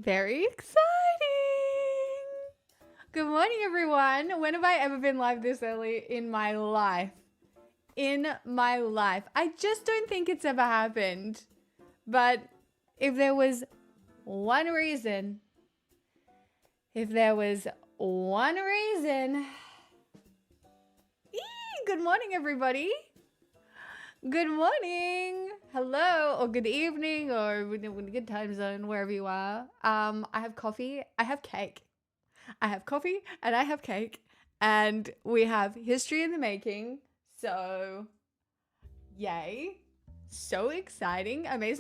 Very exciting. Good morning, everyone. When have I ever been live this early in my life? I just don't think it's ever happened. But if there was one reason, good morning, everybody. Good morning. Hello, or good evening, or good time zone, wherever you are. I have coffee. I have cake. I have coffee and I have cake. And we have history in the making. So, yay. So exciting. Amaze.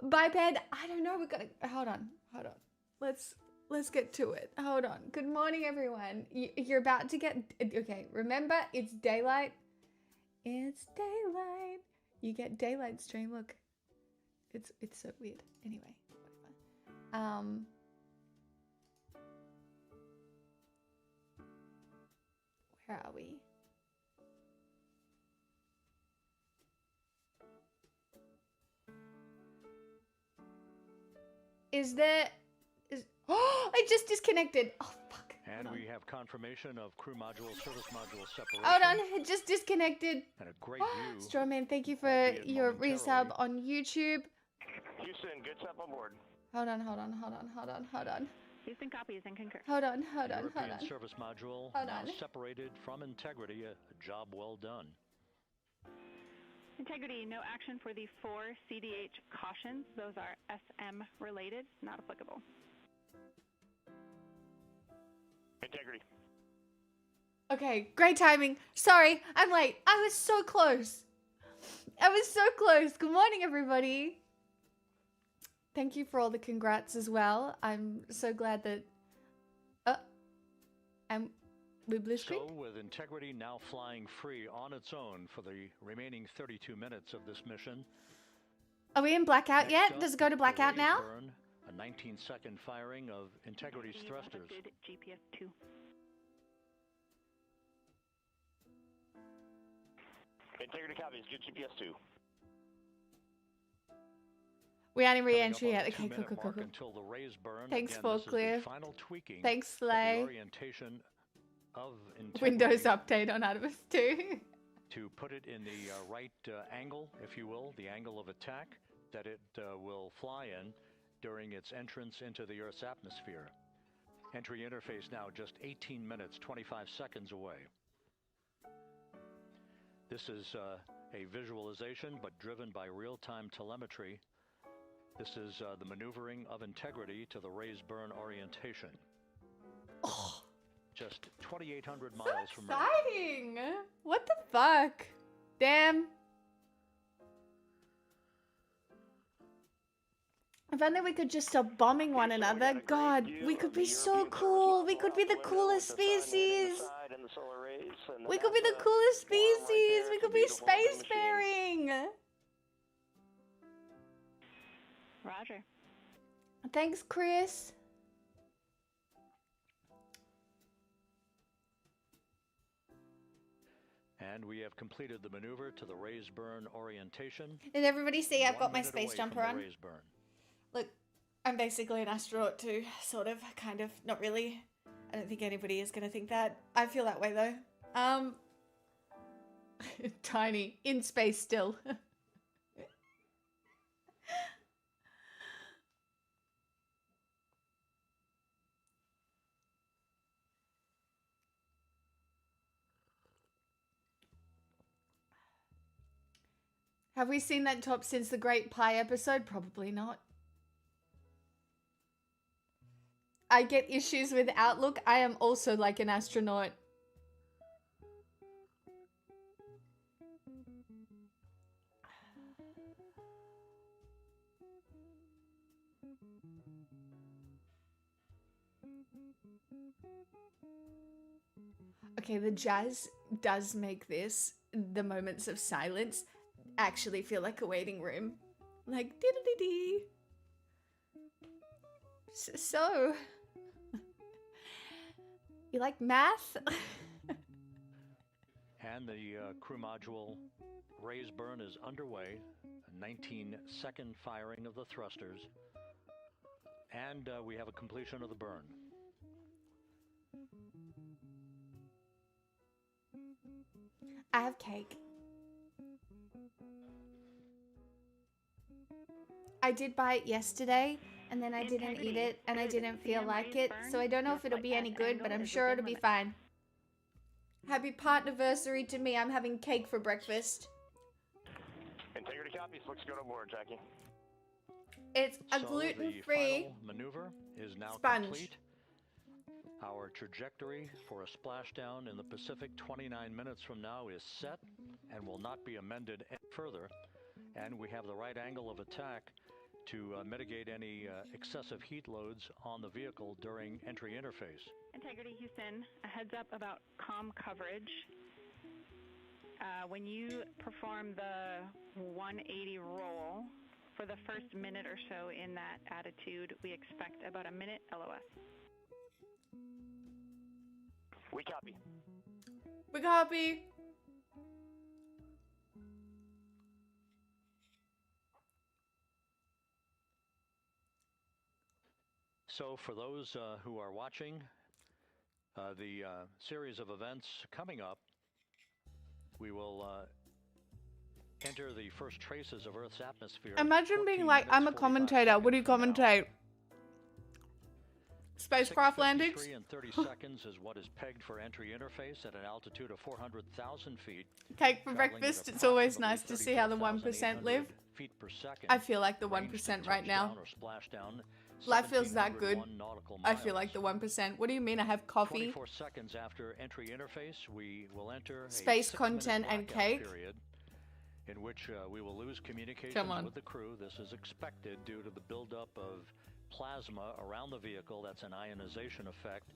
Biped, I don't know. We gotta hold on. Let's get to it. Hold on. Good morning, everyone. You're about to get okay. Remember, it's daylight. It's daylight. You get daylight stream. Look, it's so weird. Anyway, whatever. Where are we? Oh, I just disconnected. Oh, fuck. And we have confirmation of crew module, service module separation. Hold on, it just disconnected. And a great view. Strawman, thank you for your resub on YouTube. Houston, good stuff on board. Hold on. Houston copies and concur. Hold on. European service module now separated from integrity. A job well done. Integrity, no action for the 4 CDH cautions. Those are SM related, not applicable. Integrity. Okay, great timing. Sorry, I'm late. I was so close. Good morning, everybody. Thank you for all the congrats as well. I'm so glad that... we blue screen? So, with Integrity now flying free on its own for the remaining 32 minutes of this mission. Are we in blackout yet? Does it go to blackout now? Burn, a 19-second firing of Integrity's thrusters. GPS 2. Integrity copies, good GPS 2. We aren't in re-entry yet. Okay, cool. Until the rays burn. Thanks, Again, Clear. Final tweaking. Thanks, Slay. Orientation of Windows update on Artemis II. To put it in the right angle, if you will, the angle of attack that it will fly in during its entrance into the Earth's atmosphere. Entry interface now just 18 minutes, 25 seconds away. This is a visualization, but driven by real-time telemetry. This is the maneuvering of Integrity to the rays burn orientation. Oh. Just 2,800 miles from Earth. Exciting! What the fuck? Damn. If only we could just stop bombing one another. God, we could be so cool. We could be the coolest species. We could be the coolest species. We could be spacefaring. Roger. Thanks, Chris. And we have completed the maneuver to the rays burn orientation. Did everybody see I've got my space jumper on? Rays burn. Look, I'm basically an astronaut too, sort of, kind of, not really. I don't think anybody is gonna think that. I feel that way though. Tiny, in space still. Have we seen that top since the Great Pie episode? Probably not. I get issues with Outlook. I am also like an astronaut. Okay, the jazz does make the moments of silence, actually feel like a waiting room. Like, diddle-dee-dee. So, you like math? And the crew module raise burn is underway. A 19-second firing of the thrusters. And we have a completion of the burn. I have cake. I did buy it yesterday, and then I didn't eat it, and I didn't feel like it, so I don't know if it'll be any good, but I'm sure it'll be fine. Happy partnerversary to me. I'm having cake for breakfast. Integrity copies. Looks good on board, Jackie. It's a So gluten-free the final maneuver is now sponge. complete. Our trajectory for a splashdown in the Pacific 29 minutes from now is set and will not be amended any further. And we have the right angle of attack to mitigate any excessive heat loads on the vehicle during entry interface. Integrity Houston, a heads up about comm coverage. When you perform the 180 roll, for the first minute or so in that attitude, we expect about a minute LOS. We copy. We copy. So for those who are watching the series of events coming up, we will enter the first traces of Earth's atmosphere. Imagine being 14 like, I'm a minutes, 45 commentator. What do you seconds from now. commentate? Spacecraft landings? 6:53 and 30 seconds is what is pegged for entry interface at an altitude of 400,000 feet. Cake for traveling at breakfast. It's always approximately nice to see how the 1% live. 34,800 feet per second. I feel like the Range 1% to right now. touchdown or splashdown, Life feels that good. 1,701 nautical I feel like miles. the 1%. What do you mean I have coffee? 24 seconds after entry interface, we will enter Space a 6-minute content and blackout cake? period in which we will lose communications Come on. with the crew. This is expected due to the buildup of plasma around the vehicle. That's an ionization effect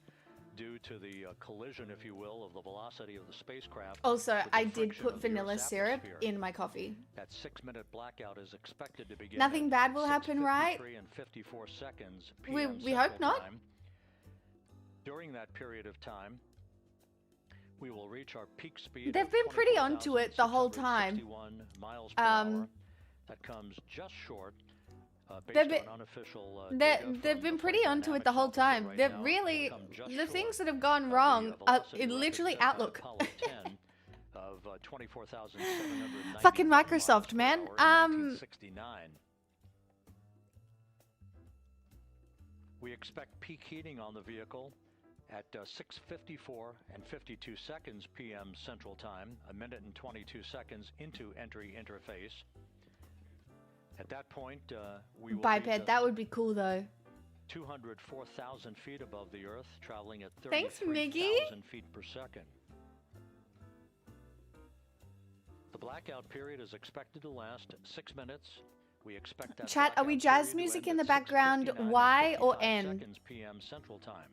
due to the collision, if you will, of the velocity of the spacecraft. Also, with the I did friction put of the vanilla Earth's syrup atmosphere. in my coffee. That 6-minute blackout is expected to begin. Nothing at bad will happen, right? 6:53 and 54 seconds We PM hope Central not. Time. During that period of time, we will reach our peak speed. They've of been pretty onto it the whole time. 24,661 miles per Um, hour. That comes just short. They've Based been- on unofficial They've been pretty onto it the whole time. They're really, the things that have gone wrong are literally Outlook. Fucking Microsoft, man. We expect peak heating on the vehicle at 6:54 and 52 seconds PM Central Time, a minute and 22 seconds into entry interface. At that point, we will be Biped, that would be cool though. 204,000 feet above the Earth, traveling at Thanks, Miggy. 33,000 feet per second. The blackout period is expected to last 6 minutes. We expect that Chat, are we blackout jazz period to music end in the at background? 6:59 and Y or 55 N? seconds PM Central Time.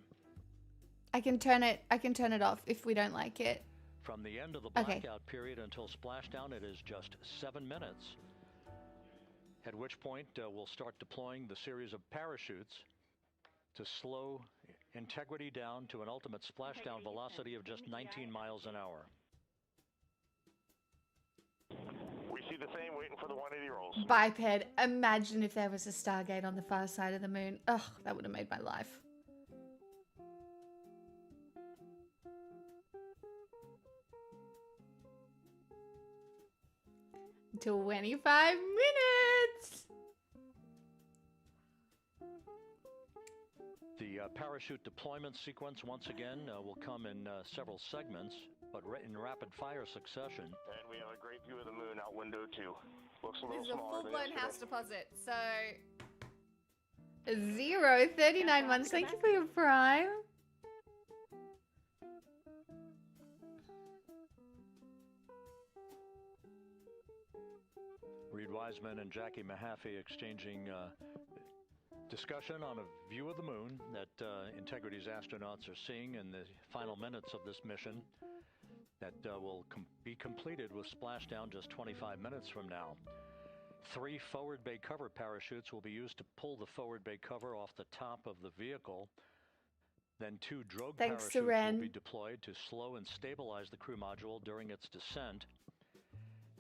I can turn it off if we don't like it. From the end of the Okay. blackout period until splashdown, it is just 7 minutes. At which point we'll start deploying the series of parachutes to slow integrity down to an ultimate splashdown velocity of just 19 miles an hour. We see the same, waiting for the 180 rolls. Biped, imagine if there was a Stargate on the far side of the moon. Ugh, that would have made my life. "25 minutes!" The parachute deployment sequence, once again, will come in several segments, but in rapid fire succession. And we have a great view of the moon out window 2. Looks a little This is a smaller than full-blown yesterday. house deposit, so... 039 months. Thank you for your prime. Reed Wiseman and Jackie Mahaffey exchanging discussion on a view of the moon that Integrity's astronauts are seeing in the final minutes of this mission that will be completed with splashdown just 25 minutes from now. 3 forward bay cover parachutes will be used to pull the forward bay cover off the top of the vehicle Then 2 drogue Thanks, parachutes will Seren. be deployed to slow and stabilize the crew module during its descent,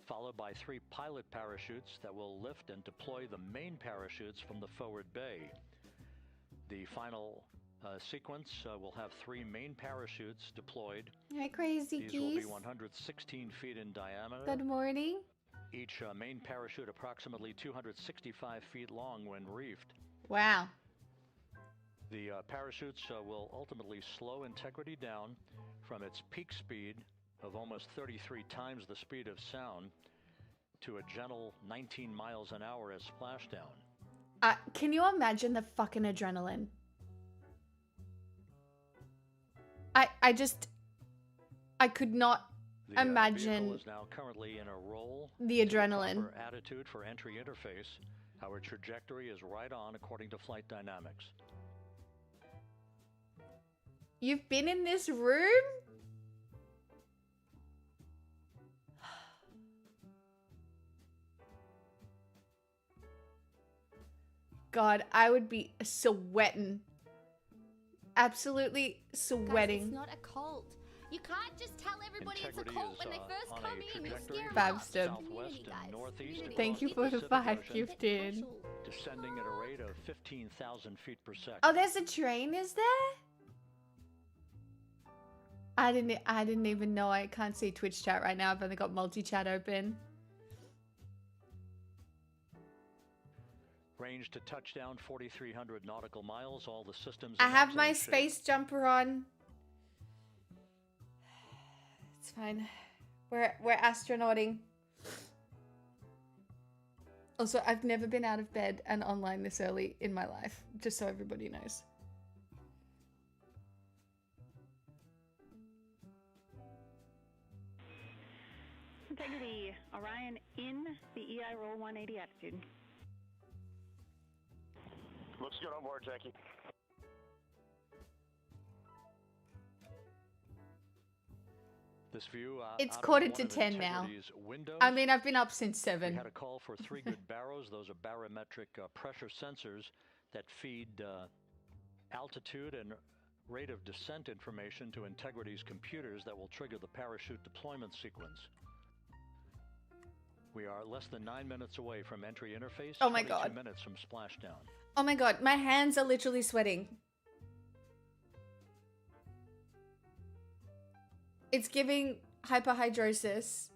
followed by 3 pilot parachutes that will lift and deploy the main parachutes from the forward bay. The final sequence will have 3 main parachutes deployed. Hi, crazy These will be geese. 116 feet in diameter. Good morning. Each main parachute approximately 265 feet long when reefed. Wow. The parachutes will ultimately slow Integrity down from its peak speed of almost 33 times the speed of sound to a gentle 19 miles an hour at splashdown. Can you imagine the fucking adrenaline? I could not The imagine vehicle is now currently in a roll. the to adrenaline. proper attitude for entry interface. Our trajectory is right on according to flight dynamics. You've been in this room? God, I would be sweating. Absolutely Guys, sweating. it's not a cult. You can't just tell everybody Integrity it's a cult is, when they first on come a in. You trajectory scare from them off. Babster. southwest Community, and guys. northeast Community. Thank you for the Pacific 5 Ocean, gifted. descending at a rate of 15,000 feet per second. Oh, there's a train, is there? I didn't even know. I can't see Twitch chat right now. I've only got multi-chat open. Range to touchdown 4,300 nautical miles. All the systems. I in have my excellent shape. space jumper on. It's fine. We're astronauting. Also, I've never been out of bed and online this early in my life, just so everybody knows. Integrity, Orion in the EI roll 180 attitude. Looks good on board, Jackie. This view. It's out of quarter one to of 10 now. Integrity's windows. I mean, I've been up since We 7. had a call for 3 good barrows. Those are barometric pressure sensors that feed altitude and rate of descent information to Integrity's computers that will trigger the parachute deployment sequence. We are less than 9 minutes away from entry interface. Oh my 22 God. minutes from splashdown. Oh my god, my hands are literally sweating. It's giving hyperhidrosis.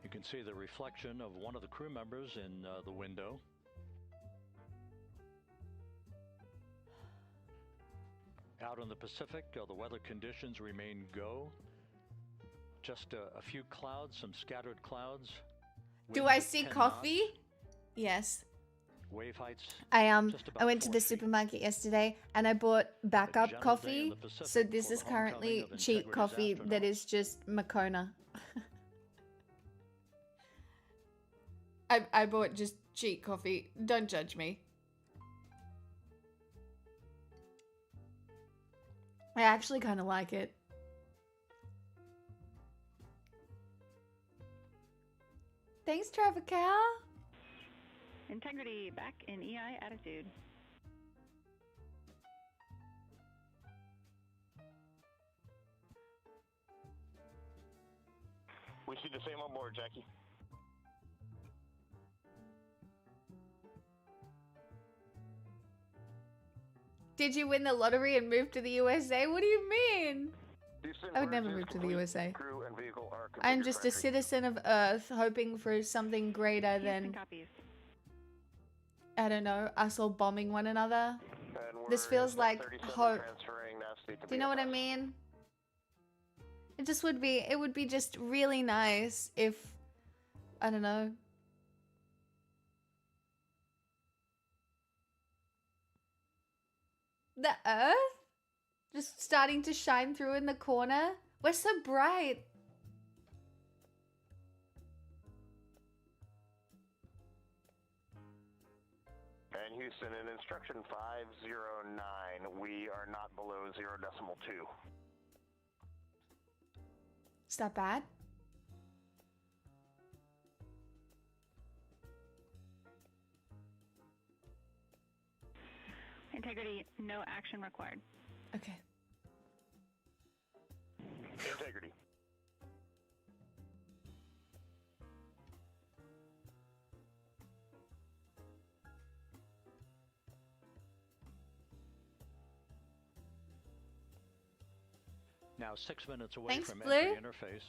You can see the reflection of one of the crew members in the window. Out in the Pacific, the weather conditions remain go. Just a few clouds, some scattered clouds. Do Winds I at see 10 coffee? knots. Yes. Wave heights. Just I about went to 4 the feet. supermarket yesterday and I bought backup gentle day in coffee. the Pacific So this for is the homecoming currently of cheap Integrity's coffee that astronauts. is just Makona. I bought just cheap coffee. Don't judge me. I actually kind of like it. Thanks, Trevor Cow. Integrity back in EI attitude. We see the same on board, Jackie. Did you win the lottery and move to the USA? What do you mean? Descent I would never is move to the complete. USA. Crew and vehicle are I'm configured just for a entry. citizen of Earth hoping for something greater Houston than, copies. I don't know, us all bombing one another. And This we're feels at like 37, hope. transferring nav speed to Do you know what I BFS. mean? It would be just really nice if, I don't know. The Earth? Just starting to shine through in the corner? We're so bright. And Houston, in instruction 509, we are not below 0.2. Is that bad? Integrity, no action required. Okay. Integrity. Now 6 minutes away Thanks, from Blue. entry interface.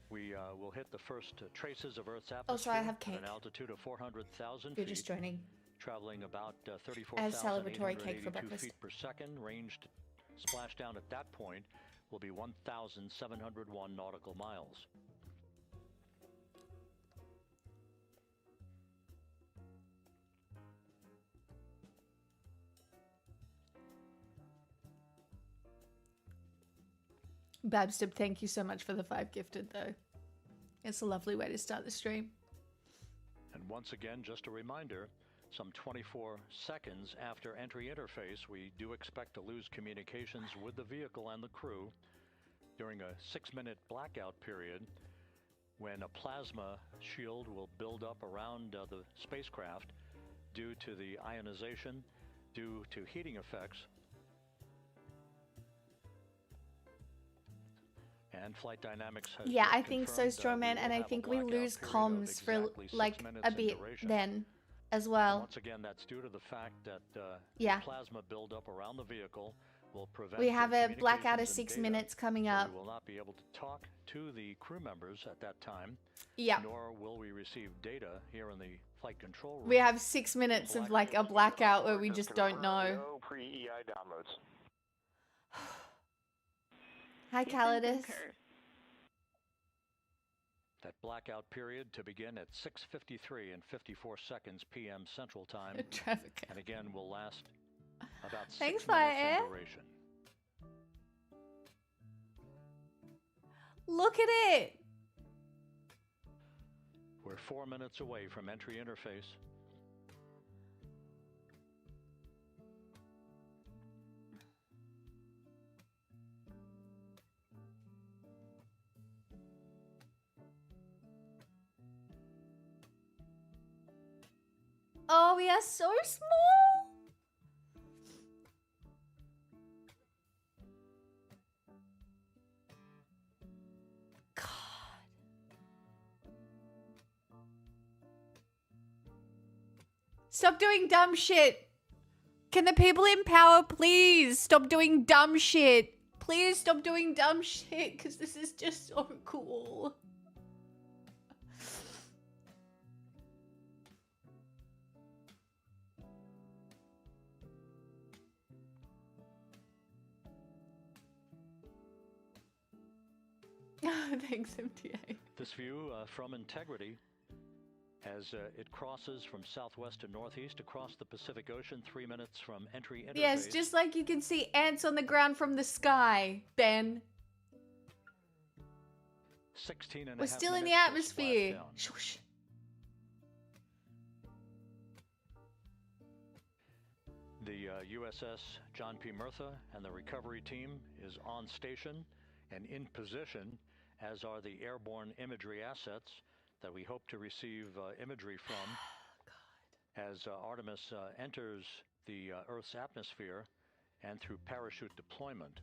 We will hit the first traces of Earth's atmosphere Oh, sorry, I have at cake. an altitude of 400,000 You're feet, just joining. traveling about I have celebratory cake for 34,882 breakfast. feet per second. Ranged splashdown at that point will be 1,701 nautical miles. Babstib, thank you so much for the 5 gifted, though. It's a lovely way to start the stream. And once again, just a reminder, some 24 seconds after entry interface, we do expect to lose communications with the vehicle and the crew during a 6-minute blackout period when a plasma shield will build up around the spacecraft due to the ionization, due to heating effects. And Flight Dynamics has Yeah, just I think so, confirmed, Strawman, we and will I have a think we blackout lose period of comms for exactly 6 like minutes a in bit duration. then as And well. once again, that's due to the fact that Yeah. plasma buildup around the vehicle will prevent We have a blackout of communications and 6 data, minutes coming so up. we will not be able to talk to the crew members at that time, Yeah. nor will we receive data here in the flight control room. We have 6 minutes of like a blackout where we just don't know. No pre-EI downloads. Hi, Houston Calidus. concurs. That blackout period to begin at 6:53 and 54 seconds p.m. Central Time, Traffic. and again will last about Thanks, 6 Fire minutes Air. in duration. Look at it. We're 4 minutes away from entry interface. Oh, we are so small. God. Stop doing dumb shit. Can the people in power please stop doing dumb shit? Please stop doing dumb shit, because this is just so cool. Thanks, MTA. This view from Integrity, as it crosses from southwest to northeast across the Pacific Ocean, 3 minutes from entry interface. Yes, just like you can see ants on the ground from the sky, Ben. 16 and a We're half still in the minutes to atmosphere. splashdown. Shush. The USS John P. Murtha and the recovery team is on station and in position, as are the airborne imagery assets that we hope to receive imagery from as Artemis enters the Earth's atmosphere and through parachute deployment.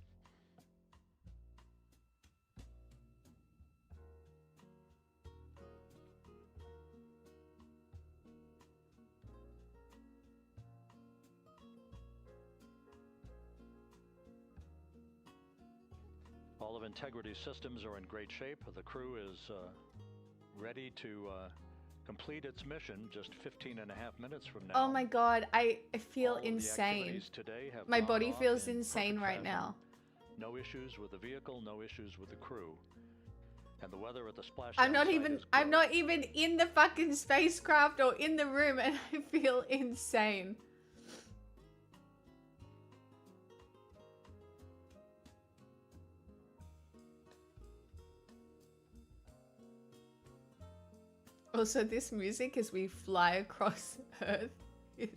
All of Integrity's systems are in great shape. The crew is ready to complete its mission just 15 and a half minutes from now. Oh my god, I feel All of the insane. activities today have My gone body off feels in insane perfect right fashion. now. No issues with the vehicle, no issues with the crew. And the weather at the splashdown I'm not site even is I'm good. not even in the fucking spacecraft or in the room, and I feel insane. Also, this music as we fly across Earth is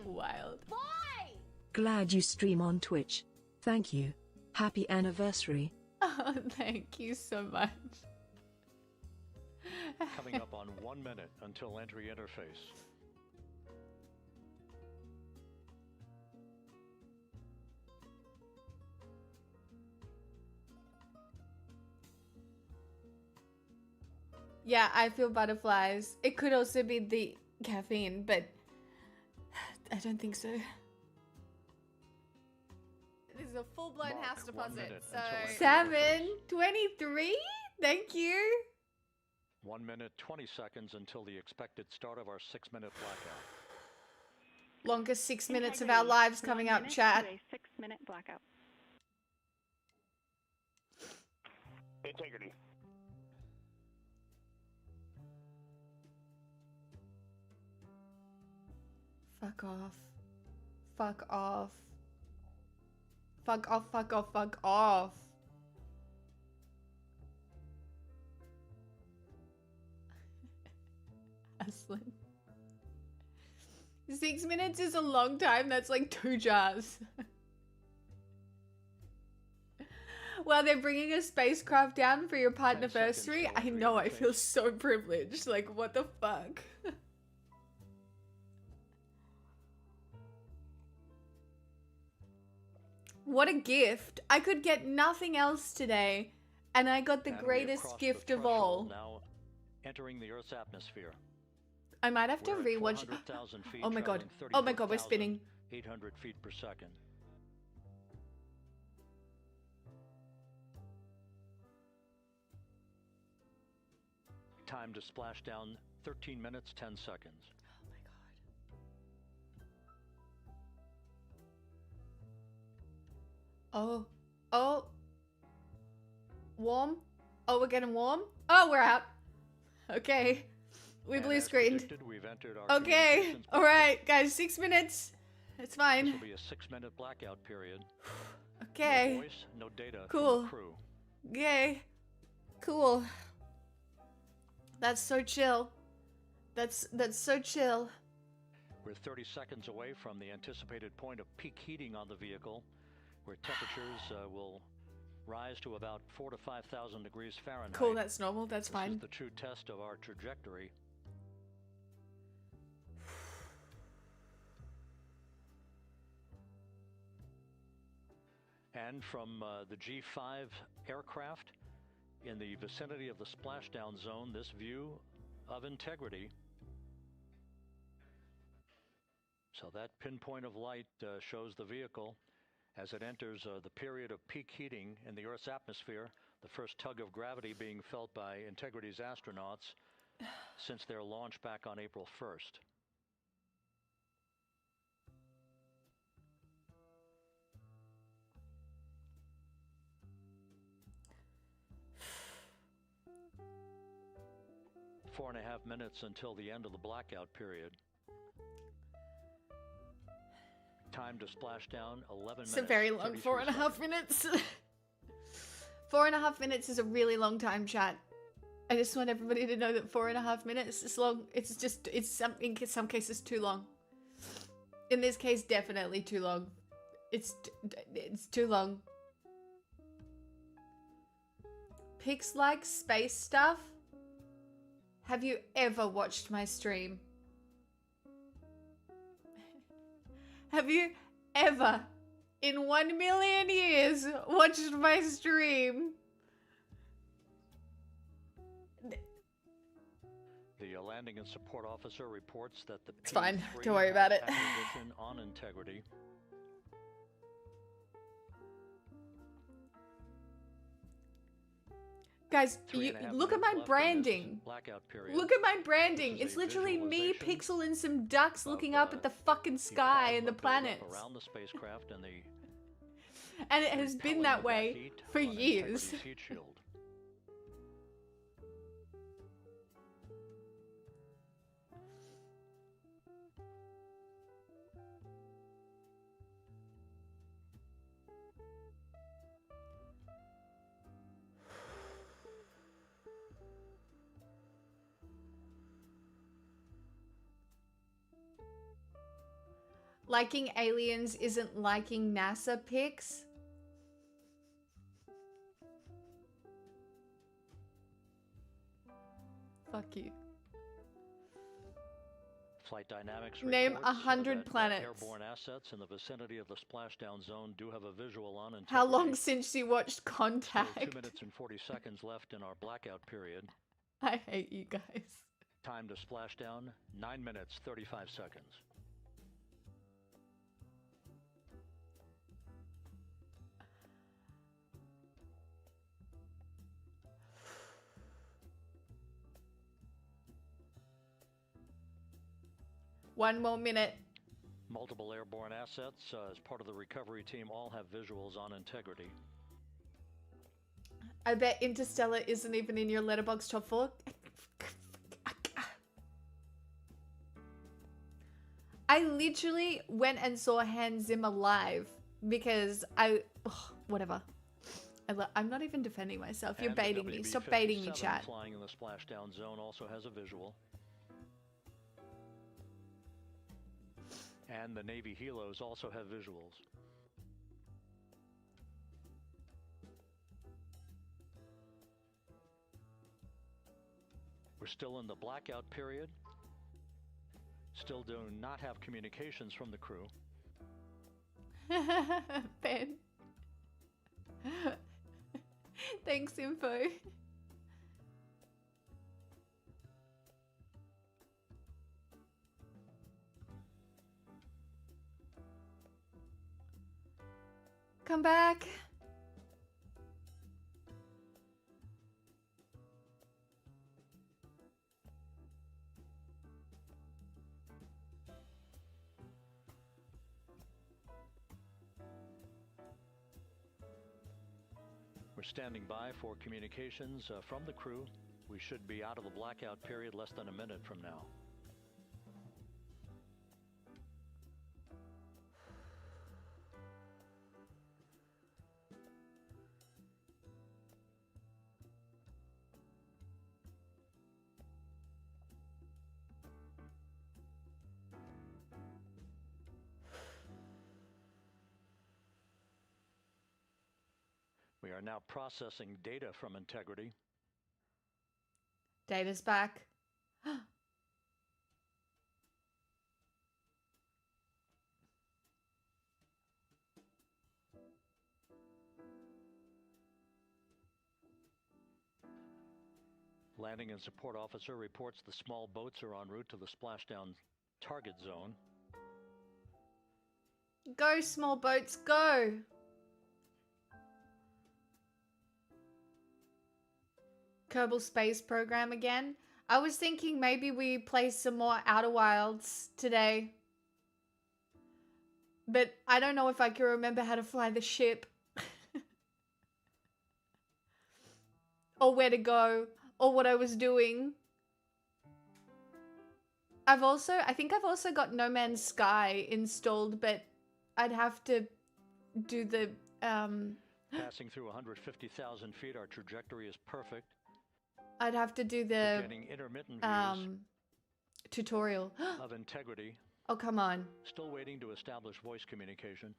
wild. Why? Glad you stream on Twitch. Thank you. Happy anniversary. Oh, thank you so much. Coming up on 1 minute until entry interface. Yeah, I feel butterflies. It could also be the caffeine, but I don't think so. This is a full-blown Mark, house 1 deposit. minute So until entry Salmon, interface. 23. Thank you. 1 minute, 20 seconds until the expected start of our 6-minute blackout. Longest 6 minutes of our Integrity, lives coming 1 up, minute chat. to a 6-minute blackout. Integrity. Fuck off. Fuck off. Fuck off, fuck off, fuck off. Aslan. 6 minutes is a long time. That's like 2 jars. Well, they're bringing a spacecraft down for your 10 partnerversary. seconds I till know, I entry feel interface. so privileged. Like, what the fuck? What a gift. I could get nothing else today, and I got the And we have greatest crossed gift the of all. threshold, now entering the Earth's atmosphere. I might have to We're at rewatch. 400,000 feet, Oh my god. traveling Oh my god, we're spinning. 34,800 feet per second. Time to splash down 13 minutes, 10 seconds. Oh my god. Oh. Oh. Warm. Oh, we're getting warm. Oh, we're out. Okay. We And blue as screened. predicted, we've entered our Okay. communications All bucket. right, guys. 6 minutes. It's This fine. will be a 6-minute blackout period. No Okay. voice, no data Cool. from the crew. Yay. Cool. That's so chill. That's so chill. We're 30 seconds away from the anticipated point of peak heating on the vehicle, where temperatures will rise to about 4,000 to 5,000 degrees Fahrenheit. Cool, that's normal. That's This fine. is the true test of our trajectory. And from the G5 aircraft in the vicinity of the splashdown zone, this view of integrity. So that pinpoint of light shows the vehicle as it enters the period of peak heating in the Earth's atmosphere, the first tug of gravity being felt by Integrity's astronauts since their launch back on April 1st. Four and a half minutes until the end of the blackout period. Time to splash down 11 It's minutes. a very long 4.5 minutes. 4.5 minutes is a really long time, chat. I just want everybody to know that 4.5 minutes is long. It's just, in some cases too long. In this case, definitely too long. It's too long. Pics like space stuff. Have you ever watched my stream? Have you ever, in 1 million years, watched my stream? The landing and support officer reports that the It's fine. P3 Don't worry about has it. acquisition on Integrity. Guys, Three you, and a half look at minutes my left in this branding. blackout period. Look at my branding. This is It's a literally me, visualization Pixel, and some ducks of, looking up at the fucking sky and the plasma buildup planets. around the spacecraft and the And it has been repelling that of way heat for on years. Integrity's heat shield. Liking aliens isn't liking NASA pics. Fuck you. Flight Dynamics Name reports 100 that, planets. airborne assets in the vicinity of the splashdown zone do have a visual on Integrity. How long since you watched Still Contact? 2 minutes and 40 seconds left in our blackout period. I hate you guys. Time to splashdown, 9 minutes, 35 seconds. One more minute. Multiple airborne assets as part of the recovery team all have visuals on integrity. I bet Interstellar isn't even in your letterbox top 4. I literally went and saw Hans Zimmer live because whatever. I'm not even defending myself. You're And the baiting me. Stop baiting me, WB-57 chat. flying in the splashdown zone also has a visual. And the Navy helos also have visuals. We're still in the blackout period. Still do not have communications from the crew. Ben. Thanks, info. Come back. We're standing by for communications from the crew. We should be out of the blackout period less than a minute from now. We are now processing data from integrity. Data's back. Landing and support officer reports the small boats are en route to the splashdown target zone. Go, small boats, go. Kerbal Space Program again. I was thinking maybe we play some more Outer Wilds today. But I don't know if I can remember how to fly the ship. Or where to go. Or what I was doing. I think I've also got No Man's Sky installed, but I'd have to do the, Passing through 150,000 feet, our trajectory is perfect. I'd have to do We're the, getting intermittent views tutorial. of integrity. Oh, come on. Still waiting to establish voice communication.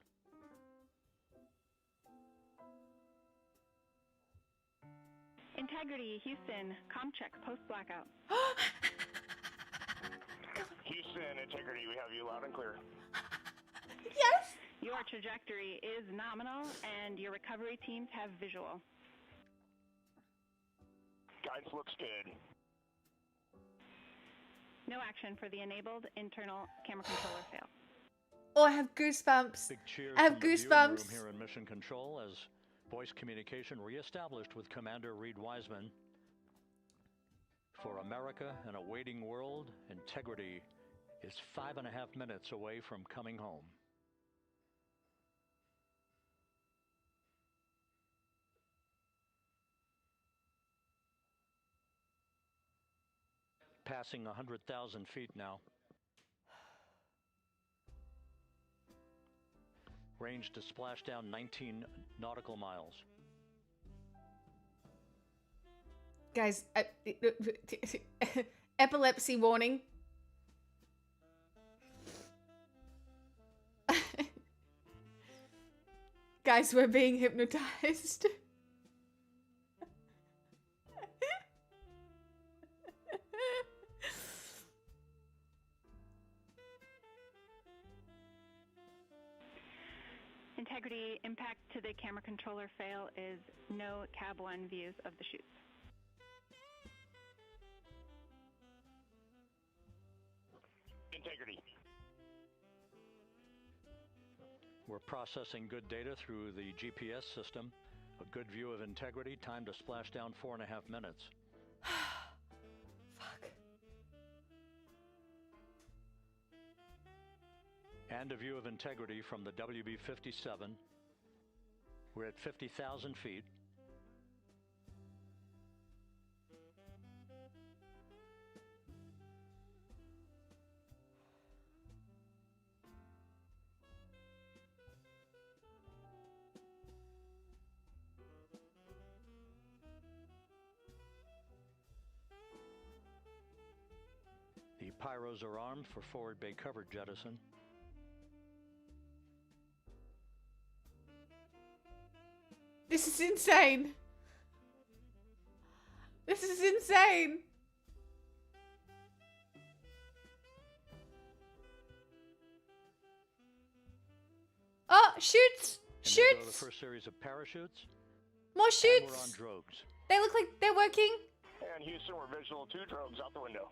Integrity, Houston, comm check, post-blackout. Houston, Integrity, we have you loud and clear. Yes! Your trajectory is nominal, and your recovery teams have visual. Guidance looks good. No action for the enabled internal camera controller fail. Oh, I have goosebumps. Big cheers I have from the viewing goosebumps. room here in Mission Control as voice communication reestablished with Commander Reed Wiseman. For America and a waiting world, integrity is 5.5 minutes away from coming home. Passing 100,000 feet now. Range to splashdown 19 nautical miles. Guys, epilepsy warning. Guys, we're being hypnotized. Integrity, impact to the camera controller fail is no cab 1 views of the chutes. integrity. We're processing good data through the GPS system. A good view of integrity, time to splashdown 4.5 minutes. Fuck. And a view of integrity from the WB-57. We're at 50,000 feet. The pyros are armed for forward bay cover jettison. This is insane. This is insane. Oh, shoots! And there go the Shoots! first series of parachutes. More And we're on shoots! drogues. They look like they're working. And Houston, we're visual 2 drogues out the window.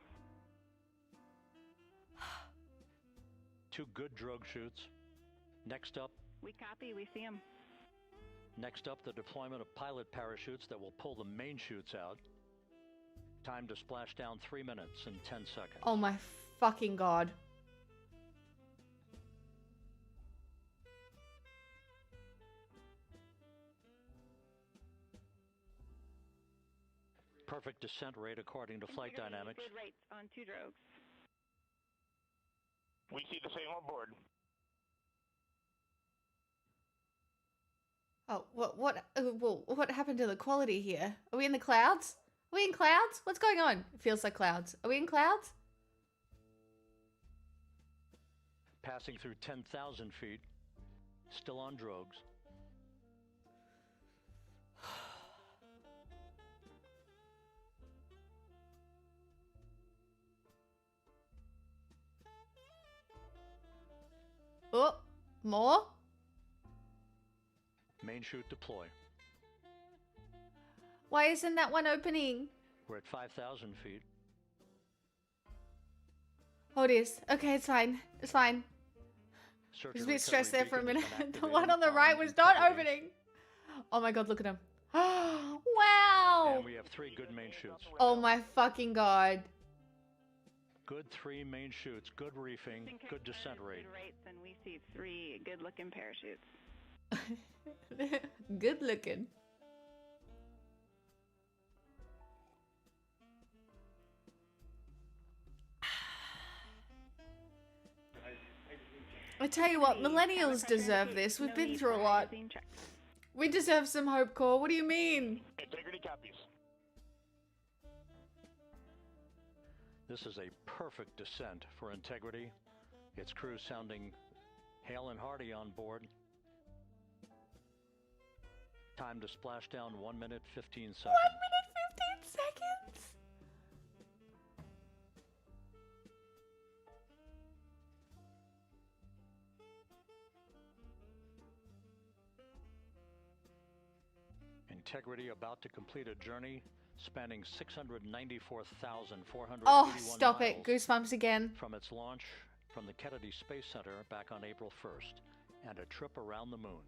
2 good drogue shoots. Next up, We copy. We see them. the deployment of pilot parachutes that will pull the main chutes out. Time to splash down 3 minutes and 10 seconds. Oh my fucking god. Perfect descent rate according to flight Integrity, dynamics. Good rates on 2 drogues. We see the same on board. Oh, what happened to the quality here? Are we in the clouds? Are we in clouds? What's going on? It feels like clouds. Are we in clouds? Passing through 10,000 feet. Still on drogues. Oh, more? Main chute deploy. Why isn't that one opening? We're at 5,000 feet. Oh, it is. Okay, it's fine. It's fine. Search I was a and bit stressed there for a recovery minute. beacon has The been one on the activated right was not integrity. opening. Oh my god, look at him. Wow! And we have 3 good main chutes. Oh my fucking god. Good 3 main chutes, good reefing, Think good descent rate. Good rates, and we see 3 good-looking parachutes. Good looking. I tell you what, millennials deserve this. We've been through a lot. We deserve some hope core. What do you mean? Integrity copies. This is a perfect descent for integrity. Its crew sounding hale and hearty on board. Time to splash down 1 minute 15 seconds. 1 minute 15 seconds? Integrity about to complete a journey spanning 694,481 Oh, stop miles it. Goosebumps again. from its launch from the Kennedy Space Center back on April 1st, and a trip around the moon.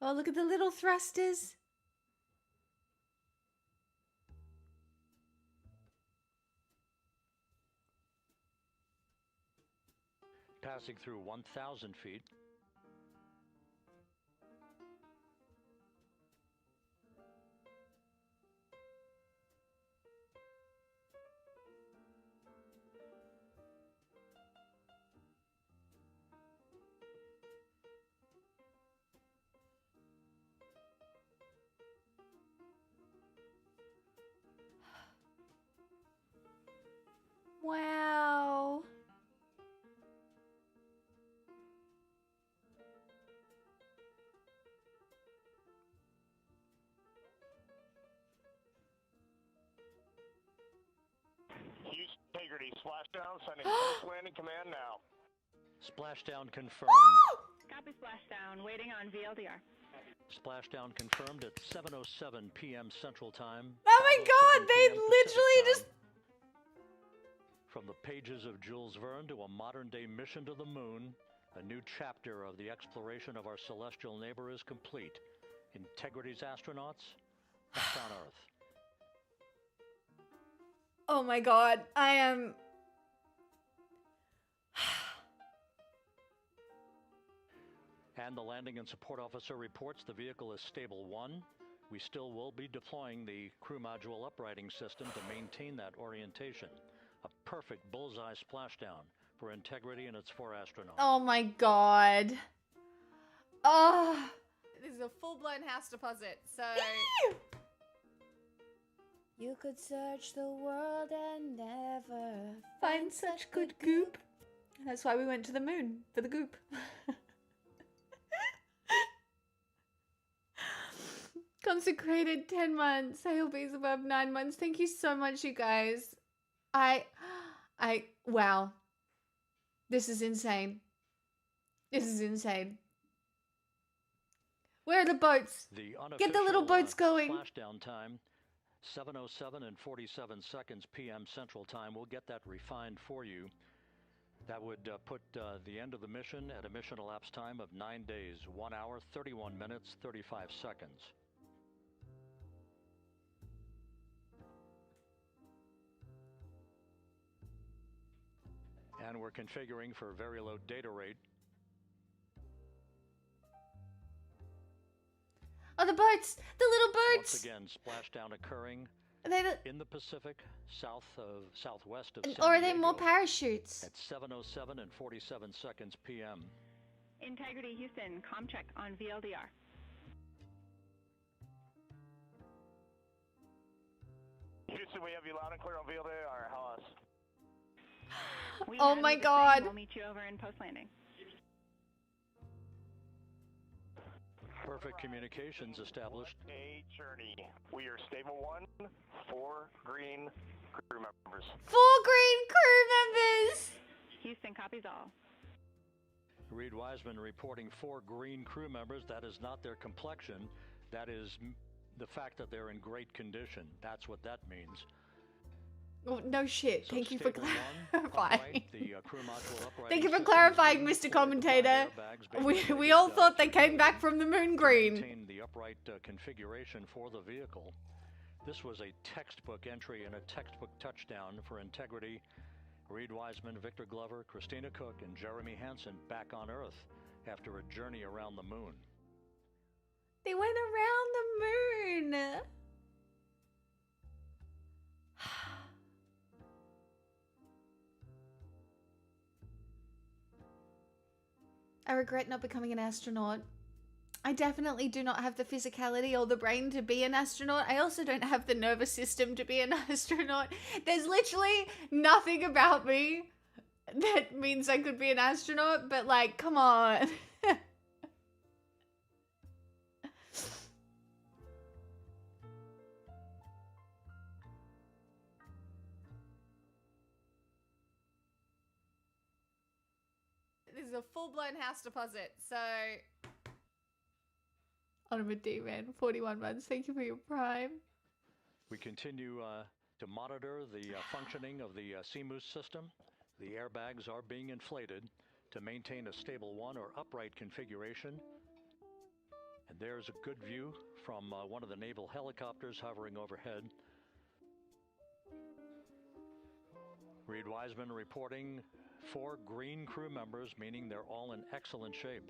Oh, look at the little thrusters. Passing through 1,000 feet. Wow. splashdown, sending post-landing command now. Splashdown confirmed. Copy splashdown. Waiting on VLDR. Splashdown confirmed at 7:07 p.m. Central Time. Oh my god, 5:07 they p.m. literally Pacific just... Time. From the pages of Jules Verne to a modern-day mission to the moon, a new chapter of the exploration of our celestial neighbor is complete. Integrity's astronauts back on Earth. Oh my god, I am... And the landing and support officer reports the vehicle is stable 1. We still will be deploying the crew module uprighting system to maintain that orientation. A perfect bullseye splashdown for Integrity and its 4 astronauts. Oh my god. Oh. This is a full-blown house deposit, so... You could search the world and never find such good goop. That's why we went to the moon, for the goop. Consecrated 10 months. Hail bees above 9 months. Thank you so much, you guys. Wow. This is insane. This is insane. Where are the boats? Get the little boats going. Splashdown time, 7:07 and 47 seconds p.m. Central Time. We'll get that refined for you. That would put the end of the mission at a mission elapsed time of 9 days, 1 hour, 31 minutes, 35 seconds. And we're configuring for very low data rate. Oh, the boats! The little boats! Once again, splashdown occurring Are they in the Pacific, southwest of or are San they more Diego parachutes? at 7:07 and 47 seconds p.m. Integrity Houston, comm check on VLDR. Houston, we have you loud and clear on VLDR. How us? We Oh have my you the god. same. We'll meet you over in post-landing. Perfect communications established. A journey. We are stable 1, 4 green crew members. 4 green crew members! Houston copies all. Reed Wiseman reporting 4 green crew members. That is not their complexion. That is the fact that they're in great condition. That's what that means. Oh, no shit. So Thank you for stable 1, clarifying. upright, the crew module upright Thank you for system clarifying, is Mr. being Commentator. airbags We basically all just, thought they to came back from the moon green. maintain the upright configuration for the vehicle. This was a textbook entry and a textbook touchdown for Integrity. Reed Wiseman, Victor Glover, Christina Cook, and Jeremy Hansen back on Earth after a journey around the moon. They went around the moon. I regret not becoming an astronaut. I definitely do not have the physicality or the brain to be an astronaut. I also don't have the nervous system to be an astronaut. There's literally nothing about me that means I could be an astronaut, but like, come on. This is a full-blown house deposit, so... Honorable D-Man, 41 months. Thank you for your prime. We continue to monitor the functioning of the CMOOS system. The airbags are being inflated to maintain a stable 1 or upright configuration. And there's a good view from one of the naval helicopters hovering overhead. Reed Wiseman reporting 4 green crew members, meaning they're all in excellent shape.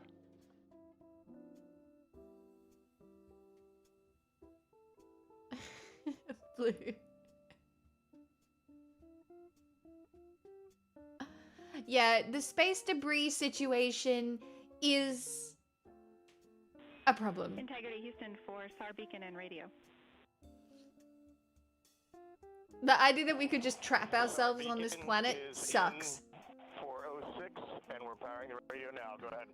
Blue. Yeah, the space debris situation is a problem. Integrity Houston for SAR beacon and radio. The idea that we could just trap ourselves on this Beacon planet is sucks. in 406, and we're powering the radio now. Go ahead.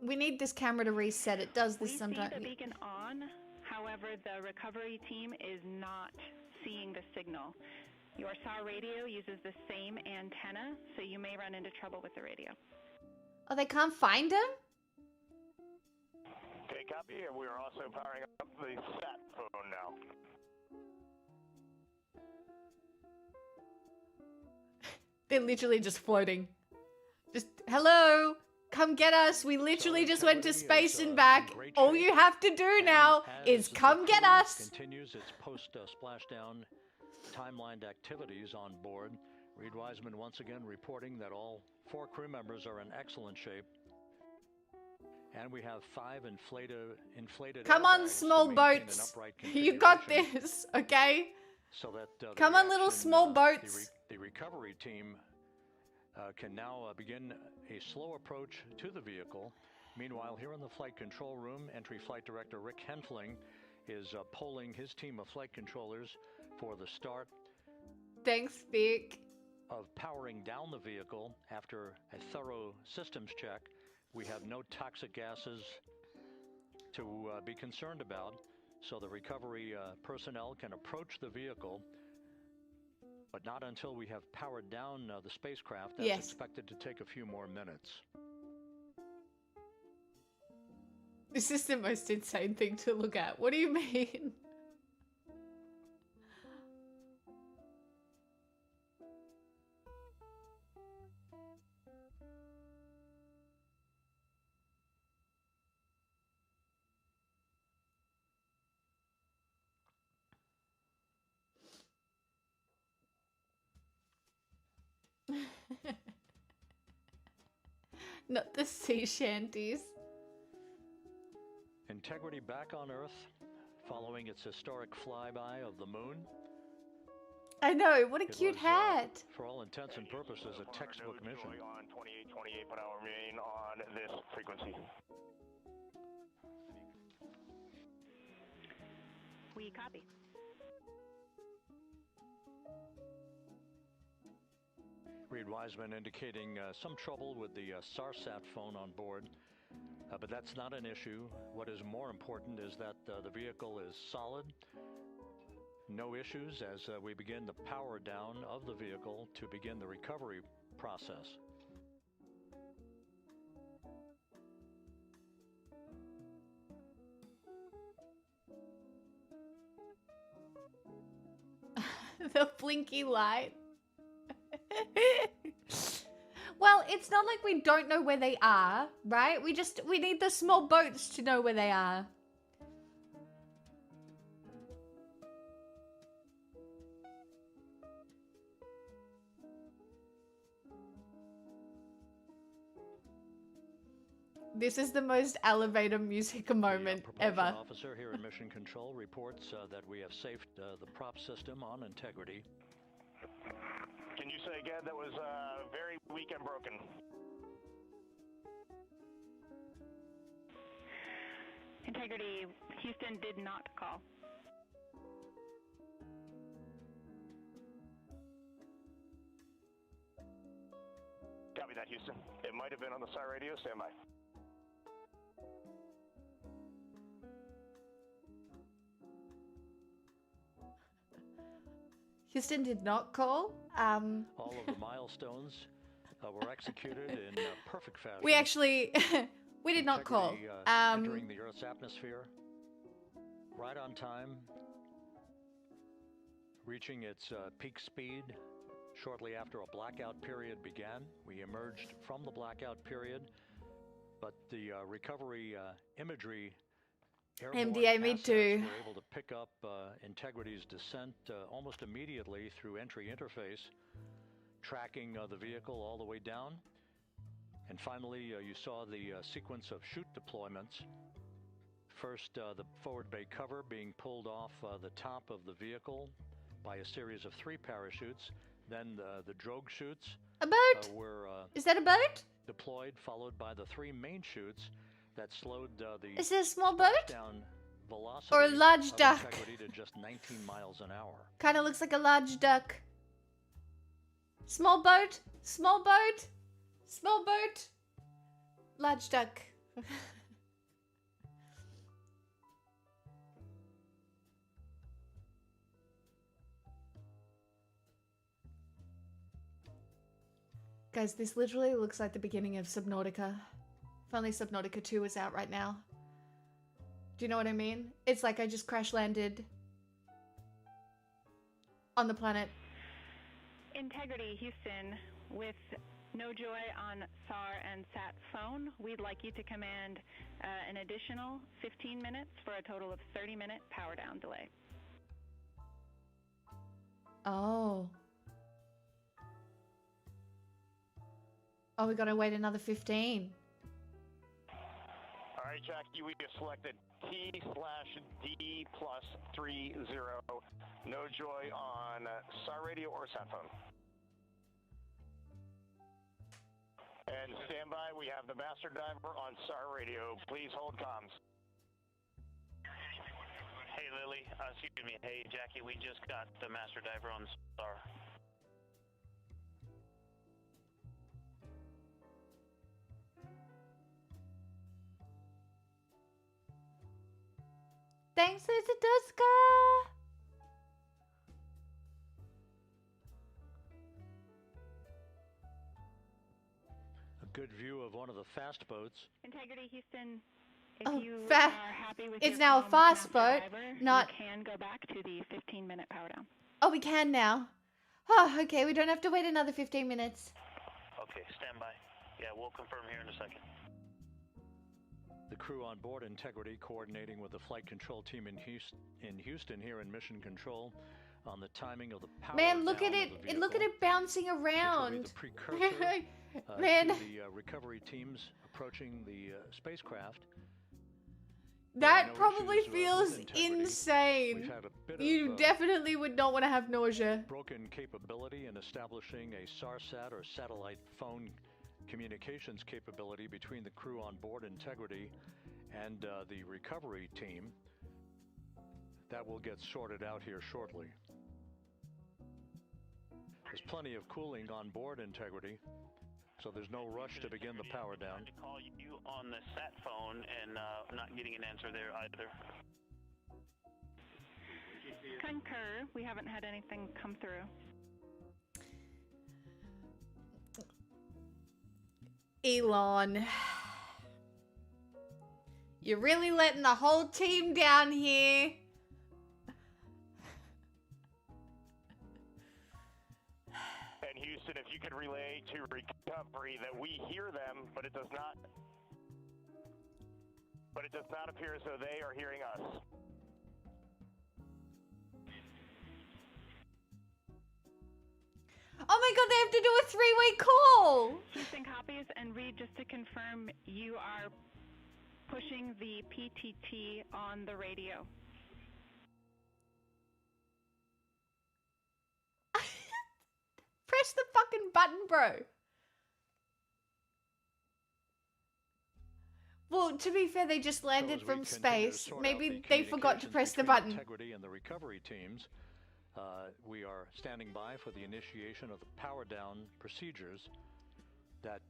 We need this camera to reset. It does this We sometimes. see the beacon on. However, the recovery team is not seeing the signal. Your SAW radio uses the same antenna, so you may run into trouble with the radio. Oh, they can't find him? Okay, copy. And we are also powering up the sat phone now. They're literally just floating. Just, hello, come get us. We literally just went to space and back. All you have to do now is come get us. Continues its post-splashdown timelined activities on board. Reed Wiseman once again reporting that all 4 crew members are in excellent shape. And we have 5 inflated Come on, airbags small to maintain an boats. upright You got configuration this, okay? So that the Come on, little reaction, small boats. The recovery team can now begin a slow approach to the vehicle. Meanwhile, here in the flight control room, entry flight director Rick Henfling is polling his team of flight controllers for the start Thanks, Vic. of powering down the vehicle after a thorough systems check. We have no toxic gases to be concerned about, so the recovery personnel can approach the vehicle, but not until we have powered down the spacecraft. That's Yes. expected to take a few more minutes. This is the most insane thing to look at. What do you mean? Not the sea shanties. Integrity back on Earth, following its historic flyby of the moon. I know, what a It cute was, hat. For all intents and purposes, a textbook mission. On 28 per hour remain on this frequency. We copy. Reed Wiseman indicating some trouble with the SARSAT phone on board, but that's not an issue. What is more important is that the vehicle is solid. No issues as we begin the power down of the vehicle to begin the recovery process. The blinky light. Well, it's not like we don't know where they are, right? We need the small boats to know where they are. This is the most elevator music moment The propulsion ever. officer here in Mission Control reports that we have safed the prop system on integrity. Can you say again that was very weak and broken? Integrity, Houston did not call. Copy that, Houston. It might have been on the SAR radio. Stand by. Houston did not call. All of the milestones were executed in perfect fashion. We actually, we did not call. Integrity, entering the Earth's atmosphere right on time, reaching its peak speed shortly after a blackout period began. We emerged from the blackout period, but the recovery imagery airborne MDA, me assets too. were able to pick up Integrity's descent almost immediately through entry interface, tracking the vehicle all the way down. And finally, you saw the sequence of chute deployments. First, the forward bay cover being pulled off the top of the vehicle by a series of 3 parachutes. Then the drogue chutes A boat? were Is that a boat? deployed, followed by the 3 main chutes that slowed the Is it a small boat? down velocity Or a large of duck? Integrity to just 19 miles an hour. Kind of looks like a large duck. Small boat? Small boat? Small boat? Large duck. Guys, this literally looks like the beginning of Subnautica. If only Subnautica 2 was out right now. Do you know what I mean? It's like I just crash landed on the planet. Integrity, Houston, with no joy on SAR and SAT phone, we'd like you to command an additional 15 minutes for a total of 30-minute power down delay. Oh. Oh, we gotta wait another 15. All right, Jackie, we have selected T/D+30. No joy on SAR radio or sat phone. And stand by, we have the master diver on SAR radio. Please hold comms. Hey, Lily. Excuse me. Hey, Jackie, we just got the master diver on SAR. Thanks, Lisa Duska! A good view of one of the fast boats. Integrity, Houston, if Oh, you fa- are happy with it's your now a comms fast master boat, diver, not- you can go back to the 15-minute power down. Oh, we can now. Oh, okay, we don't have to wait another 15 minutes. Okay, stand by. Yeah, we'll confirm here in a second. The crew on board Integrity coordinating with the flight control team in Houston here in Mission Control on the timing of the power Man, look down at of it. the Look at vehicle, it bouncing which will be around. the precursor Man, to the recovery teams approaching the spacecraft. that no probably issues, with feels integrity. We've insane. had a bit You of definitely would not want to have nausea. broken capability in establishing a SARSAT or satellite phone communications capability between the crew on board Integrity and the recovery team. That will get sorted out here shortly. There's plenty of cooling on board Integrity, so there's no rush to begin the power down. I tried to call you on the sat phone and not getting an answer there either. Concur, we haven't had anything come through. Elon. You're really letting the whole team down here. And Houston, if you could relay to recovery that we hear them, but it does not appear as though they are hearing us. Oh my god, they have to do a 3-way call. Houston copies, and Reed, just to confirm, you are pushing the PTT on the radio. Press the fucking button, bro. Well, to be fair, they just landed So as we from continue to space. sort out Maybe the they forgot to communications press the between button. Integrity and the recovery teams. We are standing by for the initiation of the power down procedures. That,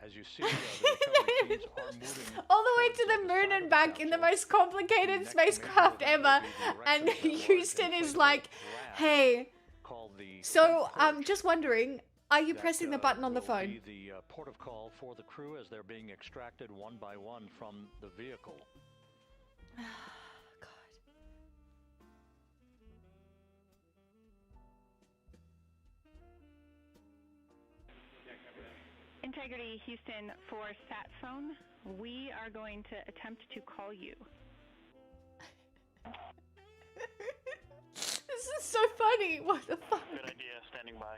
as you see, the recovery teams are moving All the way to towards the moon side and of back in the capsule. most complicated Next spacecraft major ever. will be the And erection of a large Houston is inflatable like, raft hey, called the so I'm Perch just wondering, are you that, pressing the button on the will phone? be the port of call for the crew as they're being extracted one by one from the vehicle. God. Integrity, Houston, for sat phone, we are going to attempt to call you. This is so funny. What the fuck? Good idea, standing by.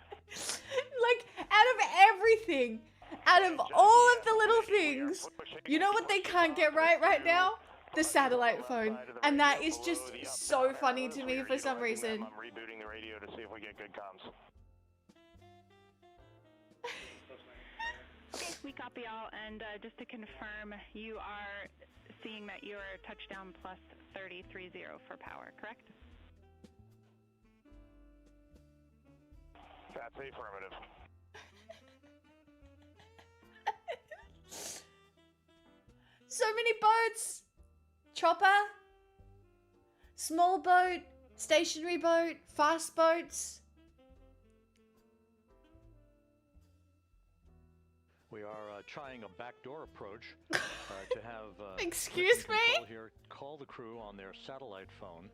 Like, out of everything, out of all of the little things, you know what they can't get right now? The satellite phone. And that is just so funny to me for some reason. I'm rebooting the radio to see if we get good comms. Okay, we copy all, and just to confirm, you are seeing that you're touchdown plus 3030 for power, correct? That's affirmative. So many boats. Chopper. Small boat. Stationary boat. Fast boats. We are trying a backdoor approach to have Excuse mission control me? here call the crew on their satellite phone.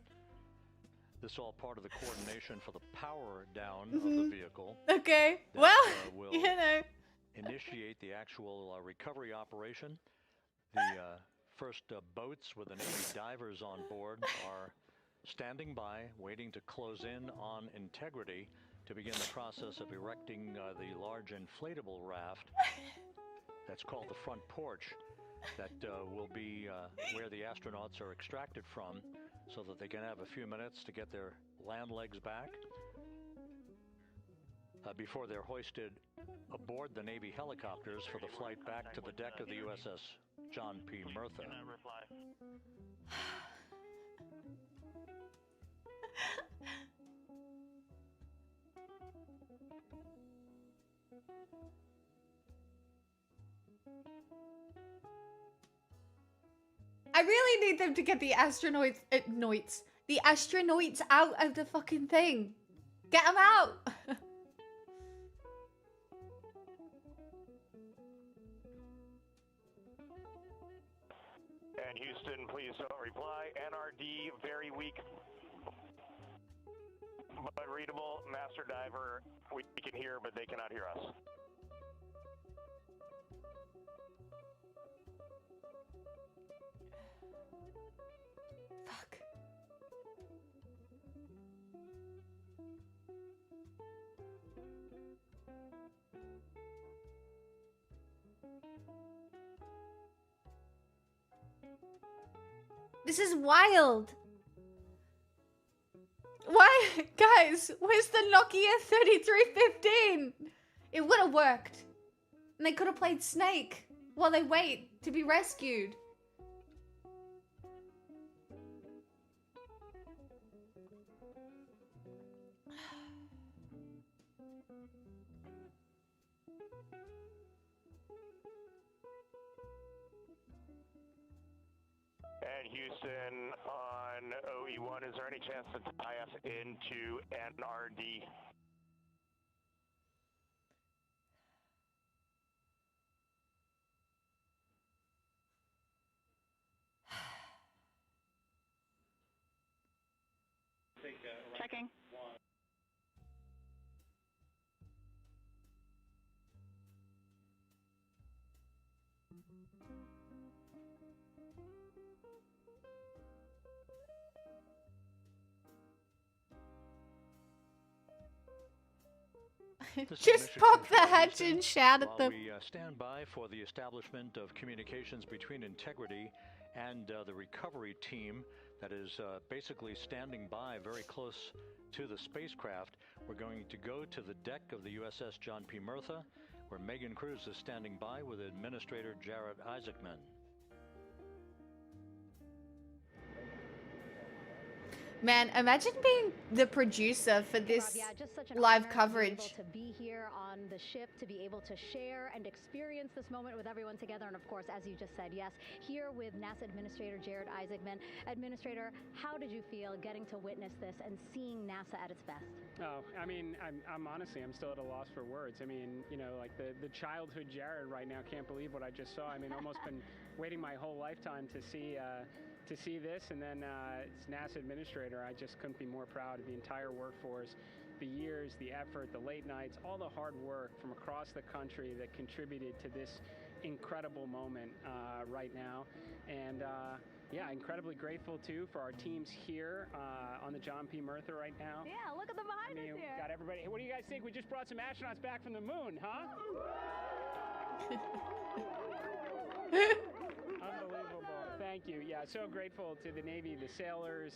This is all part of the coordination for the power down of the vehicle. Okay. That, Well, will you know. initiate the actual recovery operation. The first boats with the Navy divers on board are standing by, waiting to close in on Integrity to begin the process of erecting the large inflatable raft that's called the front porch that will be where the astronauts are extracted from so that they can have a few minutes to get their land legs back before they're hoisted aboard the Navy helicopters for the flight back to the deck of the USS John P. Murtha. I really need them to get the astronauts out of the fucking thing. Get them out. And Houston, please don't reply. NRD, very weak, but readable. Master Diver, we can hear, but they cannot hear us. Fuck. This is wild. Why? Guys, where's the Nokia 3315? It would have worked. And they could have played Snake while they wait to be rescued. And Houston on OE1, is there any chance to tie us into NRD? Checking. This is Just Mission pop the Control hatch Houston. and shout at While them. we stand by for the establishment of communications between Integrity and the recovery team that is basically standing by very close to the spacecraft, we're going to go to the deck of the USS John P. Murtha, where Megan Cruz is standing by with Administrator Jared Isaacman. Man, imagine being the producer for this just such an live honor coverage. To be here on the ship, to be able to share and experience this moment with everyone together. And of course, as you just said, yes, here with NASA Administrator Jared Isaacman. Administrator, how did you feel getting to witness this and seeing NASA at its best? Oh, I mean, I'm honestly, I'm still at a loss for words. I mean, you know, like the childhood Jared right now can't believe what I just saw. I mean, almost been waiting my whole lifetime to see this, and then it's NASA Administrator. I just couldn't be more proud of the entire workforce, the years, the effort, the late nights, all the hard work from across the country that contributed to this incredible moment right now. And yeah, incredibly grateful too for our teams here on the John P. Murtha right now. Yeah, look at the behind us here. Got everybody. Hey, what do you guys think? We just brought some astronauts back from the moon, huh? Unbelievable. Thank you. Yeah, so grateful to the Navy, the sailors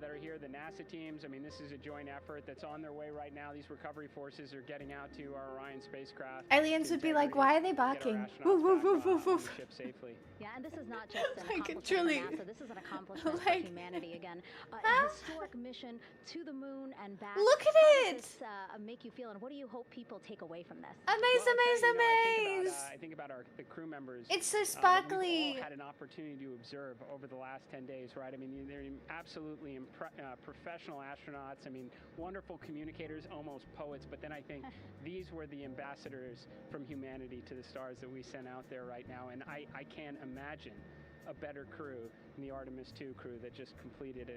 that are here, the NASA teams. I mean, this is a joint effort that's on their way right now. These recovery forces are getting out to our Orion spacecraft. Aliens would be like, why are they barking? Woof, woof, woof, woof, woof. Ship safely. Yeah, and this is not just an Like, accomplishment truly. for NASA. This is an accomplishment Like- for humanity again. Huh? A historic mission to the moon and back. Look at How it! does this make you feel, and what do you hope people take away from this? Amaze, Well, I'll tell amaze, you, amaze! I think about the crew members. It's so that we've sparkly. all had an opportunity to you observe over the last 10 days, right? I mean, they're absolutely professional astronauts. I mean, wonderful communicators, almost poets. But then I think these were the ambassadors from humanity to the stars that we sent out there right now. And I can't imagine a better crew than the Artemis II crew that just completed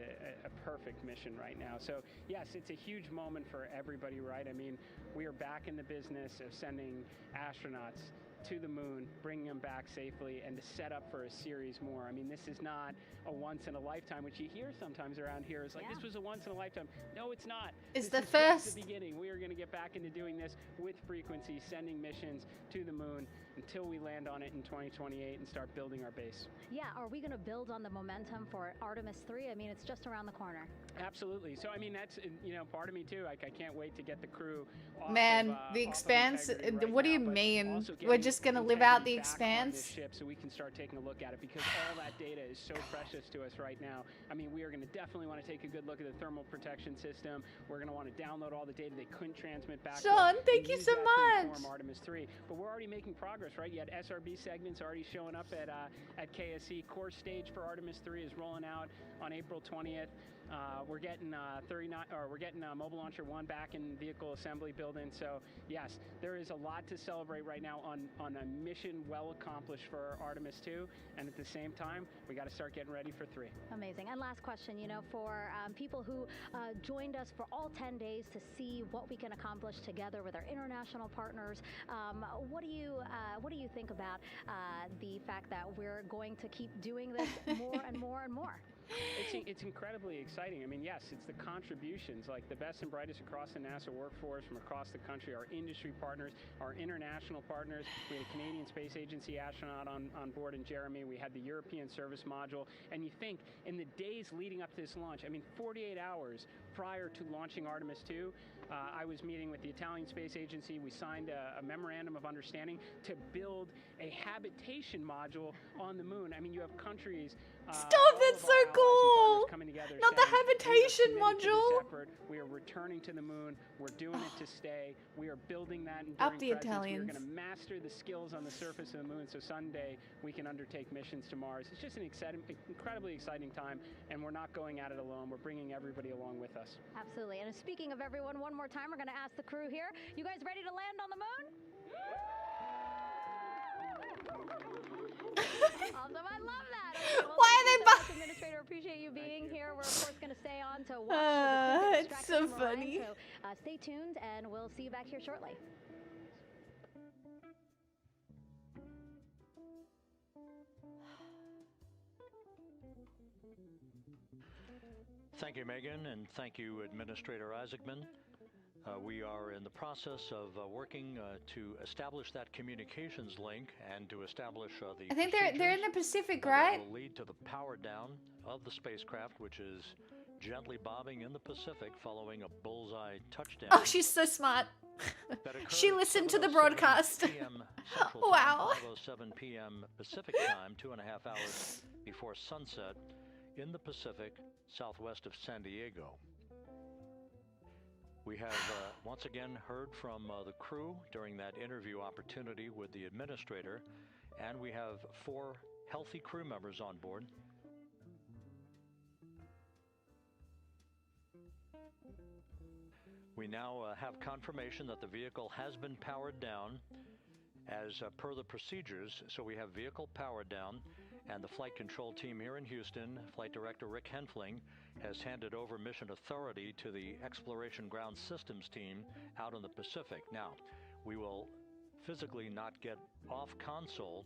a perfect mission right now. So yes, it's a huge moment for everybody, right? I mean, we are back in the business of sending astronauts to the moon, bringing them back safely, and to set up for a series more. I mean, this is not a once in a lifetime, which you hear sometimes around here. It's like, this was a once in a lifetime. No, it's not. It's this the is first. just the beginning. We are going to get back into doing this with frequency, sending missions to the moon until we land on it in 2028 and start building our base. Yeah, are we going to build on the momentum for Artemis III? I mean, it's just around the corner. Absolutely. So, I mean, that's, part of me too. I can't wait to get the crew off Man, of, the off Expanse, of Integrity right what do now, you but mean? also We're getting just going to live out the Integrity back on this Expanse? ship so we can start taking a look at it, because all that data is so precious to us right now. I mean, we are going to definitely want to take a good look at the thermal protection system. We're going to want to download all the data they couldn't transmit back. Sean, to us thank and you use so that to much. inform Artemis 3. But we're already making progress, right? You had SRB segments already showing up at KSC. Core stage for Artemis 3 is rolling out on April 20th. We're getting Mobile Launcher 1 back in vehicle assembly building. So yes, there is a lot to celebrate right now on a mission well accomplished for Artemis 2, and at the same time, we got to start getting ready for 3. Amazing. And last question, for people who joined us for all 10 days to see what we can accomplish together with our international partners, what do you think about the fact that we're going to keep doing this more and more and more? It's incredibly exciting. I mean, yes, it's the contributions, like the best and brightest across the NASA workforce from across the country, our industry partners, our international partners. We had a Canadian Space Agency astronaut on board in Jeremy. We had the European Service Module. And you think, in the days leading up to this launch, I mean, 48 hours prior to launching Artemis 2, I was meeting with the Italian Space Agency. We signed a memorandum of understanding to build a habitation module on the moon. I mean, you have countries. Stop, that's so cool! Coming together, Not the saying, habitation "We are committed to this module." effort. We are returning to the moon. We're doing it to stay. We are building that Up enduring the presence. Italians. We're going to master the skills on the surface of the moon, so someday we can undertake missions to Mars. It's just an incredibly exciting time, and we're not going at it alone. We're bringing everybody along with us. Absolutely. And speaking of everyone, one more time, we're going to ask the crew here. You guys ready to land on the moon? Awesome. I love that. Okay, well, Why are thank you they so much, Administrator. Appreciate you being here. We're, of course, going to stay on to watch. It's so funny. So stay tuned, and we'll see you back here shortly. Thank you, Megan, and thank you, Administrator Isaacman. We are in the process of working to establish that communications link and to establish the I think they're in the Pacific, right? That will lead to the power down of the spacecraft, which is gently bobbing in the Pacific following a bullseye touchdown. Oh, she's so smart. She listened to the broadcast. Wow. 5:07 p.m. Pacific time, 2.5 hours before sunset in the Pacific, southwest of San Diego. We have once again heard from the crew during that interview opportunity with the administrator, and we have 4 healthy crew members on board. We now have confirmation that the vehicle has been powered down as per the procedures. So we have vehicle powered down, and the flight control team here in Houston, Flight Director Rick Henfling, has handed over mission authority to the Exploration Ground Systems team out in the Pacific. Now, we will physically not get off console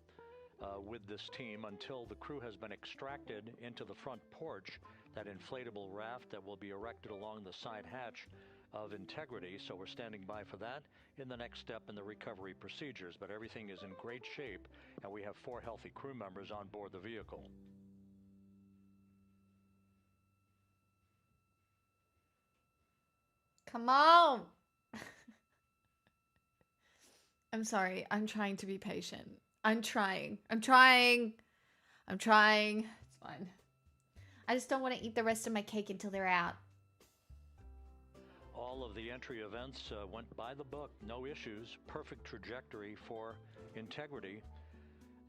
with this team until the crew has been extracted into the front porch, that inflatable raft that will be erected along the side hatch of Integrity. So we're standing by for that in the next step in the recovery procedures. But everything is in great shape, and we have 4 healthy crew members on board the vehicle. Come on. I'm sorry. I'm trying to be patient. I'm trying. It's fine. I just don't want to eat the rest of my cake until they're out. All of the entry events went by the book, no issues, perfect trajectory for Integrity.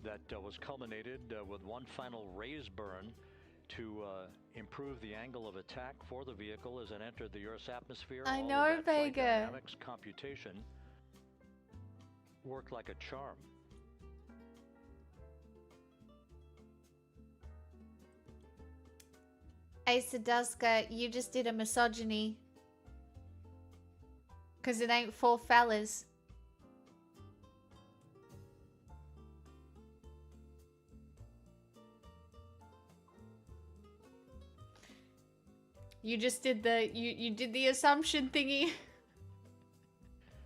that was culminated with one final raise burn to improve the angle of attack for the vehicle as it entered the Earth's atmosphere. I All know, of that flight Vega. dynamics computation worked like a charm. Asa Duska, you just did a misogyny. Because it ain't for fellas. You just did the you did the assumption thingy.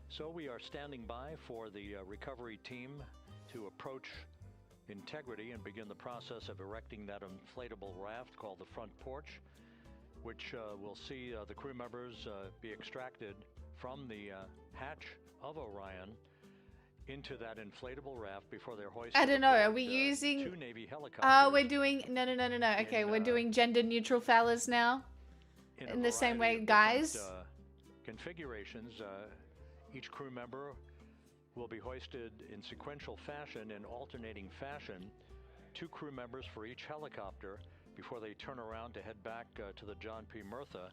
So we are standing by for the recovery team to approach Integrity and begin the process of erecting that inflatable raft called the front porch, which will see the crew members be extracted from the hatch of Orion into that inflatable raft before they're hoisted. I don't know. Are aboard, we using? two Navy helicopters? Oh, we're doing no. Okay, we're doing gender neutral fellas now. a In the same variety way, of guys. different, configurations. Each crew member will be hoisted in sequential fashion, in alternating fashion, 2 crew members for each helicopter before they turn around to head back to the John P. Murtha.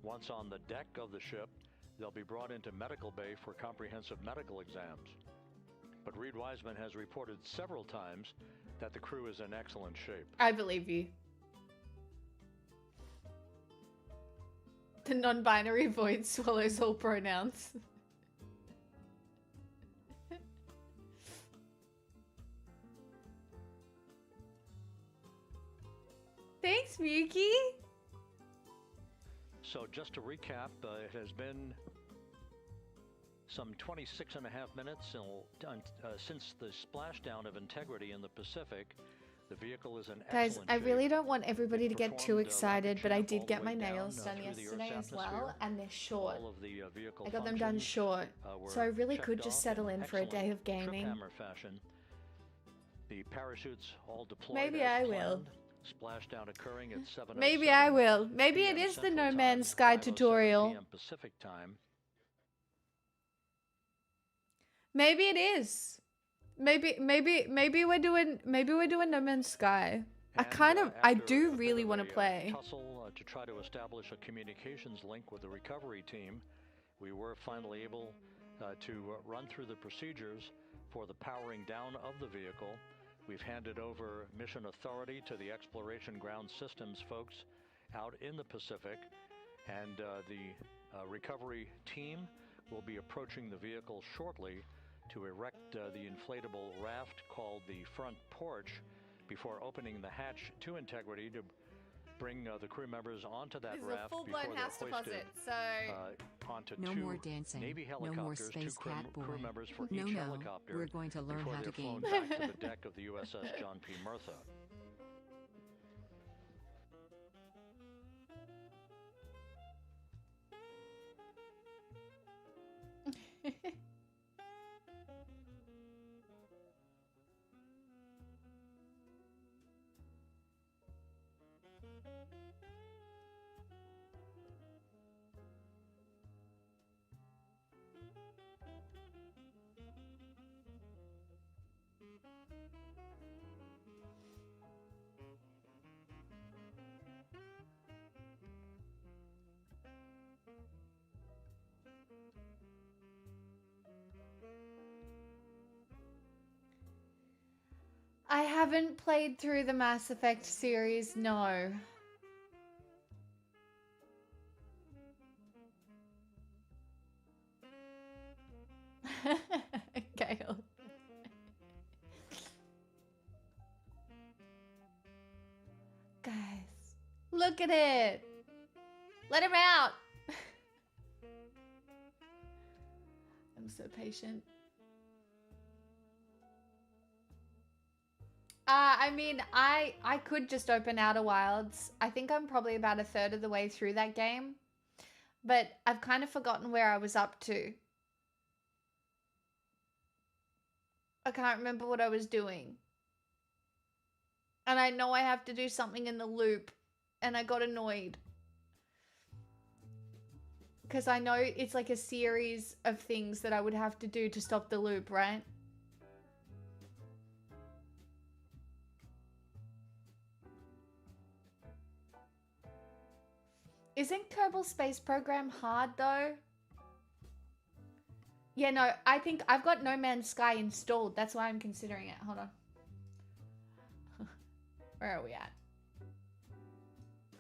Once on the deck of the ship, they'll be brought into medical bay for comprehensive medical exams. But Reed Wiseman has reported several times that the crew is in excellent shape. I believe you. The non-binary void swallows all pronouns. Thanks, Miyuki. So just to recap, it has been some 26 and a half minutes since the splashdown of Integrity in the Pacific. The vehicle is in Guys, excellent I shape. really don't want everybody to get too performed, excited, but I rocket did jump get all my the way nails down, done through the yesterday Earth's as well, atmosphere. and they're short. All of the vehicle I got them done functions, short, were so I really checked could just off settle in for a day of excellent gaming. trip hammer fashion. The parachutes all deployed Maybe as I planned. will. Splashdown occurring at 7:07 Maybe I will. Maybe it PM is the Central No Time, Man's Sky 5:07 tutorial. PM Pacific Time. Maybe it is. Maybe we're doing No Man's Sky. I do really want to play. Tussle to try to establish a communications link with the recovery team, we were finally able to run through the procedures for the powering down of the vehicle. We've handed over mission authority to the Exploration Ground Systems folks out in the Pacific, and the recovery team will be approaching the vehicle shortly to erect the inflatable raft called the front porch before opening the hatch to Integrity to bring the crew members onto that This is a raft full-blown before they're house hoisted deposit, so onto No 2 more dancing. Navy No more helicopters, space 2 crew, cat boy. crew members for No, each no. helicopter We're going to learn before how they're to flown game. back to the deck of the USS John P. Murtha. I haven't played through the Mass Effect series, no. Gale. Guys, look at it. Let him out. I'm so patient. I mean, I could just open Outer Wilds. I think I'm probably about a third of the way through that game. But I've kind of forgotten where I was up to. I can't remember what I was doing. And I know I have to do something in the loop. And I got annoyed. Because I know it's like a series of things that I would have to do to stop the loop, right? Isn't Kerbal Space Program hard though? Yeah, no, I think I've got No Man's Sky installed. That's why I'm considering it. Hold on. Where are we at?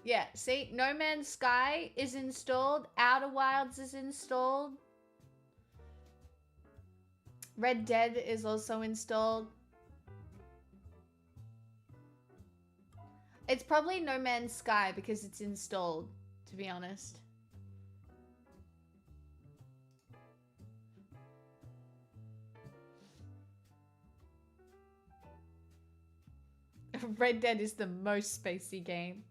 Yeah, see, No Man's Sky is installed. Outer Wilds is installed. Red Dead is also installed. It's probably No Man's Sky because it's installed, to be honest. Red Dead is the most spacey game.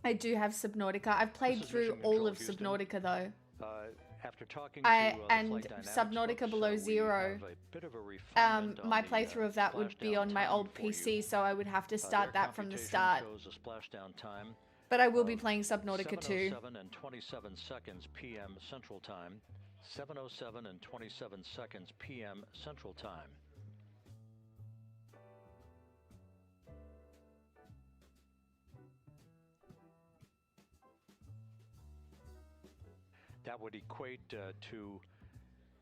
I do have Subnautica. I've played through all of Subnautica though. After talking and Subnautica Below Zero, my playthrough of that would be on my old PC, so I would have to start that from the start. But I will be playing Subnautica 2. 7:07 and 27 seconds p.m. Central Time. 7:07 and 27 seconds p.m. Central Time. That would equate to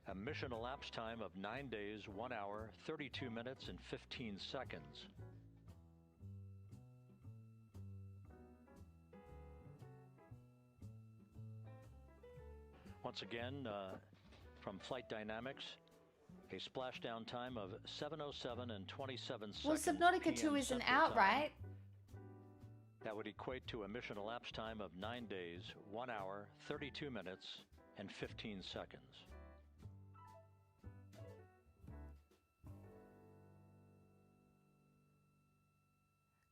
a mission elapsed time of 9 days, 1 hour, 32 minutes, and 15 seconds. Once again, from Flight Dynamics, a splashdown time of 7:07 and 27 seconds. Well, Subnautica 2 isn't out, right? That would equate to a mission elapsed time of 9 days, 1 hour, 32 minutes, and 15 seconds.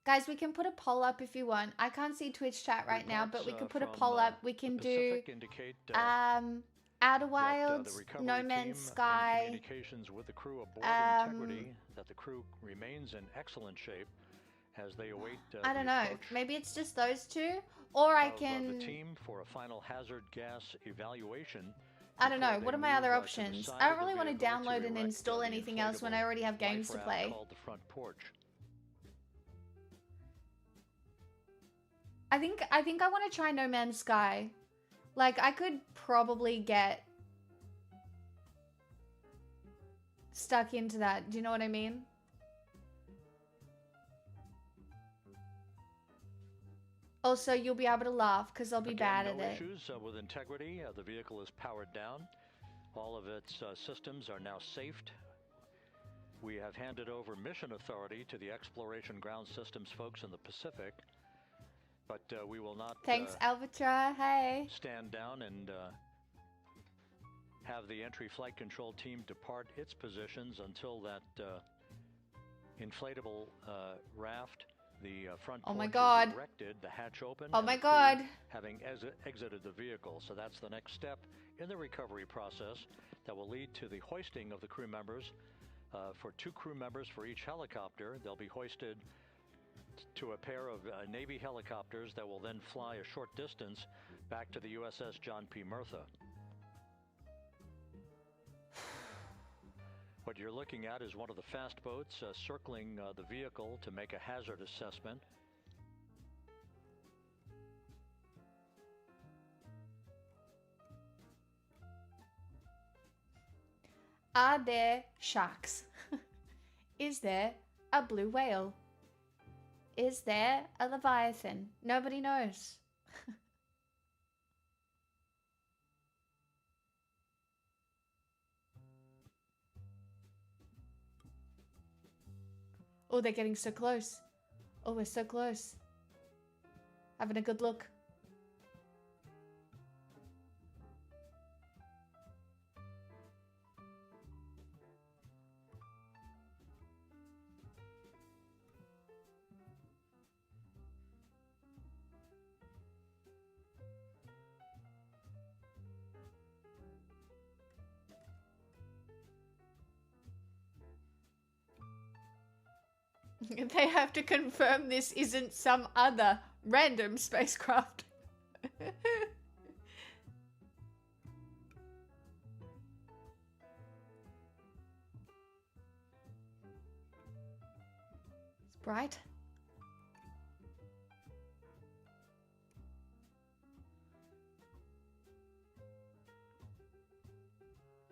Guys, we can put a poll up if you want. I can't see Twitch chat right now, but we could put a poll up. We can do Outer Wilds, No Man's Sky. Communications with the crew aboard integrity, that the crew remains in excellent shape as they await I don't know. Maybe it's just those two, or I can the team for a final hazard gas evaluation. I don't know. What are my other options? I don't really want to download and install anything else when I already have games to play. Called the front porch. I think I want to try No Man's Sky. Like, I could probably get stuck into that. Do you know what I mean? Also, you'll be able to laugh because I'll be bad at it. Issues with integrity. The vehicle is powered down. All of its systems are now safed. We have handed over mission authority to the Exploration Ground Systems folks in the Pacific. But we will not Thanks, Alvatra. Hey. Stand down and have the entry flight control team depart its positions until that inflatable raft, the front porch is erected, the hatch open. Oh my God. Having exited the vehicle. So that's the next step in the recovery process that will lead to the hoisting of the crew members. For 2 crew members for each helicopter, they'll be hoisted to a pair of Navy helicopters that will then fly a short distance back to the USS John P. Murtha. What you're looking at is one of the fast boats circling the vehicle to make a hazard assessment. Are there sharks? Is there a blue whale? Is there a leviathan? Nobody knows. Oh, they're getting so close. Oh, we're so close. Having a good look. They have to confirm this isn't some other random spacecraft. Right?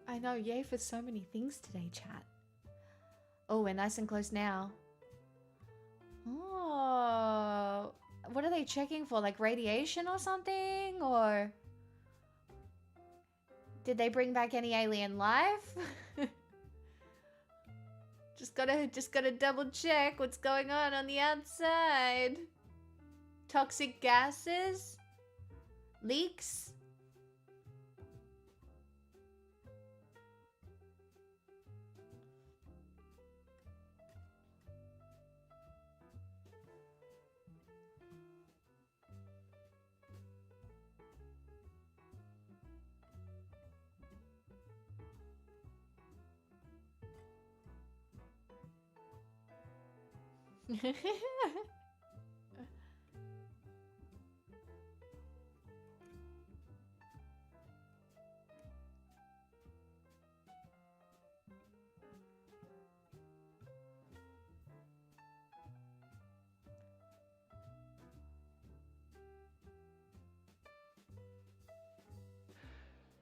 I know, yay for so many things today, chat. Oh, we're nice and close now. Oh, what are they checking for? Like radiation or something? Or did they bring back any alien life? Just gotta double check what's going on the outside. Toxic gases? Leaks?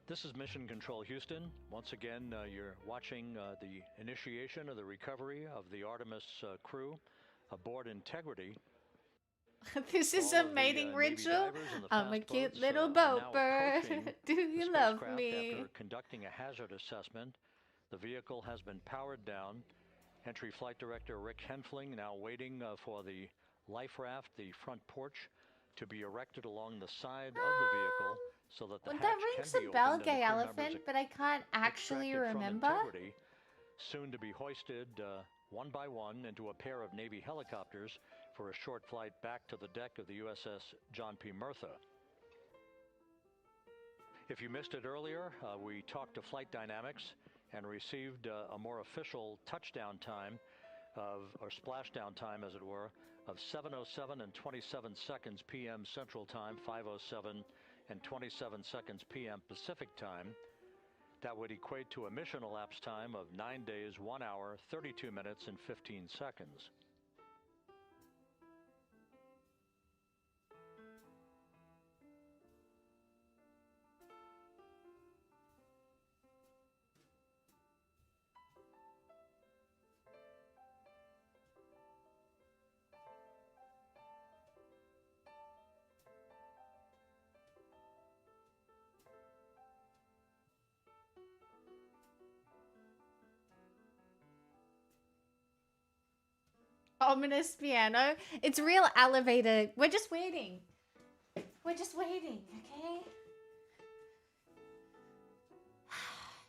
This is Mission Control Houston. Once again, you're watching the initiation of the recovery of the Artemis crew aboard Integrity. This is a mating ritual. I'm a cute little boat bird. Do you love me? After conducting a hazard assessment, the vehicle has been powered down. Entry Flight Director Rick Henfling now waiting for the life raft, the front porch, to be erected along the side of the vehicle so that the hatch That rings can be a bell, opened and gay the crew elephant, members but I can't actually extracted from remember. Integrity, soon to be hoisted one by one into a pair of Navy helicopters for a short flight back to the deck of the USS John P. Murtha. If you missed it earlier, we talked to Flight Dynamics and received a more official touchdown time or splashdown time, as it were, of 7:07 and 27 seconds p.m. Central Time, 5:07 and 27 seconds p.m. Pacific Time. That would equate to a mission elapsed time of 9 days, 1 hour, 32 minutes, and 15 seconds. Ominous piano. It's real elevator. We're just waiting. We're just waiting, okay?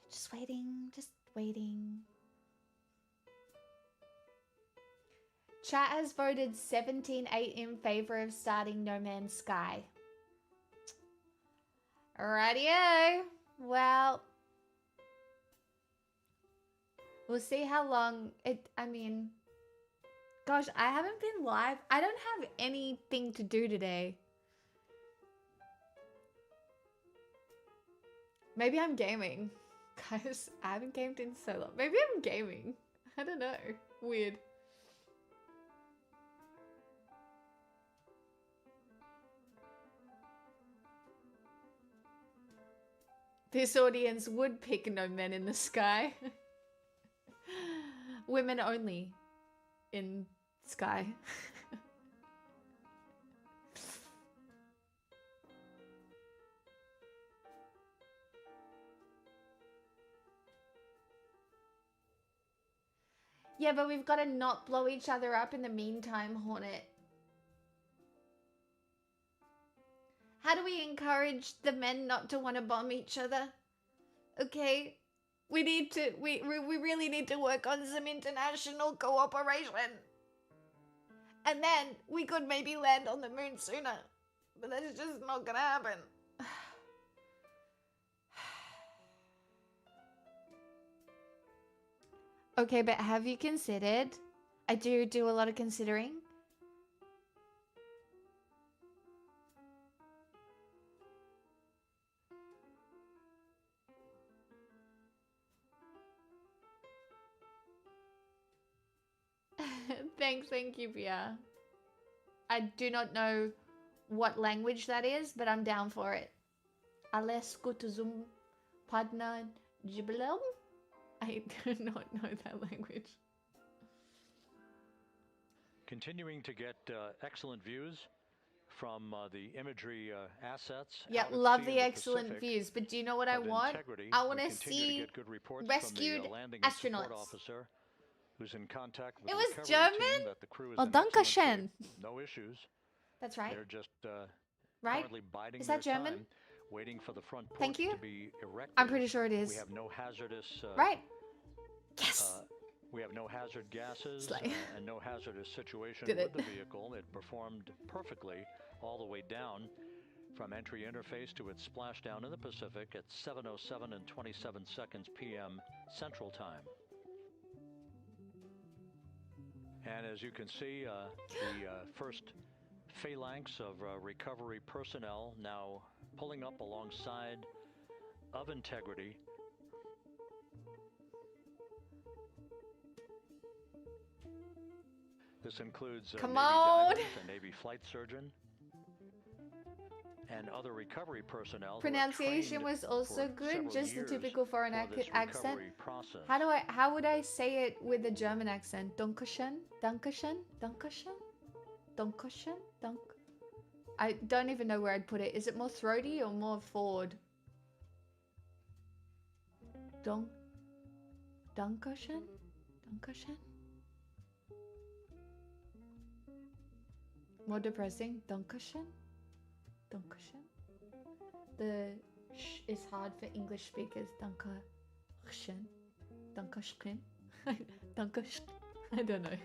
Just waiting. Just waiting. Chat has voted 17-8 in favor of starting No Man's Sky. Rightio. Well, we'll see how long it, gosh, I haven't been live. I don't have anything to do today. Maybe I'm gaming. Guys, I haven't gamed in so long. Maybe I'm gaming. I don't know. Weird. This audience would pick No Men in the Sky. Women only in Sky. Yeah, but we've got to not blow each other up in the meantime, Hornet. How do we encourage the men not to want to bomb each other? Okay, we really need to work on some international cooperation. And then we could maybe land on the moon sooner. But that's just not gonna happen. Okay, but have you considered? I do a lot of considering. Thank you, Pia. I do not know what language that is, but I'm down for it. Aleskutuzum Padna Jibilum? I do not know that language. Continuing to get excellent views from the imagery assets. Yeah, out at love sea in the excellent Pacific views. But do you know what I of want? integrity. I We want to continue to see get good reports rescued from the landing and support astronauts. officer who's in contact with It the was recovery team German? that the crew is Oh, in excellent Dankeschön. shape. No issues. That's right. They're just Right? currently biding Is their that German? time, waiting for the front porch Thank you. to be erected. I'm pretty sure it is. We have no hazardous Right. Yes. we have no hazard gases Slay. And no hazardous situation Did with it. the vehicle. It performed perfectly all the way down from entry interface to its splashdown in the Pacific at 7:07 and 27 seconds p.m. Central Time. And as you can see, the first phalanx of recovery personnel now pulling up alongside of Integrity. This includes Come Navy on. divers, a Navy flight surgeon, and other recovery personnel. who have Pronunciation trained was also for good, several just the years typical foreign for this accent. recovery process. How would I say it with a German accent? Dankeschön, Dankeschön, Dankeschön, Dankeschön, Dank. I don't even know where I'd put it. Is it more throaty or more forward? Dankeschön, Dankeschön. More depressing. Dankeschön, Dankeschön. The sh is hard for English speakers. Dankeschön, Dankeschön, Dankeschön. I don't know.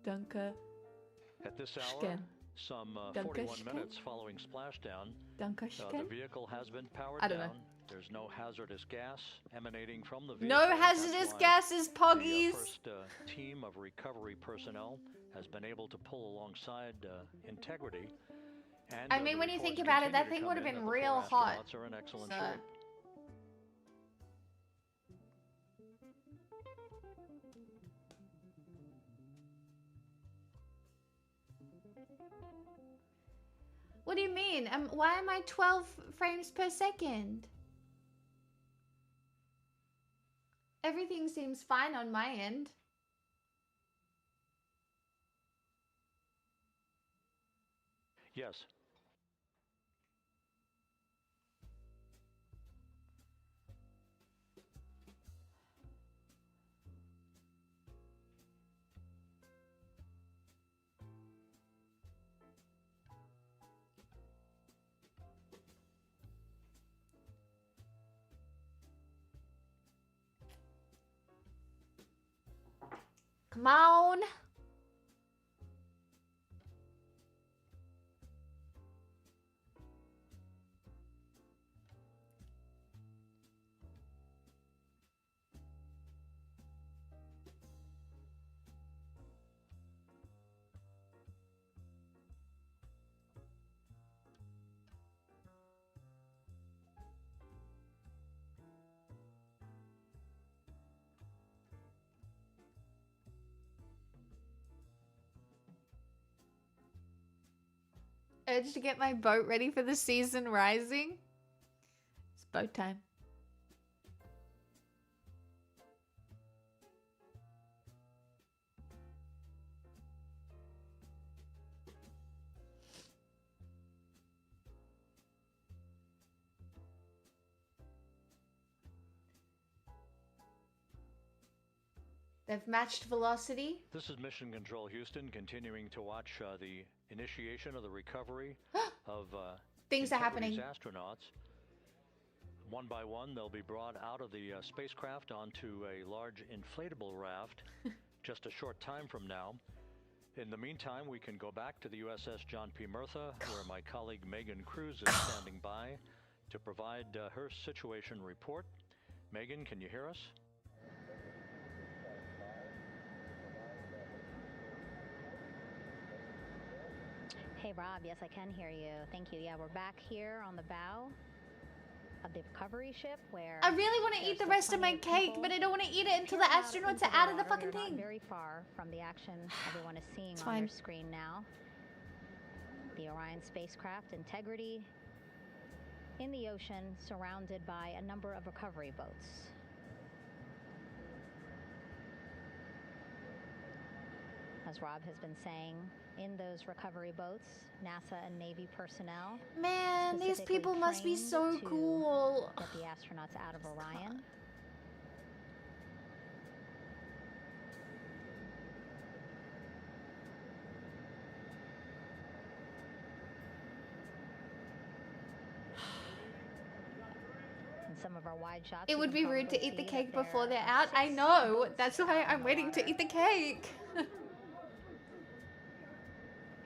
Danke. At this hour, some 41 minutes following splashdown, the vehicle has been powered I don't down. know. There's no hazardous gas emanating from the vehicle. No That's hazardous why gases, poggies. The first team of recovery personnel has been able to pull alongside Integrity. And, I mean, when you think about it, that thing would have been real hot. Are in excellent So. shape. What do you mean? Why am I 12 frames per second? Everything seems fine on my end. Yes. Come on. Urge to get my boat ready for the season rising. It's boat time. They've matched velocity. This is Mission Control Houston, continuing to watch the initiation of the recovery of Things are happening. Astronauts. One by one, they'll be brought out of the spacecraft onto a large inflatable raft just a short time from now. In the meantime, we can go back to the USS John P. Murtha, where my colleague Megan Cruz is standing by to provide her situation report. Megan, can you hear us? Hey, Rob. Yes, I can hear you. Thank you. Yeah, we're back here on the bow. of the recovery ship where I really want to there's eat the still rest of my plenty cake, people but I don't want to eat it until the peering out astronauts into are the out of the water. fucking You're not thing. very far from the action everyone is seeing It's on fine. their screen now. The Orion spacecraft Integrity in the ocean, surrounded by a number of recovery boats. As Rob has been saying, in those recovery boats, NASA and Navy personnel Man, these specifically people must be trained so to cool. get the astronauts out of Orion. In some of our wide shots, It you would can be rude to probably eat the see cake that before there they're are out. I 6 know. boats That's why out in I'm the waiting to water. eat the cake.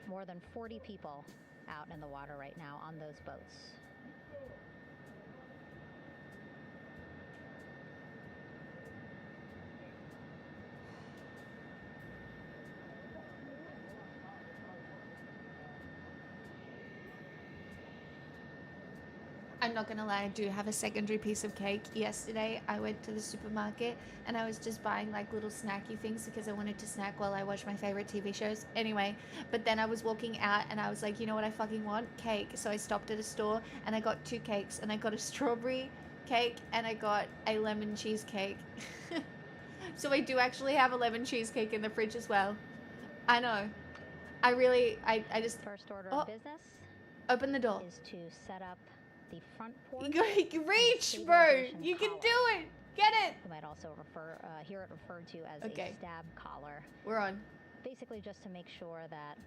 More than 40 people out in the water right now on those boats. I'm not gonna lie, I do have a secondary piece of cake. Yesterday, I went to the supermarket and I was just buying like little snacky things because I wanted to snack while I watch my favorite TV shows. Anyway, but then I was walking out and I was like, you know what I fucking want? Cake. So I stopped at a store and I got 2 cakes and I got a strawberry cake and I got a lemon cheesecake. So I do actually have a lemon cheesecake in the fridge as well. I know. I just First order Oh. of business open the door. is to set up the front porch. You can reach, and bro. stabilization You can collar. do it. Get it. You might also hear it referred to as Okay. a stab collar. We're on. Basically just to make sure that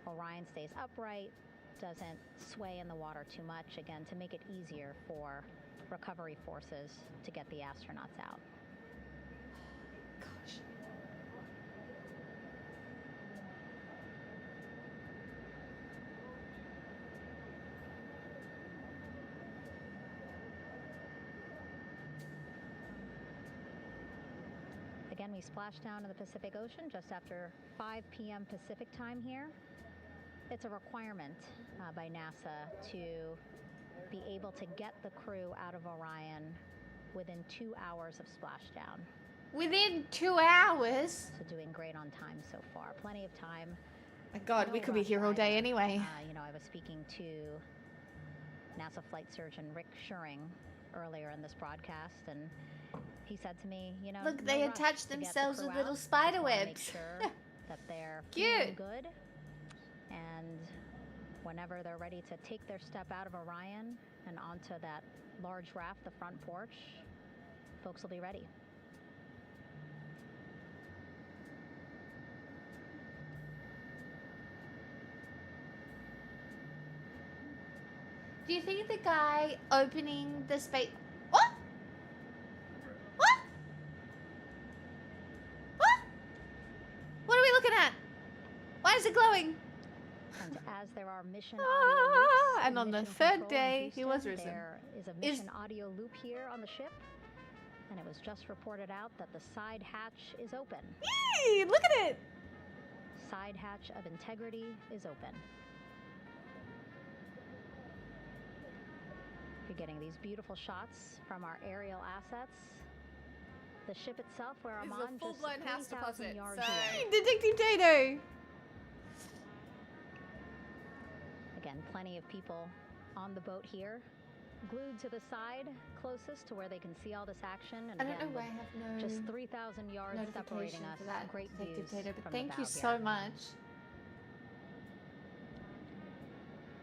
Orion stays upright, doesn't sway in the water too much, again, to make it easier for recovery forces to get the astronauts out. Gosh. Again, we splashed down in the Pacific Ocean just after 5 p.m. Pacific time here. It's a requirement by NASA to be able to get the crew out of Orion within 2 hours of splashdown. Within 2 hours? So doing great on time so far. Plenty of time. My God, No we could be rush here all day either. anyway. I was speaking to NASA flight surgeon Rick Schuring earlier in this broadcast, and he said to me, Look, no they rush attach to get the themselves crew with little out. spider Just wanna make webs. sure that they're Cute. feeling good, and whenever they're ready to take their step out of Orion and onto that large raft, the front porch, folks will be ready. Do you think the guy opening the space... What? What? What? What are we looking at? Why is it glowing? And as there are mission Ah, audio loops, and in on the mission third control in day, he was Houston, risen. There is a mission audio loop here on the ship, and it was just reported out that the side hatch is open. Yay! Look at it! Side hatch of Integrity is open. You're getting these beautiful shots from our aerial assets. The ship itself, where I'm This is a on, just full-blown house 3,000 deposit. yards So... away. Detective Tato! Again, plenty of people on the boat here, glued to the side closest to where they can see all this action. And I don't again, know why I have no just 3,000 yards separating notification us. for that, Great Detective views Tato, but from thank the you bow so here. much.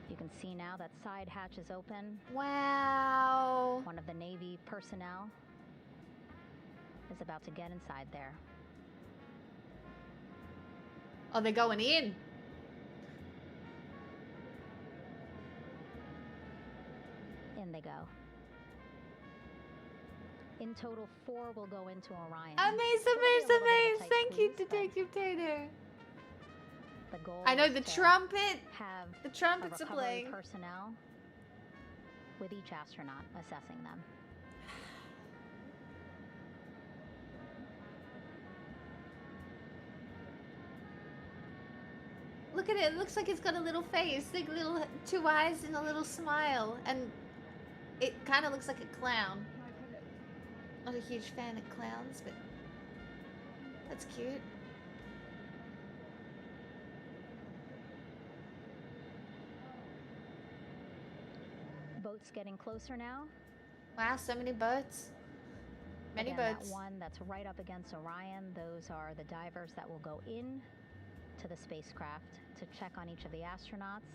You can see now that side hatch is open. Wow. One of the Navy personnel is about to get inside there. Oh, they're going in. In they go. In total, 4 will go into Orion. Amazing. Thank you, Detective Tato. The goal I know is the to trumpet. have The trumpets a are recovery playing. personnel with each astronaut assessing them. Look at it. It looks like it's got a little face, like little 2 eyes and a little smile. And It kind of looks like a clown. Not a huge fan of clowns, but that's cute. Boats getting closer now. Wow, so many boats. Many Again, boats. That one that's right up against Orion, those are the divers that will go in to the spacecraft to check on each of the astronauts.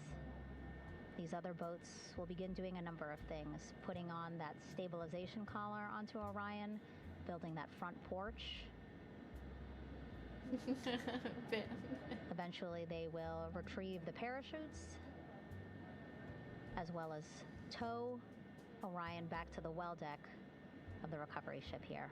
These other boats will begin doing a number of things, putting on that stabilization collar onto Orion, building that front porch. Eventually they will retrieve the parachutes, as well as tow Orion back to the well deck of the recovery ship here.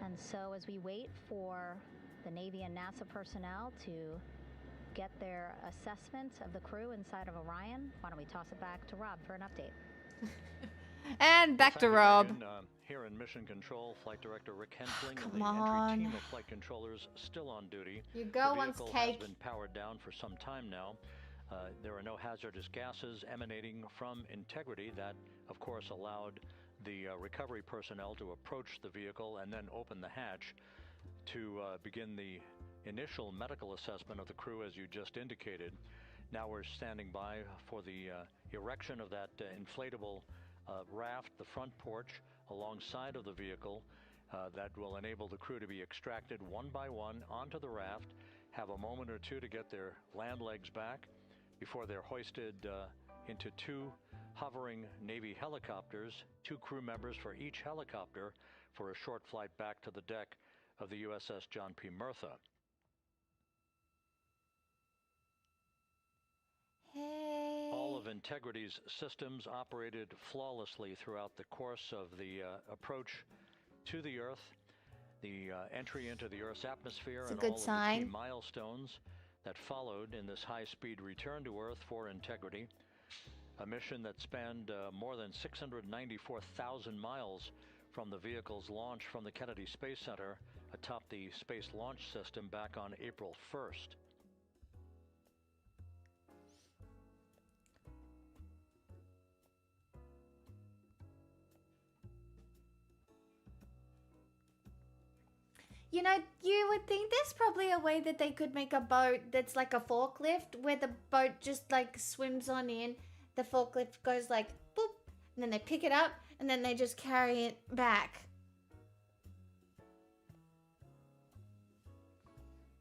And so as we wait for the Navy and NASA personnel to get their assessment of the crew inside of Orion, why don't we toss it back to Rob for an update. And back to Rob. Here in Mission Control, Flight Director Rick Hensling and Come the on. entry team of flight controllers still on duty. You go the once, vehicle Cake. has been powered down for some time now. There are no hazardous gases emanating from Integrity. That, of course, allowed the recovery personnel to approach the vehicle and then open the hatch to begin the initial medical assessment of the crew, as you just indicated. Now we're standing by for the erection of that inflatable raft, the front porch, alongside of the vehicle that will enable the crew to be extracted one by one onto the raft, have a moment or two to get their land legs back before they're hoisted into two hovering Navy helicopters, 2 crew members for each helicopter, for a short flight back to the deck of the USS John P. Murtha. Hey. All of Integrity's systems operated flawlessly throughout the course of the approach to the Earth, the entry into the Earth's atmosphere, and all of the key milestones that followed in this high-speed return to Earth for Integrity. A mission that spanned more than 694,000 miles from the vehicle's launch from the Kennedy Space Center atop the Space Launch System back on April 1st. You know, you would think there's probably a way that they could make a boat that's like a forklift, where the boat just like swims on in, the forklift goes like boop, and then they pick it up, and then they just carry it back.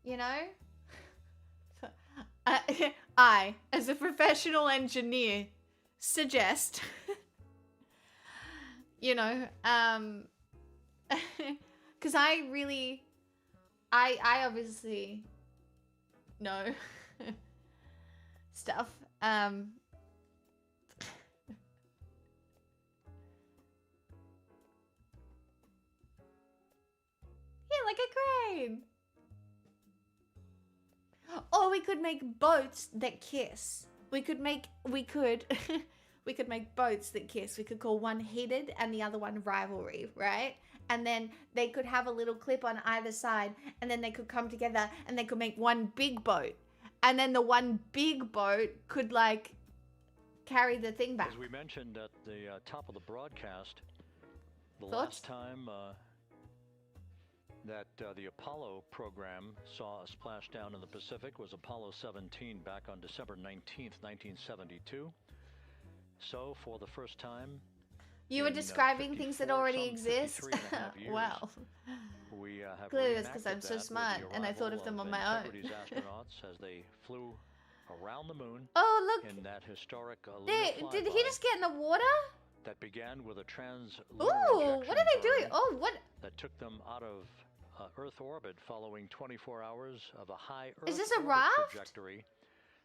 You know? I, as a professional engineer, suggest, you know, because I obviously know stuff. Yeah, like a crane. Or we could make boats that kiss. We could make boats that kiss. We could call one Heated and the other one Rivalry, right? And then they could have a little clip on either side, and then they could come together and they could make one big boat. And then the one big boat could like carry the thing back. As we mentioned at the top of the broadcast, the Thoughts? last time that the Apollo program saw a splashdown in the Pacific was Apollo 17 back on December 19th, 1972. So for the first time, you were describing things that already exist. Wow. We have clearly that's because I'm reenacted so that smart with the and I thought of them on my own. Integrity's astronauts as they flew around the moon. Oh, look. In that historic Did he just get in the water? That began with a Ooh, what are they doing? Oh, what? That took them out of Earth orbit following 24 hours of a high Earth Is this a orbit raft? trajectory.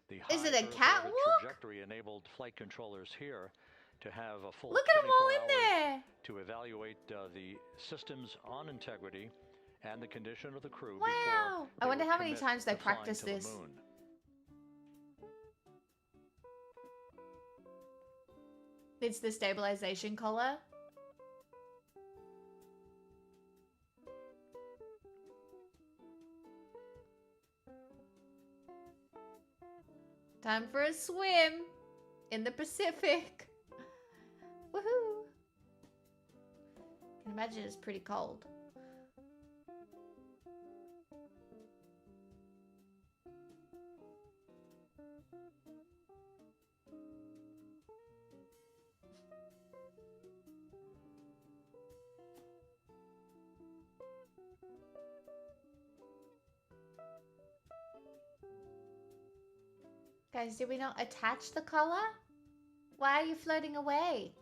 The Is high it a Earth orbit catwalk? trajectory enabled flight controllers here to have a full Look at them 24 all in hours there. to evaluate the systems on Integrity and the condition of the crew. Wow. I wonder how many times they to flying practice to the this. moon. It's the stabilization collar. Time for a swim in the Pacific. Woohoo! I can imagine it's pretty cold. Guys, did we not attach the collar? Why are you floating away?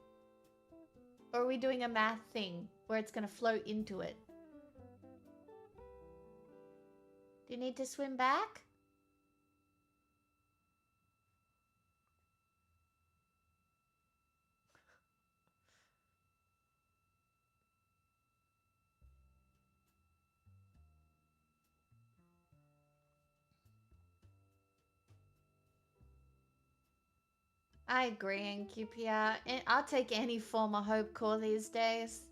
Or are we doing a math thing where it's going to float into it? Do you need to swim back? I agree, NQPR. I'll take any form of hope core these days.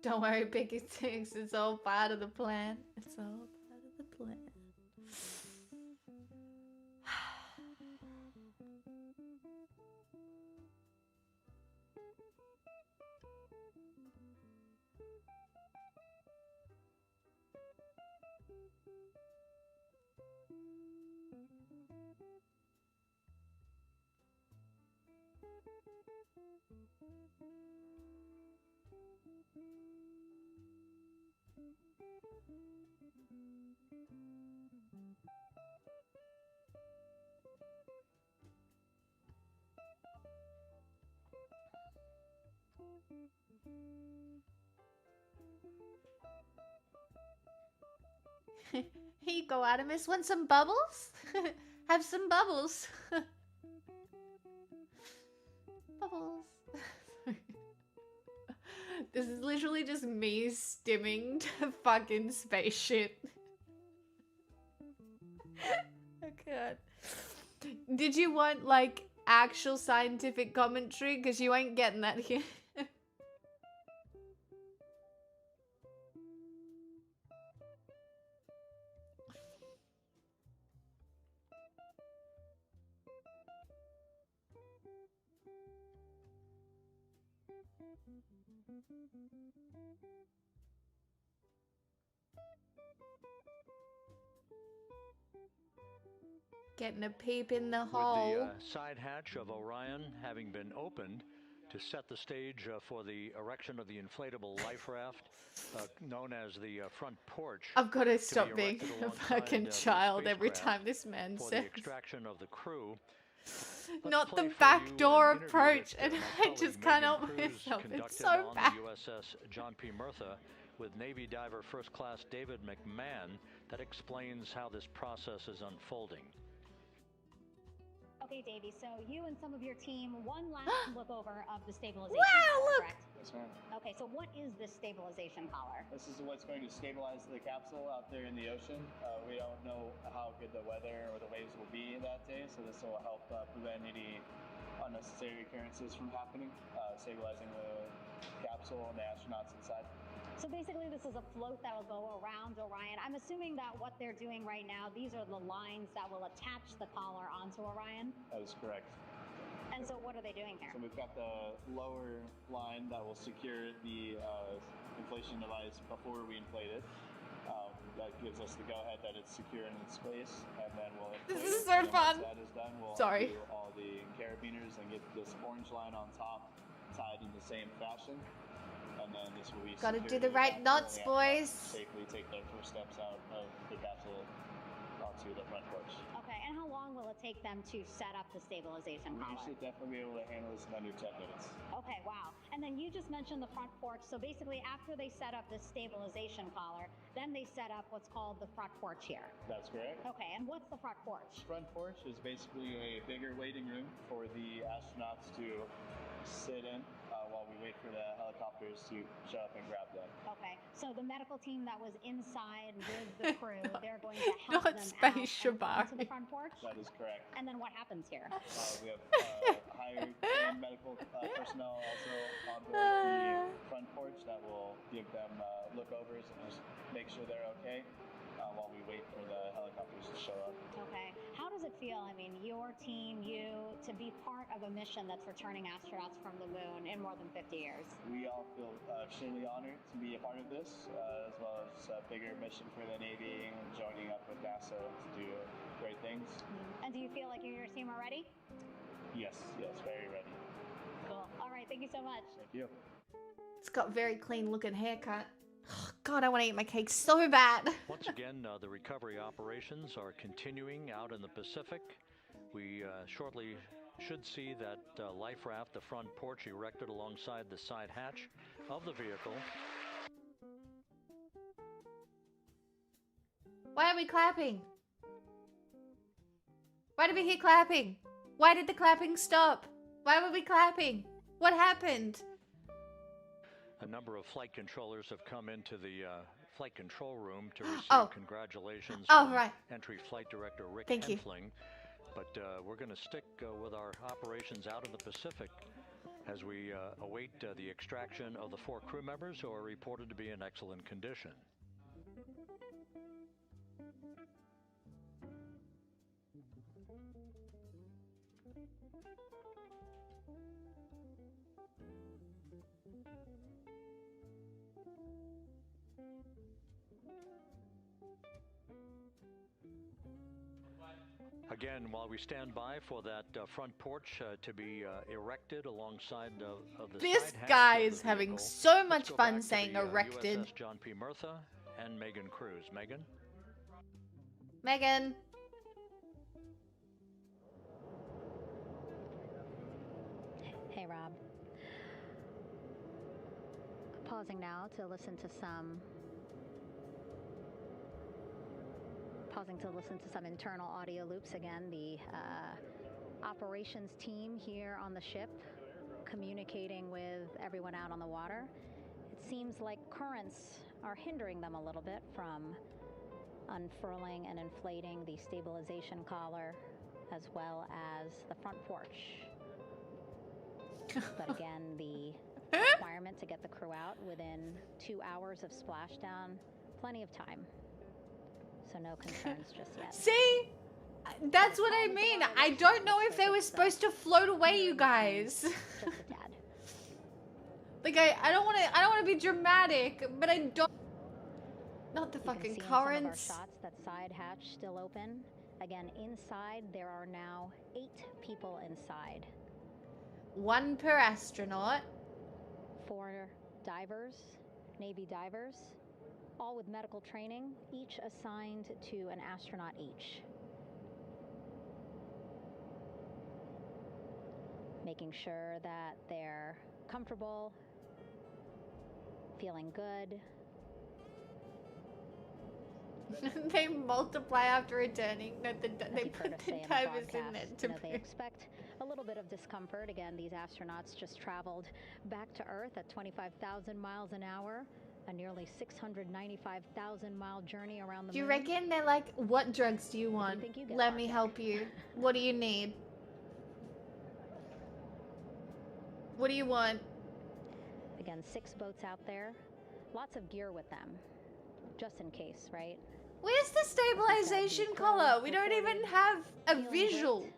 Don't worry, Picky Six. It's all part of the plan. It's all part of the plan. Here you go, Artemis. Want some bubbles? Have some bubbles. Bubbles. This is literally just me stimming to fucking spaceship. Oh god. Did you want like actual scientific commentary? Because you ain't getting that here. Getting a peep in the hole. With the side hatch of Orion having been opened to set the stage for the erection of the inflatable life raft known as the front porch. I've got to stop being a fucking child every time this man for says. The extraction of the crew. Not the back door approach, and I just can't help myself. It's so bad. On the USS John P. Murtha with Navy diver First Class David McMahon that explains how this process is unfolding. Okay, Davey, so you and some of your team, one last look over of the stabilization wow, collar, look! correct? Yes, ma'am. Okay, so what is this stabilization collar? This is what's going to stabilize the capsule out there in the ocean. We don't know how good the weather or the waves will be that day, so this will help prevent any unnecessary occurrences from happening, stabilizing the capsule and the astronauts inside. So basically this is a float that will go around Orion. I'm assuming that what they're doing right now, these are the lines that will attach the collar onto Orion? That is correct. And so what are they doing here? So we've got the lower line that will secure the inflation device before we inflate it. That gives us the go-ahead that it's secure in its place, and then we'll inflate This is it. so And fun. once that is done, we'll Sorry. undo all the carabiners and get this orange line on top tied in the same fashion. And then this will be Gotta do secured the to right capsule, knots, and the astronauts boys. Safely take their first steps out of the capsule onto the front porch. Okay, and how long will it take them to set up the stabilization We collar? should definitely be able to handle this in under 10 minutes. Okay, wow. And then you just mentioned the front porch. So basically after they set up this stabilization collar, then they set up what's called the front porch here. That's correct. Okay, and what's the front porch? Front porch is basically a bigger waiting room for the astronauts to sit in while we wait for the helicopters to show up and grab them. Okay, so the medical team that was inside with the crew, they're going to help Not them Space out onto the Shabari. front porch? That is correct. And then what happens here? We have hired trained medical personnel also on board the front porch that will give them lookovers and just make sure they're okay while we wait for the helicopters to show up. Okay, how does it feel? I mean, your team, you, to be part of a mission that's returning astronauts from the moon in more than 50 years? We all feel extremely honored to be a part of this, as well as a bigger mission for the Navy and joining up with NASA to do great things. And do you feel like you and your team are ready? Yes, very ready. Cool. All right, thank you so much. Thank you. It's got very clean looking haircut. Oh, God, I want to eat my cake so bad. Once again, the recovery operations are continuing out in the Pacific. We shortly should see that life raft, the front porch, erected alongside the side hatch of the vehicle. Why are we clapping? Why did we hear clapping? Why did the clapping stop? Why were we clapping? What happened? A number of flight controllers have come into the flight control room to receive congratulations from right. Entry Flight Director Rick Thank you. Henfling. But we're going to stick with our operations out in the Pacific as we await the extraction of the 4 crew members who are reported to be in excellent condition. Again, while we stand by for that front porch to be erected alongside of the This side hatch guy of the is having vehicle, so let's much go fun back to saying the, erected. USS John P. Murtha and Megan Cruz. Megan? Megan. Hey, Rob. Pausing now to listen to some internal audio loops. Again, the operations team here on the ship communicating with everyone out on the water. It seems like currents are hindering them a little bit from unfurling and inflating the stabilization collar as well as the front porch. But again, the requirement to get the crew out within 2 hours of splashdown, plenty of time. So no concerns just yet. See? That's what I mean. I don't know if they were supposed to float away, you guys. Just a tad. Like I don't want to be dramatic, but I don't. Not the You can fucking see in some of our currents. shots that side hatch still open. Again, inside there are now 8 people inside. 1 per astronaut. 4 divers, Navy divers, all with medical training, each assigned to an astronaut each. Making sure that they're comfortable, feeling good. They multiply after returning. No, they You've put heard us the say in the timers in there broadcast, to they expect a little bit of discomfort. Again, these astronauts just traveled back to Earth at 25,000 miles an hour, a nearly 695,000 mile journey around the Do you moon. reckon they're like, what drugs do you want? think you get, Let me Arctic? help you. What do you need? What do you want? Again, 6 boats out there, lots of gear with them, just in case, right? Where's the stabilization collar? We don't even have a Feeling visual. great.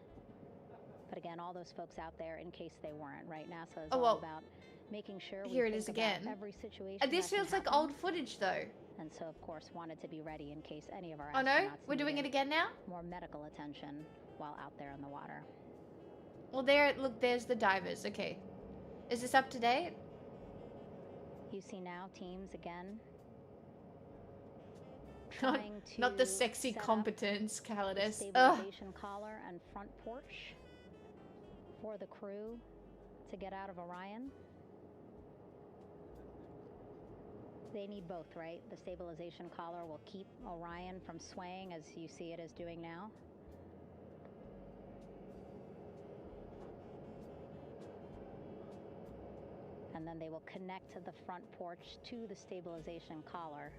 But again, all those folks out there, in case they weren't, right? NASA is Oh, all well, about making sure we here it think is about again. every situation. This that can feels like happen. old footage though. And so, of course, wanted to be ready in case any of our Oh no? astronauts We're doing it needed again now? more medical attention while out there in the water. Well, there, look, there's the divers. Okay. Is this up to date? You see now teams again Not, trying to not the sexy set up competence, the Calidus. Ugh. stabilization collar and front porch for the crew to get out of Orion. They need both, right? The stabilization collar will keep Orion from swaying as you see it is doing now. And and then they will connect to the front porch to the stabilization collar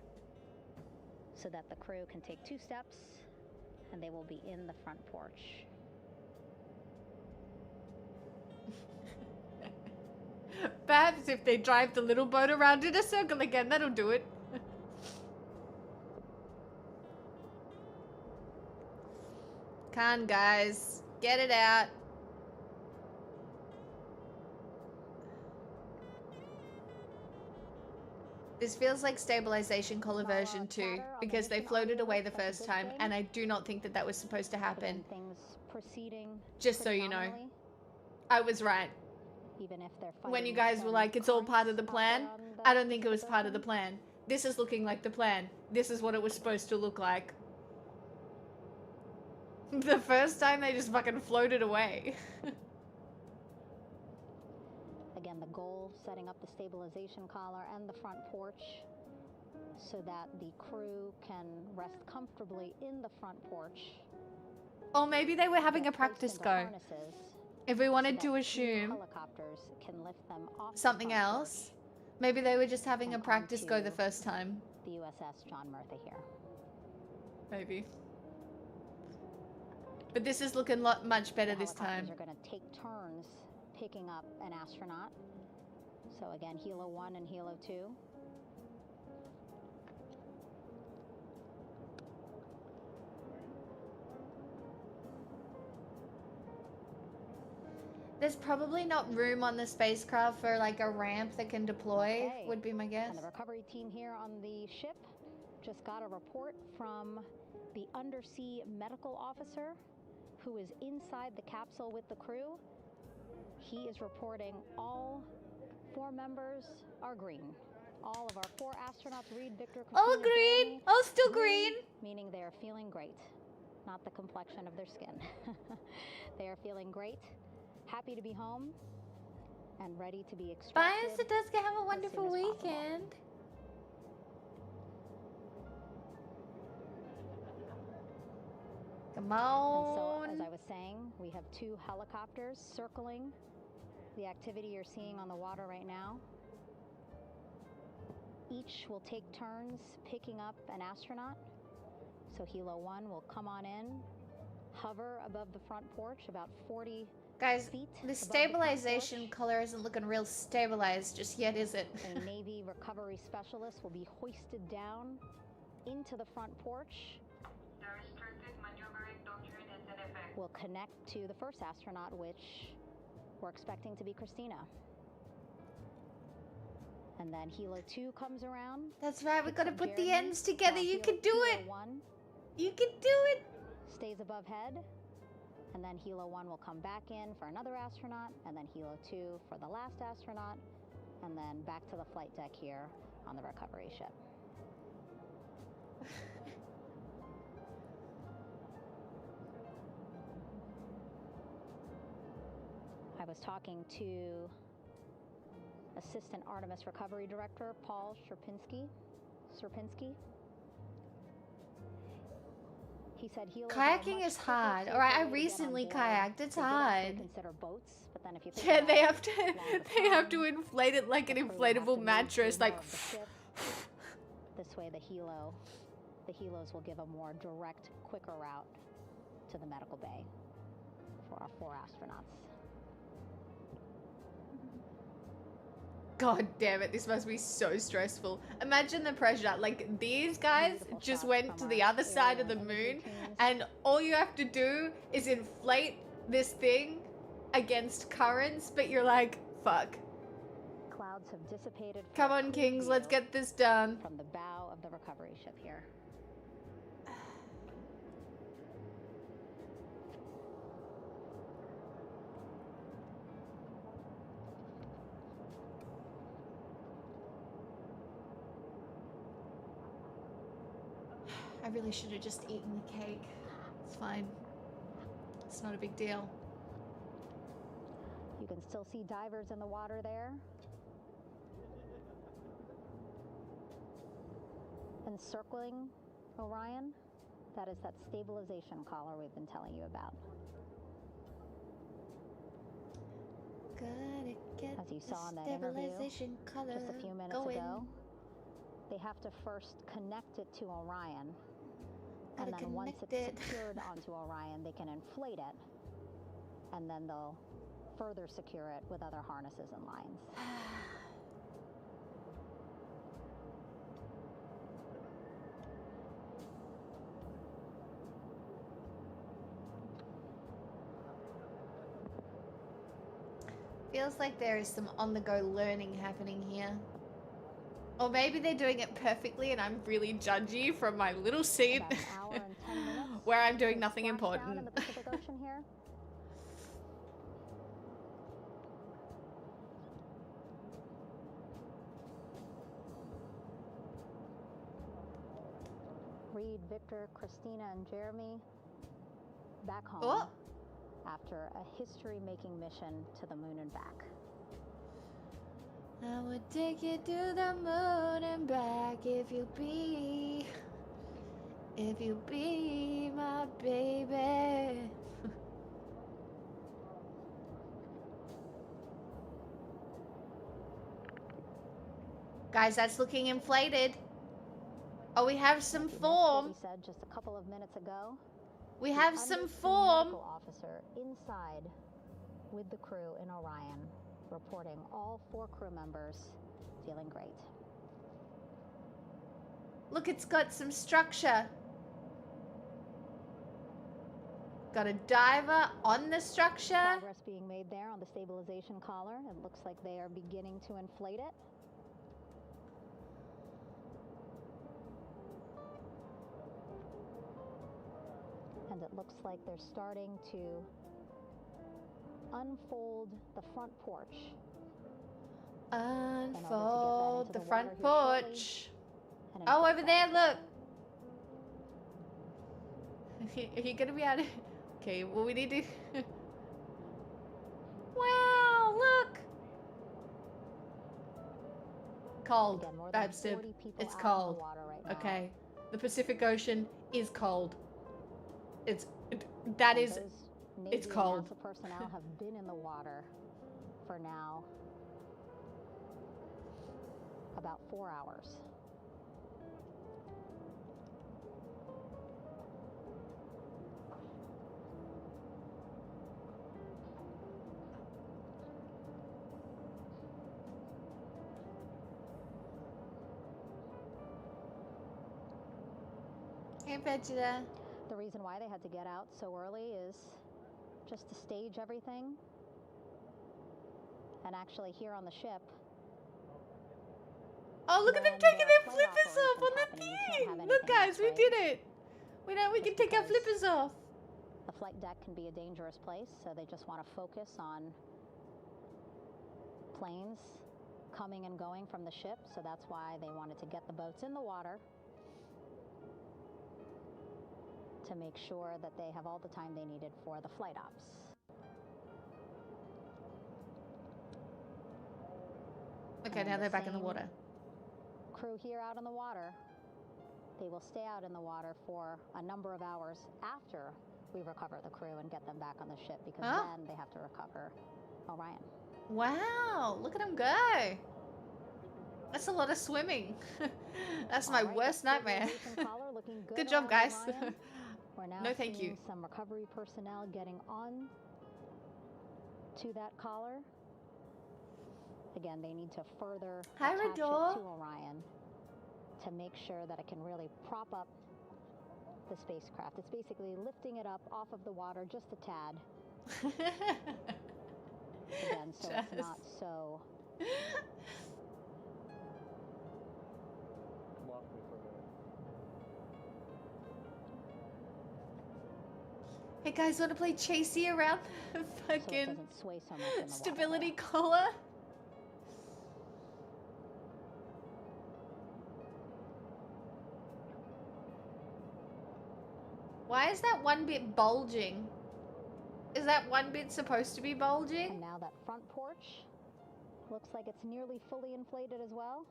so that the crew can take 2 steps and they will be in the front porch. Perhaps if they drive the little boat around in a circle again, that'll do it. Come on, guys. Get it out. This feels like stabilization collar version 2 because they floated away the first time, and I do not think that that was supposed to happen. Just so you know. I was right. Even if they're when you guys were like, it's all part of the plan, I don't think it was part of the plan. This is looking like the plan. This is what it was supposed to look like. The first time they just fucking floated away. Again, the goal, setting up the stabilization collar and the front porch so that the crew can rest comfortably in the front porch. Or maybe they were having a practice go. If we wanted to assume something else, maybe they were just having a practice go the first time. The USS John Murtha here. Maybe. But this is looking much better this time. Are going to take turns picking up an astronaut. So again, Helo 1 and Helo 2. There's probably not room on the spacecraft for like a ramp that can deploy, would be my guess. And the recovery team here on the ship just got a report from the undersea medical officer who is inside the capsule with the crew. He is reporting all 4 members are green. All of our 4 astronauts, Reed, Victor, Christina, all green! Danny, all still green! Meaning they are feeling great. Not the complexion of their skin. They are feeling great. Happy to be home and ready to be extracted. Bye, Satuska. Have a wonderful weekend. Come on. And so, as I was saying, we have 2 helicopters circling the activity you're seeing on the water right now. Each will take turns picking up an astronaut. So Helo 1 will come on in, hover above the front porch, about 40 Guys, feet the stabilization color isn't looking real stabilized just yet, is it? A Navy recovery specialist will be hoisted down into the front porch. The restricted maneuvering doctrine is in effect. Will connect to the first astronaut, which we're expecting to be Christina. And then Helo 2 comes around. That's right, we gotta put the ends together. You can do it. You can do it. Stays above head. And then Helo 1 will come back in for another astronaut, and then Helo 2 for the last astronaut, and then back to the flight deck here on the recovery ship. I was talking to Assistant Artemis Recovery Director Paul Sierpinski. He said kayaking is hard. All right, I recently kayaked. It's hard. Consider boats, but then if you think yeah, they have to inflate it like an inflatable mattress, like. This way, the Helos will give a more direct, quicker route to the medical bay for our 4 astronauts. God damn it, this must be so stressful. Imagine the pressure. Like, these guys just went to the other side of the moon, and all you have to do is inflate this thing against currents, but you're like, fuck. Clouds have dissipated. Come on, Kings, let's get this done. From the bow of the recovery ship here. I really should have just eaten the cake. It's fine. It's not a big deal. You can still see divers in the water there. Encircling Orion, that is that stabilization collar we've been telling you about. Gotta get As you the saw in that interview stabilization color just a few minutes going. ago, they have to first connect it to Orion. Gotta And then once connect it's it. secured onto Orion, they can inflate it. And then they'll further secure it with other harnesses and lines. Feels like there is some on-the-go learning happening here. Or maybe they're doing it perfectly and I'm really judgy from my little seat About an hour and 10 minutes. where I'm doing Big nothing splashdown important. in the Pacific Ocean here. Reed, Victor, Christina, and Jeremy back home Oh. after a history-making mission to the moon and back. I would take you to the moon and back if you be my baby. Guys, that's looking inflated. Oh, we have some If you missed form. what we said just a couple of minutes ago. We the have some undersea form. medical officer inside with the crew in Orion, reporting all 4 crew members feeling great. Look, it's got some structure. Got a diver on the structure. Progress being made there on the stabilization collar. It looks like they are beginning to inflate it. And it looks like they're starting to unfold the front porch. Unfold the front water here porch. and Oh, inflate over that there, as look. Are you gonna be able to? Okay, well, we need to. Wow, look. Cold. Again, more than Babs said 40 people it's out in the cold. water right now. Okay, the Pacific Ocean is cold. That is. Those It's Navy and cold. NASA personnel have been in the water for now about 4 hours. Hey, Vegeta. The reason why they had to get out so early is just to stage everything. And actually here on the ship, Oh, look at them when taking there their are flight flippers off on operations the happening, you can't have thing. Look, anything guys, else, we right? did it. We know we can Just take our because flippers off. the flight deck can be a dangerous place, so they just want to focus on planes coming and going from the ship. So that's why they wanted to get the boats in the water to make sure that they have all the time they needed for the flight ops. Okay, And now the they're back in the same water. Crew here out in the water, they will stay out in the water for a number of hours after we recover the crew and get them back on the ship, because then they have to recover Orion. Wow, look at them go. That's a lot of swimming. That's my All right, worst the nightmare. stabilization collar looking Good job, around guys. Orion. We're now No, thank seeing you. some recovery personnel getting on to that collar. Again, they need to further Hi, attach it Rador. to Orion to make sure that it can really prop up the spacecraft. It's basically lifting it up off of the water just a tad. Again, so it's not so. Hey guys, want to play chasey around the So it fucking doesn't sway so much in the stability water collar? Why is that one bit bulging? Is that one bit supposed to be there. bulging? And now that front porch looks like it's nearly fully inflated as well.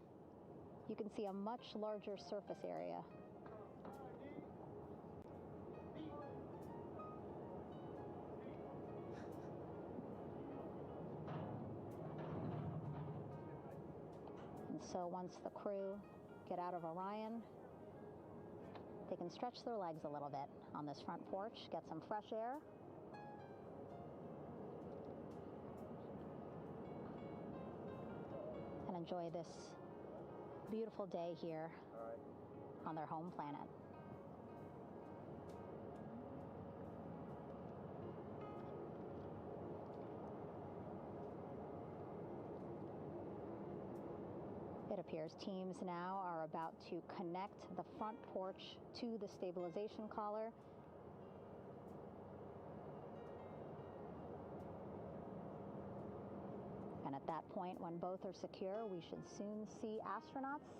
You can see a much larger surface area. So once the crew get out of Orion, they can stretch their legs a little bit on this front porch, get some fresh air. And enjoy this beautiful day here on their home planet. It appears teams now are about to connect the front porch to the stabilization collar. And at that point, when both are secure, we should soon see astronauts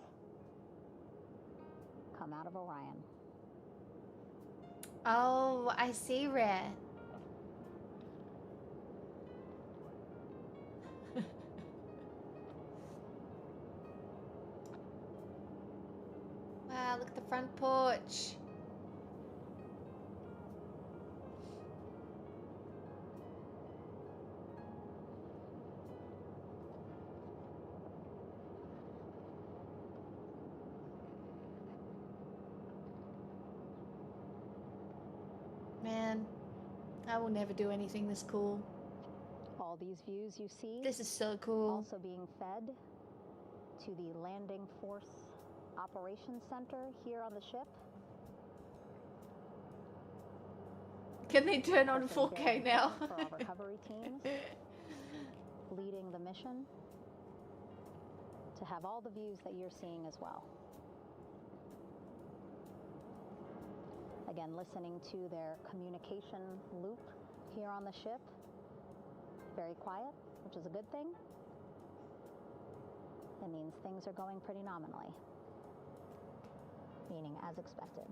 come out of Orion. Oh, I see, Rhett. Wow, look at the front porch. Man, I will never do anything this cool. All these views you see, This is so cool. also being fed to the Landing Force Operations Center here on the ship. Can they turn on Some 4K very now? important for our recovery teams leading the mission to have all the views that you're seeing as well. Again, listening to their communication loop here on the ship. Very quiet, which is a good thing. It means things are going pretty nominally, meaning as expected.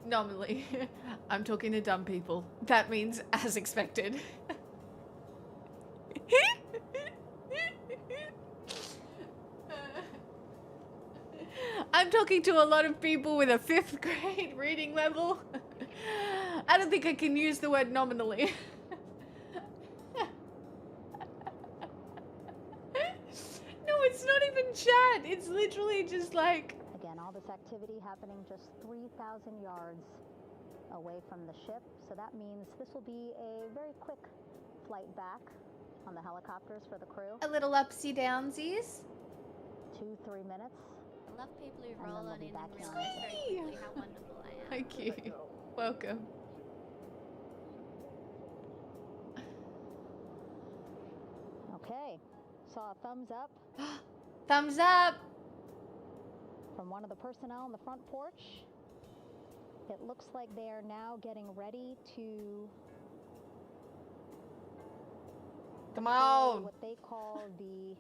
Nominally. I'm talking to dumb people. That means as expected. I'm talking to a lot of people with a 5th grade reading level. I don't think I can use the word nominally. No, it's not even chat. It's literally just like... Again, all this activity happening just 3,000 yards away from the ship. So that means this will be a very quick flight back on the helicopters for the crew. A little upsy-downsies. 2-3 minutes. I love people who And roll then we'll on be in back and here on realize the very ship. quickly how wonderful I am. Thank you. Welcome. Okay, saw a thumbs up Thumbs up. from one of the personnel on the front porch. It looks like they are now getting ready to Come deploy on. what they call the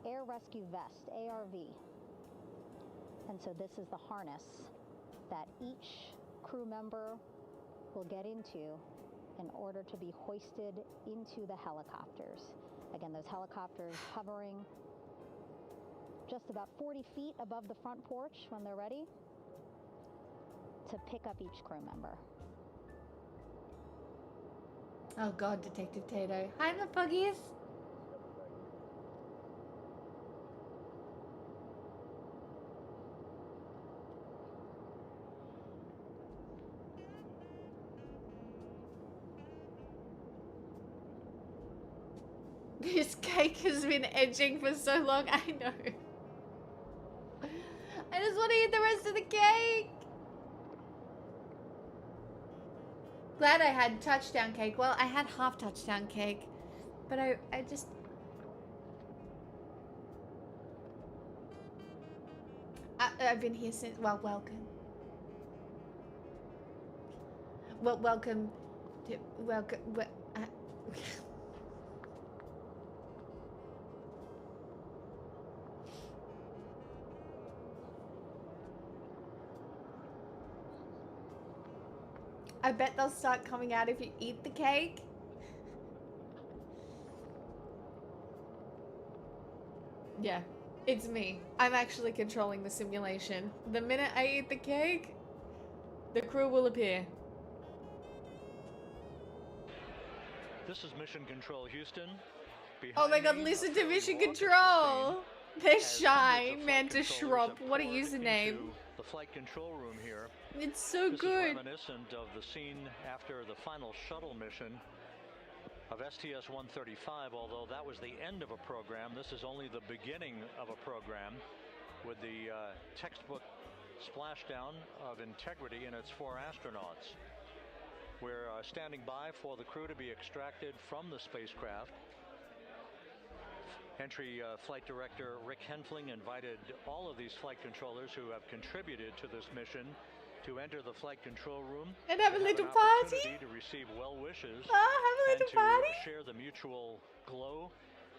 Air Rescue Vest, ARV. And so this is the harness that each crew member will get into in order to be hoisted into the helicopters. Again, those helicopters hovering just about 40 feet above the front porch when they're ready to pick up each crew member. Oh god, Detective Tato. Hi, my puggies. This cake has been edging for so long, I know. I just want to eat the rest of the cake. Glad I had touchdown cake. Well, I had half touchdown cake, but I just... I've been here since... Well, welcome. Well, welcome to... Welcome... I bet they'll start coming out if you eat the cake. Yeah, it's me. I'm actually controlling the simulation. The minute I eat the cake, the crew will appear. This is Mission Control Houston. Oh my god, listen to Mission Control. They're shy, Manta Shrub. What a username. The flight control room here. It's so This good. is reminiscent of the scene after the final shuttle mission of STS-135, although that was the end of a program. This is only the beginning of a program with the textbook splashdown of Integrity and its 4 astronauts. We're standing by for the crew to be extracted from the spacecraft. Entry Flight Director Rick Henfling invited all of these flight controllers who have contributed to this mission to enter the flight control room and have a little an party opportunity to receive well wishes have a and little to party. share the mutual glow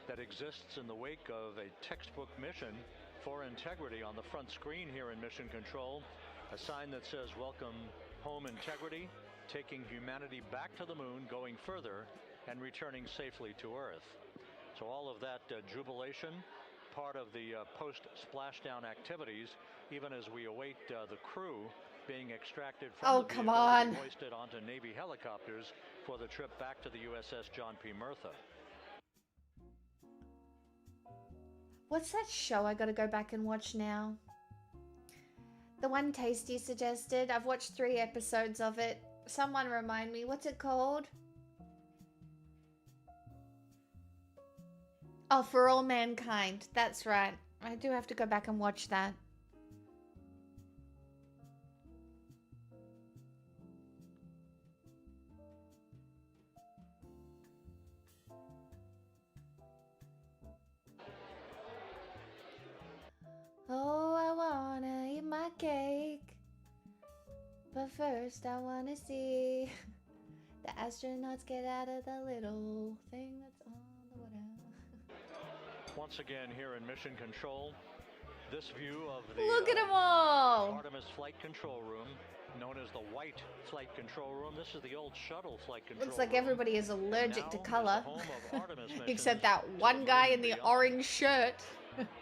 that exists in the wake of a textbook mission for Integrity. On the front screen here in Mission Control, a sign that says "Welcome Home Integrity, taking humanity back to the moon, going further, and returning safely to Earth." So all of that jubilation, part of the post-splashdown activities, even as we await the crew being extracted from the come vehicle on. to be hoisted onto Navy helicopters for the trip back to the USS John P. Murtha. What's that show I gotta go back and watch now? The one Tasty suggested. I've watched 3 episodes of it. Someone remind me, what's it called? Oh, For All Mankind. That's right. I do have to go back and watch that. Oh, I wanna eat my cake. But first I wanna see the astronauts get out of the little thing that's on the water. Once again here in Mission Control, this view of the Look at them all! Artemis Flight Control Room, known as the White Flight Control Room. This is the old shuttle flight control Looks like room. everybody is allergic to Now color. is the home of Artemis Except missions that to one the guy moon in the beyond. orange shirt.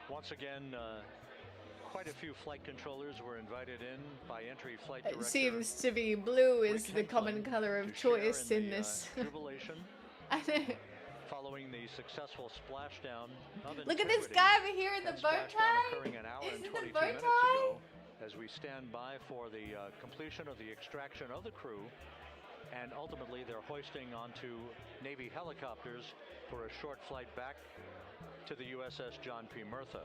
Once again, quite a few flight controllers were invited in by Entry Flight Director. It seems to be blue is Rick the common Henfling color to of share choice in the, this. jubilation I know. following the successful splashdown of Look at this Integrity. guy over here in the That bow splashdown tie. occurring an hour and Isn't the 22 bow minutes tie? ago, as we stand by for the completion of the extraction of the crew, and ultimately they're hoisting onto Navy helicopters for a short flight back to the USS John P. Murtha.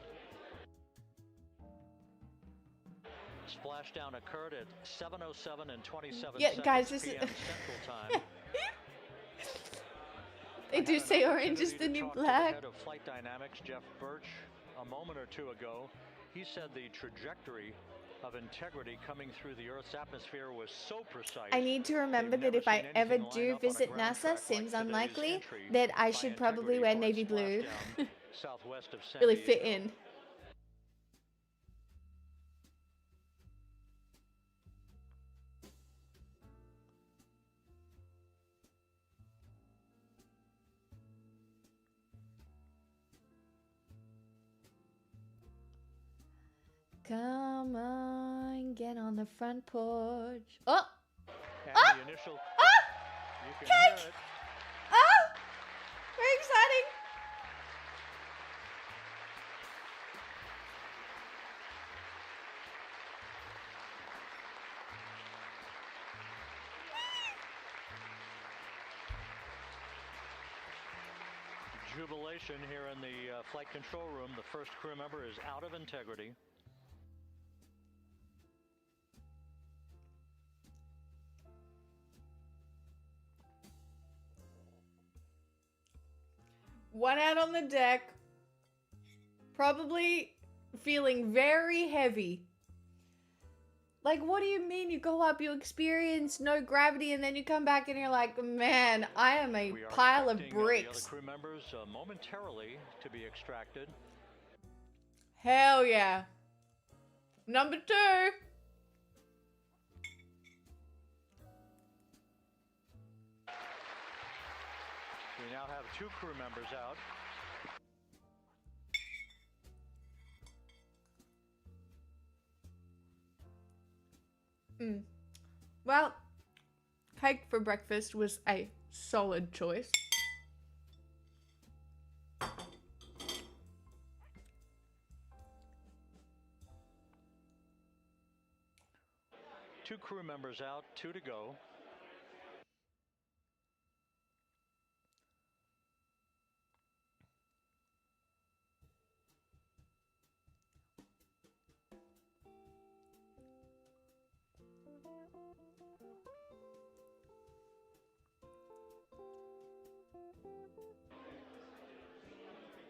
Splashdown occurred at 7:07 and 27 Yeah, seconds guys, this p.m. is- Central Time. They do say orange is the new black. Head of Flight Dynamics, Jeff Birch, a moment or two ago, he said the trajectory of Integrity coming through the Earth's atmosphere was so precise. I need to remember that if I ever do visit NASA, seems unlikely, that I should probably wear navy blue. Southwest of San Really fit Diego. in. Come on, get on the front porch. Oh! And Ah! the initial, Ah! you can Cake! hear it. Oh! Very exciting! Jubilation here in the flight control room. The first crew member is out of Integrity. One out on the deck. Probably feeling very heavy. Like, what do you mean? You go up, you experience no gravity, and then you come back and you're like, man, I am a We are pile of expecting, the bricks. other crew members momentarily to be extracted. Hell yeah. Number 2. We now have 2 crew members out. Well, cake for breakfast was a solid choice. 2 crew members out, 2 to go.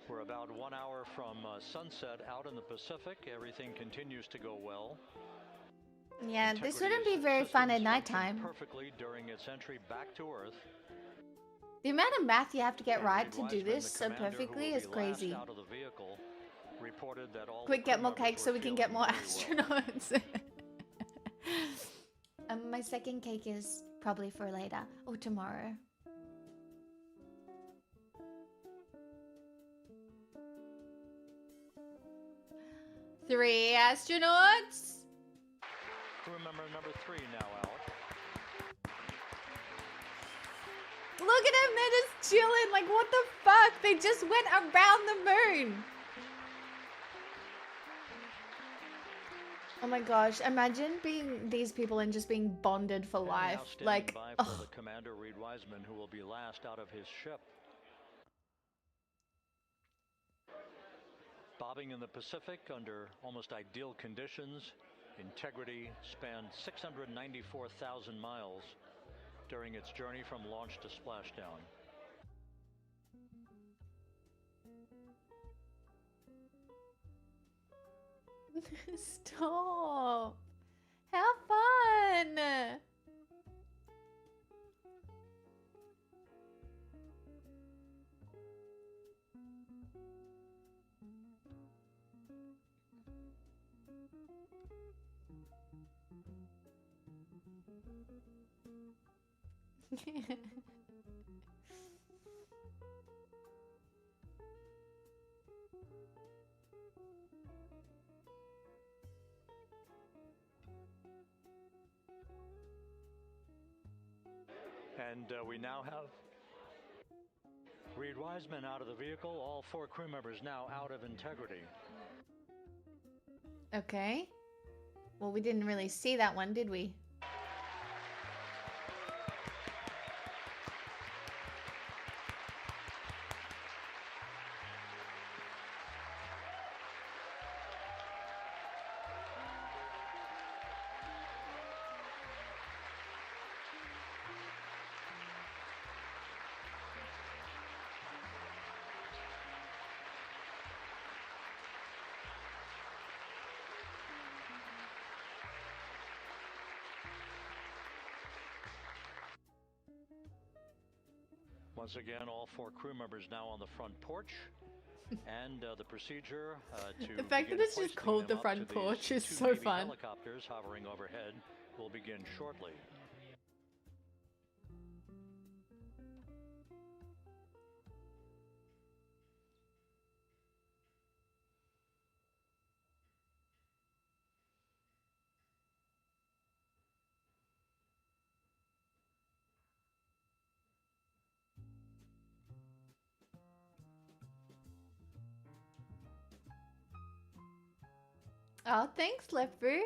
We're about 1 hour from sunset out in the Pacific. Everything continues to go well. Yeah, this wouldn't be very fun at nighttime. Perfectly during its entry back to Earth. The amount of math you have to get right to do this so perfectly is crazy. Out of the vehicle, reported that all Quick, get more cake so we can get more astronauts. My second cake is probably for later or tomorrow. Three astronauts. Crew member number 3 now out. Look at them, they're just chilling. Like, what the fuck? They just went around the moon. Oh my gosh, imagine being these people and just being bonded for life. Like, by for the Commander Reed Wiseman, who will be last out of his ship. Bobbing in the Pacific under almost ideal conditions, Integrity spanned 694,000 miles during its journey from launch to splashdown. Stop. Have fun. And we now have Reed Wiseman out of the vehicle. All 4 crew members now out of Integrity. Okay. Well, we didn't really see that one, did we? Once again, all 4 crew members now on the front porch. And the procedure to the fact that it's just called the front porch is so fun. Helicopters hovering overhead will begin shortly. Oh, thanks, Lefu.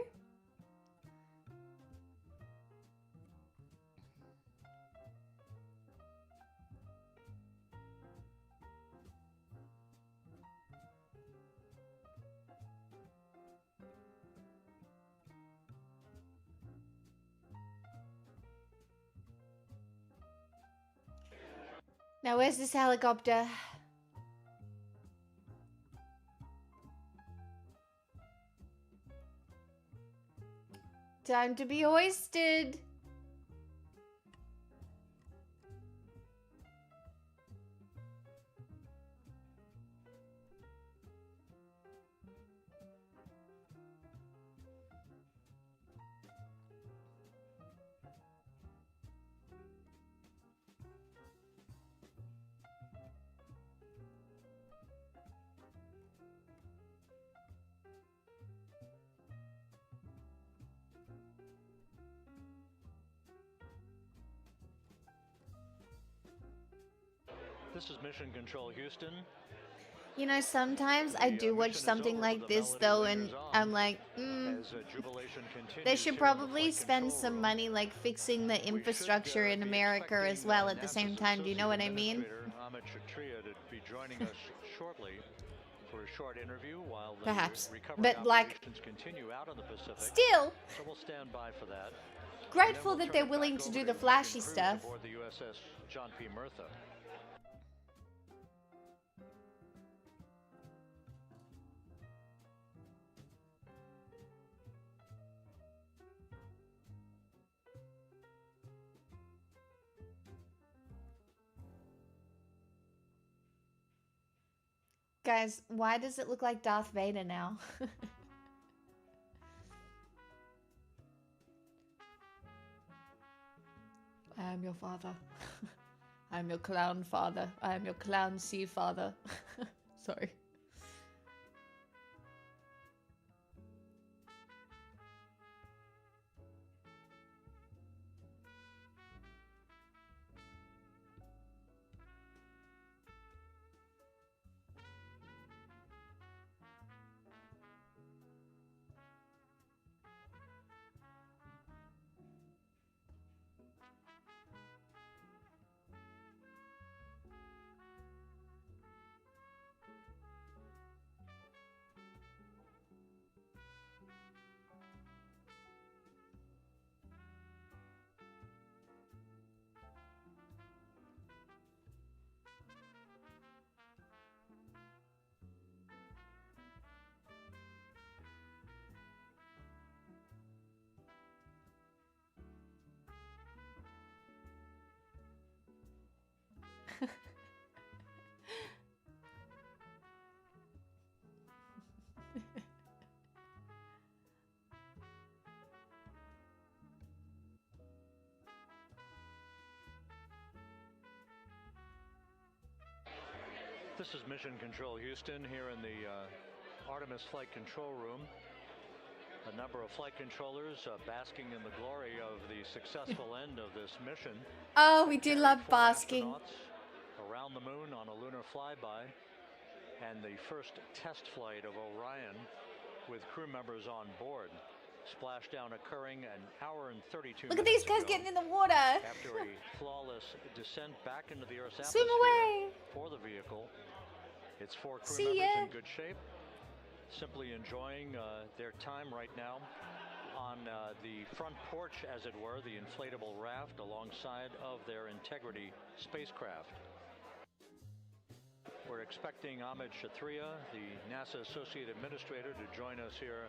Now, where's this helicopter? Time to be hoisted. This is Mission Control Houston. You know, sometimes I do watch something like this though, and I'm like, they should probably spend some money like fixing the infrastructure in America as well at the same time. Do you know what I mean? Be joining us shortly for a short interview while the Perhaps, recovery but like, operations continue out on the Pacific. still, So we'll stand by for that. grateful that they're willing to do the flashy stuff. Aboard the USS John P. Murtha. Guys, why does it look like Darth Vader now? I am your father. I am your clown father. I am your clown sea father. Sorry. This is Mission Control Houston here in the Artemis Flight Control Room. A number of flight controllers basking in the glory of the successful end of this mission. Oh, we do love basking. Around the moon on a lunar flyby, and the first test flight of Orion with crew members on board. Splashdown occurring an hour and 32 minutes. Look at these guys getting in the water. After a flawless descent back into the Earth's atmosphere. Swim away. For the vehicle. Its 4 crew See members ya. in good shape. Simply enjoying their time right now on the front porch, as it were, the inflatable raft alongside of their Integrity spacecraft. We're expecting Ahmed Shathria, the NASA Associate Administrator, to join us here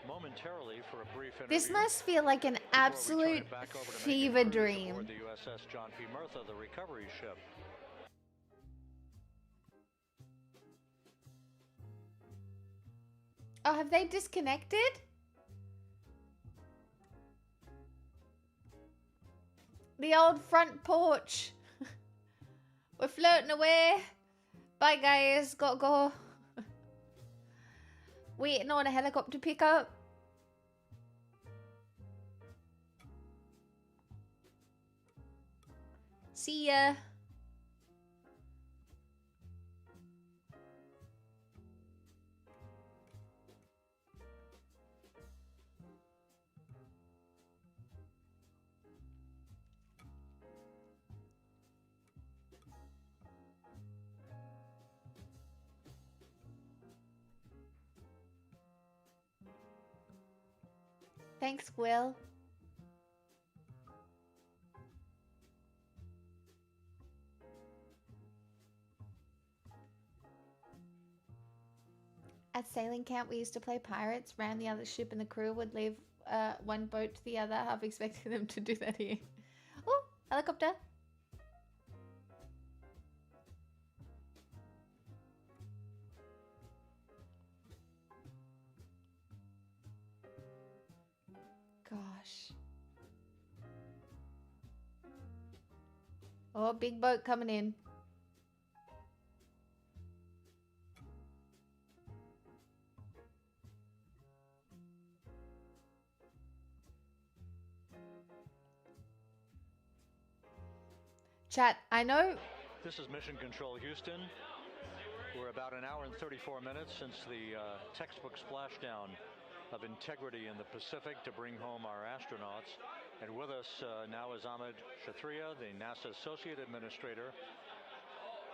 momentarily for a brief interview. This must feel like an absolute fever dream. Aboard the USS John P. Murtha, the recovery ship. Oh, have they disconnected? The old front porch. We're floating away. Bye, guys. Gotta go. Waiting on a helicopter pickup. See ya. Thanks, Will. At sailing camp, we used to play pirates, ran the other ship, and the crew would leave one boat to the other, half expecting them to do that here. Oh, helicopter. Gosh. Oh, big boat coming in. Chat, I know. This is Mission Control Houston. We're about an hour and 34 minutes since the textbook splashdown of integrity in the Pacific to bring home our astronauts. And with us now is Amit Kshatriya, the NASA Associate Administrator.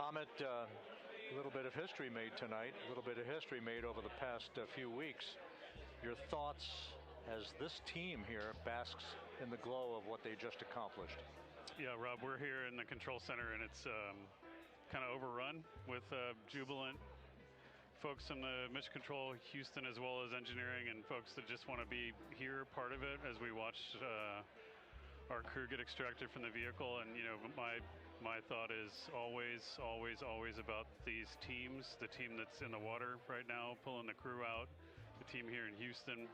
Amit, a little bit of history made tonight, a little bit of history made over the past few weeks. Your thoughts as this team here basks in the glow of what they just accomplished? Yeah, Rob, we're here in the control center, and it's kind of overrun with jubilant folks in the mission control, Houston, as well as engineering, and folks that just want to be here, part of it, as we watch our crew get extracted from the vehicle. And my thought is always about these teams. The team that's in the water right now, pulling the crew out. The team here in Houston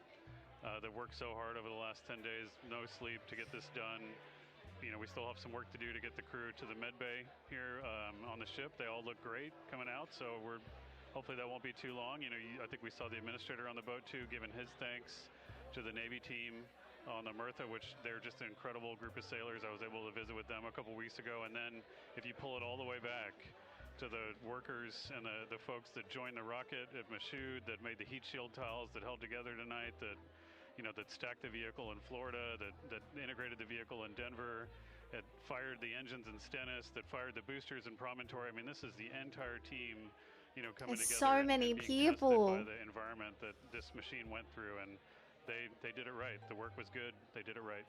that worked so hard over the last 10 days, no sleep to get this done. We still have some work to do to get the crew to the med bay here on the ship. They all look great coming out, so hopefully that won't be too long. I think we saw the administrator on the boat too, giving his thanks to the Navy team on the Myrtha, which they're just an incredible group of sailors. I was able to visit with them a couple weeks ago. And then if you pull it all the way back to the workers and the folks that joined the rocket at Michoud, that made the heat shield tiles, that held together tonight, that stacked the vehicle in Florida, that integrated the vehicle in Denver, that fired the engines in Stennis, that fired the boosters in Promontory. I mean, this is the entire team, coming There's together. So many and being people. tested by the environment that this machine went through, and they did it right. The work was good. They did it right.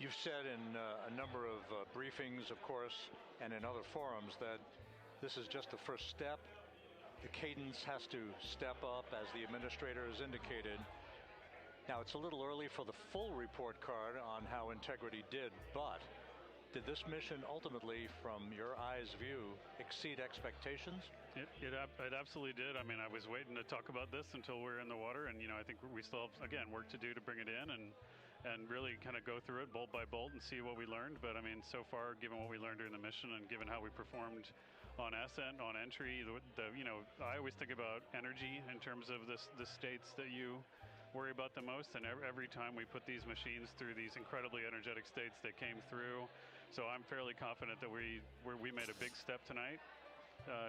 You've said in a number of briefings, of course, and in other forums that this is just the first step. The cadence has to step up, as the administrator has indicated. Now, it's a little early for the full report card on how Integrity did, but did this mission ultimately, from your eyes' view, exceed expectations? It absolutely did. I mean, I was waiting to talk about this until we were in the water, and I think we still have, again, work to do to bring it in and really kind of go through it bolt by bolt and see what we learned. But I mean, so far, given what we learned during the mission and given how we performed on ascent, on entry, I always think about energy in terms of the states that you worry about the most, and every time we put these machines through these incredibly energetic states that came through. So I'm fairly confident that we made a big step tonight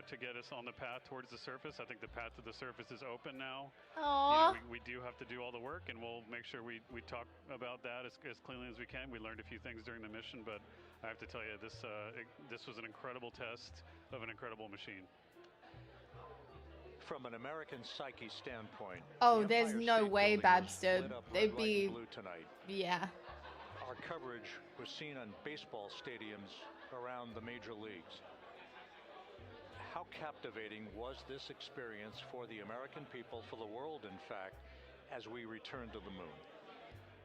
to get us on the path towards the surface. I think the path to the surface is open now. Aww. We do have to do all the work, and we'll make sure we talk about that as cleanly as we can. We learned a few things during the mission, but I have to tell you, this was an incredible test of an incredible machine. From an American psyche standpoint, oh, there's no way, Babster. They'd be blue tonight. Yeah. Our coverage was seen on baseball stadiums around the major leagues. How captivating was this experience for the American people, for the world, in fact, as we returned to the moon?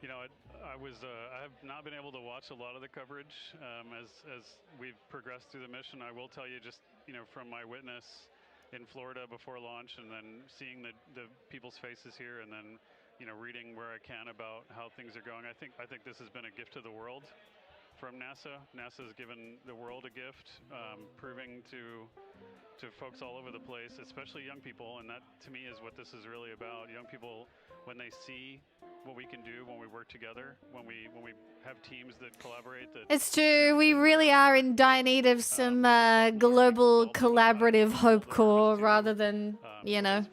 I have not been able to watch a lot of the coverage as we've progressed through the mission. I will tell you, just from my witness in Florida before launch, and then seeing the people's faces here, and then reading where I can about how things are going. I think this has been a gift to the world from NASA. NASA has given the world a gift, proving to folks all over the place, especially young people, and that to me is what this is really about. Young people, when they see what we can do when we work together, when we have teams that collaborate. It's true. We really are in dire need of some global collaborative Hope Corps rather than,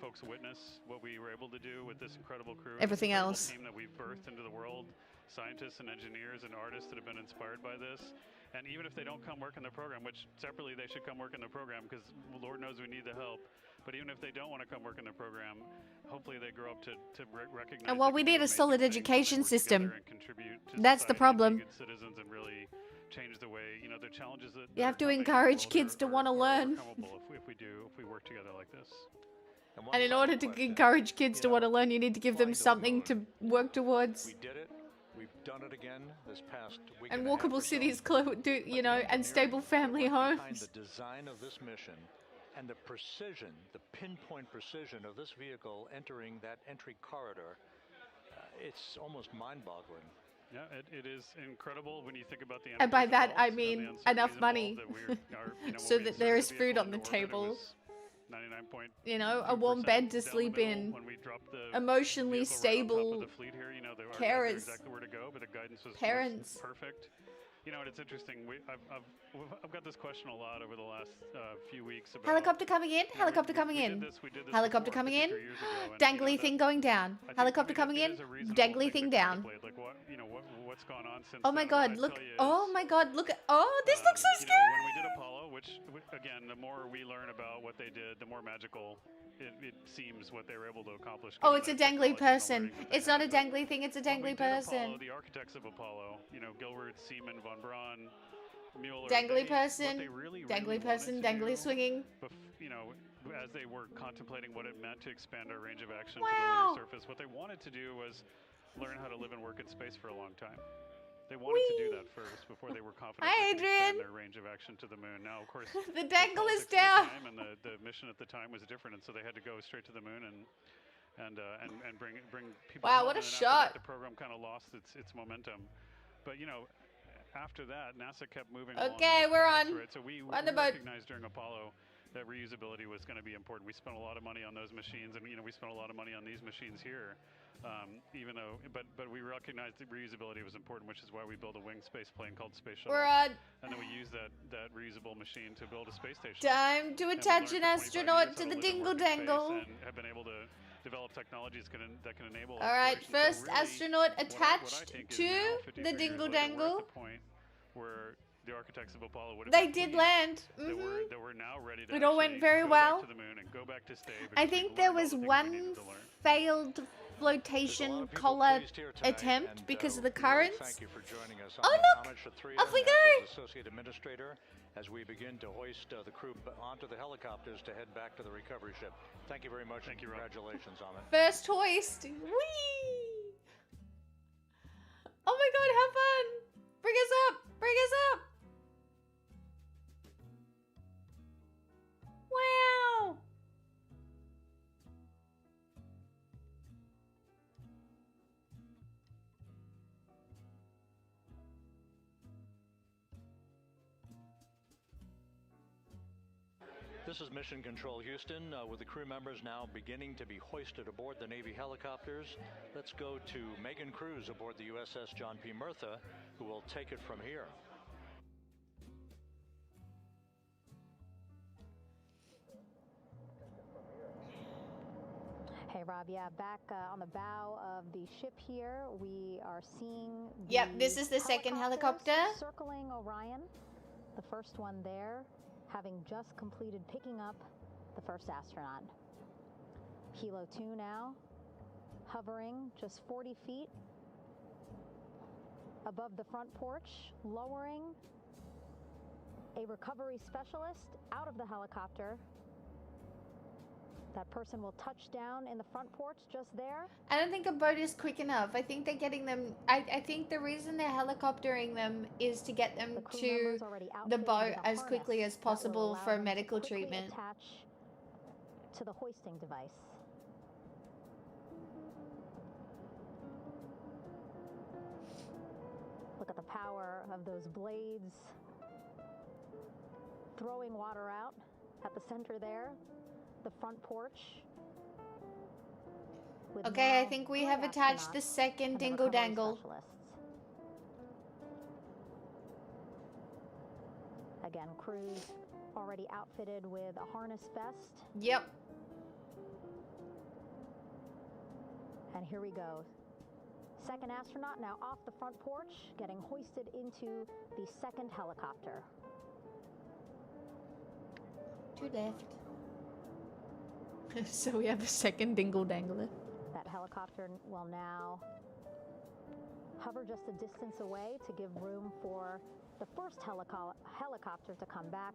folks witness what we were able to do with this incredible crew. Everything else. Team that we've birthed into the world, scientists and engineers and artists that have been inspired by this. And even if they don't come work in the program, which separately they should come work in the program because Lord knows we need the help. But even if they don't want to come work in the program, hopefully they grow up to recognize. And well, we need a solid education system. That's the problem. Good citizens and really change the way, the challenges that you have to encourage kids to want to learn. If we work together like this. And in order to encourage kids to want to learn, you need to give them something to work towards. We did it. We've done it again this past week. And walkable cities, and stable family homes. Behind the design of this mission and the precision, the pinpoint precision of this vehicle entering that entry corridor, it's almost mind-boggling. Yeah, it is incredible when you think about the. And by that I mean enough money, so that there is food on the table. A warm bed to sleep in, emotionally stable carers, exactly where to go, but the guidance was parents. perfect. You know, and it's interesting. I've got this question a lot over the last few weeks about Helicopter coming in. Helicopter coming in. Helicopter coming in. Dangly thing going down. Helicopter coming in. Dangly thing down. Like what's gone on since. Oh my God! Look! Oh my God! Look at! Oh, this looks so scary. When we did Apollo, which again, the more we learn about what they did, the more magical it seems what they were able to accomplish. Oh, it's a dangly person. It's not a dangly thing. It's a dangly person. Apollo, the architects of Apollo, Gilbert, Seaman, von Braun, Mueller. Dangly person. Dangly person. Dangly swinging. As they were contemplating what it meant to expand our range of action to the lunar surface, what they wanted to do was learn how to live and work in space for a long time. They wanted to do that first before they were confident they could expand their range of action to the moon. Now, of course, the dangle is down. And the mission at the time was different, and so they had to go straight to the moon and bring people. Wow, what a shot! The program kind of lost its momentum, but after that, NASA kept moving. Okay, we're on. Right? So we recognized during Apollo that reusability was going to be important. We spent a lot of money on those machines, and we spent a lot of money on these machines here. Even though, but we recognized that reusability was important, which is why we built a winged space plane called Space Shuttle. We're on. And then we used that reusable machine to build a space station. Time to attach an astronaut to the dingle dangle. And have been able to develop technologies that can enable. All right, first astronaut attached to the dingle dangle. At the point where the architects of Apollo would have they did land. That were now ready to it all went very well. To the moon and go back to stage. I think there was one failed flotation collar attempt because of the currents. Thank you for joining us. Oh look! Off we go! Associate Administrator, as we begin to hoist the crew onto the helicopters to head back to the recovery ship. Thank you very much. Thank you, congratulations on it. First hoist. Whee! Oh my God! How fun! Bring us up! Bring us up! Wow! This is Mission Control Houston, with the crew members now beginning to be hoisted aboard the Navy helicopters. Let's go to Megan Cruz aboard the USS John P. Murtha, who will take it from here. Hey, Rob, yeah, back on the bow of the ship here, we are seeing this is the second helicopter. Circling Orion, the first one there, having just completed picking up the first astronaut. Helo 2 now, hovering just 40 feet above the front porch, lowering a recovery specialist out of the helicopter. That person will touch down in the front porch just there. I don't think a boat is quick enough. I think they're getting them. I think the reason they're helicoptering them is to get them to the boat as quickly as possible for medical treatment. Attach to the hoisting device. Look at the power of those blades throwing water out at the center there. The front porch. Okay, I think we have attached the second dingle dangle. Again, crews already outfitted with a harness vest. Yep. And here we go. Second astronaut now off the front porch, getting hoisted into the second helicopter. To left. So we have a second dingle dangler. That helicopter will now hover just a distance away to give room for the first helicopter to come back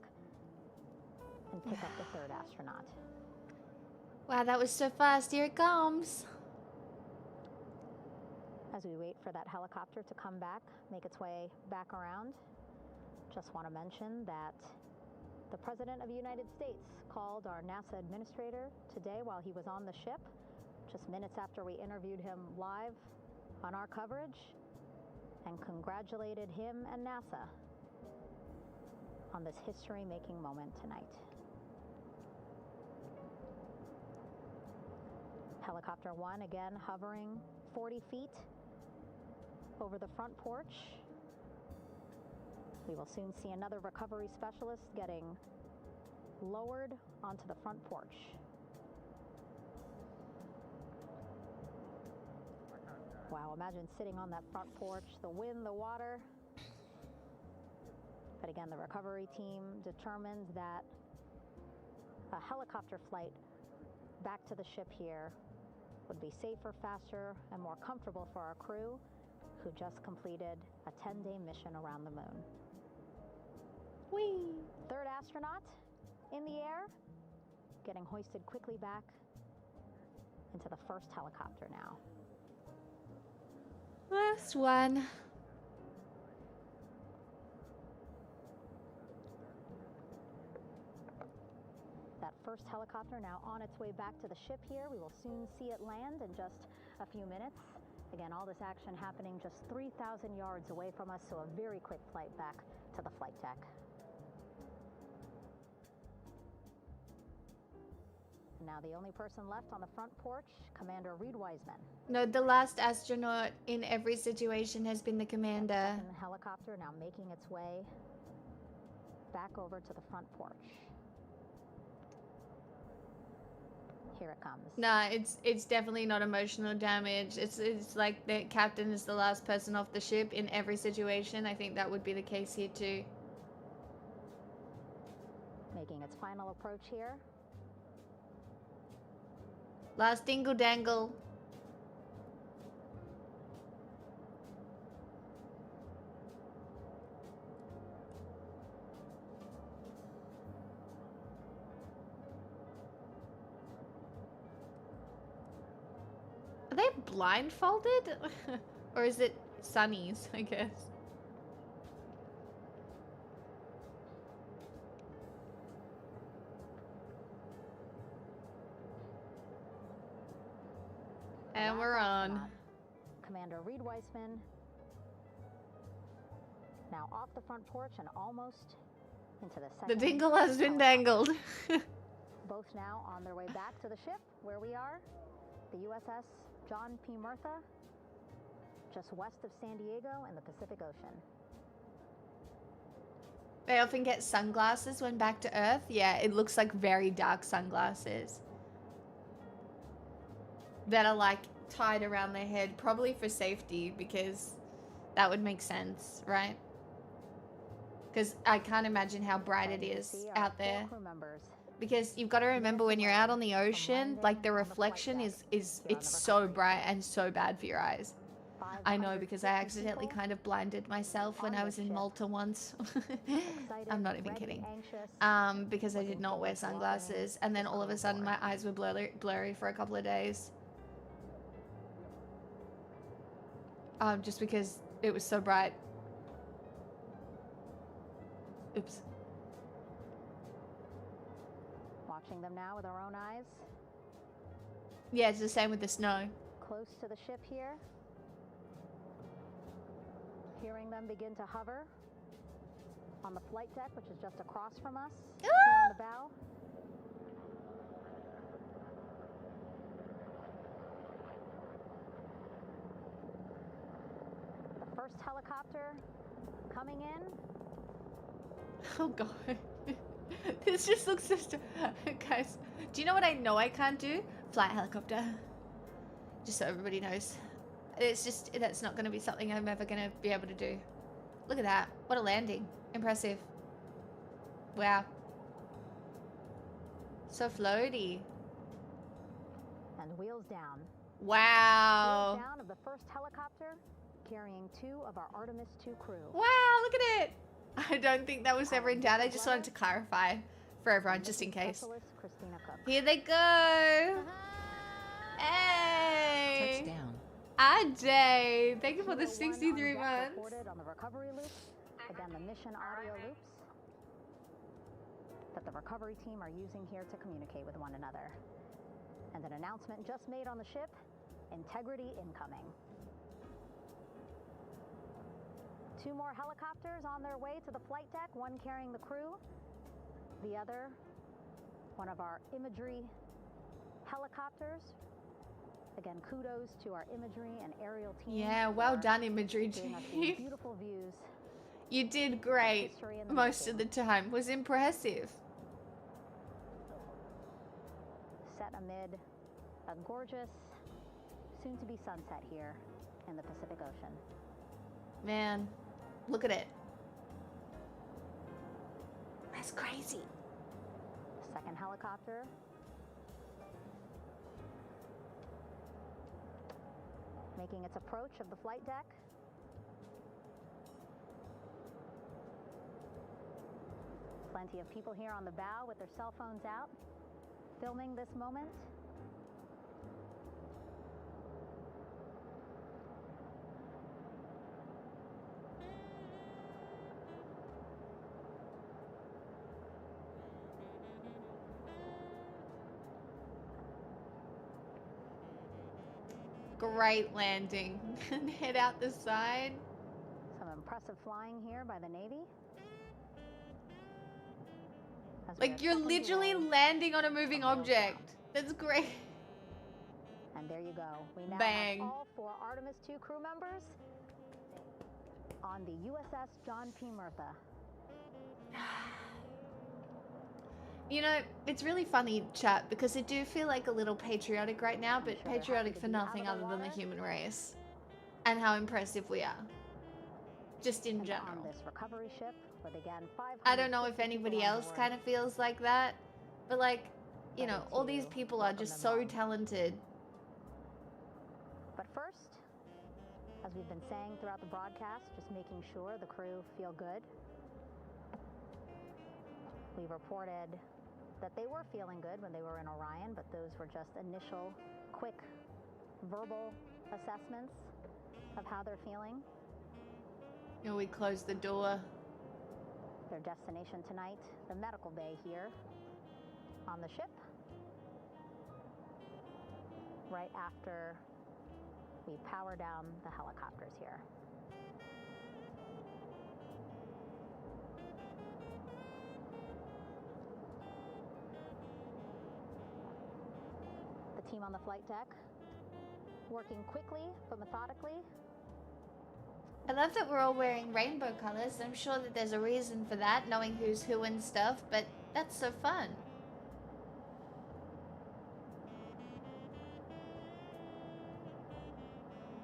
and pick up the third astronaut. Wow, that was so fast. Here it comes. As we wait for that helicopter to come back, make its way back around, just want to mention that the President of the United States called our NASA administrator today while he was on the ship, just minutes after we interviewed him live on our coverage, and congratulated him and NASA on this history-making moment tonight. Helicopter 1 again hovering 40 feet over the front porch. We will soon see another recovery specialist getting lowered onto the front porch. Wow, imagine sitting on that front porch, the wind, the water. But again, the recovery team determined that a helicopter flight back to the ship here would be safer, faster, and more comfortable for our crew who just completed a 10-day mission around the moon. Whee! Third astronaut in the air, getting hoisted quickly back into the first helicopter now. Last one. That first helicopter now on its way back to the ship here. We will soon see it land in just a few minutes. Again, all this action happening just 3,000 yards away from us, so a very quick flight back to the flight deck. And now the only person left on the front porch, Commander Reed Wiseman. No, the last astronaut in every situation has been the commander. Second helicopter now making its way back over to the front porch. Here it comes. Nah, it's definitely not emotional damage. It's like the captain is the last person off the ship in every situation. I think that would be the case here too. Making its final approach here. Last dingle dangle. Are they blindfolded? Or is it sunnies, I guess? And we're on. Commander Reed Wiseman now off the front porch and almost into the second. The dingle has been dangled. Both now on their way back to the ship where we are, the USS John P. Murtha, just west of San Diego in the Pacific Ocean. They often get sunglasses when back to Earth. Yeah, it looks like very dark sunglasses that are like tied around their head, probably for safety, because that would make sense, right? Because I can't imagine how bright it is out there. Because you've got to remember, when you're out on the ocean, like the reflection is it's so bright and so bad for your eyes. I know, because I accidentally kind of blinded myself when I was in Malta once. I'm not even kidding. Because I did not wear sunglasses, and then all of a sudden my eyes were blurry for a couple of days. Just because it was so bright. Oops. Watching them now with our own eyes. Yeah, it's the same with the snow. Close to the ship here. Hearing them begin to hover on the flight deck, which is just across from us. Here on the bow. The first helicopter coming in. Oh god. This just looks so guys, do you know what I know I can't do? Fly a helicopter. Just so everybody knows. It's just, that's not going to be something I'm ever going to be able to do. Look at that. What a landing. Impressive. Wow. So floaty. And wheels down. Wow. Wheels down of the first helicopter carrying 2 of our Artemis II crew. Wow, look at it. I don't think that was ever in doubt. I just wanted to clarify for everyone, just in case. Here they go. Hey. Touchdown. Ajay, thank you for the 63 months. On the recovery loops, again the mission audio loops that the recovery team are using here to communicate with one another. And an announcement just made on the ship, integrity incoming. 2 more helicopters on their way to the flight deck, one carrying the crew, the other, one of our imagery helicopters. Again, kudos to our imagery and aerial team. Yeah, well done, imagery team. Beautiful views. You did great History in the most of making. the time. Was impressive. Set amid a gorgeous, soon-to-be sunset here in the Pacific Ocean. Man, look at it. That's crazy. Second helicopter. Making its approach of the flight deck. Plenty of people here on the bow with their cell phones out, filming this moment. Great landing. And head out the side. Some impressive flying here by the Navy. Like you're literally landing on a moving object. That's great. And there you go. We now Bang. have all 4 Artemis II crew members on the USS John P. Murtha. You know, it's really funny, chat, because I do feel like a little patriotic right now, but sure patriotic they're for happy to be nothing out of other the than the water. human race. And how impressive we are. Just in And general. on this recovery ship with again 500 I don't know if anybody else kind of feels like that, but like, you know, all these people are just so talented. But first, as we've been saying throughout the broadcast, just making sure the crew feel good. We reported that they were feeling good when they were in Orion, but those were just initial, quick, verbal assessments of how they're feeling. You know, we closed the door. Their destination tonight, the medical bay here on the ship. Right after we power down the helicopters here. The team on the flight deck working quickly but methodically. I love that we're all wearing rainbow colors. I'm sure that there's a reason for that, knowing who's who and stuff, but that's so fun.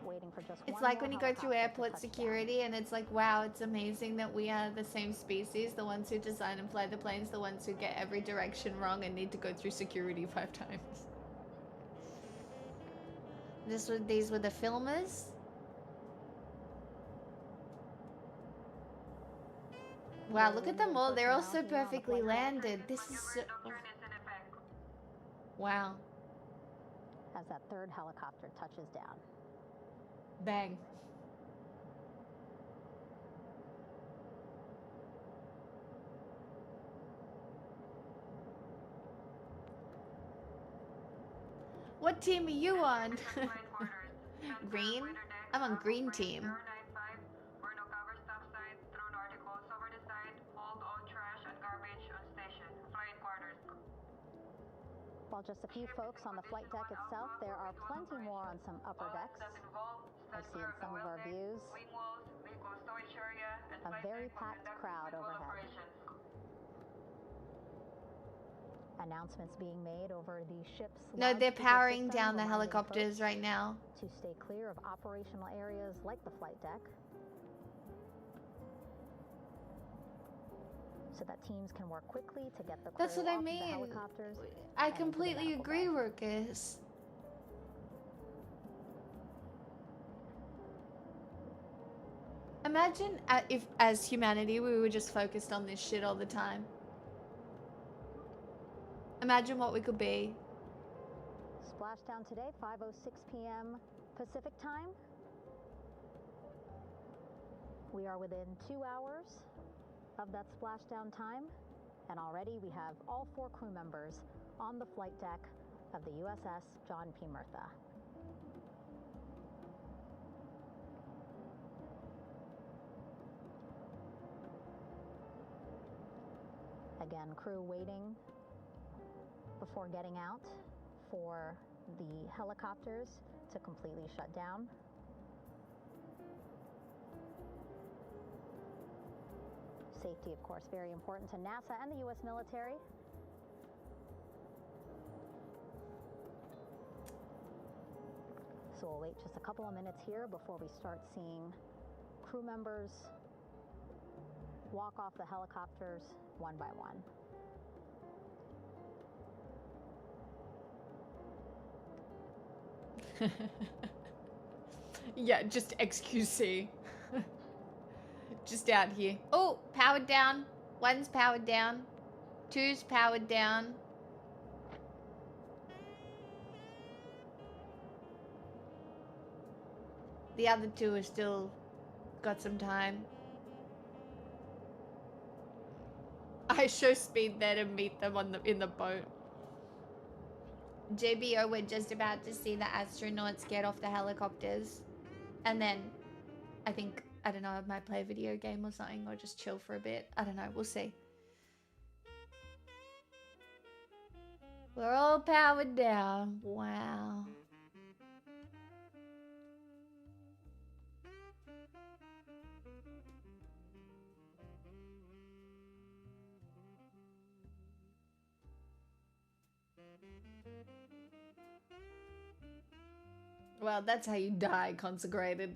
Waiting for just It's one like more when you go through helicopter to airport touch down. security and it's like, wow, it's amazing that we are the same species, the ones who design and fly the planes, the ones who get every direction wrong and need to go through security 5 times. These were the filmers. Wow, look at them all. They're all so perfectly landed. This is so... Wow. As that third helicopter touches down. Bang. What team are you on? Green? I'm on green team. While just a few folks on the flight deck itself, there are plenty more on some upper decks. I see in some of our views a very packed crowd overhead. Announcements being made over the ship's No, they're loudspeaker powering system, down the reminding helicopters folks right now. to stay clear of operational areas like the flight deck, so that teams can work quickly to get the crew That's what I off the mean. helicopters. I and into the completely medical agree, bay. Ruckus. Imagine if, as humanity, we were just focused on this shit all the time. Imagine what we could be. Splashdown today, 5:06 p.m. Pacific time. We are within 2 hours of that splashdown time, and already we have all 4 crew members on the flight deck of the USS John P. Murtha. Again, crew waiting before getting out for the helicopters to completely shut down. Safety, of course, very important to NASA and the U.S. military. So we'll wait just a couple of minutes here before we start seeing crew members walk off the helicopters one by one. Yeah, just XQC. Just out here. Oh, powered down. One's powered down. Two's powered down. The other two are still got some time. I show speed there to meet them on in the boat. JBO, we're just about to see the astronauts get off the helicopters. And then, I think, I don't know, I might play a video game or something, or just chill for a bit. I don't know, we'll see. We're all powered down. Wow. Well, that's how you die, consecrated.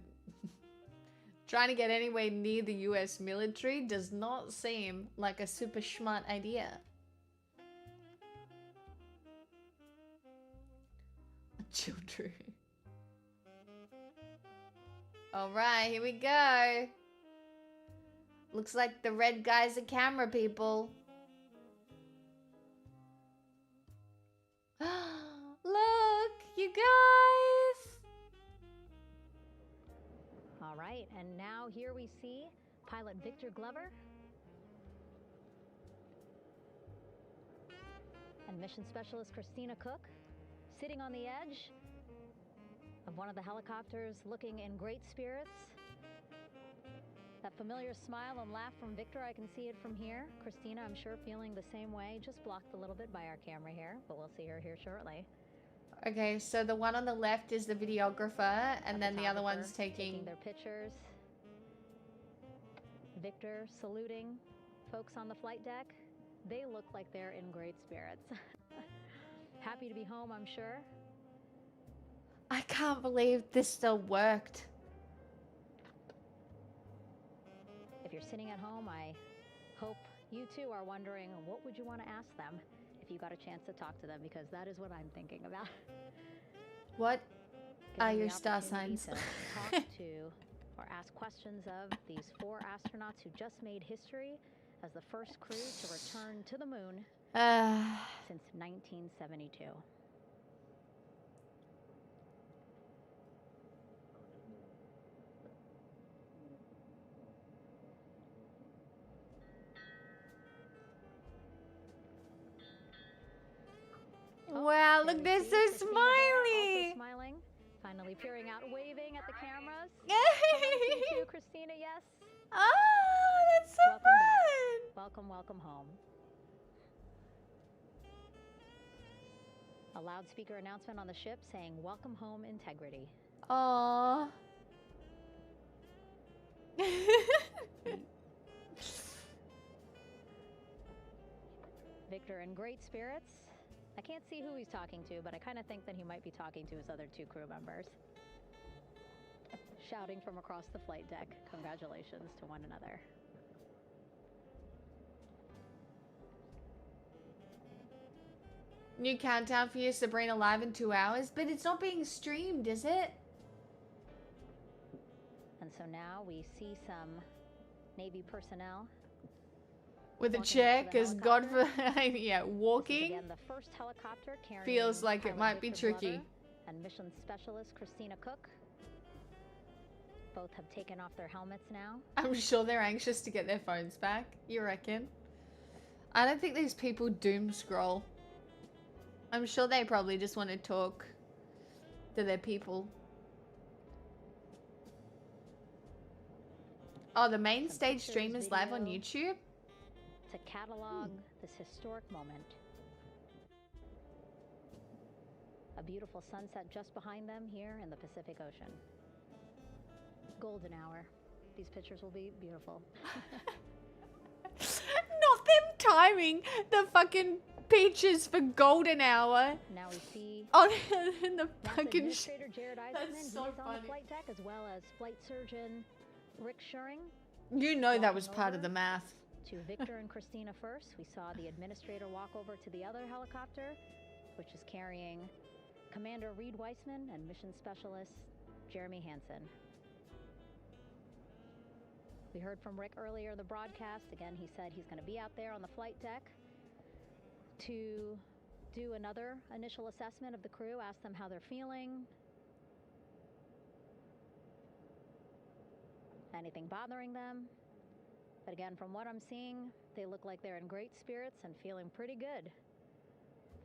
Trying to get anywhere near the US military does not seem like a super smart idea. Children. Alright, here we go. Looks like the red guys are camera people. Look, you guys. All right, and now here we see pilot Victor Glover and mission specialist Christina Cook sitting on the edge of one of the helicopters, looking in great spirits. That familiar smile and laugh from Victor, I can see it from here. Christina, I'm sure, feeling the same way, just blocked a little bit by our camera here, but we'll see her here shortly. Okay, so the one on the left is the videographer, and then the other one's taking their pictures. Victor saluting folks on the flight deck. They look like they're in great spirits. Happy to be home, I'm sure. I can't believe this still worked. If you're sitting at home, I hope you too are wondering, what would you want to ask them if you got a chance to talk to them? Because that is what I'm thinking about. What are Getting your the star opportunity signs? to talk to or ask questions of these 4 astronauts who just made history as the first crew to return to the moon since 1972. Wow, look, they're so Christina there, smiley. also smiling, finally peering out, waving at the cameras. Yay! Thank you, Christina, yes. Oh, that's so Welcome fun. back. Welcome, welcome home. A loudspeaker announcement on the ship saying, "Welcome home, Integrity." Aww. Victor in great spirits. I can't see who he's talking to, but I kind of think that he might be talking to his other 2 crew members. Shouting from across the flight deck, congratulations to one another. New countdown for you, Sabrina, live in 2 hours, but it's not being streamed, is it? And so now we see some Navy personnel With a walking up to chair, the because God, helicopter. yeah, This is walking again the first helicopter carrying feels like it pilot might be Victor tricky. Glover and mission specialist Christina Cook. Both have taken off their helmets now. I'm sure they're anxious to get their phones back. You reckon? I don't think these people doom scroll. I'm sure they probably just want to talk to their people. Oh, the main Some stage pictures, stream is live on video YouTube? to catalog this historic moment. A beautiful sunset just behind them here in the Pacific Ocean. Golden hour. These pictures will be beautiful. timing the fucking peaches for golden hour. Now we see on in the NASA fucking Administrator Jared Isaacman. That's He's so on funny. the flight deck, as well as flight surgeon Rick Schuring. You know that was Walking part of over the math. To Victor and Christina first. We saw the administrator walk over to the other helicopter, which is carrying Commander Reed Weissman and mission specialist Jeremy Hansen. We heard from Rick earlier in the broadcast. Again, he said he's going to be out there on the flight deck to do another initial assessment of the crew, ask them how they're feeling, anything bothering them. But again, from what I'm seeing, they look like they're in great spirits and feeling pretty good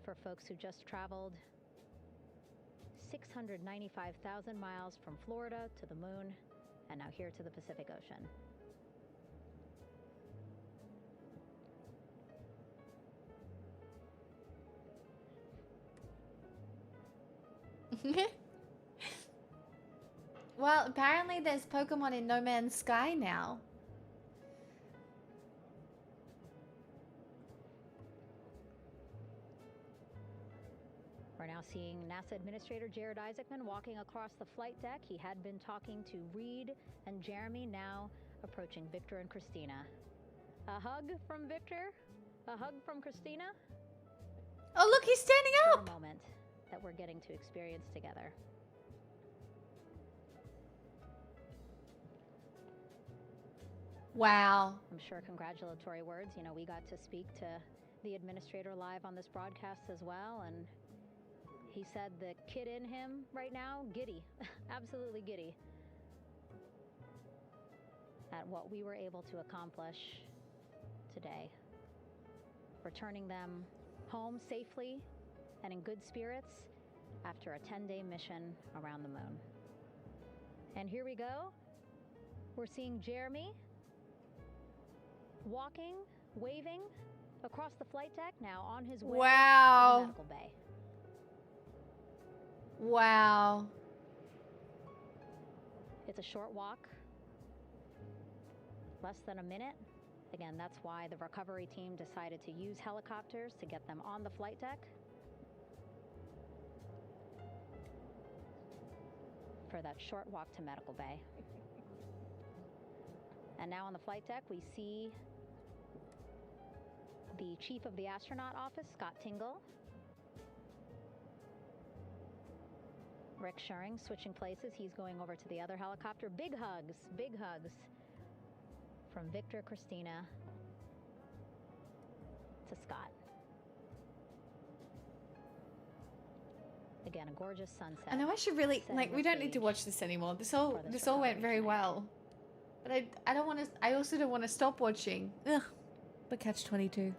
for folks who just traveled 695,000 miles from Florida to the moon and now here to the Pacific Ocean. Well, apparently there's Pokemon in No Man's Sky now. We're now seeing NASA Administrator Jared Isaacman walking across the flight deck. He had been talking to Reed and Jeremy, now approaching Victor and Christina. A hug from Victor, a hug from Christina. Oh, look, he's standing What up. a moment that we're getting to experience together. Wow. I'm sure congratulatory words. You know, we got to speak to the administrator live on this broadcast as well, and he said the kid in him right now, giddy, absolutely giddy at what we were able to accomplish today. Returning them home safely and in good spirits after a 10-day mission around the moon. And here we go. We're seeing Jeremy walking, waving across the flight deck, now on his way to the medical bay. Wow. It's a short walk, less than a minute. Again, that's why the recovery team decided to use helicopters to get them on the flight deck for that short walk to medical bay. And now on the flight deck, we see the chief of the astronaut office, Scott Tingle. Rick Schuring switching places. He's going over to the other helicopter. Big hugs from Victor, Christina to Scott. Again, a gorgeous sunset. I know I should really setting like. the We don't need to stage watch this anymore. This for this all went recovery very tonight. well, but I don't want to. I also don't want to stop watching. Ugh. But Catch-22.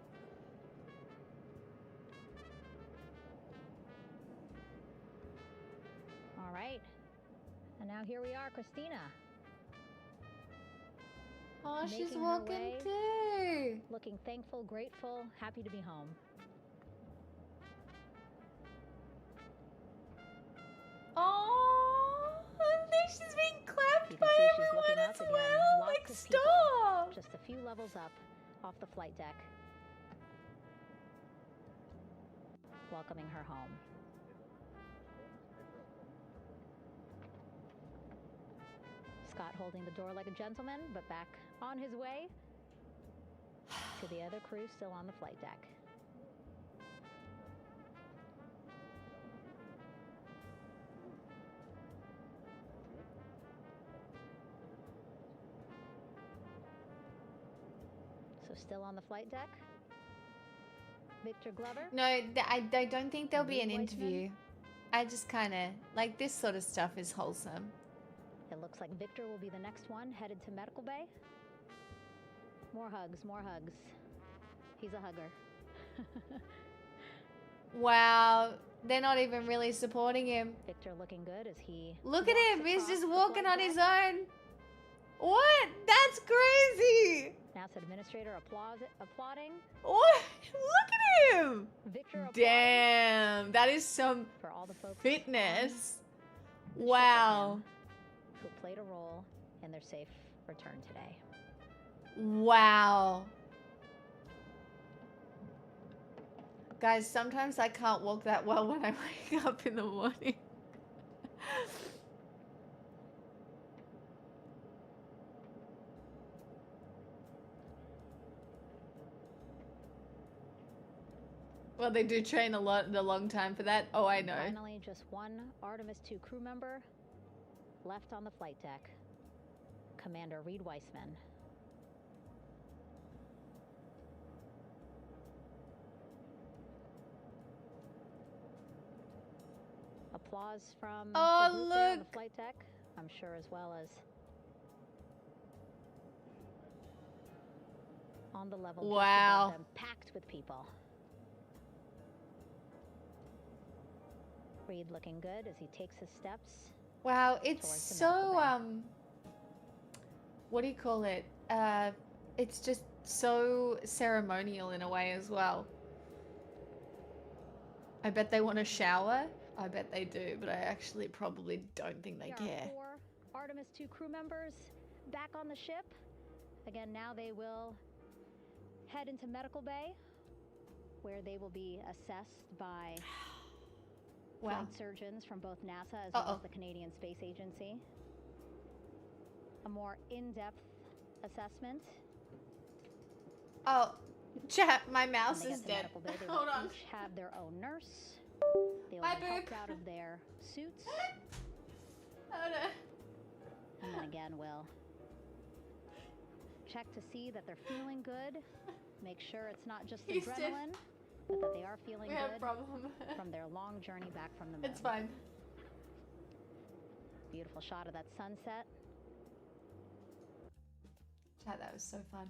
All right. And now here we are, Christina. Oh, she's Making her walking way. too. Looking thankful, grateful, happy to be home. Oh, and then she's being You clapped can by see she's everyone looking as up again. well. Lots Like, of people, stop. just a few levels up off the flight deck, welcoming her home. Scott holding the door like a gentleman, but back on his way to the other crew still on the flight deck. So still on the flight deck, Victor Glover. No, I don't think there'll be an Reed Weissman. interview. I just kind of like this sort of stuff is wholesome. It looks like Victor will be the next one headed to medical bay. More hugs, more hugs. He's a hugger. Wow, they're not even really supporting him. Victor looking good as he Look at walks him, he's across just the walking flight on his deck. own. What? That's crazy. NASA administrator applauding. What? Look at him. Victor applauding Damn, that is some for all the folks fitness. on the ship Wow. with him who played a role in their safe return today. Wow. Guys, sometimes I can't walk that well when I wake up in the morning. Well, they do train a long time for that. Oh, I know. Finally, just one Artemis II crew member left on the flight deck. Commander Reed Weissman. Applause from the group there on the flight deck, I'm sure, as well as on the level just above them, packed with people. Reed looking good as he takes his steps. Wow, it's so what do you call it? It's just so ceremonial in a way as well. I bet they want a shower. I bet they do, but I actually probably don't think they care. 4 Artemis II crew members back on the ship. Again, now they will head into medical bay, where they will be assessed by flight surgeons from both NASA as well as the Canadian Space Agency. A more in-depth assessment. Oh, chat, my mouse is dead. Hold on. Each have their own nurse. They will be helped out of their suits. Hold on. And then again, we'll check to see that they're feeling good. Make sure it's not just adrenaline, but that they are feeling good from their long journey back from the moon. It's fine. Beautiful shot of that sunset. Chat, that was so fun.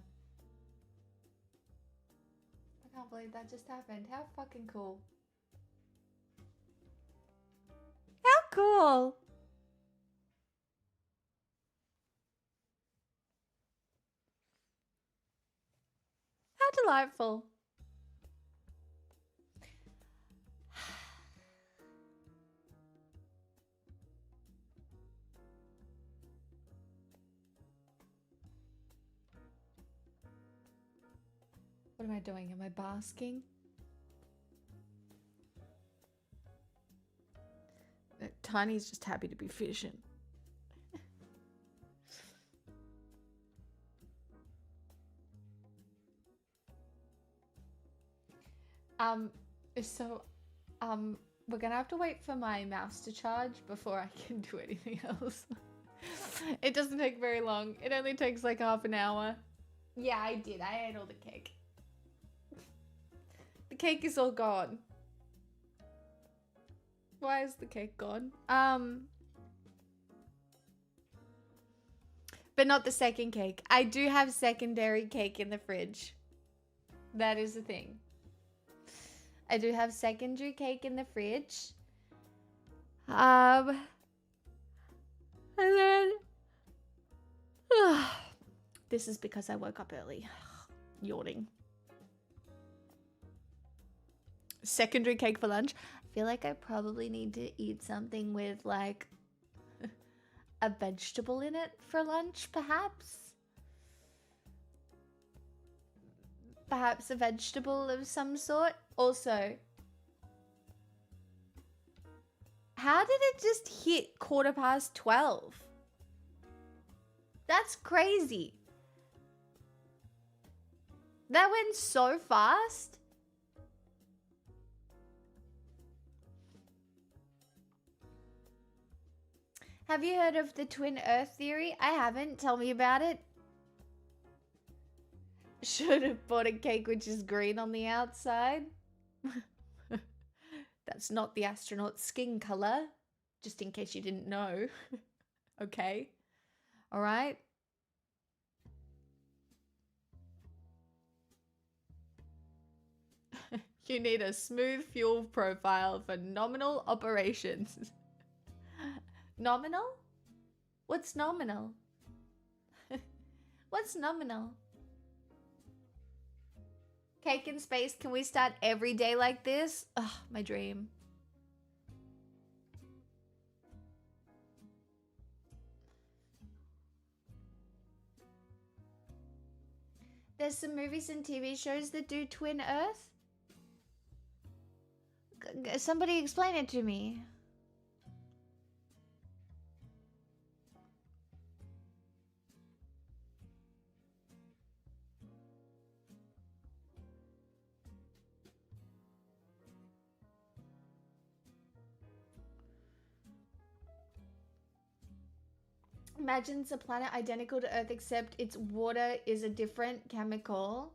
I can't believe that just happened. How fucking cool. How cool. How delightful. What am I doing? Am I basking? Tiny's just happy to be fishing. We're gonna have to wait for my mouse to charge before I can do anything else. It doesn't take very long. It only takes like half an hour. Yeah, I did. I ate all the cake. The cake is all gone. Why is the cake gone? But not the second cake. I do have secondary cake in the fridge. That is the thing. I do have secondary cake in the fridge. And then this is because I woke up early. Yawning. Secondary cake for lunch. I feel like I probably need to eat something with like a vegetable in it for lunch, perhaps. Perhaps a vegetable of some sort. Also, how did it just hit 12:15? That's crazy. That went so fast. Have you heard of the twin Earth theory? I haven't. Tell me about it. Should have bought a cake which is green on the outside. That's not the astronaut's skin color. Just in case you didn't know. Okay. All right. You need a smooth fuel profile for nominal operations. Nominal? What's nominal? What's nominal? Cake in space, can we start every day like this? Ugh, my dream. There's some movies and TV shows that do twin Earth. Somebody explain it to me. Imagine it's a planet identical to Earth except its water is a different chemical.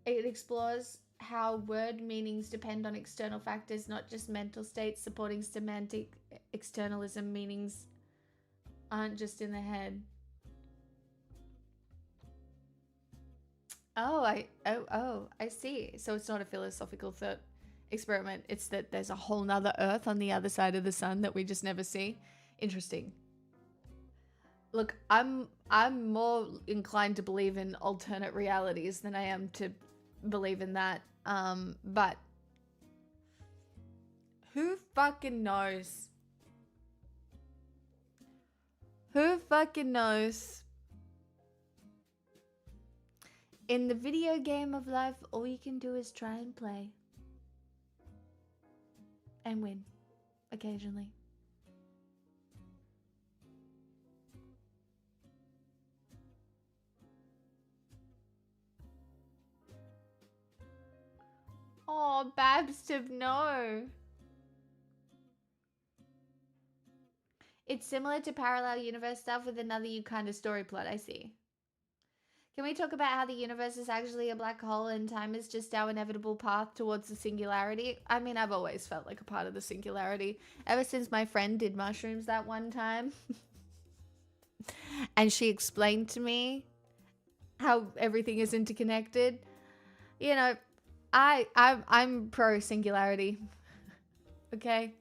It explores how word meanings depend on external factors, not just mental states, supporting semantic externalism. Meanings aren't just in the head. Oh, I see. So it's not a philosophical thought experiment. It's that there's a whole nother Earth on the other side of the sun that we just never see. Interesting. Look, I'm more inclined to believe in alternate realities than I am to believe in that. But who fucking knows? Who fucking knows? In the video game of life, all you can do is try and play. And win. Occasionally. Oh, Babstib, no. It's similar to parallel universe stuff with another kind of story plot, I see. Can we talk about how the universe is actually a black hole and time is just our inevitable path towards the singularity? I mean, I've always felt like a part of the singularity. Ever since my friend did mushrooms that one time. And she explained to me how everything is interconnected. You know, I'm pro singularity. Okay?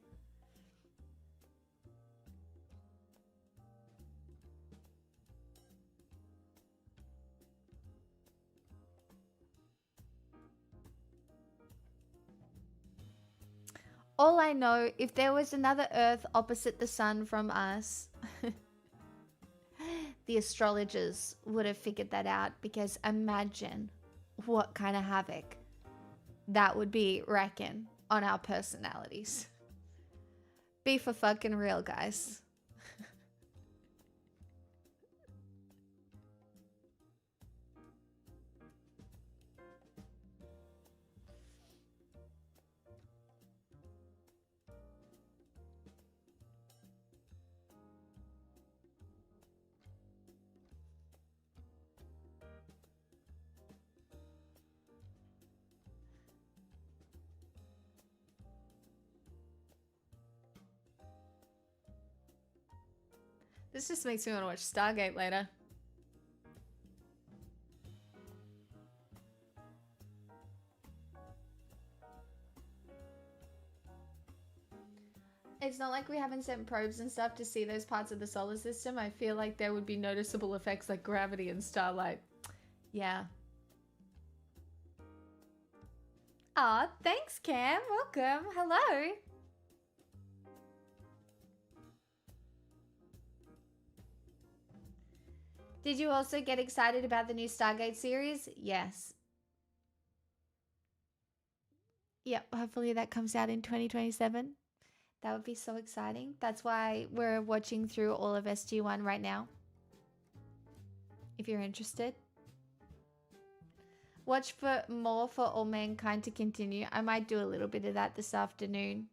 All I know, if there was another Earth opposite the sun from us, the astrologers would have figured that out, because imagine what kind of havoc that would be, reckon, on our personalities. Be for fucking real, guys. This just makes me want to watch Stargate later. It's not like we haven't sent probes and stuff to see those parts of the solar system. I feel like there would be noticeable effects like gravity and starlight. Yeah. Aw, thanks, Cam. Welcome. Hello. Did you also get excited about the new Stargate series? Yes. Yep, hopefully that comes out in 2027. That would be so exciting. That's why we're watching through all of SG-1 right now. If you're interested. Watch for more for All Mankind to continue. I might do a little bit of that this afternoon.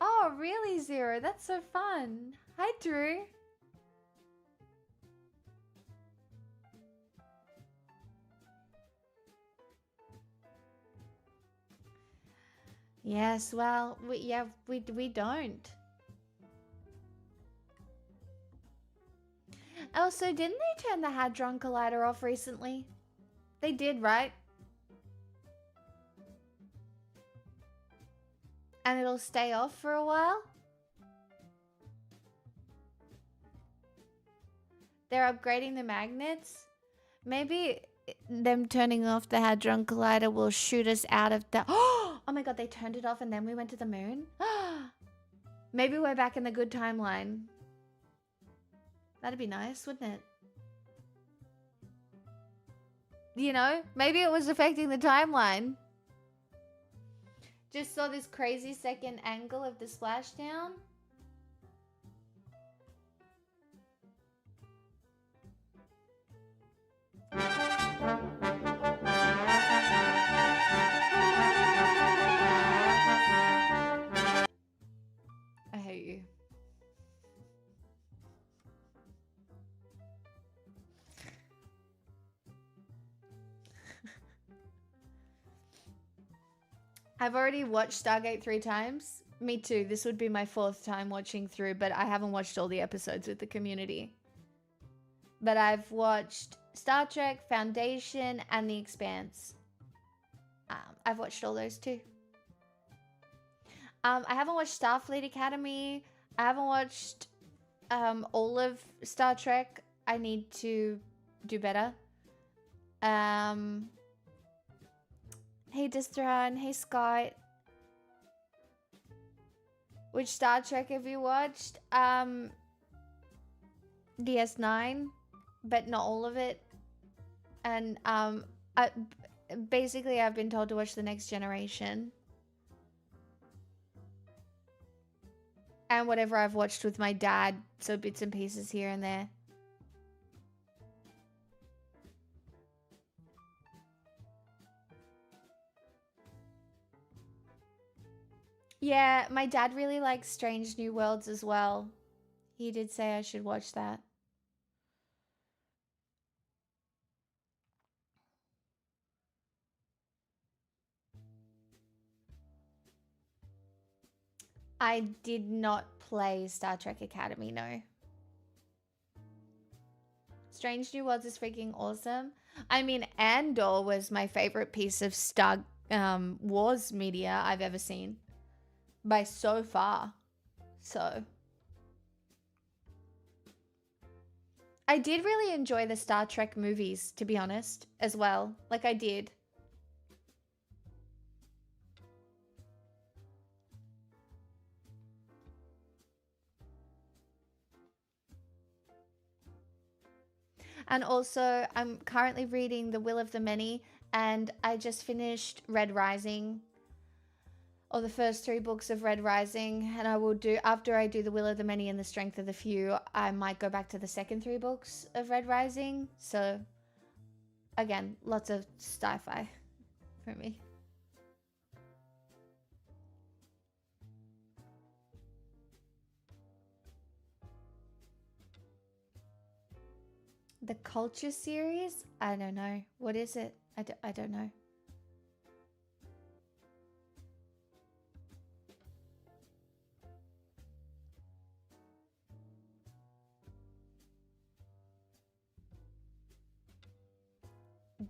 Oh, really, Zero? That's so fun. Hi, Drew. Yes, well, we don't. Also, didn't they turn the Hadron Collider off recently? They did, right? And it'll stay off for a while? They're upgrading the magnets? Maybe them turning off the Hadron Collider will shoot us out of the... Oh my god, they turned it off and then we went to the moon? Maybe we're back in the good timeline. That'd be nice, wouldn't it? you know, maybe it was affecting the timeline. Just saw this crazy second angle of the splashdown. I hate you. I've already watched Stargate 3 times. Me too. This would be my 4th time watching through, but I haven't watched all the episodes with the community. But I've watched Star Trek, Foundation, and The Expanse. I've watched all those too. I haven't watched Starfleet Academy. I haven't watched all of Star Trek. I need to do better. Hey Distron, hey Scott. Which Star Trek have you watched? DS9, but not all of it. And basically I've been told to watch The Next Generation. And whatever I've watched with my dad, so bits and pieces here and there. Yeah, my dad really likes Strange New Worlds as well. He did say I should watch that. I did not play Star Trek Academy, no. Strange New Worlds is freaking awesome. I mean, Andor was my favorite piece of Star Wars media I've ever seen. By so far. So. I did really enjoy the Star Trek movies, to be honest, as well. Like, I did. And also, I'm currently reading The Will of the Many, and I just finished Red Rising, or the first 3 books of Red Rising, and I will do, after I do The Will of the Many and The Strength of the Few, I might go back to the second 3 books of Red Rising. So, again, lots of sci-fi for me. The Culture series? I don't know. What is it? I don't know.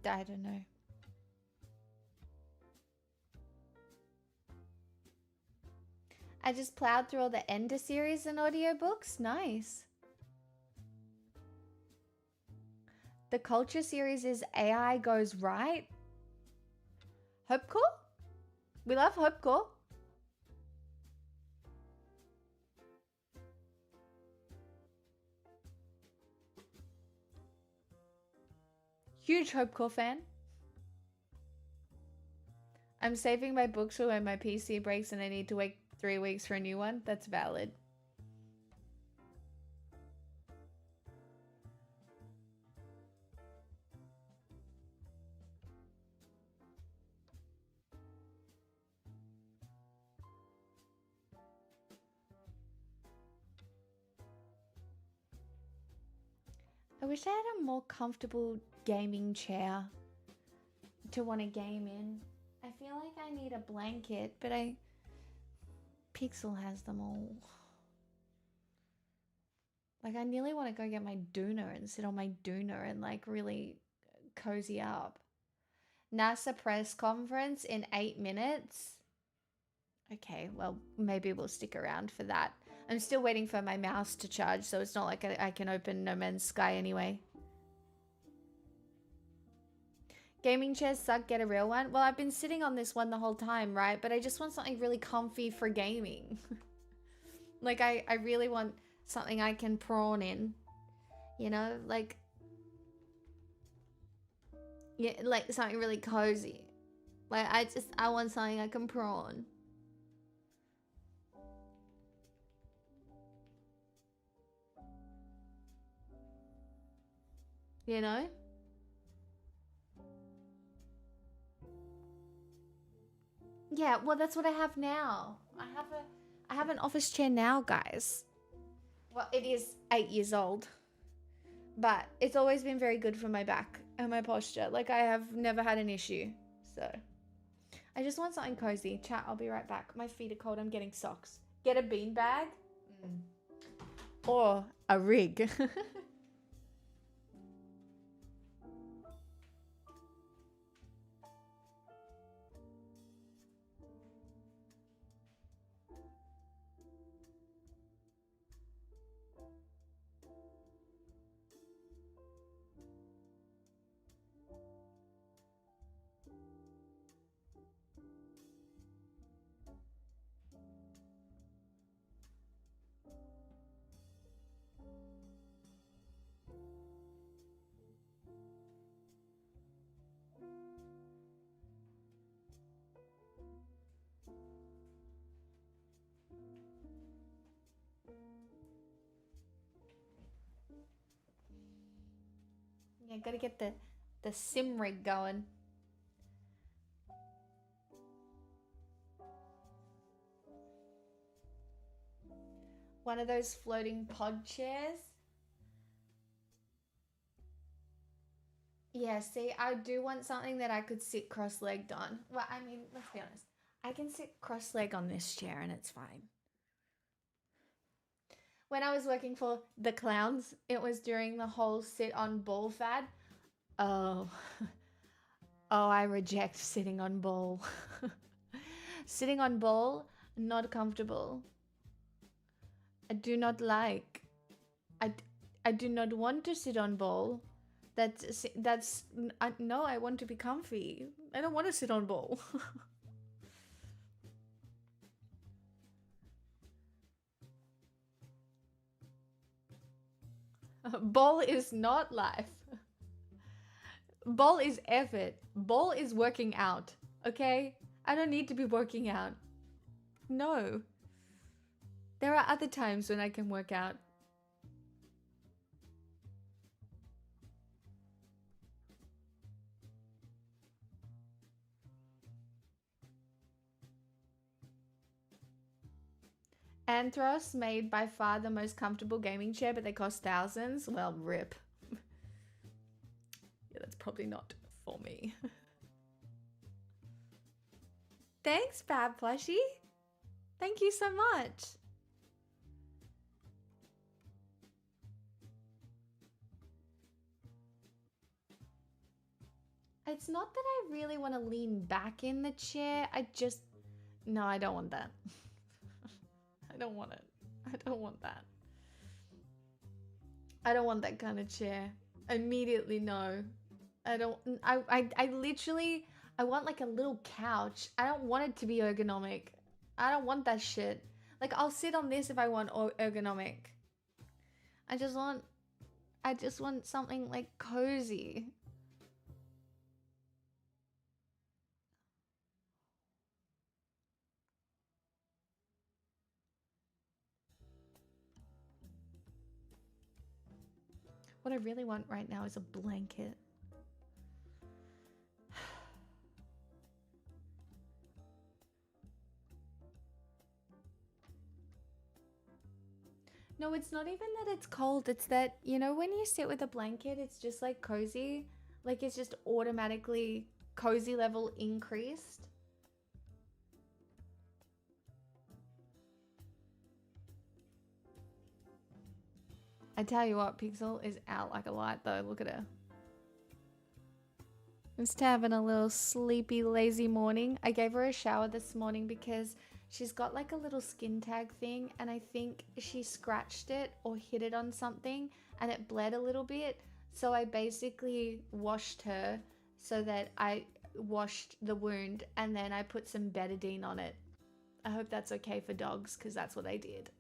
I don't know. I just plowed through all the Ender series and audiobooks. Nice. The Culture series is AI Goes Right. Hopecore? We love Hopecore. Huge Hopecore fan. I'm saving my books for when my PC breaks and I need to wait 3 weeks for a new one. That's valid. I wish I had a more comfortable gaming chair to want to game in. I feel like I need a blanket, but Pixel has them all. Like, I nearly want to go get my doona and sit on my doona and like really cozy up. NASA press conference in 8 minutes. Okay, well, maybe we'll stick around for that. I'm still waiting for my mouse to charge, so it's not like I can open No Man's Sky anyway. Gaming chairs suck, get a real one. Well, I've been sitting on this one the whole time, right? But I just want something really comfy for gaming. Like, I really want something I can prawn in. You know, like... Yeah, like something really cozy. Like I want something I can prawn. You know? Yeah, well that's what I have now. I have an office chair now, guys. Well, it is 8 years old. But it's always been very good for my back and my posture. Like I have never had an issue. So I just want something cozy. Chat, I'll be right back. My feet are cold. I'm getting socks. Get a beanbag. Or a rig. Yeah, gotta get the sim rig going. One of those floating pod chairs. Yeah, see, I do want something that I could sit cross-legged on. Well, I mean, let's be honest. I can sit cross-legged on this chair and it's fine. When I was working for the clowns, it was during the whole sit on ball fad. Oh. Oh, I reject sitting on ball. Sitting on ball, not comfortable. I do not like. I do not want to sit on ball. No, I want to be comfy. I don't want to sit on ball. Ball is not life. Ball is effort. Ball is working out. Okay? I don't need to be working out. No. There are other times when I can work out. Anthros made by far the most comfortable gaming chair, but they cost thousands. Well, rip. Yeah, that's probably not for me. Thanks, Bad Plushie. Thank you so much. It's not that I really want to lean back in the chair. No, I don't want that. I don't want it. I don't want that. I don't want that kind of chair. Immediately, no. I literally, I want like a little couch. I don't want it to be ergonomic. I don't want that shit. Like, I'll sit on this if I want ergonomic. I just want something like cozy. What I really want right now is a blanket. No, it's not even that it's cold. It's that, you know, when you sit with a blanket, it's just like cozy. Like it's just automatically cozy level increased. I tell you what, Pixel is out like a light though. Look at her. Just having a little sleepy, lazy morning. I gave her a shower this morning because she's got like a little skin tag thing and I think she scratched it or hit it on something and it bled a little bit. So I basically washed her so that I washed the wound and then I put some betadine on it. I hope that's okay for dogs because that's what I did.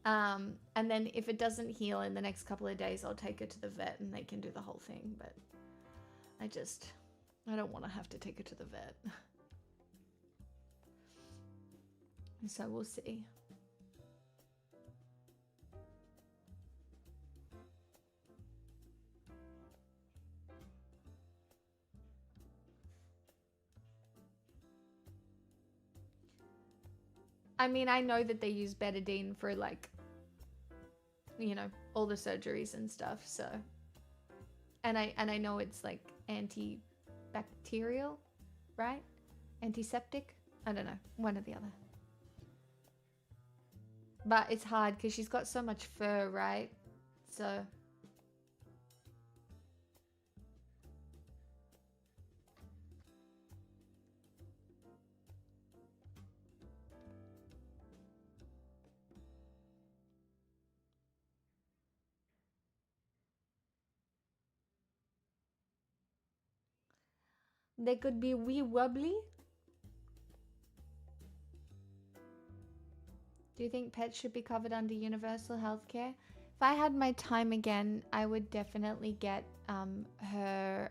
And then if it doesn't heal in the next couple of days, I'll take her to the vet and they can do the whole thing. But I don't want to have to take her to the vet. So we'll see. I mean, I know that they use betadine for, like, you know, all the surgeries and stuff, so. And I know it's like antibacterial, right? Antiseptic? I don't know, one or the other. But it's hard because she's got so much fur, right? So. They could be wee wobbly. Do you think pets should be covered under universal health care? If I had my time again, I would definitely get her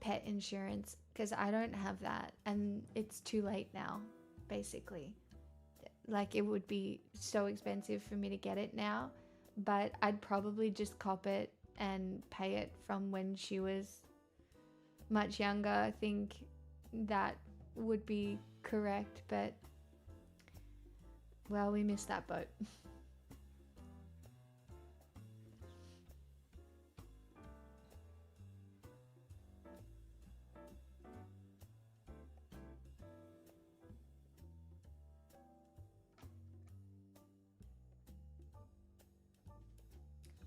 pet insurance, because I don't have that and it's too late now, basically. Like, it would be so expensive for me to get it now, but I'd probably just cop it and pay it from when she was much younger. I think that would be correct, but well, we missed that boat.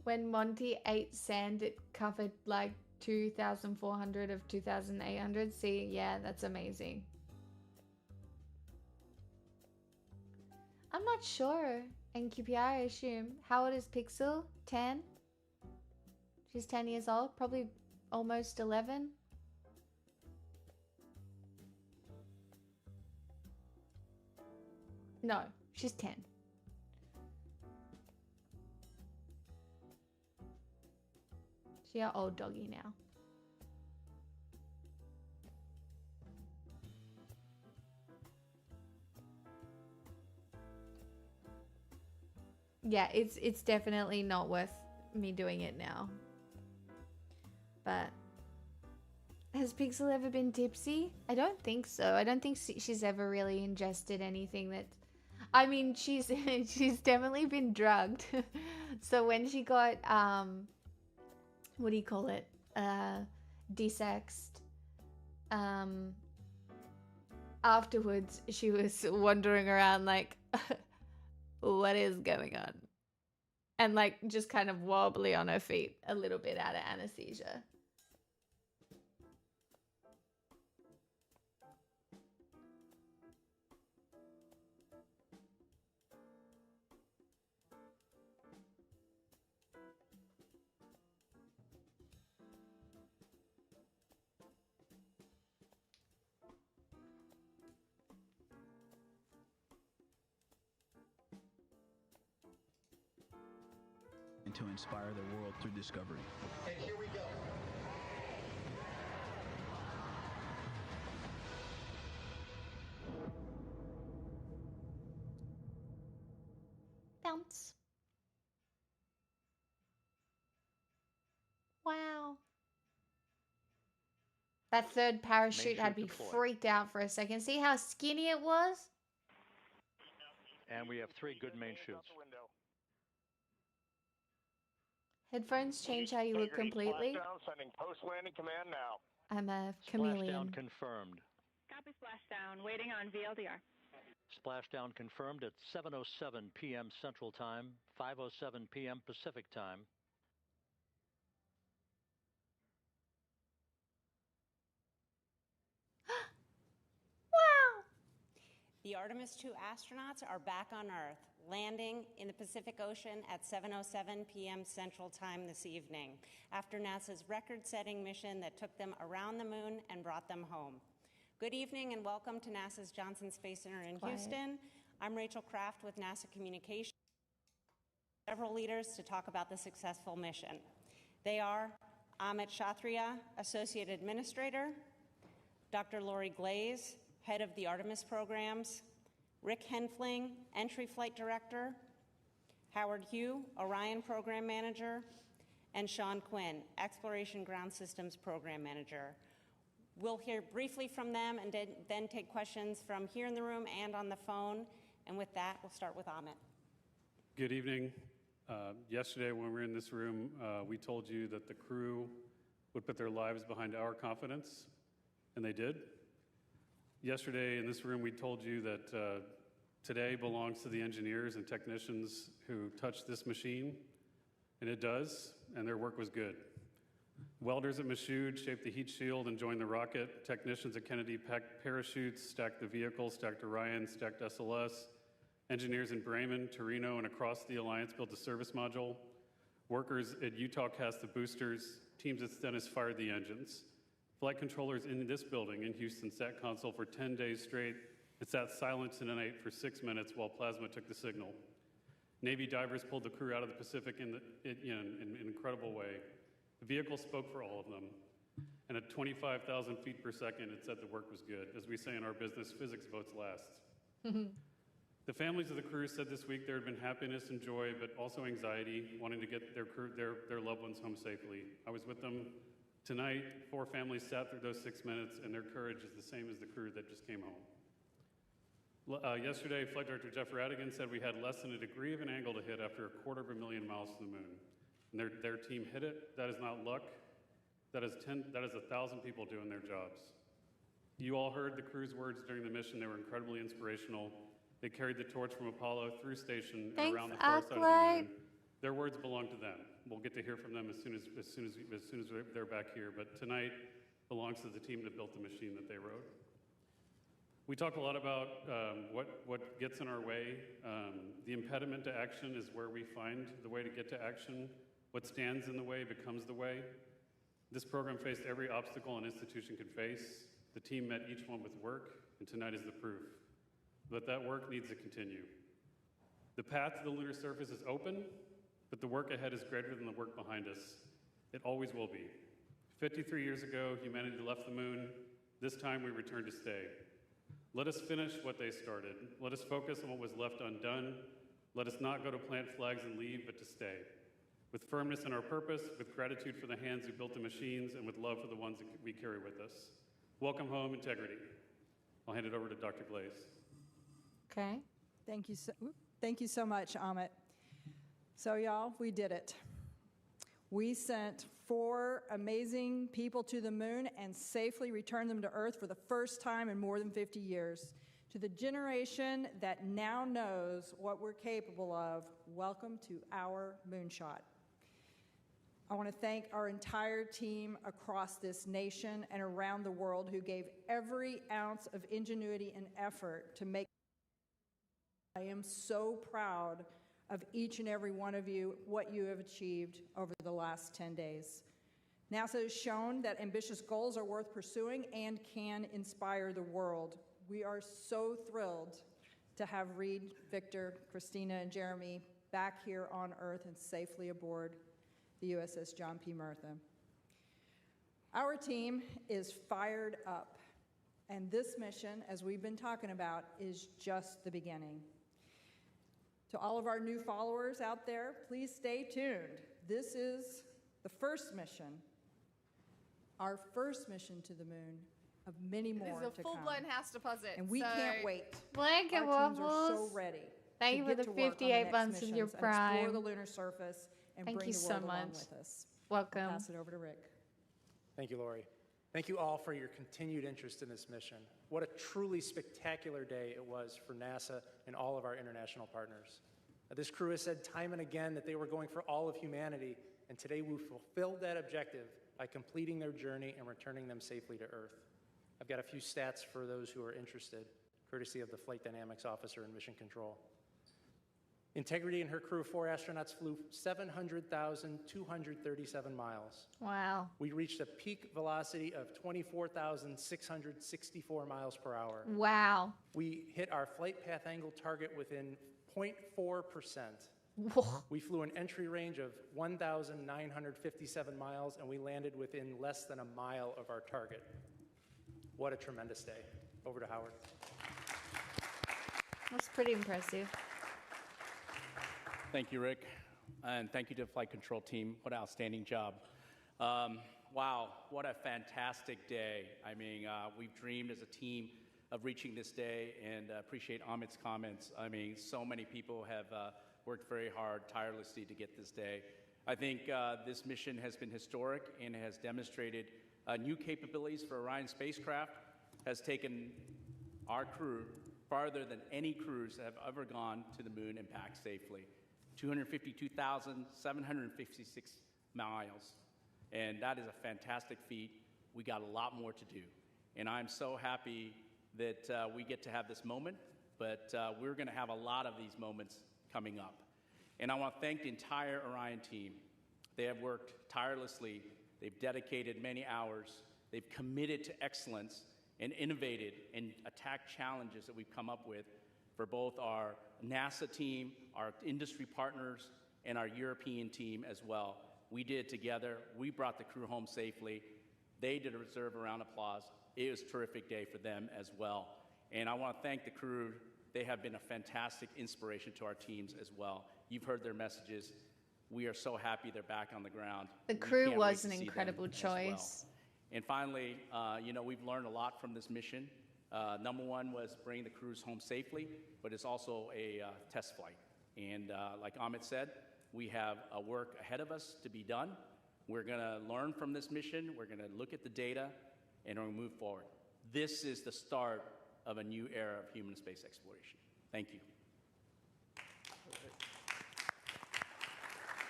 When Monty ate sand, it covered like 2,400 of 2,800. See, yeah, that's amazing. I'm not sure. NQPR, I assume. How old is Pixel? 10? She's 10 years old, probably almost 11. No, she's 10. She's our old doggy now. Yeah, it's definitely not worth me doing it now. But has Pixel ever been tipsy? I don't think so. I don't think she's ever really ingested anything that... I mean, she's she's definitely been drugged. So when she got what do you call it? Desexed. Afterwards, she was wandering around like, what is going on? And like just kind of wobbly on her feet, a little bit out of anesthesia. To inspire the world through discovery. And here we go. Bounce. Wow. That third parachute had me freaked out for a second. See how skinny it was? And we have 3 good main chutes. Headphones change how you look completely. Sending post-landing command now. I'm a chameleon. Splashdown confirmed. Copy splashdown. Waiting on VLDR. Splashdown confirmed at 7:07 p.m. Central Time, 5:07 p.m. Pacific Time. Wow! The Artemis II astronauts are back on Earth, landing in the Pacific Ocean at 7:07 p.m. Central Time this evening, after NASA's record-setting mission that took them around the moon and brought them home. Good evening and welcome to NASA's Johnson Space Center in Houston. I'm Rachel Kraft with NASA Communications. Several leaders to talk about the successful mission. They are Amit Shatria, Associate Administrator, Dr. Lori Glaze, Head of the Artemis Programs, Rick Henfling, Entry Flight Director, Howard Hugh, Orion Program Manager, and Sean Quinn, Exploration Ground Systems Program Manager. We'll hear briefly from them and then take questions from here in the room and on the phone. And with that, we'll start with Amit. Good evening. Yesterday when we were in this room, we told you that the crew would put their lives behind our confidence, and they did. Yesterday in this room, we told you that today belongs to the engineers and technicians who touched this machine, and it does, and their work was good. Welders at Michoud shaped the heat shield and joined the rocket. Technicians at Kennedy packed parachutes, stacked the vehicle, stacked Orion, stacked SLS. Engineers in Bremen, Torino, and across the Alliance built a service module. Workers at Utah cast the boosters. Teams at Stennis fired the engines. Flight controllers in this building in Houston sat console for 10 days straight and sat silent in the night for 6 minutes while plasma took the signal. Navy divers pulled the crew out of the Pacific in an incredible way. The vehicle spoke for all of them. And at 25,000 feet per second, it said the work was good. As we say in our business, physics votes last. The families of the crew said this week there had been happiness and joy, but also anxiety, wanting to get their loved ones home safely. I was with them tonight. 4 families sat through those 6 minutes, and their courage is the same as the crew that just came home. Yesterday, Flight Director Jeff Radigan said we had less than a degree of an angle to hit after 250,000 miles to the moon. And their team hit it. That is not luck. That is 1,000 people doing their jobs. You all heard the crew's words during the mission. They were incredibly inspirational. They carried the torch from Apollo through station and around the far side of the moon. Their words belong to them. We'll get to hear from them as soon as they're back here. But tonight belongs to the team that built the machine that they wrote. We talk a lot about what gets in our way. The impediment to action is where we find the way to get to action. What stands in the way becomes the way. This program faced every obstacle an institution could face. The team met each one with work, and tonight is the proof. But that work needs to continue. The path to the lunar surface is open, but the work ahead is greater than the work behind us. It always will be. 53 years ago, humanity left the moon. This time we return to stay. Let us finish what they started. Let us focus on what was left undone. Let us not go to plant flags and leave, but to stay. With firmness in our purpose, with gratitude for the hands who built the machines, and with love for the ones that we carry with us. Welcome home, integrity. I'll hand it over to Dr. Glaze. Okay. Thank you so much, Amit. So y'all, we did it. We sent 4 amazing people to the moon and safely returned them to Earth for the first time in more than 50 years. To the generation that now knows what we're capable of, welcome to our moonshot. I want to thank our entire team across this nation and around the world who gave every ounce of ingenuity and effort to make. I am so proud of each and every one of you, what you have achieved over the last 10 days. NASA has shown that ambitious goals are worth pursuing and can inspire the world. We are so thrilled to have Reed, Victor, Christina, and Jeremy back here on Earth and safely aboard the USS John P. Murtha. Our team is fired up, and this mission, as we've been talking about, is just the beginning. To all of our new followers out there, please stay tuned. This is the first mission, our first mission to the moon, of many more to come. This is a full-blown house deposit. And we can't wait. Blanket Our teams waffles. are so ready. Thank you for the 58 months of your prime. Explore the lunar surface and Thank bring you the so world along much. with us. Welcome. I'll pass it over to Rick. Thank you, Lori. Thank you all for your continued interest in this mission. What a truly spectacular day it was for NASA and all of our international partners. This crew has said time and again that they were going for all of humanity, and today we fulfilled that objective by completing their journey and returning them safely to Earth. I've got a few stats for those who are interested, courtesy of the Flight Dynamics Officer in Mission Control. Integrity and her crew of 4 astronauts flew 700,237 miles. Wow. We reached a peak velocity of 24,664 miles per hour. Wow. We hit our flight path angle target within 0.4%. We flew an entry range of 1,957 miles, and we landed within less than a mile of our target. What a tremendous day. Over to Howard. That's pretty impressive. Thank you, Rick, and thank you to the flight control team. What an outstanding job. Wow, what a fantastic day. I mean, we've dreamed as a team of reaching this day, and appreciate Amit's comments. I mean, so many people have worked very hard, tirelessly to get this day. I think this mission has been historic and has demonstrated new capabilities for Orion spacecraft, has taken our crew farther than any crews that have ever gone to the moon and back safely. 252,756 miles. And that is a fantastic feat. We got a lot more to do. And I'm so happy that we get to have this moment, but we're going to have a lot of these moments coming up. And I want to thank the entire Orion team. They have worked tirelessly. They've dedicated many hours. They've committed to excellence and innovated and attacked challenges that we've come up with for both our NASA team, our industry partners, and our European team as well. We did it together. We brought the crew home safely. They did a deserve a round of applause. It was a terrific day for them as well. And I want to thank the crew. They have been a fantastic inspiration to our teams as well. You've heard their messages. We are so happy they're back on the ground. The crew was an incredible choice. And finally, we've learned a lot from this mission. Number one was bringing the crews home safely, but it's also a test flight. And like Amit said, we have a work ahead of us to be done. We're going to learn from this mission. We're going to look at the data, and we're going to move forward. This is the start of a new era of human space exploration. Thank you.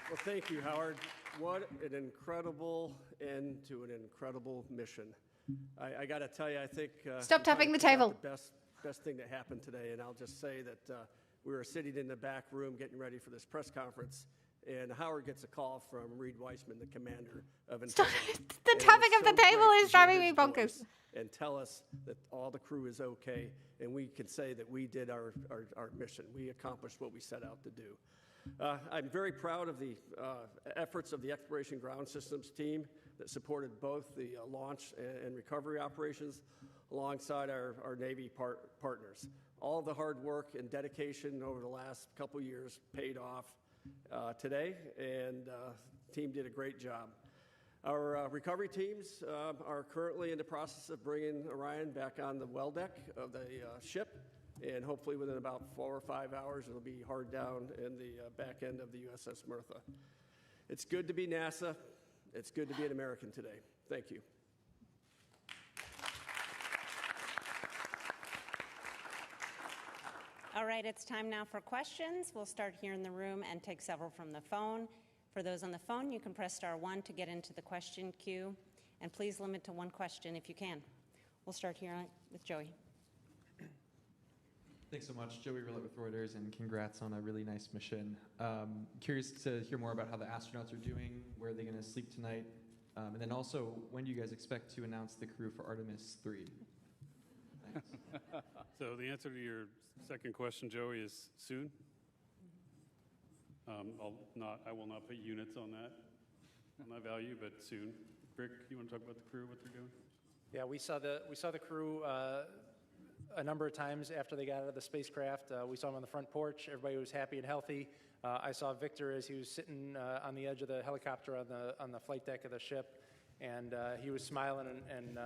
Well, thank you, Howard. What an incredible end to an incredible mission. I got to tell you, I think Stop tapping the table. The best thing that happened today, and I'll just say that we were sitting in the back room getting ready for this press conference, and Howard gets a call from Reed Weissman, the commander of Integrity. The tapping of the table is driving me bonkers. And tell us that all the crew is okay, and we can say that we did our mission. We accomplished what we set out to do. I'm very proud of the efforts of the Exploration Ground Systems team that supported both the launch and recovery operations alongside our Navy partners. All the hard work and dedication over the last couple years paid off today, and the team did a great job. Our recovery teams are currently in the process of bringing Orion back on the well deck of the ship, and hopefully within about 4 or 5 hours it'll be hard down in the back end of the USS Martha. It's good to be NASA. It's good to be an American today. Thank you. All right, it's time now for questions. We'll start here in the room and take several from the phone. For those on the phone, you can press *1 to get into the question queue, and please limit to one question if you can. We'll start here with Joey. Thanks so much. Joey Rillett with Reuters, and congrats on a really nice mission. Curious to hear more about how the astronauts are doing, where are they going to sleep tonight, and then also, when do you guys expect to announce the crew for Artemis III? Thanks. So the answer to your second question, Joey, is soon. I will not put units on that value, but soon. Rick, you want to talk about the crew, what they're doing? Yeah, we saw the crew a number of times after they got out of the spacecraft. We saw them on the front porch. Everybody was happy and healthy. I saw Victor as he was sitting on the edge of the helicopter on the flight deck of the ship, and he was smiling and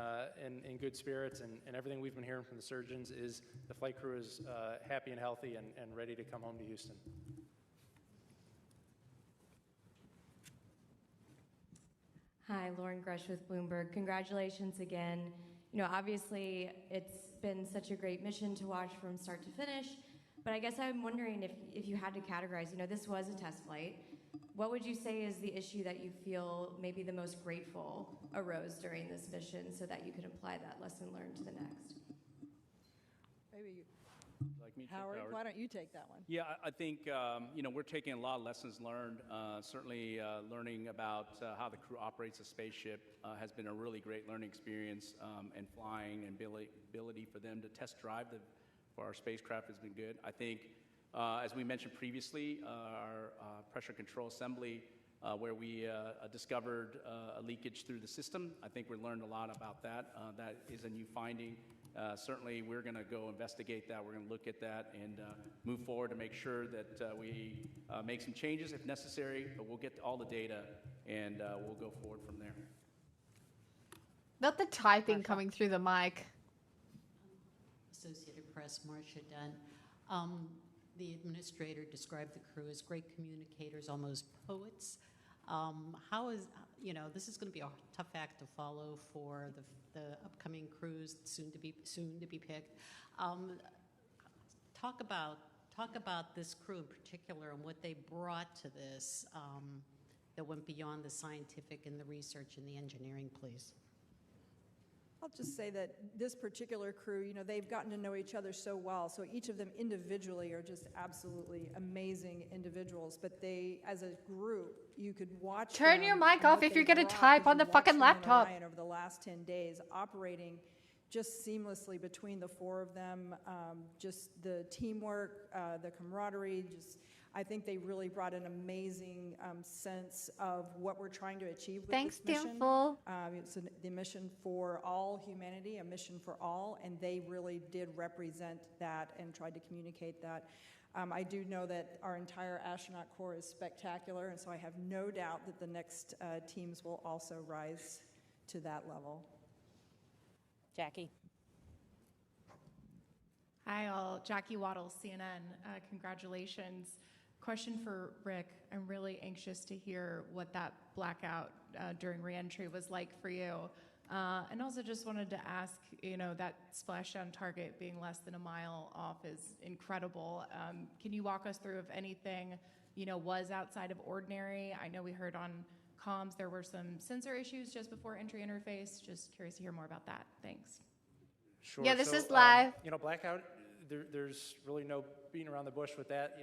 in good spirits. And everything we've been hearing from the surgeons is the flight crew is happy and healthy and ready to come home to Houston. Hi, Lauren Grush with Bloomberg. Congratulations again. You know, obviously, it's been such a great mission to watch from start to finish, but I guess I'm wondering if you had to categorize, this was a test flight. What would you say is the issue that you feel maybe the most grateful arose during this mission so that you could apply that lesson learned to the next? Maybe Like me, Howard, why don't you take that one? Yeah, I think, we're taking a lot of lessons learned. Certainly learning about how the crew operates a spaceship has been a really great learning experience, and flying and ability for them to test drive for our spacecraft has been good. I think As we mentioned previously, our pressure control assembly, where we discovered a leakage through the system. I think we learned a lot about that. That is a new finding. Certainly, we're going to go investigate that. We're going to look at that and move forward to make sure that we make some changes if necessary, but we'll get all the data and we'll go forward from there. Not the typing coming through the mic. Associated Press, Marcia Dunn. The administrator described the crew as great communicators, almost poets. How is, this is going to be a tough act to follow for the upcoming crews soon to be picked. Talk about this crew in particular and what they brought to this that went beyond the scientific and the research and the engineering, please. I'll just say that this particular crew, they've gotten to know each other so well. So each of them individually are just absolutely amazing individuals. But they, as a group, you could watch. Turn your mic off if you're going to type on the fucking laptop. Over the last 10 days, operating just seamlessly between the four of them, just the teamwork, the camaraderie, I think they really brought an amazing sense of what we're trying to achieve with this mission. It's the mission for all humanity, a mission for all, and they really did represent that and tried to communicate that. I do know that our entire astronaut corps is spectacular, and so I have no doubt that the next teams will also rise to that level. Jackie. Hi all, Jackie Waddle, CNN. Congratulations. Question for Rick. I'm really anxious to hear what that blackout during reentry was like for you. And also just wanted to ask, that splashdown target being less than a mile off is incredible. Can you walk us through if anything, was outside of ordinary? I know we heard on comms there were some sensor issues just before entry interface. Just curious to hear more about that. Thanks. Sure. Yeah, this is live. Blackout, there's really no beating around the bush with that.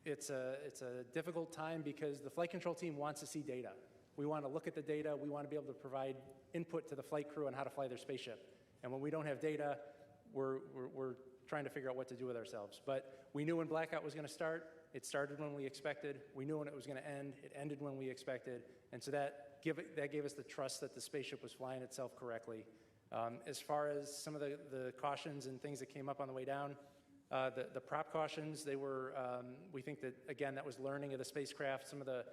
It's a difficult time because the flight control team wants to see data. We want to look at the data. We want to be able to provide input to the flight crew on how to fly their spaceship. And when we don't have data, we're trying to figure out what to do with ourselves. But we knew when blackout was going to start. It started when we expected. We knew when it was going to end. It ended when we expected. And so that gave us the trust that the spaceship was flying itself correctly. As far as some of the cautions and things that came up on the way down, the prop cautions, they were, we think that, again, that was learning of the spacecraft. Some of the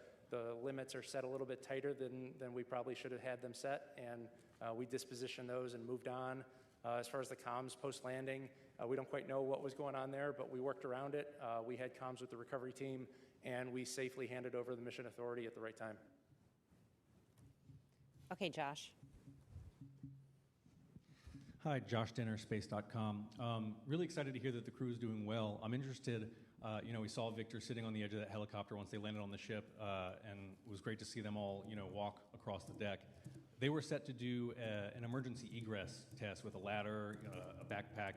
limits are set a little bit tighter than we probably should have had them set, and we dispositioned those and moved on. As far as the comms post-landing, we don't quite know what was going on there, but we worked around it. We had comms with the recovery team, and we safely handed over the mission authority at the right time. Okay, Josh. Hi, Josh Denner, space.com. Really excited to hear that the crew is doing well. I'm interested, we saw Victor sitting on the edge of that helicopter once they landed on the ship, and it was great to see them all, walk across the deck. They were set to do an emergency egress test with a ladder, a backpack,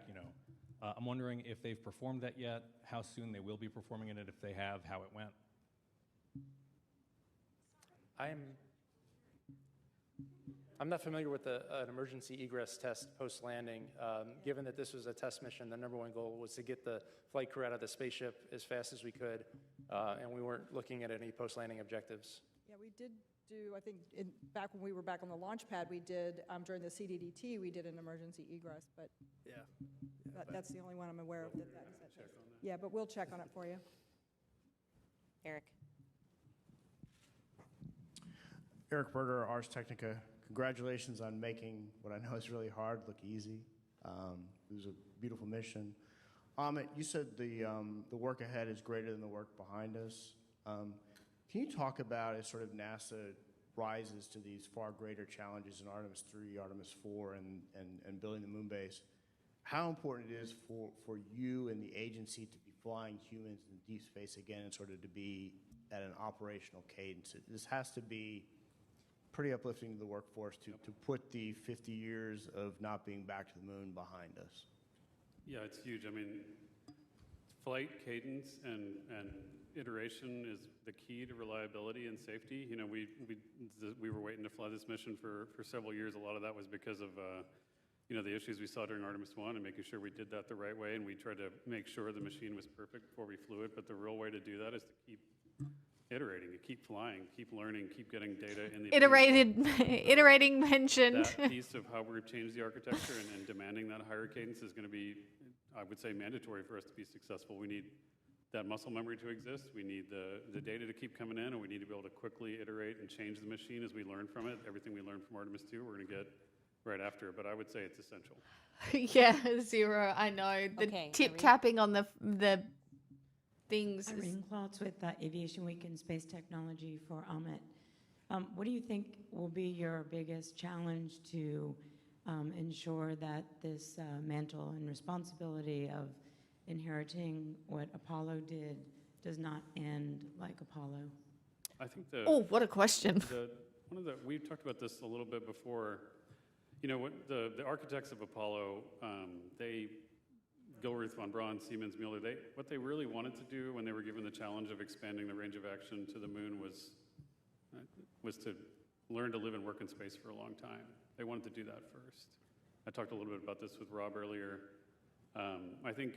I'm wondering if they've performed that yet, how soon they will be performing it, and if they have, how it went. I'm not familiar with an emergency egress test post-landing. Given that this was a test mission, the number one goal was to get the flight crew out of the spaceship as fast as we could, and we weren't looking at any post-landing objectives. Yeah, we did do, I think, back when we were back on the launch pad, we did, during the CDDT, we did an emergency egress, but that's the only one I'm aware of that is that test. Yeah, but we'll check on it for you. Eric. Eric Berger, Ars Technica. Congratulations on making what I know is really hard look easy. It was a beautiful mission. Amit, you said the work ahead is greater than the work behind us. Can you talk about as sort of NASA rises to these far greater challenges in Artemis III, Artemis IV, and building the moon base, how important it is for you and the agency to be flying humans in deep space again and sort of to be at an operational cadence? This has to be pretty uplifting to the workforce to put the 50 years of not being back to the moon behind us. Yeah, it's huge. I mean, flight cadence and iteration is the key to reliability and safety. We were waiting to fly this mission for several years. A lot of that was because of the issues we saw during Artemis I and making sure we did that the right way, and we tried to make sure the machine was perfect before we flew it. But the real way to do that is to keep iterating, to keep flying, keep learning, keep getting data in the iterating mentioned. That piece of how we've changed the architecture and demanding that higher cadence is going to be, I would say, mandatory for us to be successful. We need that muscle memory to exist. We need the data to keep coming in, and we need to be able to quickly iterate and change the machine as we learn from it. Everything we learned from Artemis II, we're going to get right after it, but I would say it's essential. Yeah, Zero, I know. The tip-tapping on the things. Irene Klotz with Aviation Week and Space Technology for Amit. What do you think will be your biggest challenge to ensure that this mantle and responsibility of inheriting what Apollo did does not end like Apollo? I think what a question. We've talked about this a little bit before. What the architects of Apollo, Gilruth, von Braun, Siemens, Mueller, what they really wanted to do when they were given the challenge of expanding the range of action to the moon was to learn to live and work in space for a long time. They wanted to do that first. I talked a little bit about this with Rob earlier. I think,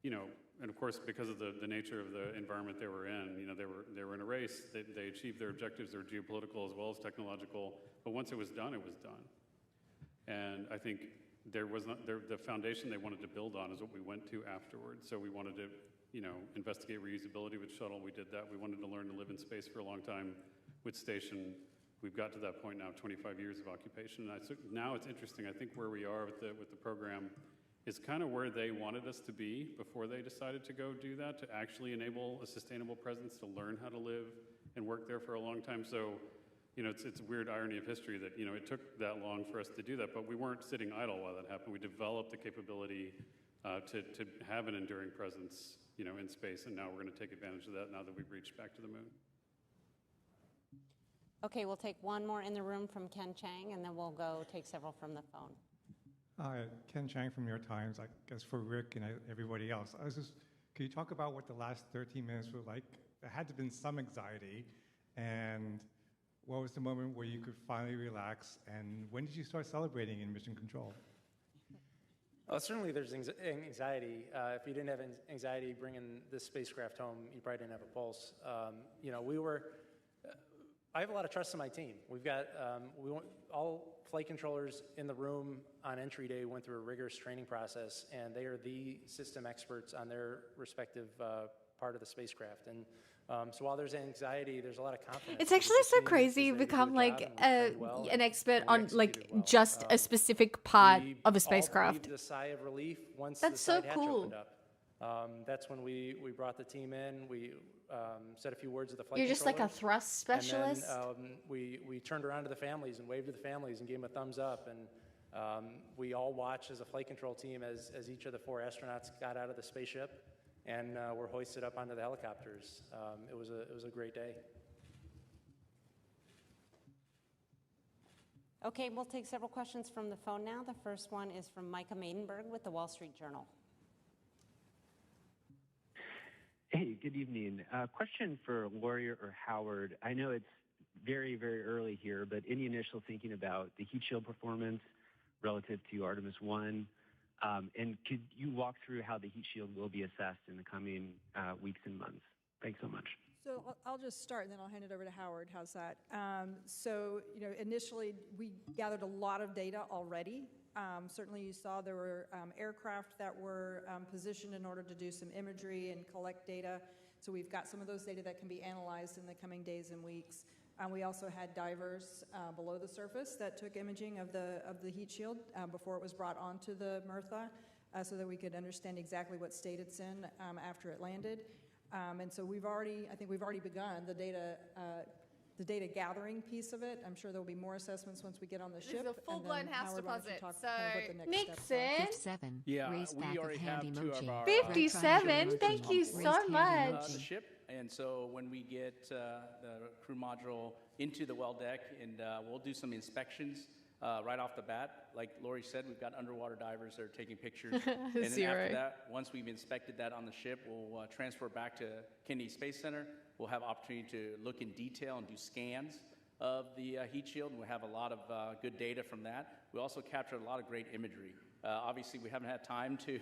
and of course, because of the nature of the environment they were in, they were in a race. They achieved their objectives. They were geopolitical as well as technological. But once it was done, it was done. And I think the foundation they wanted to build on is what we went to afterwards. So we wanted to, investigate reusability with shuttle. We did that. We wanted to learn to live in space for a long time with station. We've got to that point now, 25 years of occupation. Now it's interesting. I think where we are with the program is kind of where they wanted us to be before they decided to go do that, to actually enable a sustainable presence, to learn how to live and work there for a long time. So, it's a weird irony of history that, it took that long for us to do that, but we weren't sitting idle while that happened. We developed the capability to have an enduring presence, in space, and now we're going to take advantage of that now that we've reached back to the moon. Okay, we'll take one more in the room from Ken Chang, and then we'll go take several from the phone. Hi, Ken Chang from New York Times. I guess for Rick and everybody else, could you talk about what the last 13 minutes were like? There had to have been some anxiety, and what was the moment where you could finally relax, and when did you start celebrating in Mission Control? Well, certainly there's anxiety. If you didn't have anxiety bringing this spacecraft home, you probably didn't have a pulse. I have a lot of trust in my team. We've got all flight controllers in the room on entry day went through a rigorous training process, and they are the system experts on their respective part of the spacecraft. And so while there's anxiety, there's a lot of confidence. It's actually so crazy you've become like an expert on just a specific part of a spacecraft. We all breathed a sigh of relief once That's the side so hatch cool. opened up. That's when we brought the team in. We said a few words with the flight You're just like a controllers, thrust specialist. And then we turned around to the families and waved to the families and gave them a thumbs up. And we all watched as a flight control team as each of the 4 astronauts got out of the spaceship and were hoisted up onto the helicopters. It was a great day. Okay, we'll take several questions from the phone now. The first one is from Micah Maidenberg with the Wall Street Journal. Hey, good evening. Question for Lori or Howard. I know it's very, very early here, but any initial thinking about the heat shield performance relative to Artemis I? And could you walk through how the heat shield will be assessed in the coming weeks and months? Thanks so much. So I'll just start, and then I'll hand it over to Howard. How's that? Initially, we gathered a lot of data already. Certainly you saw there were aircraft that were positioned in order to do some imagery and collect data. So we've got some of those data that can be analyzed in the coming days and weeks. We also had divers below the surface that took imaging of the heat shield before it was brought onto the Mertha, so that we could understand exactly what state it's in after it landed. And so I think we've already begun the data gathering piece of it. I'm sure there'll be more assessments once we get on the ship. This is a full-blown house Howard, why don't you deposit. talk So, kind of what the next steps are? 57. Yeah, Raise we back already of have hand 2 of emoji. our 57. Thank you so much. The ship, and so when we get the crew module into the well deck, and we'll do some inspections right off the bat. Like Lori said, we've got underwater divers that are taking pictures. And then after that, once we've inspected that on the ship, we'll transfer back to Kennedy Space Center. We'll have opportunity to look in detail and do scans of the heat shield, and we have a lot of good data from that. We also captured a lot of great imagery. Obviously, we haven't had time to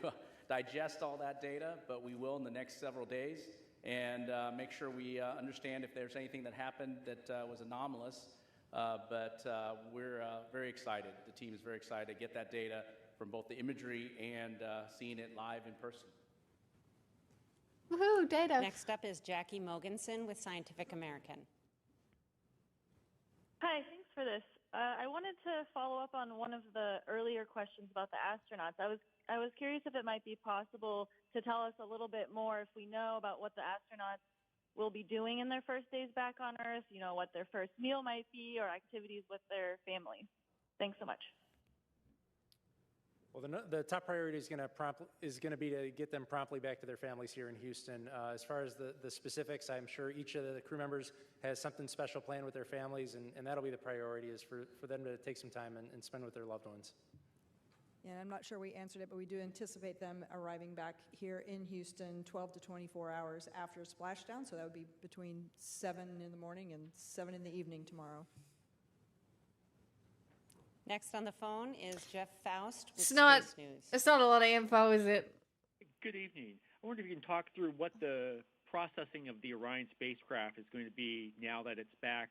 digest all that data, but we will in the next several days and make sure we understand if there's anything that happened that was anomalous. But we're very excited. The team is very excited to get that data from both the imagery and seeing it live in person. Woohoo, data. Next up is Jackie Mogensen with Scientific American. Hi, thanks for this. I wanted to follow up on one of the earlier questions about the astronauts. I was curious if it might be possible to tell us a little bit more if we know about what the astronauts will be doing in their first days back on Earth, you know, what their first meal might be or activities with their families. Thanks so much. Well, the top priority is going to be to get them promptly back to their families here in Houston. As far as the specifics, I'm sure each of the crew members has something special planned with their families, and that'll be the priority, is for them to take some time and spend with their loved ones. And I'm not sure we answered it, but we do anticipate them arriving back here in Houston 12 to 24 hours after splashdown, so that would be between 7 in the morning and 7 in the evening tomorrow. Next on the phone is Jeff Faust with It's not, Space News. it's not a lot of info, is it? Good evening. I wonder if you can talk through what the processing of the Orion spacecraft is going to be now that it's back.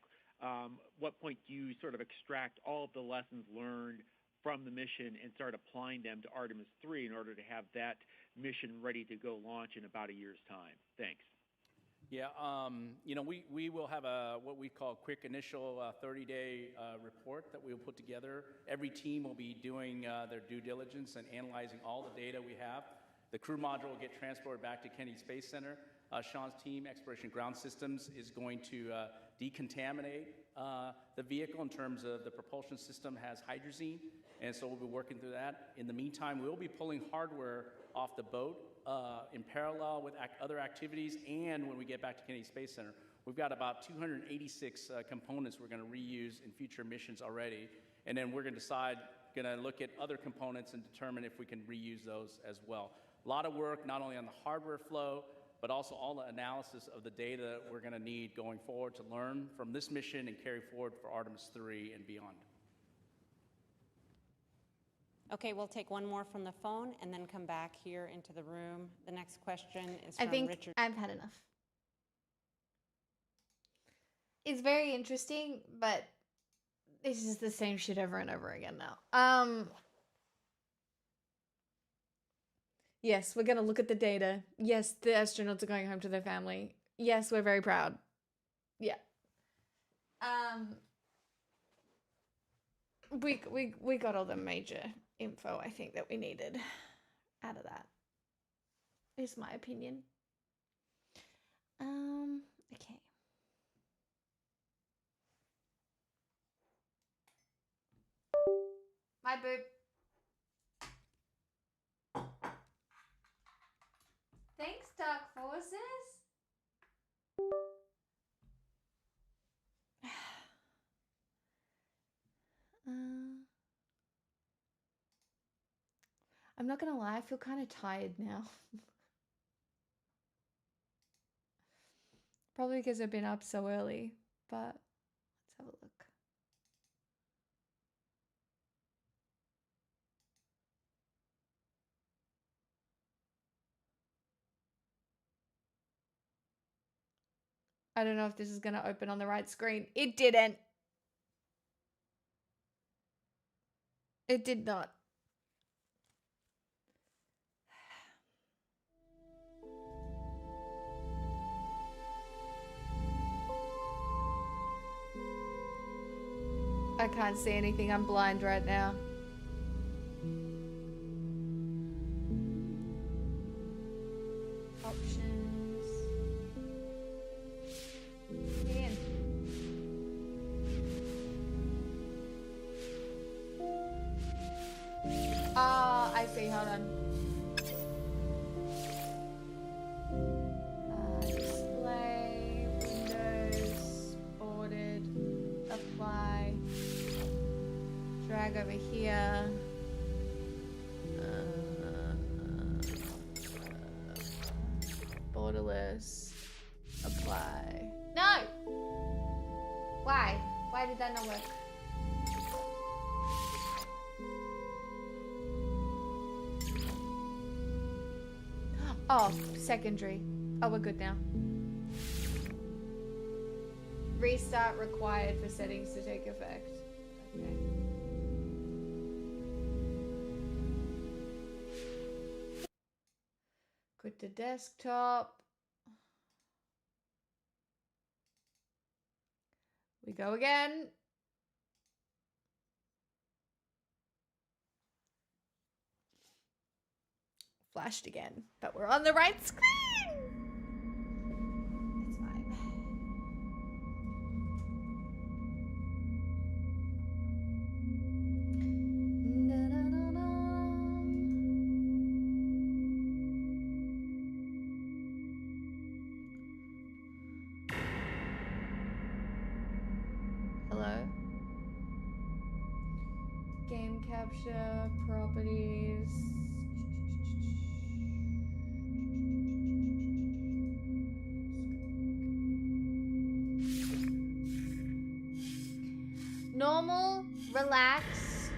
What point do you sort of extract all of the lessons learned from the mission and start applying them to Artemis III in order to have that mission ready to go launch in about a year's time? Thanks. Yeah, you know, we will have what we call a quick initial 30-day report that we will put together. Every team will be doing their due diligence and analyzing all the data we have. The crew module will get transported back to Kennedy Space Center. Sean's team, Exploration Ground Systems, is going to decontaminate the vehicle in terms of the propulsion system has hydrazine, and so we'll be working through that. In the meantime, we'll be pulling hardware off the boat in parallel with other activities, and when we get back to Kennedy Space Center. We've got about 286 components we're going to reuse in future missions already, and then we're going to look at other components and determine if we can reuse those as well. A lot of work, not only on the hardware flow, but also all the analysis of the data that we're going to need going forward to learn from this mission and carry forward for Artemis III and beyond. Okay, we'll take one more from the phone and then come back here into the room. The next question is from Richard. I've had enough. It's very interesting, but this is the same shit over and over again now. Yes, we're going to look at the data. Yes, the astronauts are going home to their family. Yes, we're very proud. Yeah. We got all the major info I think that we needed out of that. Is my opinion. Okay. My boob. Thanks, Dark Forces. I'm not gonna lie, I feel kind of tired now. Probably because I've been up so early, but let's have a look. I don't know if this is gonna open on the right screen. It didn't. It did not. I can't see anything. I'm blind right now. Options. In. Ah, I see. Hold on. Display, Windows, ordered, apply, drag over here. Borderless, apply. No! Why? Why Why did that not work? Oh, secondary. Oh, we're good now. Restart required for settings to take effect. Okay. Quit the desktop. We go again. Flashed again, but we're on the right screen. It's fine. Hello? Game capture, properties. Normal, relaxed.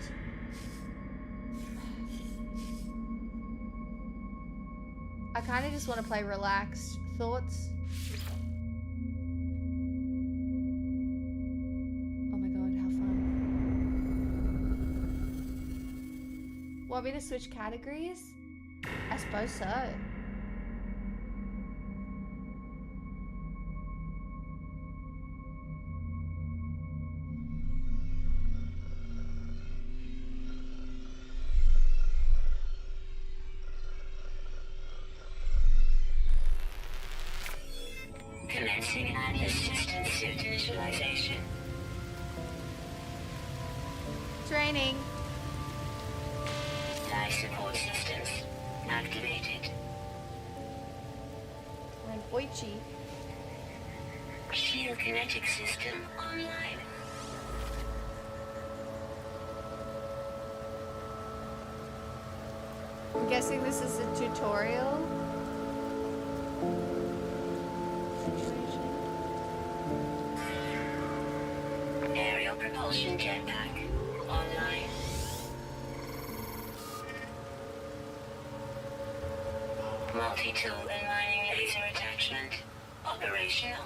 I kind of just want to play relaxed. Thoughts? Oh my god, how fun. Want me to switch categories? I suppose so. Commencing assistant suit initialization. Training. Life support systems activated. We're in Oichi. Shield kinetic system online. I'm guessing this is a tutorial. Aerial propulsion jetpack online. Multi-tool and mining laser attachment operational.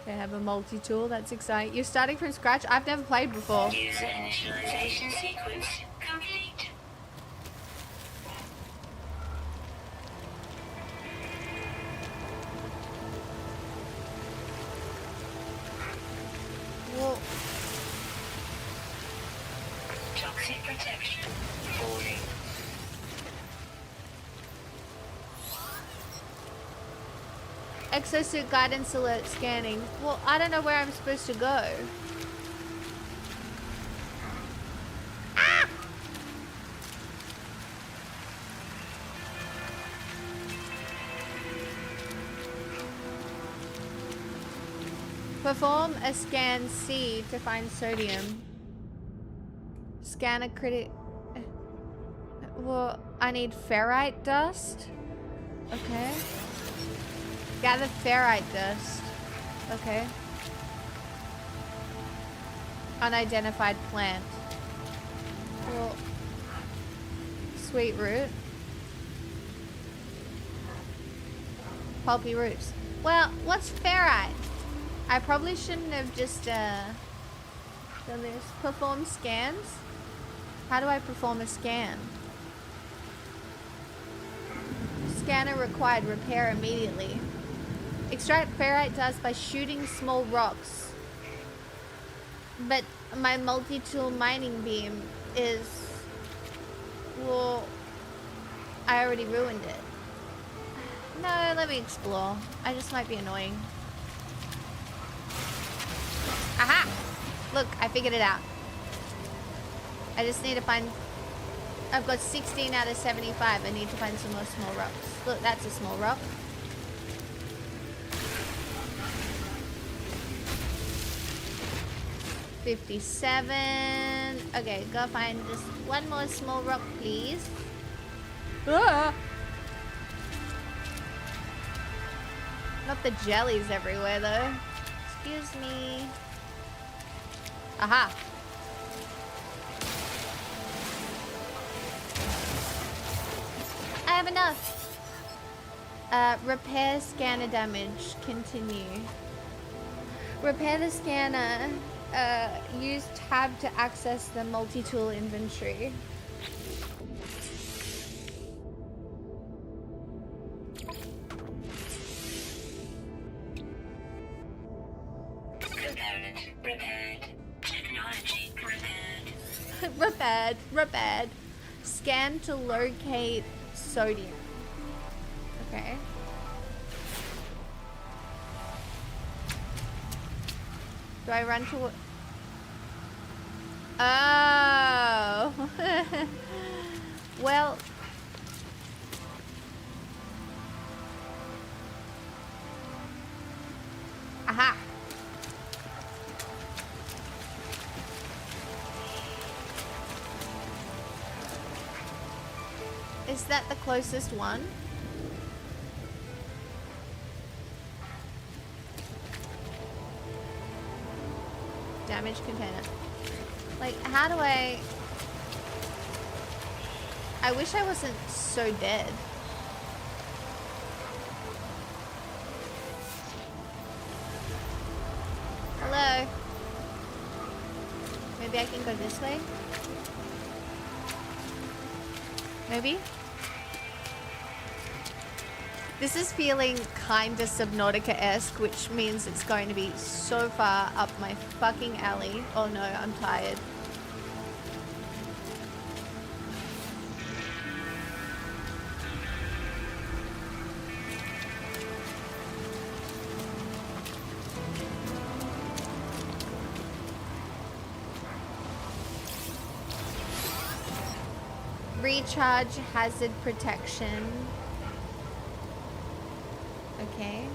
They have a multi-tool, that's exciting. You're starting from scratch? I've never played before. User initialization sequence complete. Whoa. Toxic protection falling. Exosuit guidance alert scanning. Well, I don't know where I'm supposed to go. Ah! Perform a scan C to find sodium. Scan a critic. Well, I need ferrite dust. Okay. Gather ferrite dust. Okay. Unidentified plant. Well, sweet root. Pulpy roots. Well, what's ferrite? I probably shouldn't have just done this. Perform scans? How do I perform a scan? Scanner required. Repair immediately. Extract ferrite dust by shooting small rocks. But my multi-tool mining beam is... Well, I already ruined it. No, let me explore. I just might be annoying. Aha! Look, I figured it out. I just need to find... I've got 16 out of 75. I need to find some more small rocks. Look, that's a small rock. $57. Okay, go find just one more small rock, please. Ah! Not the jellies everywhere, though. Excuse me. Aha. I have enough. Repair scanner damage. Continue. Repair the scanner. Use tab to access the multi-tool inventory. Component repaired. Technology repaired. Repaired. Scan to locate sodium. Okay. Do I run to... Oh. Well... Aha. Is that the closest one? Damage container. Like, how do I wish I wasn't so dead. Hello? Maybe I can go this way? Maybe? This is feeling kinda Subnautica-esque, which means it's going to be so far up my fucking alley. Oh no, I'm tired. Recharge hazard protection. Okay.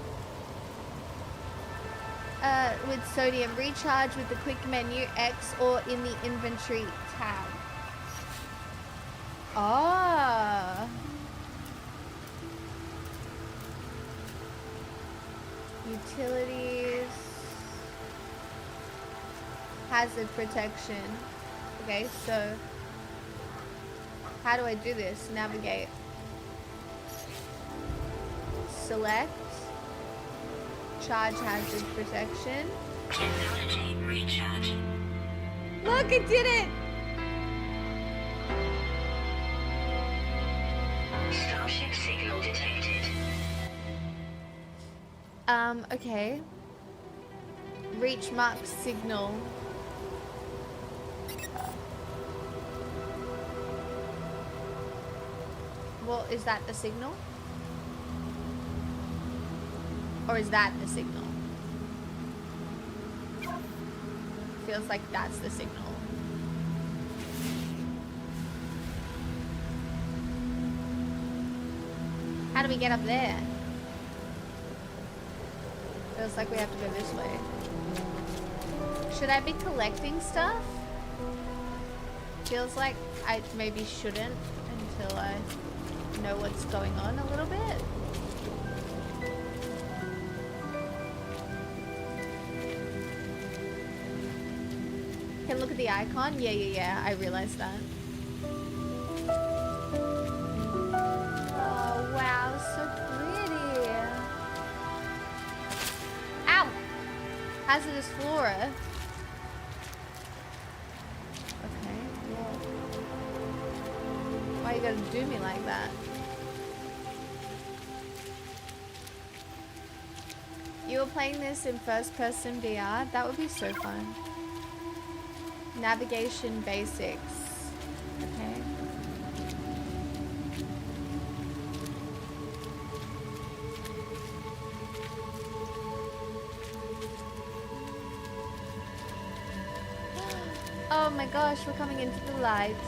With sodium, recharge with the quick menu X or in the inventory tab. Ah. Utilities. Hazard protection. Okay, so how do I do this? Navigate. Select. Charge hazard protection. Technology recharge. Look, it did it! Starship signal detected. Okay. Reach mark signal. Well, is that the signal? Or is that the signal? Feels like that's the signal. How do we get up there? Feels like we have to go this way. Should I be collecting stuff? Feels like I maybe shouldn't until I know what's going on a little bit. Can look at the icon? Yeah, I realized that. Oh, wow, so pretty. Ow! Hazardous flora. Okay, well. Why you gotta do me like that? You were playing this in first-person VR? That would be so fun. Navigation basics. Okay. Oh my gosh, we're coming into the lights.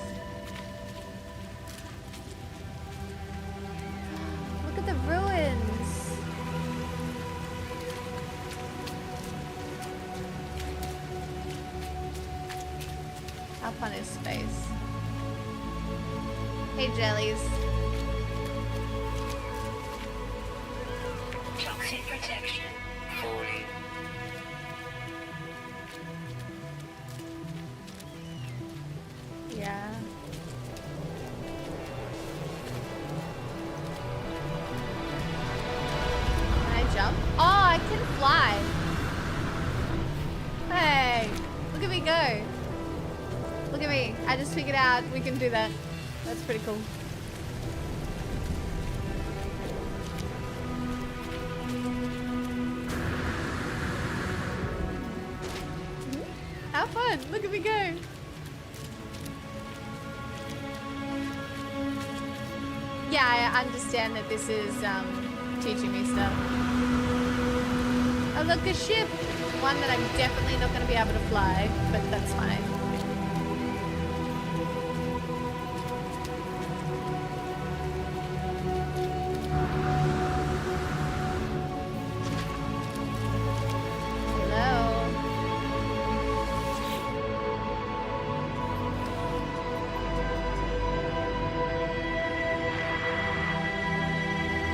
Look at the ruins. How fun is space? Hey, jellies. Toxic protection falling. Yeah. Can I jump? Oh, I can fly. Hey, look at me go. Look at me. I just figured out we can do that. That's pretty cool. Have fun. Look at me go. Yeah, I understand that this is teaching me stuff. Oh, look, a ship. One that I'm definitely not going to be able to fly, but that's fine.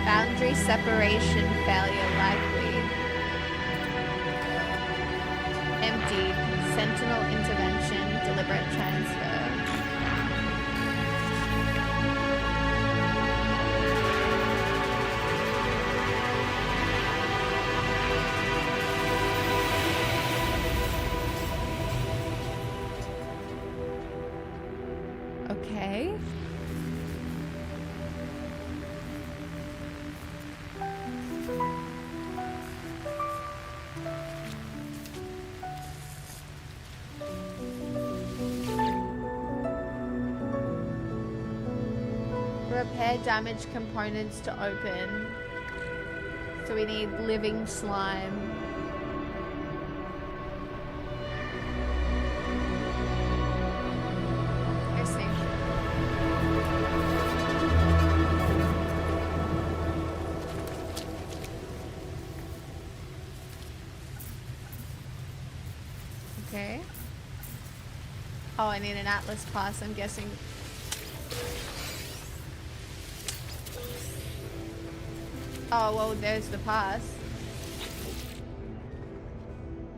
Boundary separation failure likely. Emptied. Sentinel intervention. Deliberate transfer. Okay. Repair damaged components to open. So we need living slime. I see. Okay. Oh, I need an Atlas pass, I'm guessing. Oh, well, there's the pass.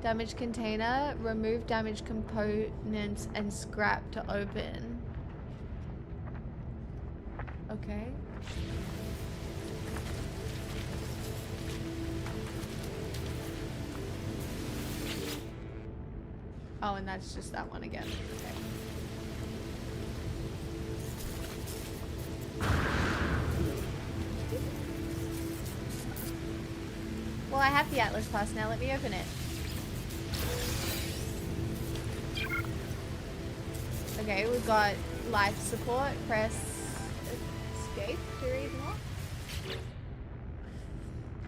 Damaged container. Remove damaged components and scrap to open. Okay. Oh, and that's just that one again. Okay. Well, I have the Atlas pass now. Let me open it. Okay, we've got life support. Press escape to read more.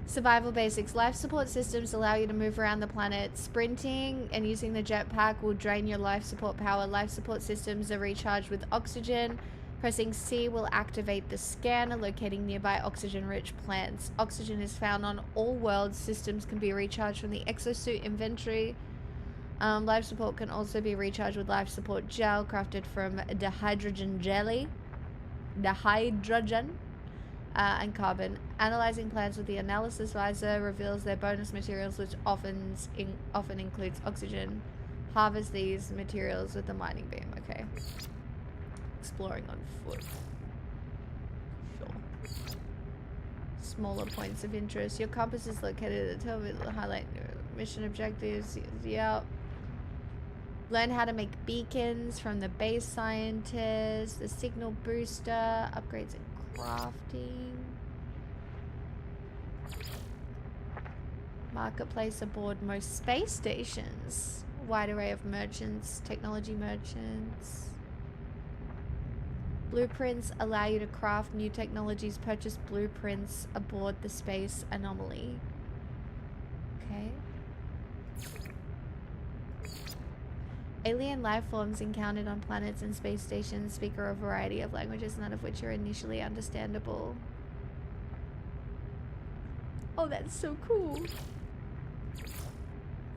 Survival basics. Life support systems allow you to move around the planet. Sprinting and using the jetpack will drain your life support power. Life support systems are recharged with oxygen. Pressing C will activate the scanner, locating nearby oxygen-rich plants. Oxygen is found on all worlds. Systems can be recharged from the exosuit inventory. Life support can also be recharged with life support gel, crafted from dihydrogen jelly, and carbon. Analyzing plants with the analysis visor reveals their bonus materials, which often includes oxygen. Harvest these materials with the mining beam. Okay. Exploring on foot. Sure. Smaller points of interest. Your compass is located at the top of the highlight mission objectives. Yep. Learn how to make beacons from the base scientist. The signal booster. Upgrades in crafting. Marketplace aboard most space stations. Wide array of merchants. Technology merchants. Blueprints allow you to craft new technologies. Purchase blueprints aboard the space anomaly. Okay. Alien life forms encountered on planets and space stations speak a variety of languages, none of which are initially understandable. Oh, that's so cool.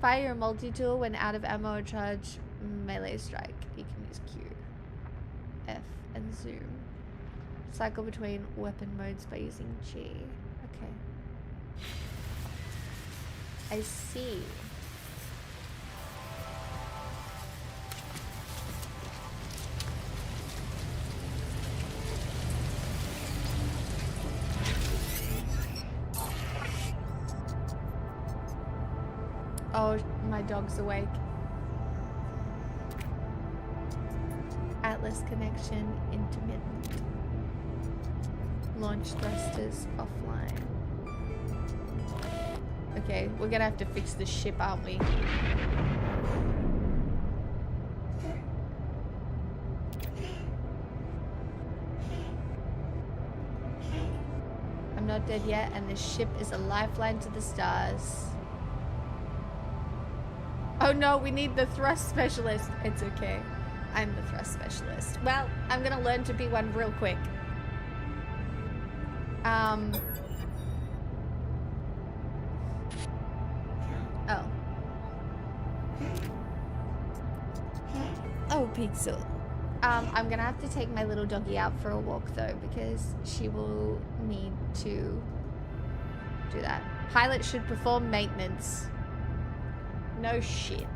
Fire your multi-tool when out of ammo or charge melee strike. You can use Q, F, and zoom. Cycle between weapon modes by using G. Okay. I see. Oh, my dog's awake. Atlas connection intermittent. Launch thrusters offline. Okay, we're gonna have to fix the ship, aren't we? I'm not dead yet, and this ship is a lifeline to the stars. Oh no, we need the thrust specialist. It's okay. I'm the thrust specialist. Well, I'm gonna learn to be one real quick. Oh. Oh, Pixel. I'm gonna have to take my little doggy out for a walk though, because she will need to do that. Pilot should perform maintenance. No shit.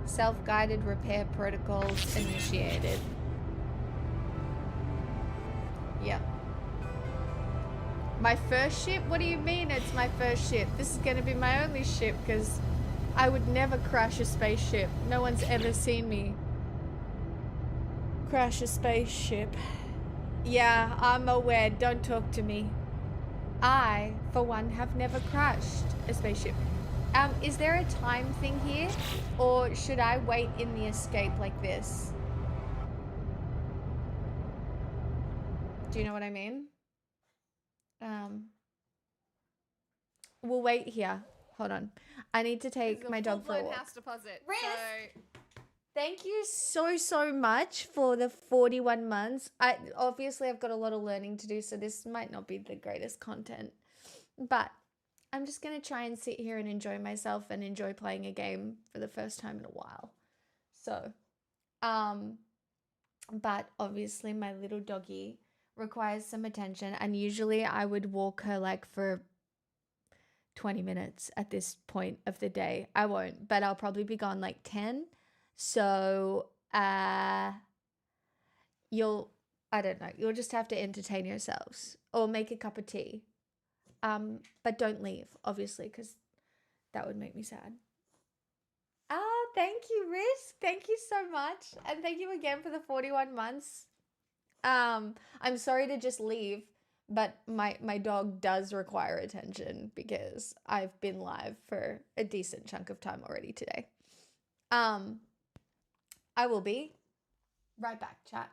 Self-guided repair protocols initiated. Yep. My first ship? What do you mean it's my first ship? This is gonna be my only ship because I would never crash a spaceship. No one's ever seen me crash a spaceship. Yeah, I'm aware. Don't talk to me. I, for one, have never crashed a spaceship. Is there a time thing here? Or should I wait in the escape like this? Do you know what I mean? We'll wait here. Hold on. I need to take my dog for a walk. House deposit. Thank you so much for the 41 months. Obviously I've got a lot of learning to do, so this might not be the greatest content. But I'm just going to try and sit here and enjoy myself and enjoy playing a game for the first time in a while. So, but obviously my little doggy requires some attention, and usually I would walk her like for 20 minutes at this point of the day. I won't, but I'll probably be gone like 10. So, you'll just have to entertain yourselves or make a cup of tea. But don't leave, obviously, because that would make me sad. Thank you, Risk. Thank you so much. And thank you again for the 41 months. I'm sorry to just leave, but my dog does require attention because I've been live for a decent chunk of time already today. I will be right back, chat.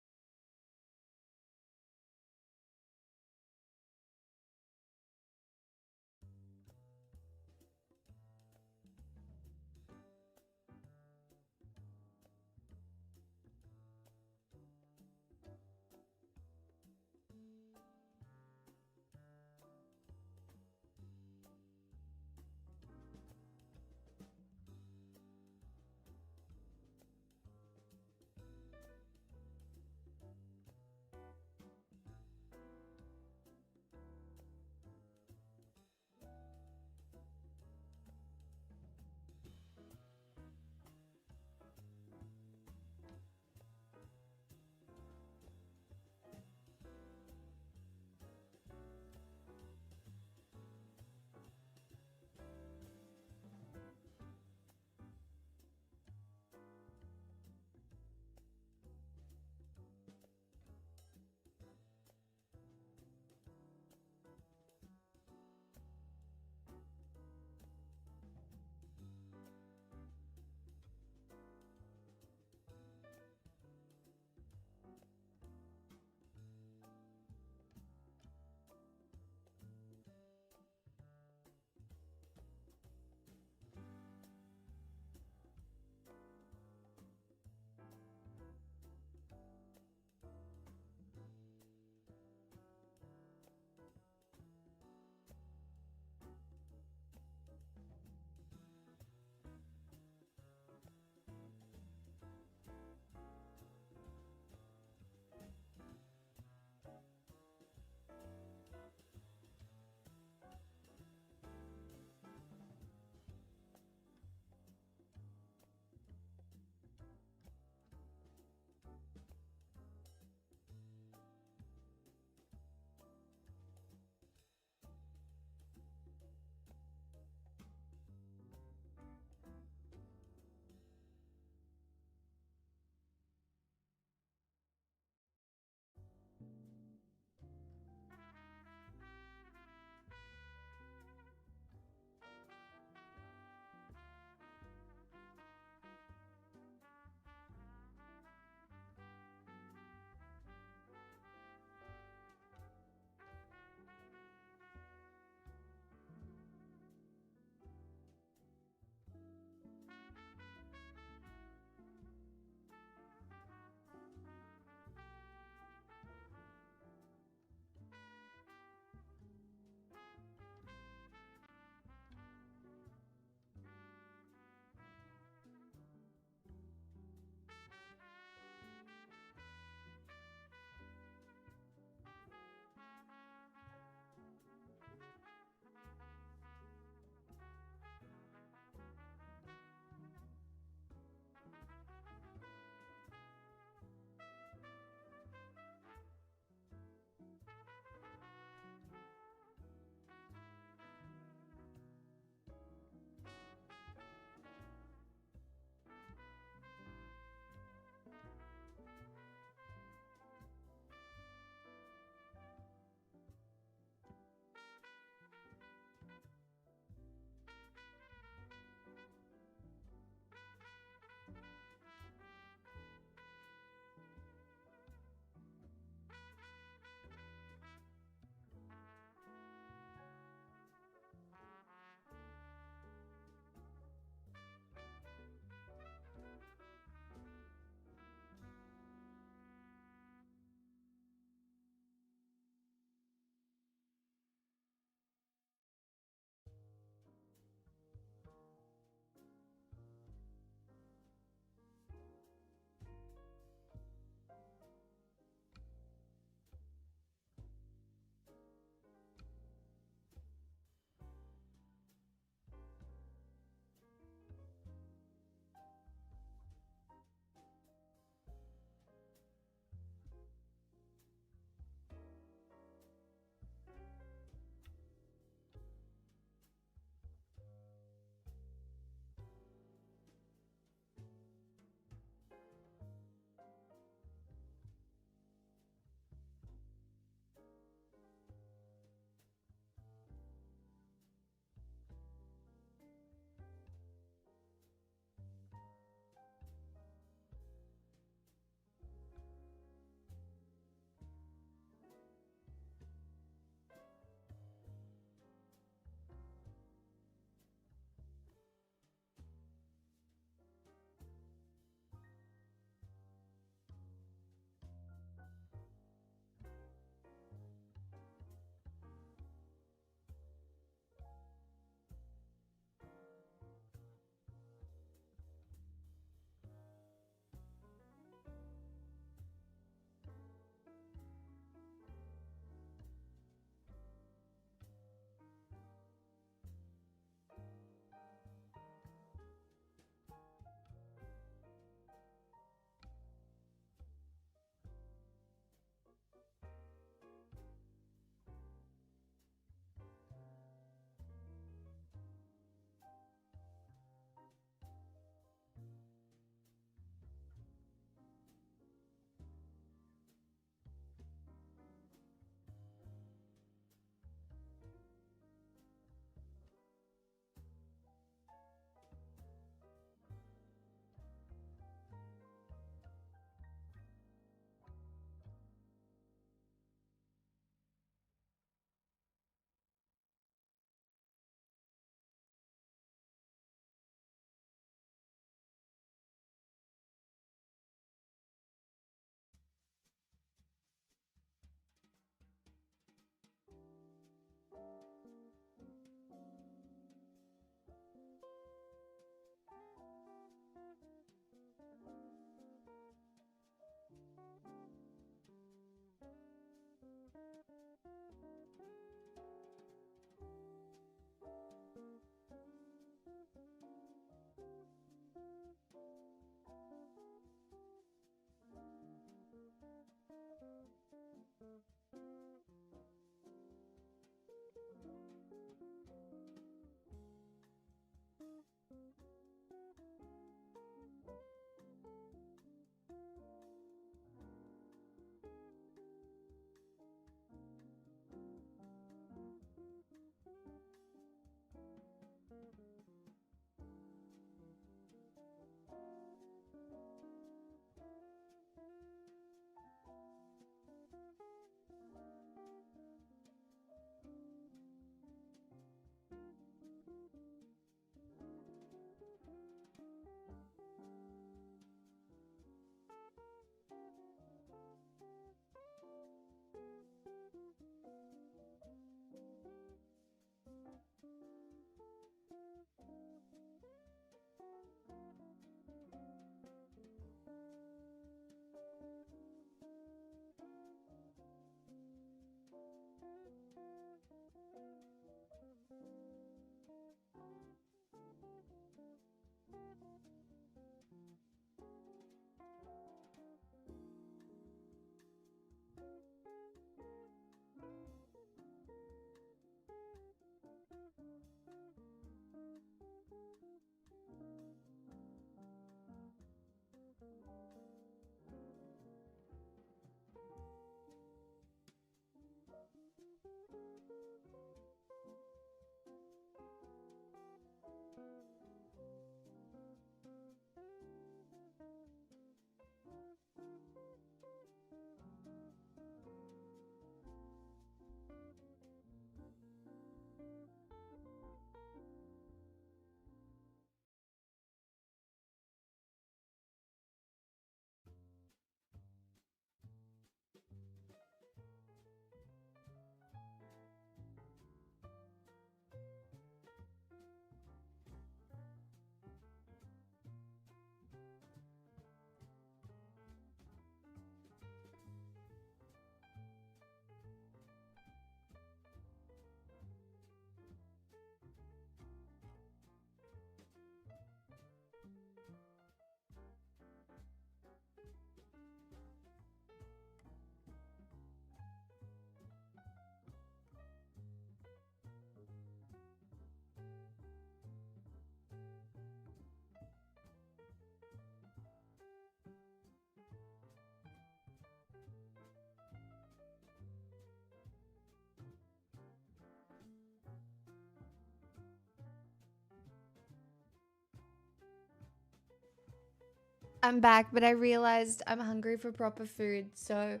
I'm back, but I realized I'm hungry for proper food, so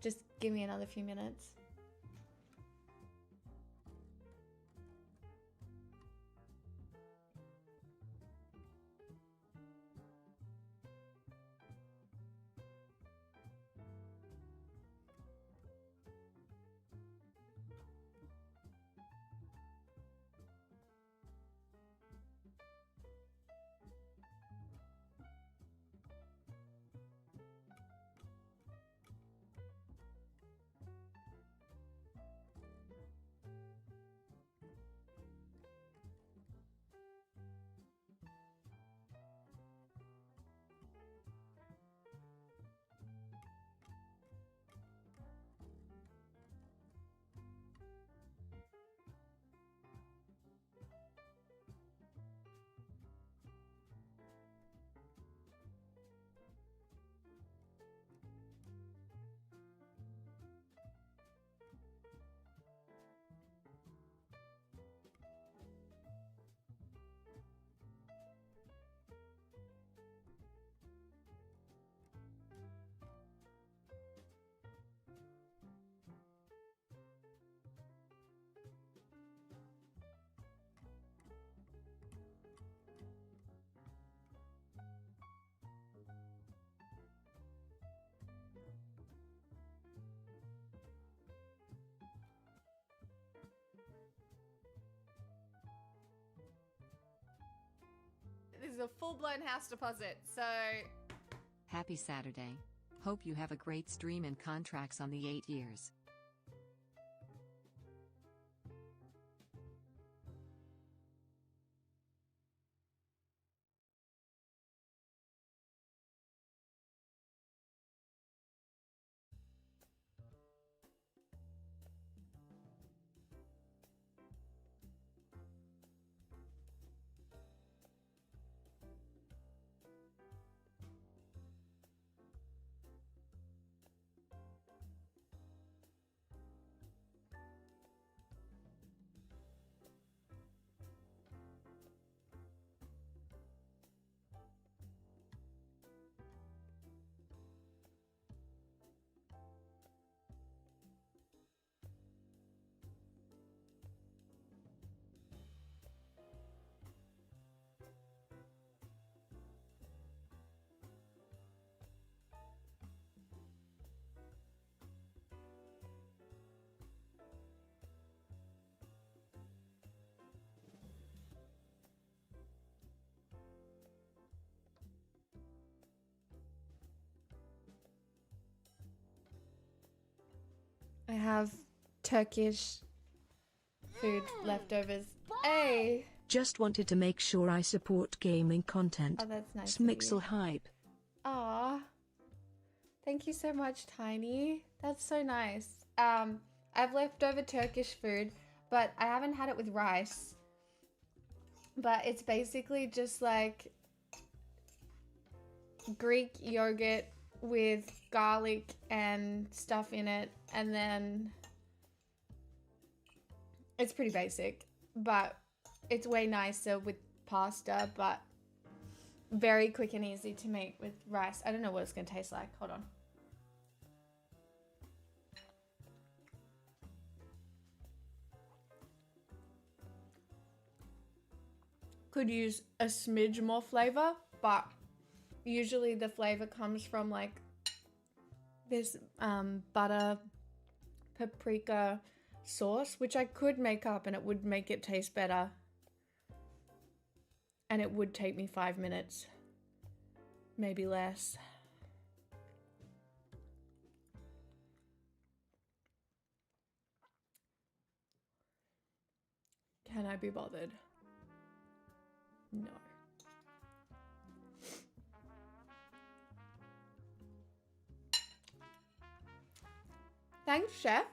just give me another few minutes. This is a full-blown house deposit, so... Happy Saturday. Hope you have a great stream and contracts on the 8 years. have Turkish food leftovers. Hey! Just wanted to make sure I support gaming content. Oh, that's nice of you. Smixel hype. Aw. Thank you so much, Tiny. That's so nice. I've leftover Turkish food, but I haven't had it with rice. But it's basically just like Greek yogurt with garlic and stuff in it, and then it's pretty basic, but it's way nicer with pasta, but very quick and easy to make with rice. I don't know what it's gonna taste like. Hold on. Could use a smidge more flavor, but usually the flavor comes from like this butter paprika sauce, which I could make up and it would make it taste better. And it would take me 5 minutes, maybe less. Can I be bothered? No. Thanks, Chef.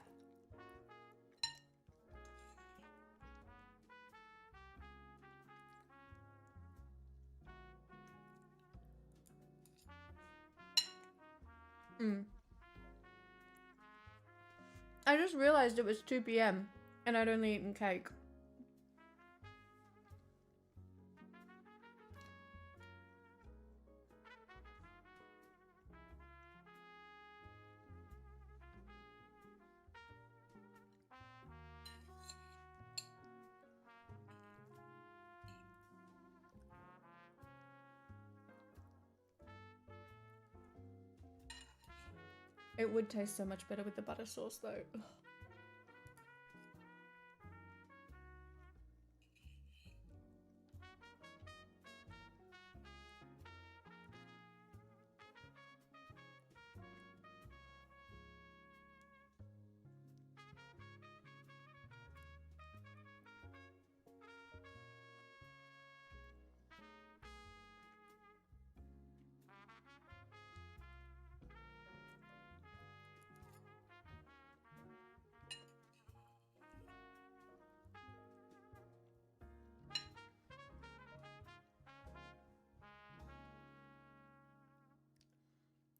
I just realized it was 2 p.m. and I'd only eaten cake. It would taste so much better with the butter sauce though. Ugh.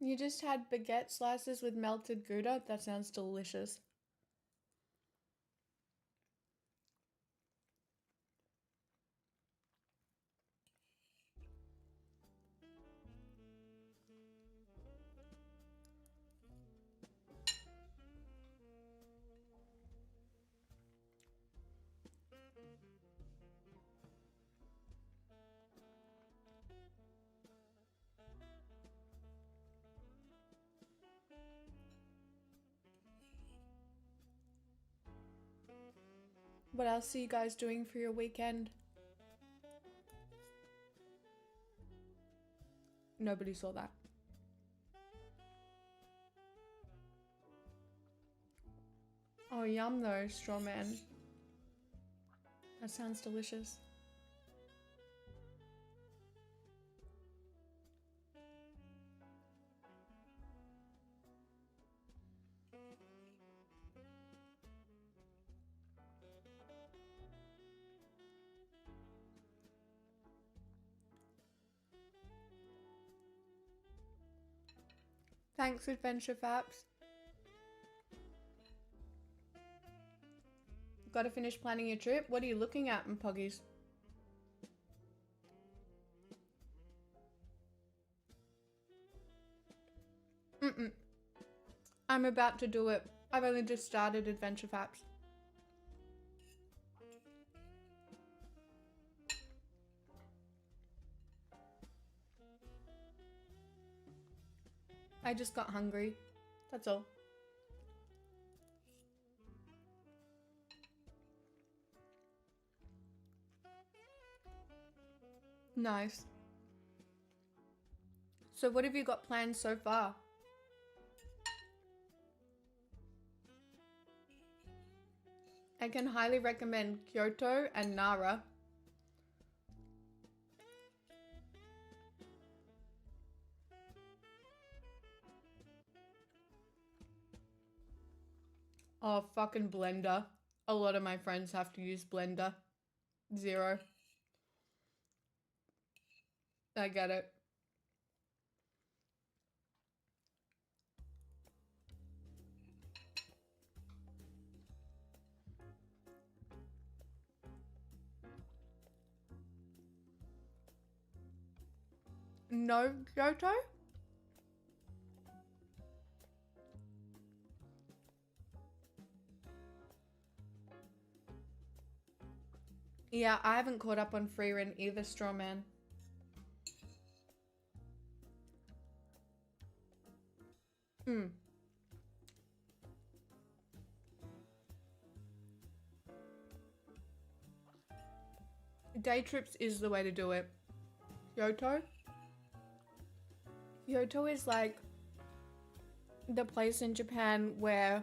You just had baguette slices with melted Gouda? That sounds delicious. What else are you guys doing for your weekend? Nobody saw that. Oh, yum though, straw man. That sounds delicious. Thanks, Adventure Faps. Gotta finish planning your trip? What are you looking at, Poggies? I'm about to do it. I've only just started Adventure Faps. I just got hungry. That's all. Nice. So what have you got planned so far? I can highly recommend Kyoto and Nara. Oh, fucking Blender. A lot of my friends have to use Blender. Zero. I get it. No, Kyoto? Yeah, I haven't caught up on Freerun either, Strawman. Hmm. Day trips is the way to do it. Kyoto? Kyoto is like the place in Japan where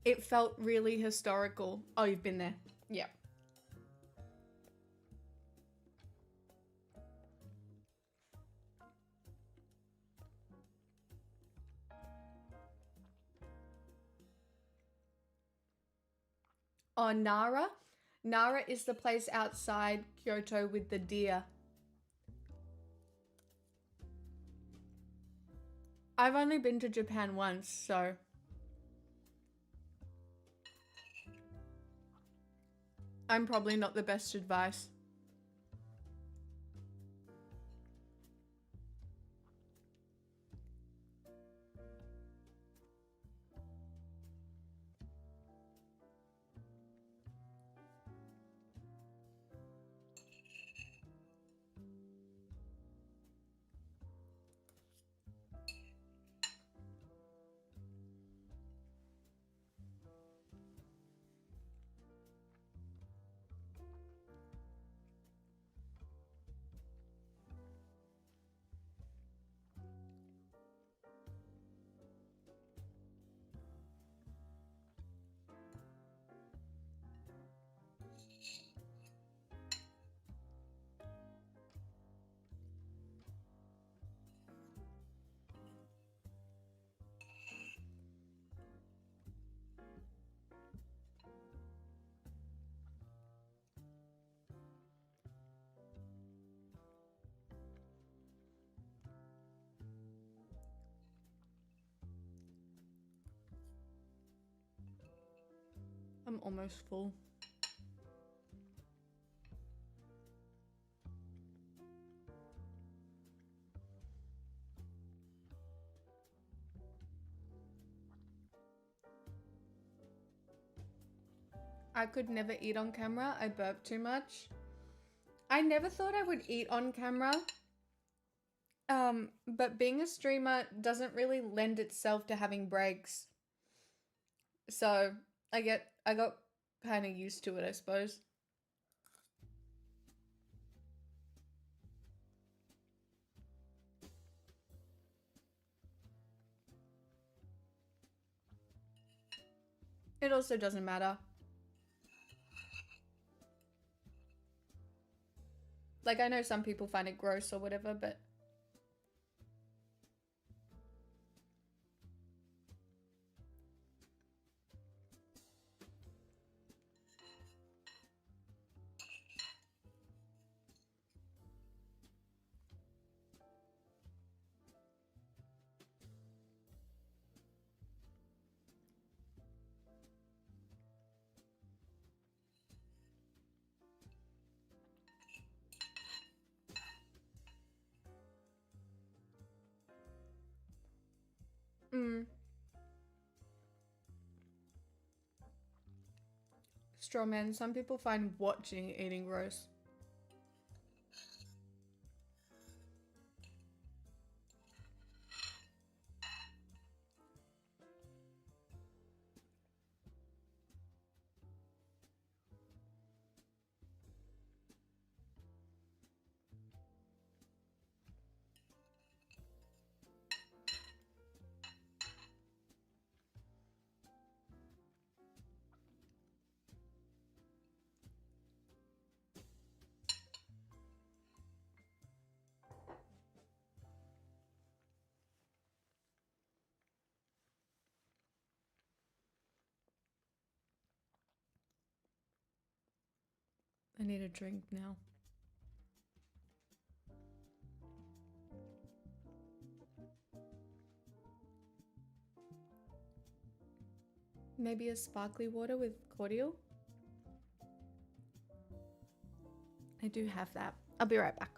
it felt really historical. Oh, you've been there. Yeah. Oh, Nara? Nara is the place outside Kyoto with the deer. I've only been to Japan once, so... I'm probably not the best advice. I'm almost full. I could never eat on camera. I burp too much. I never thought I would eat on camera. But being a streamer doesn't really lend itself to having breaks. So I got kind of used to it, I suppose. It also doesn't matter. Like, I know some people find it gross or whatever, but... Straw man, some people find watching eating gross. need a drink now. Maybe a sparkly water with cordial? I do have that. I'll be right back.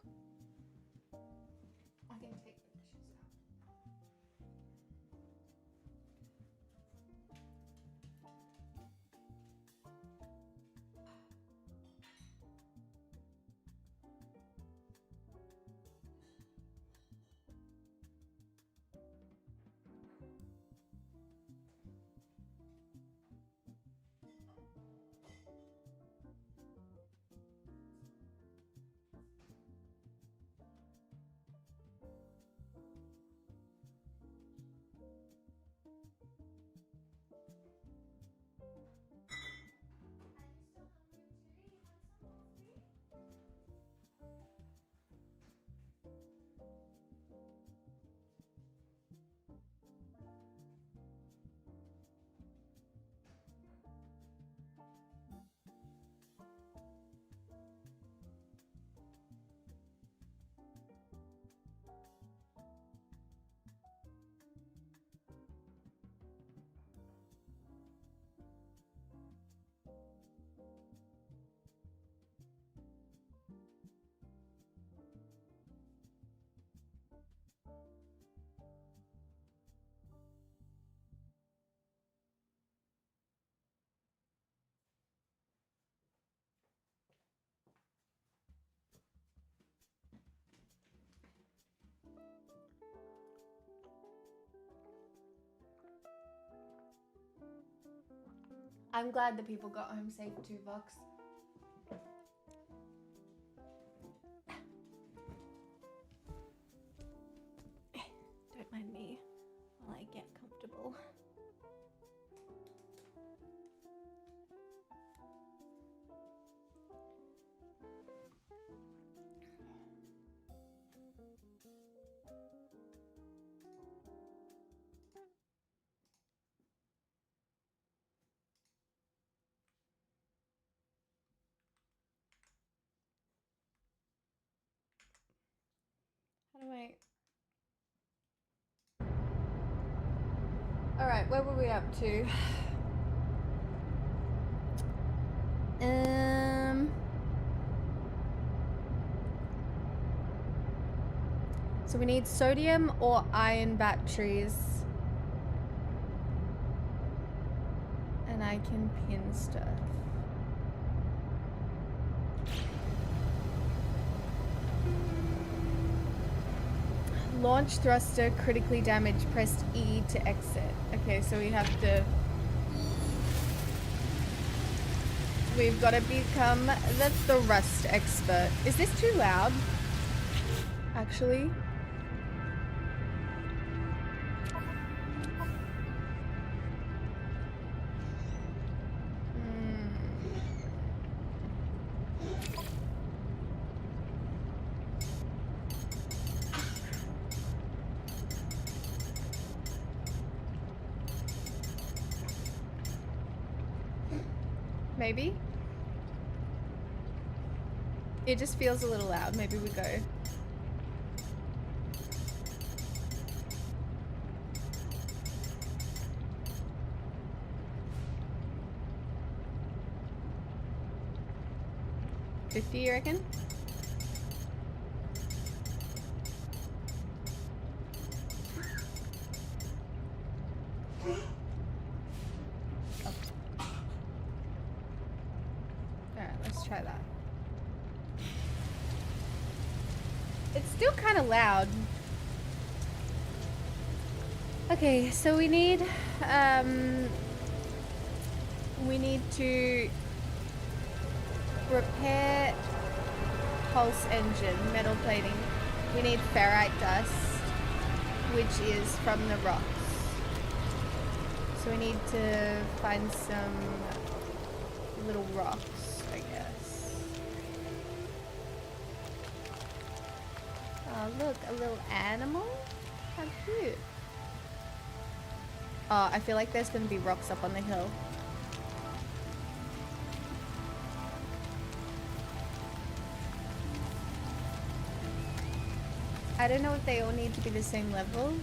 I can take the dishes out. I'm glad the people got home safe too, Vox. Don't mind me while I get comfortable. How do I... Alright, where were we up to? So we need sodium or iron batteries. And I can pin stuff. Launch thruster critically damaged. Press E to exit. Okay, so we have to... We've got to become the thrust expert. Is this too loud? Actually? Maybe? It just feels a little loud. Maybe we go. $50, you reckon? Try that. It's still kind of loud. Okay, so we need to repair pulse engine, metal plating. We need ferrite dust, which is from the rocks. So we need to find some little rocks. Oh, look, a little animal? How cute. Oh, I feel like there's going to be rocks up on the hill. I don't know if they all need to be the same level.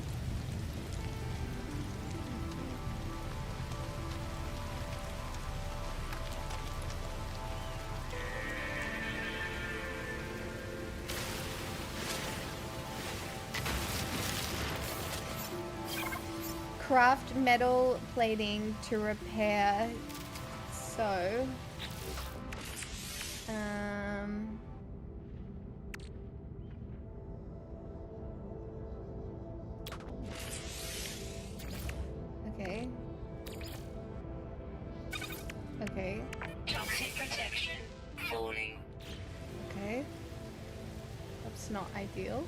Craft metal plating to repair. So, okay. Okay. Toxic protection. Falling. Okay. That's not ideal.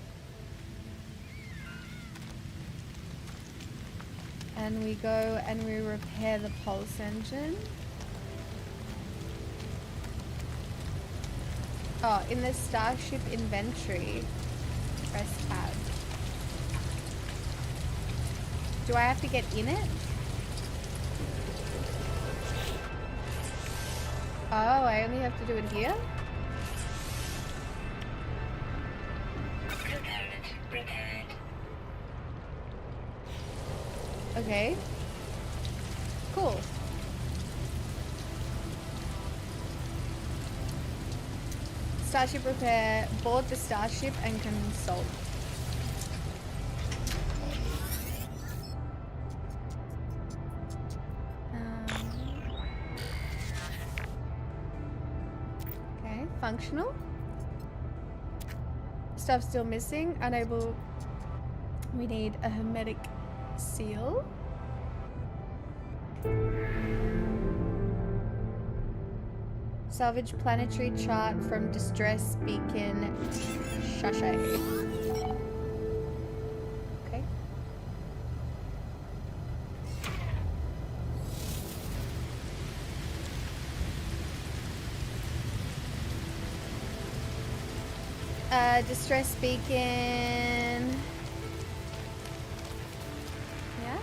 And we go and we repair the pulse engine. Oh, in the Starship inventory, press tab. Do I have to get in it? Oh, I only have to do it here? Component repaired. Okay. Cool. Starship repair, board the starship and consult. Okay, functional. Stuff still missing, unable. We need a hermetic seal. Salvage planetary chart from distress beacon Shashay. Okay. Distress beacon. Yeah.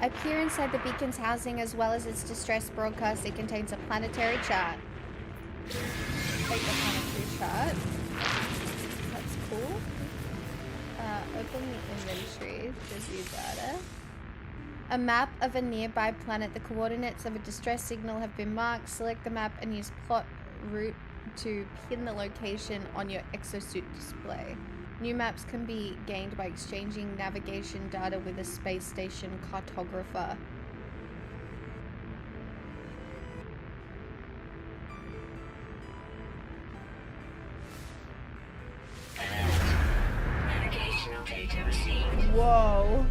Appear inside the beacon's housing as well as its distress broadcast. It contains a planetary chart. Take the planetary chart. That's cool. Open the inventory. Review data. A map of a nearby planet. The coordinates of a distress signal have been marked. Select the map and use plot route to pin the location on your exosuit display. New maps can be gained by exchanging navigation data with a space station cartographer. Navigational data received. Whoa.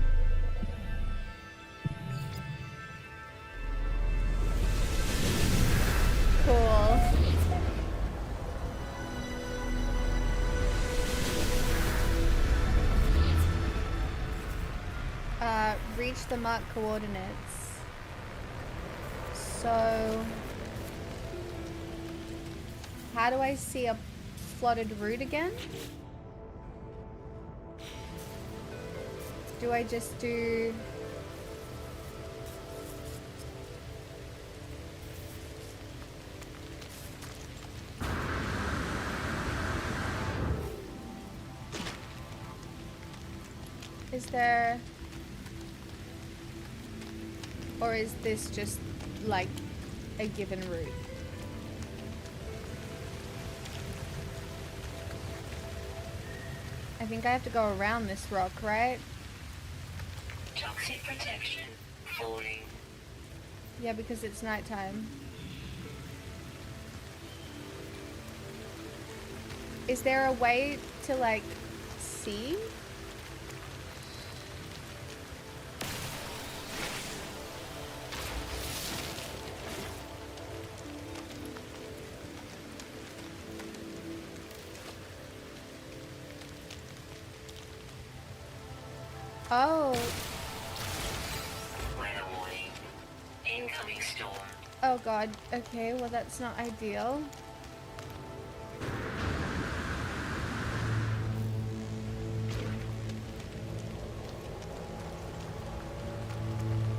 Cool. Reach the marked coordinates. So, how do I see a plotted route again? Do I just do... Is there... Or is this just like a given route? I think I have to go around this rock, right? Toxic protection. Falling. Yeah, because it's nighttime. Is there a way to like see? Oh. Weather warning. Incoming storm. Oh god. Okay, well that's not ideal.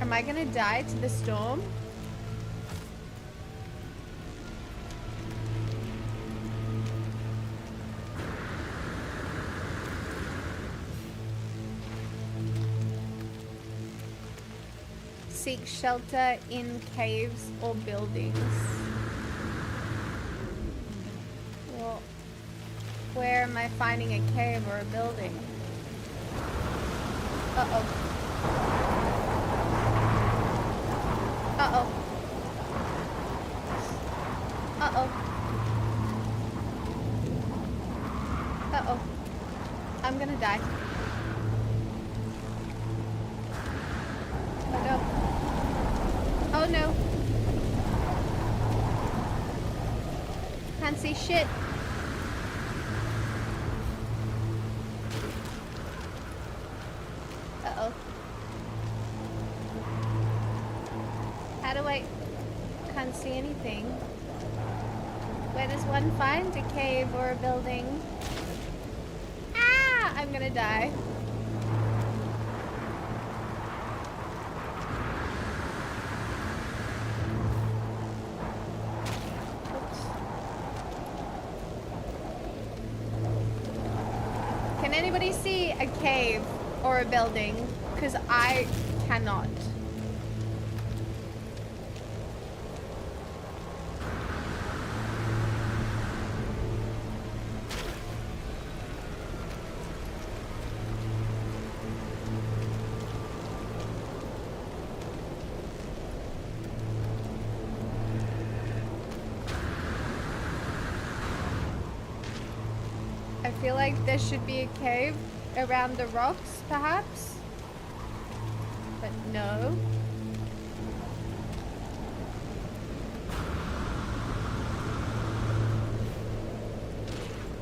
Am I gonna die to the storm? seek shelter in caves or buildings. Well, where am I finding a cave or a building? Uh-oh. Uh-oh. Uh-oh. Uh-oh. I'm gonna die. Oh no. Oh no. Can't see shit. Uh-oh. How do I... Can't see anything. Where does one find a cave or a building? Ah! I'm gonna die. Oops. Can anybody see a cave or a building? Because I cannot. I feel like there should be a cave around the rocks, perhaps? But no.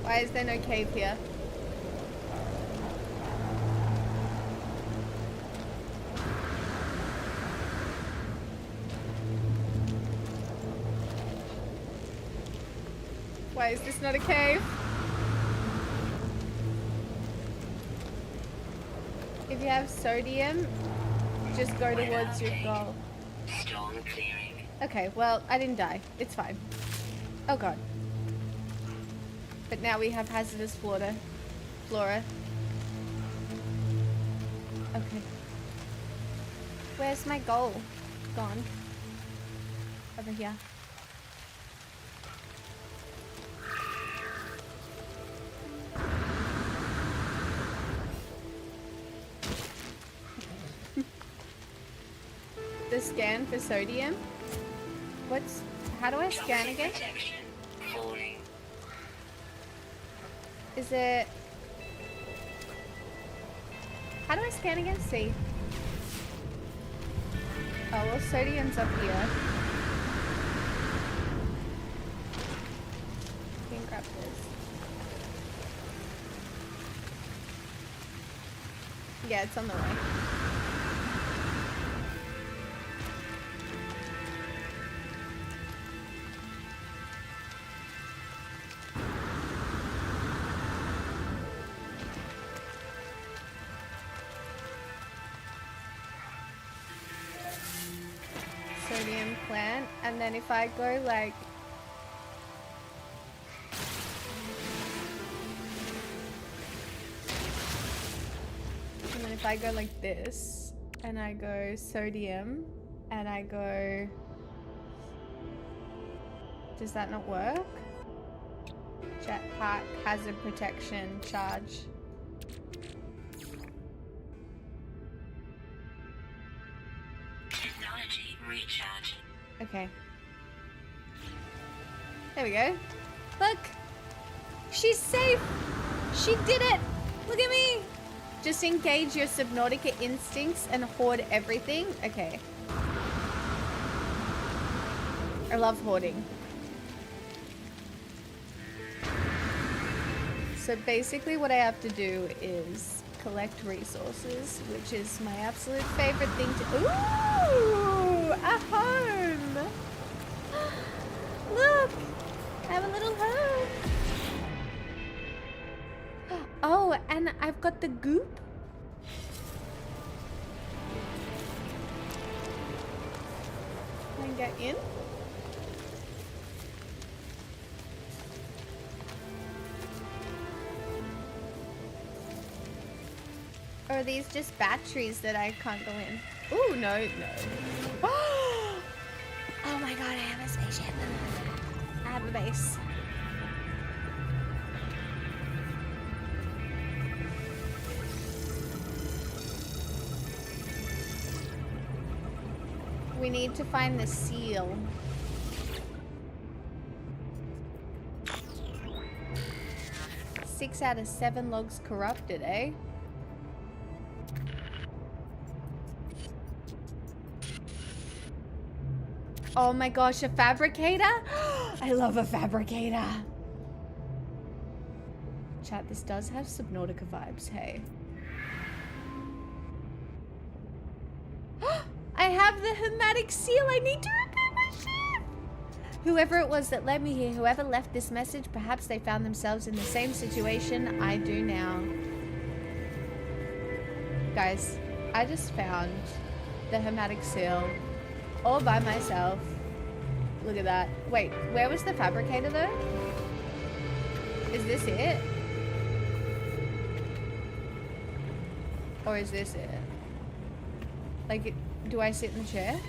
Why is there no cave here? Why is this not a cave? If you have sodium, just go towards your goal. Storm clearing. Okay, well, I didn't die. It's fine. Oh god. But now we have hazardous flora. Okay. Where's my goal? Gone. Over here. The scan for sodium? How do I scan again? Is it... How do I scan again? C. Oh, well, sodium's up here. You can grab this. Yeah, it's on the way. Sodium plant, and then if I go like and then if I go like this and I go sodium and I go, does that not work? Jetpack, hazard protection, charge. Recharge. Okay. There we go. Look! She's safe! She did it! Look at me! Just engage your Subnautica instincts and hoard everything. Okay. I love hoarding. So basically what I have to do is collect resources, which is my absolute favorite thing to... Ooh! A home! Look! I have a little home! Oh, and I've got the goop. Can I get in? Or are these just batteries that I can't go in? Ooh, no, no. Oh my god, I have a spaceship. I have a base. We need to find the seal. Six out of 7 logs corrupted, eh? Oh my gosh, a fabricator? I love a fabricator. Chat, this does have Subnautica vibes, hey. I have the hermetic seal. I need to repair my ship. Whoever it was that led me here, whoever left this message, perhaps they found themselves in the same situation I do now. Guys, I just found the hermetic seal all by myself. Look at that. Wait, where was the fabricator though? Is this it? Or is this it? Like, do I sit in the chair?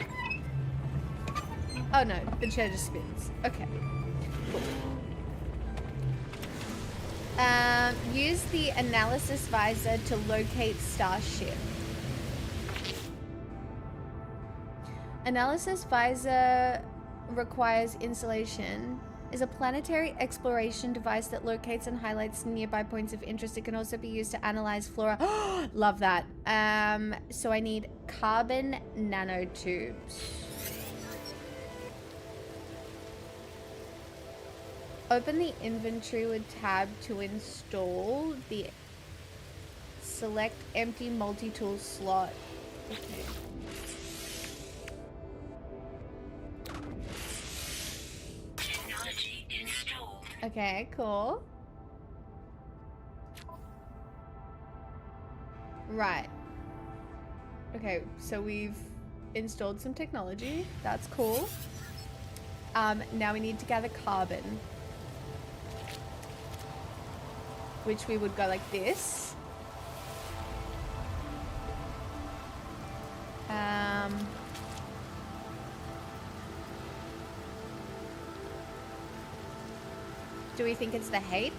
Oh no, the chair just spins. Okay. Cool. Use the analysis visor to locate Starship. Analysis visor requires installation. Is a planetary exploration device that locates and highlights nearby points of interest. It can also be used to analyze flora. Love that. So I need carbon nanotubes. Open the inventory with tab to install the select empty multi-tool slot. Okay. Technology installed. Okay, cool. Right. Okay, so we've installed some technology. That's cool. Now we need to gather carbon. Which we would go like this. Do we think it's the H?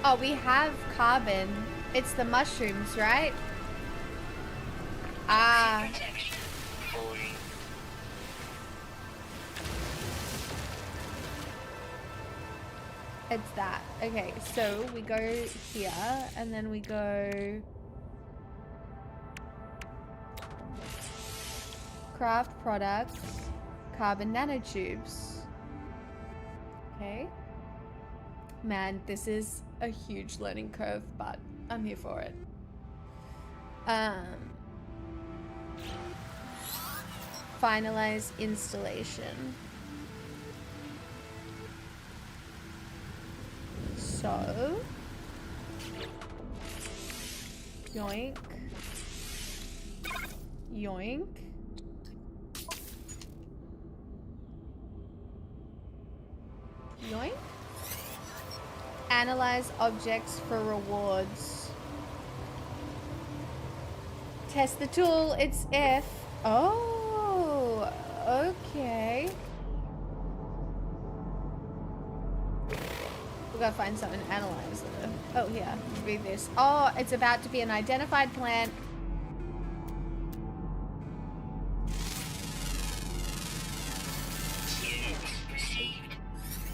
Oh, we have carbon. It's the mushrooms, right? Ah. It's that. Okay, so we go here and then we go craft products, carbon nanotubes. Okay. Man, this is a huge learning curve, but I'm here for it. Finalize installation. So, yoink, yoink. Yoink. Analyze objects for rewards. Test the tool, it's F. Oh, okay. We gotta find something to analyze though. Oh, here, read this. Oh, it's about to be an identified plant.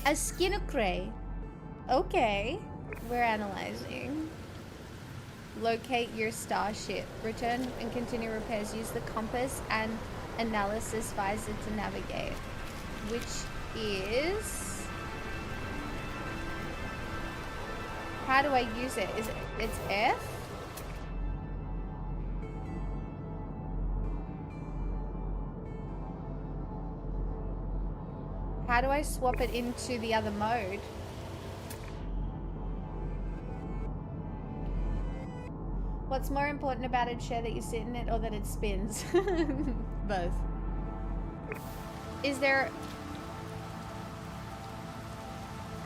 A skinocray. Okay, we're analyzing. Locate your starship. Return and continue repairs. Use the compass and analysis visor to navigate. Which is... How do I use it? Is it... It's F? How do I swap it into the other mode? What's more important about it, Share, that you sit in it or that it spins? Both. Is there...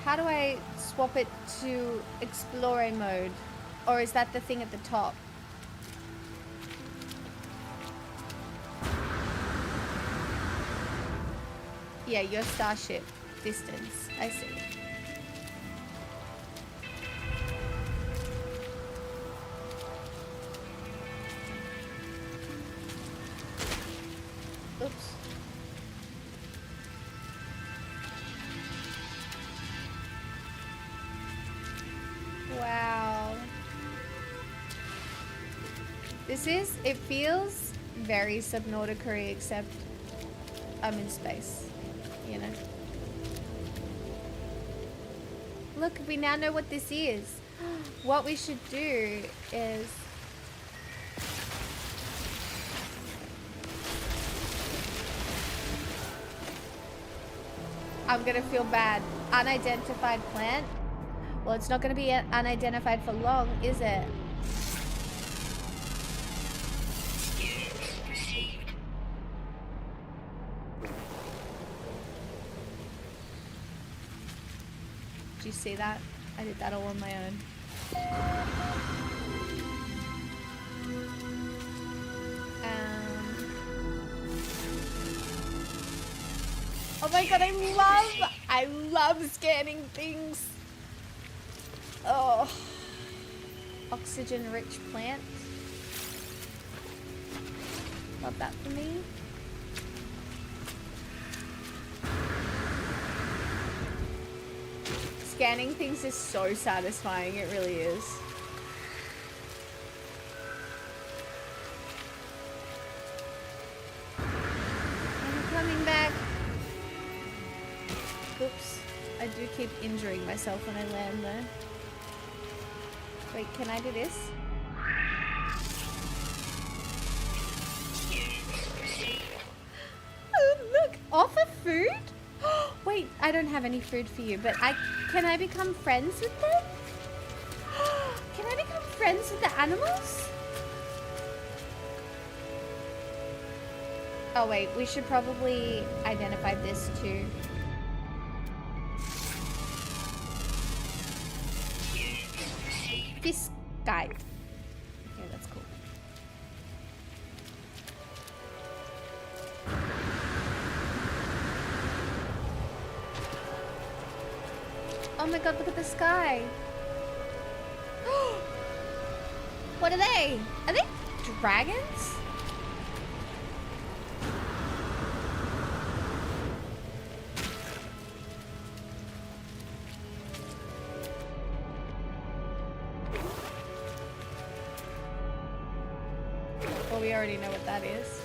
How do I swap it to Explore mode? Or is that the thing at the top? Yeah, your starship distance. I see. Oops. Wow. It feels very Subnautica-y, except I'm in space, you know. Look, we now know what this is. What we should do is... I'm gonna feel bad. Unidentified plant? Well, it's not gonna be unidentified for long, is it? Did you see that? I did that all on my own. Oh my god, I love scanning things. Oh. Oxygen-rich plant. Love that for me. Scanning things is so satisfying, it really is. I'm coming back. Oops. I do keep injuring myself when I land though. Wait, can I do this? Oh, look! Offer food? Wait, I don't have any food for you, but can I become friends with them? Can I become friends with the animals? Oh wait, we should probably identify this too. Fish guide. Okay, that's cool. Oh my god, look at the sky. What are they? Are they dragons? Well, we already know what that is.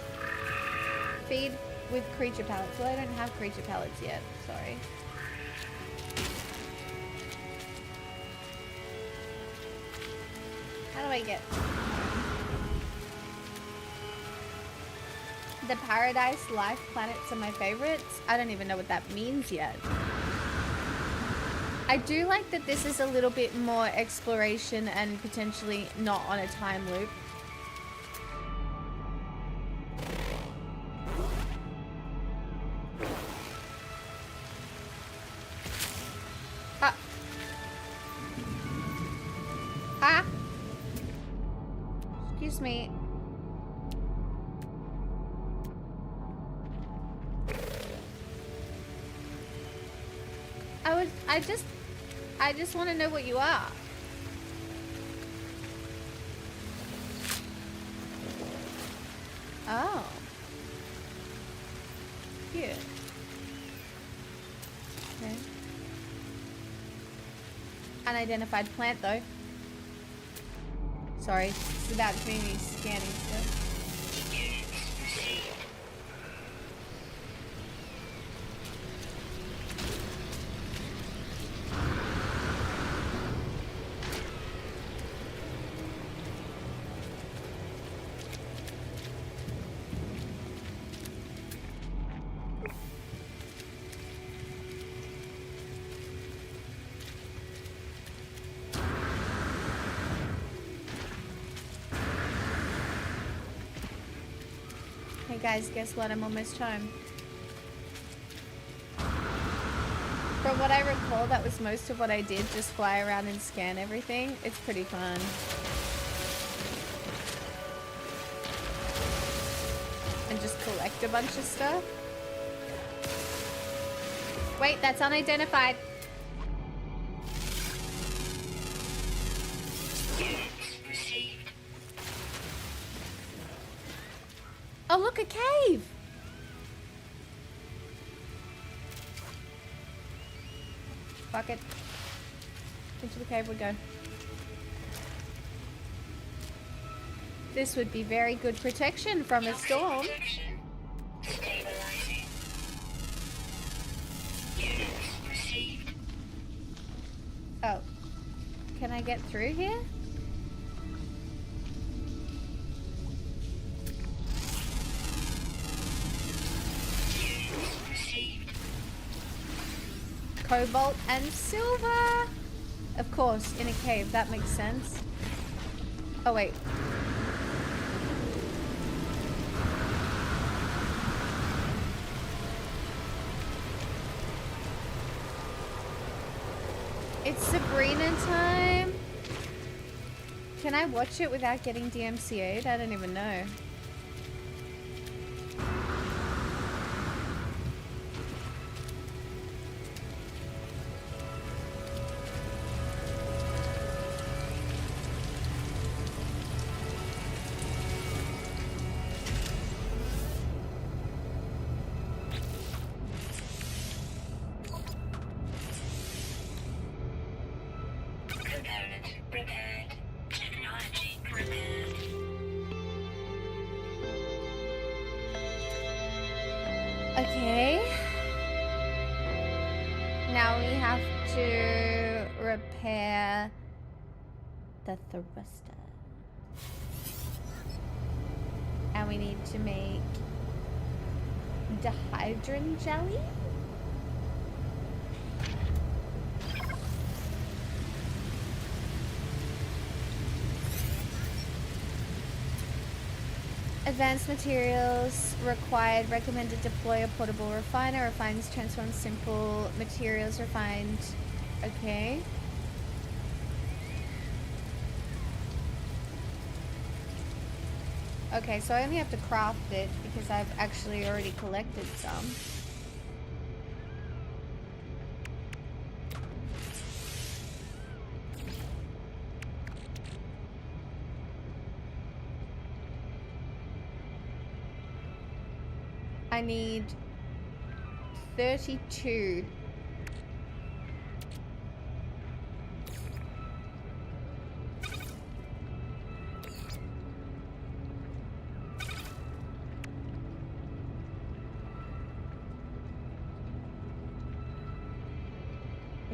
Feed with creature pellets. Well, I don't have creature pellets yet. Sorry. How do I get... The paradise life planets are my favorites. I don't even know what that means yet. I do like that this is a little bit more exploration and potentially not on a time loop. Excuse me. I just want to know what you are. Oh. Cute. Okay. Unidentified plant though. Sorry, it's about me scanning stuff. Hey guys, guess what? I'm almost home. From what I recall, that was most of what I did, just fly around and scan everything. It's pretty fun. And just collect a bunch of stuff. Wait, that's unidentified. Oh, look, a cave! Fuck it. Into the cave we go. This would be very good protection from a storm. Oh. Can I get through here? Cobalt and silver! Of course, in a cave, that makes sense. Oh wait. It's Sabrina time! Can I watch it without getting DMCA'd? I don't even know. Okay. Now we have to repair the thruster. And we need to make dihydrin jelly. Advanced materials required. Recommended deploy a portable refiner. Refines transform simple materials refined. Okay. Okay, so I only have to craft it because I've actually already collected some. I need 32.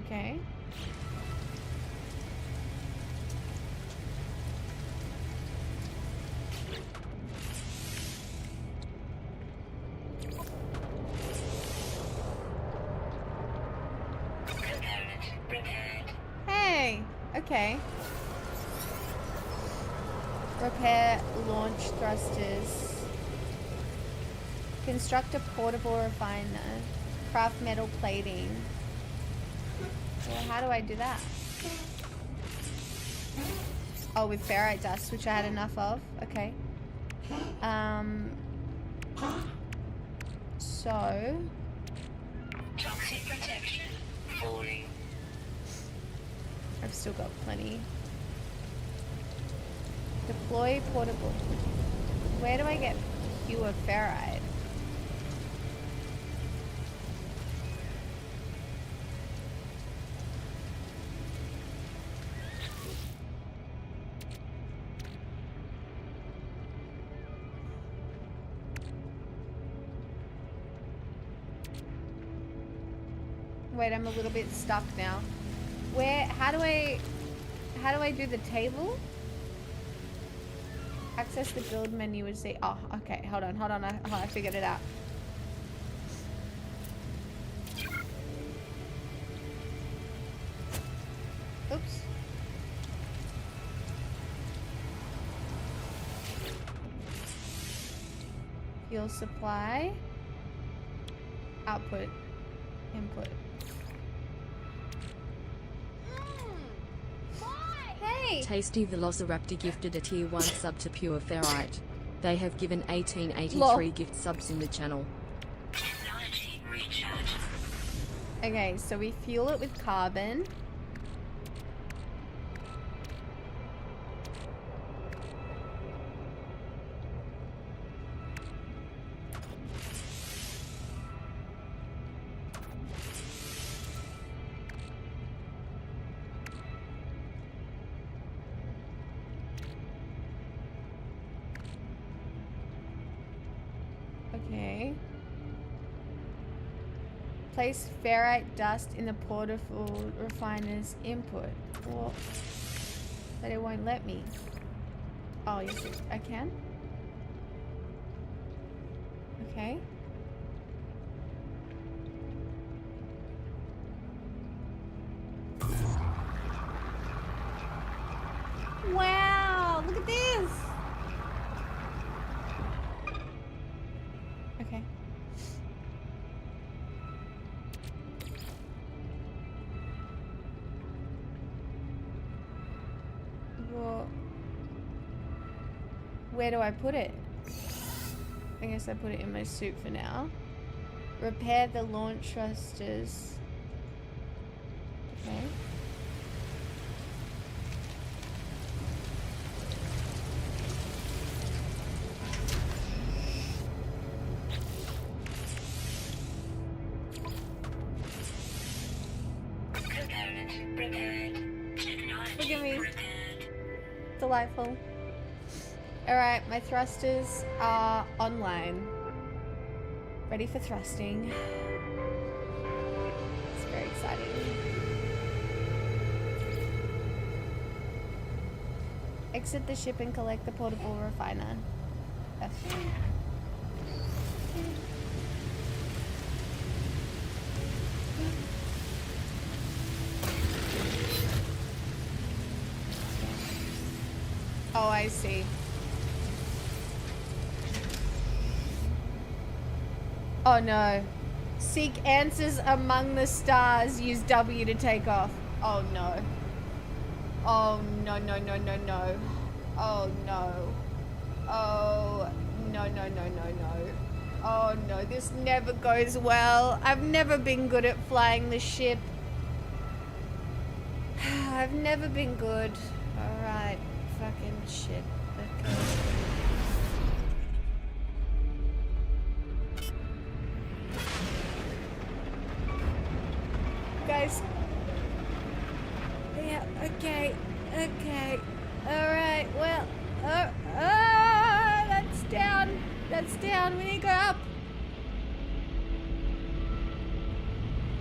Okay. Hey, okay. Repair launch thrusters. Construct a portable refiner. Craft metal plating. Well, how do I do that? Oh, with ferrite dust, which I had enough of. Okay. So. Toxic protection falling. I've still got plenty. Deploy portable. Where do I get pure ferrite? Wait, I'm a little bit stuck now. Where, how do I do the table? Access the build menu and see, oh, okay, hold on, I figured it out. Oops. Fuel supply. Output. Input. me! Tasty Velociraptor gifted a tier 1 sub to Pure Ferrite. They have given 1883 Lol. gift subs in the channel. Okay, so we fuel it with carbon. Okay. Place ferrite dust in the portable refiner's input. Well, but it won't let me. Oh, yes, I can? Okay. Wow, look at this! Okay. Well, where do I put it? I guess I put it in my suit for now. Repair the launch thrusters. Okay. Look at me. Delightful. Alright, my thrusters are online. Ready for thrusting. It's very exciting. Exit the ship and collect the portable refiner. F. Oh, I see. Oh no. Seek answers among the stars. Use W to take off. Oh no. Oh no, no, no, no, no. Oh no. Oh no, no, no, no, no. Oh no, this never goes well. I've never been good at flying the ship. I've never been good. Alright. Fucking shit. Okay. Guys. Yeah, okay. Okay. Alright, well. That's down. That's down. We need to go up.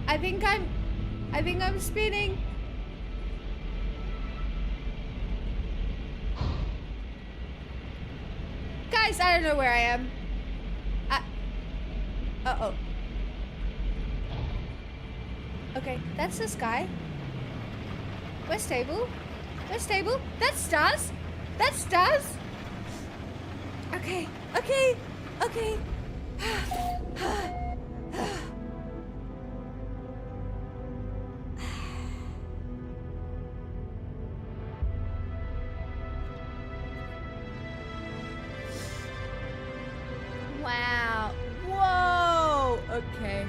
I think I'm spinning. Guys, I don't know where I am. Uh-oh. Okay, that's the sky. We're stable. We're stable. That's stars. That's stars. Okay, okay, okay. Wow. Whoa. Okay.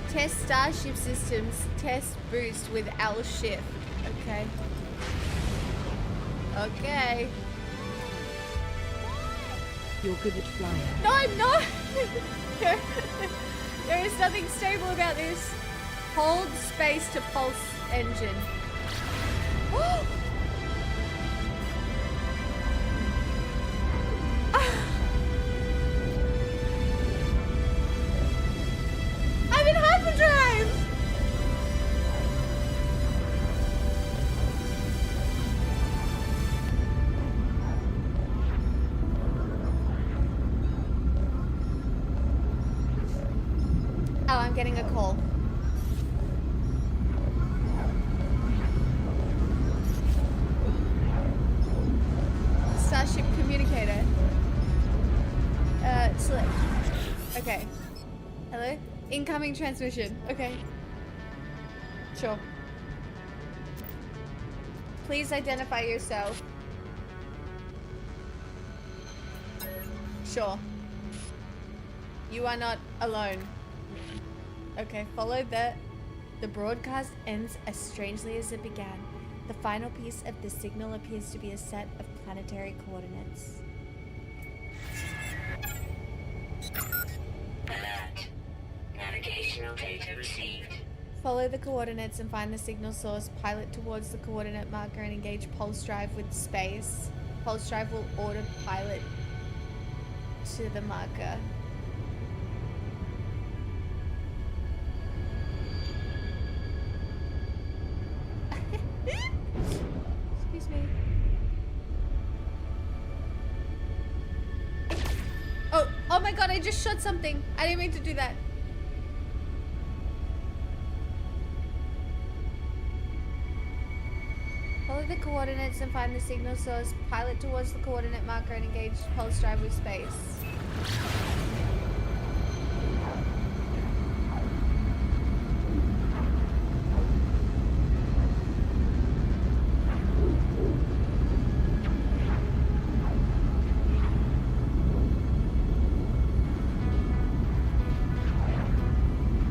Test Starship Systems. Test boost with L shift. Okay. Okay. You're good at flying. No, I'm not. There is nothing stable about this. Hold space to pulse engine. I'm in hyperdrive. Oh, I'm getting a call. Starship communicator. Slip. Okay. Hello? Incoming transmission. Okay. Sure. Please identify yourself. Sure. You are not alone. Okay, follow that. The broadcast ends as strangely as it began. The final piece of the signal appears to be a set of planetary coordinates. Alert. Navigational data received. Follow the coordinates and find the signal source. Pilot towards the coordinate marker and engage pulse drive with space. Pulse drive will order pilot to the marker. Excuse me. Oh my god, I just shot something. I didn't mean to do that. Follow the coordinates and find the signal source. Pilot towards the coordinate marker and engage pulse drive with space.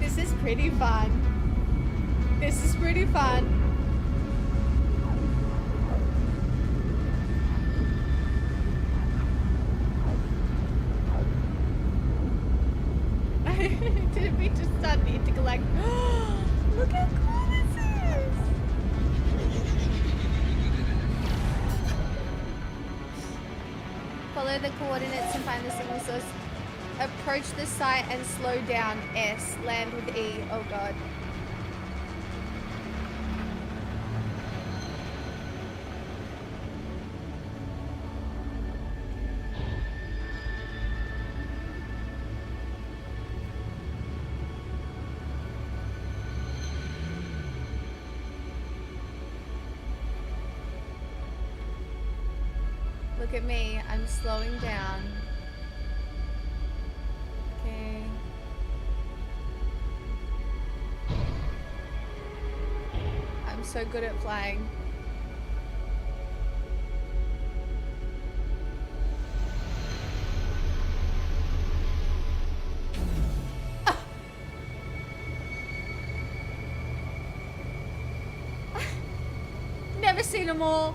This is pretty fun. This is pretty fun. Didn't mean to stun me to collect. Look how cool this is! Follow the coordinates and find the signal source. Approach the site and slow down. S. Land with E. Oh god. Look at me, I'm slowing down. Okay. I'm so good at flying. Ah! Never seen a more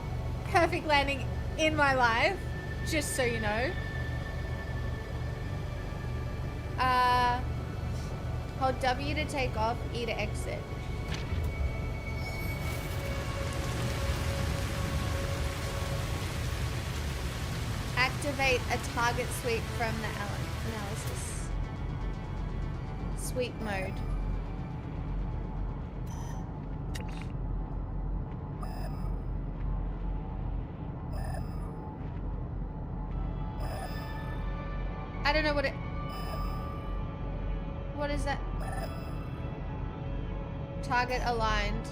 perfect landing in my life, just so you know. Hold W to take off, E to exit. Activate a target sweep from the analysis. Sweep mode. I don't know what it... What is that? Target aligned.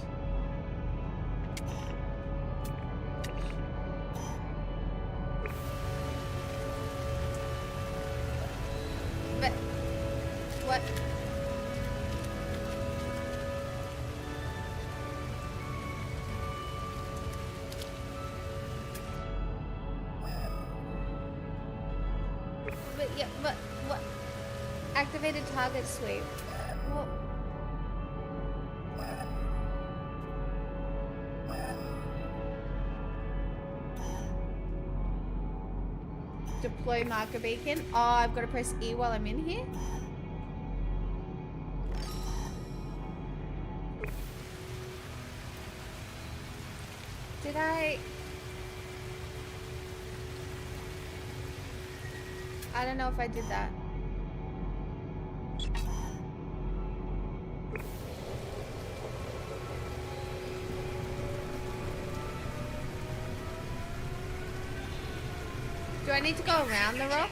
But... What? But yeah, but what? Activated target sweep. Well, deploy marker beacon. Oh, I've got to press E while I'm in here. Did I don't know if I did that. Do I need to go around the rock?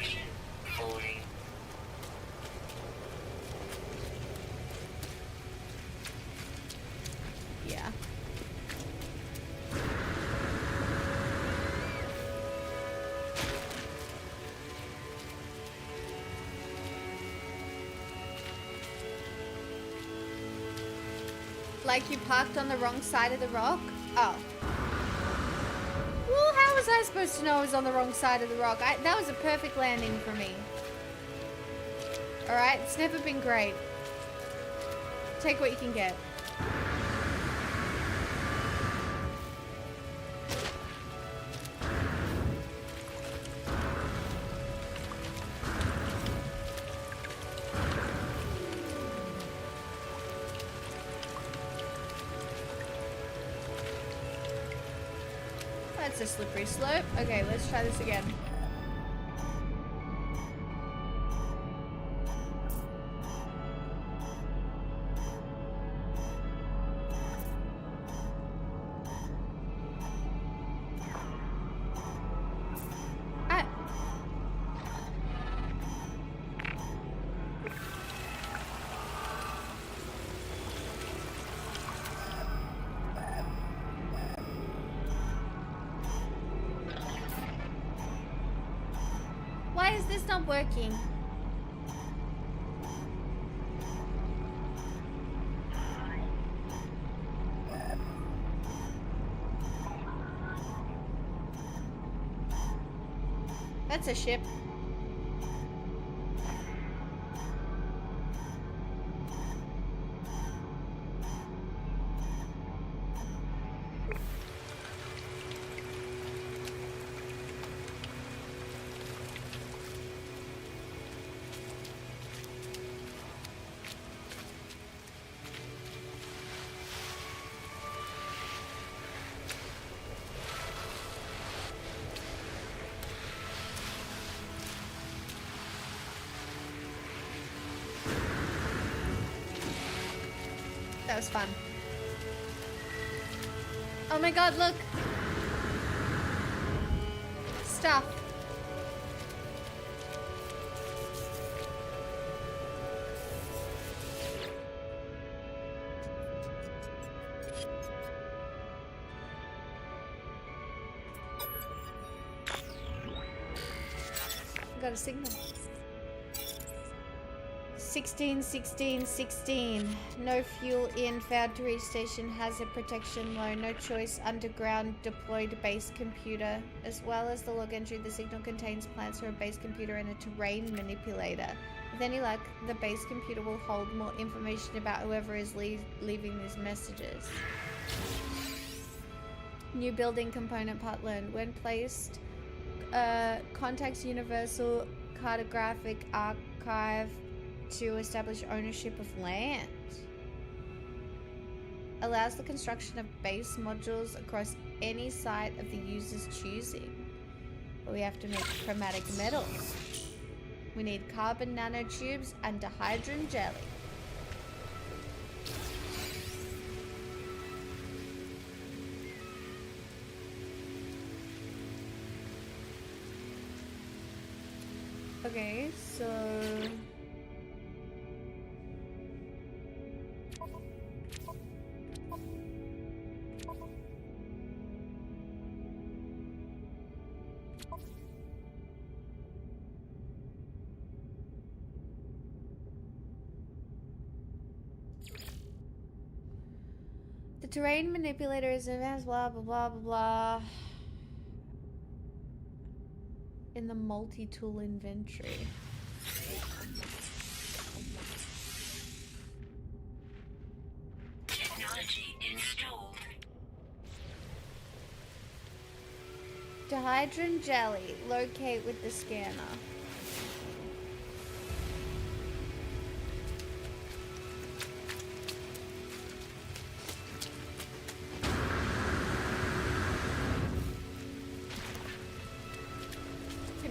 Yeah. Like you parked on the wrong side of the rock? Oh. Well, how was I supposed to know I was on the wrong side of the rock? That was a perfect landing for me. Alright, it's never been great. Take what you can get. That's a slippery slope. Okay, let's try this again. Why is this not working? That's a ship. That was fun. Oh my god, look! Stuff. Got a signal. 16, 16, 16. No fuel in, failed to reach station, hazard protection low, no choice, underground, deployed base computer. As well as the log entry, the signal contains plans for a base computer and a terrain manipulator. With any luck, the base computer will hold more information about whoever is leaving these messages. New building component part learned. When placed, contacts Universal Cartographic Archive to establish ownership of land. Allows the construction of base modules across any site of the user's choosing. But we have to make chromatic metals. We need carbon nanotubes and dihydrogen jelly. Okay, so the terrain manipulator is advanced, blah blah blah blah blah. In the multi-tool inventory. Technology installed. Dihydrogen jelly. Locate with the scanner.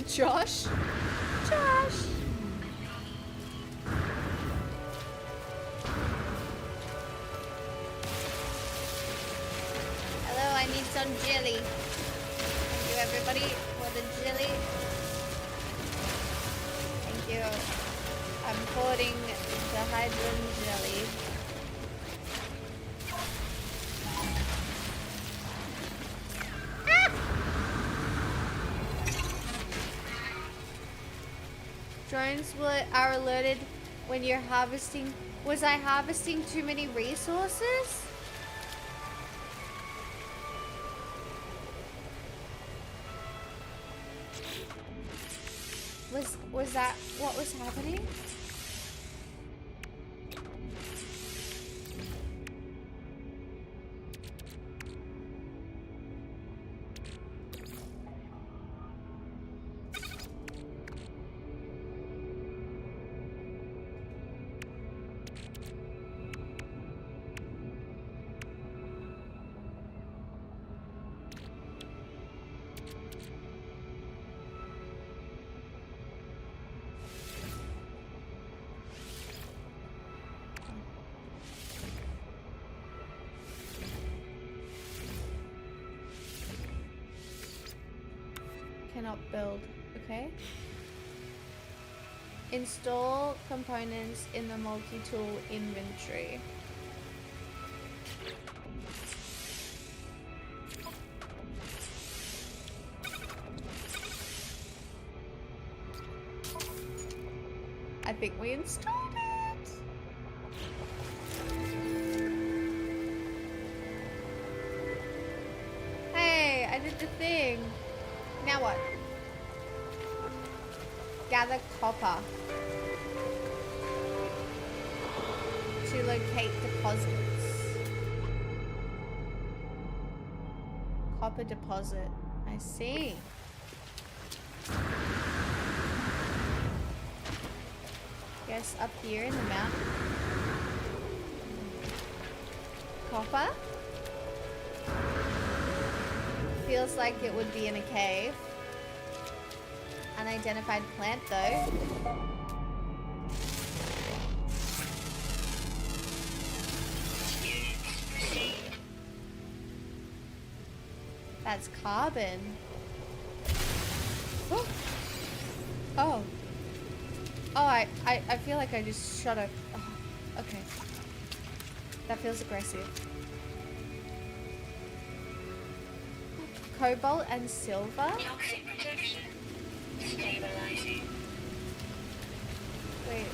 Josh? Josh! Hello, I need some jelly. Thank you, everybody, for the jelly. Thank you. I'm pouring the hydrogen jelly. Drones are alerted when you're harvesting. Was I harvesting too many resources? Was that what was happening? Cannot build. Okay. Install components in the multi-tool inventory. I think we installed it. Hey, I did the thing. Now what? Gather copper to locate deposits. Copper deposit. I see. Guess up here in the mountain. Copper? Feels like it would be in a cave. Unidentified plant though. That's carbon. Oh. Oh. Oh, I feel like I just shot a... Oh, okay. That feels aggressive. Cobalt and silver? Toxic protection. Stabilizing. Wait.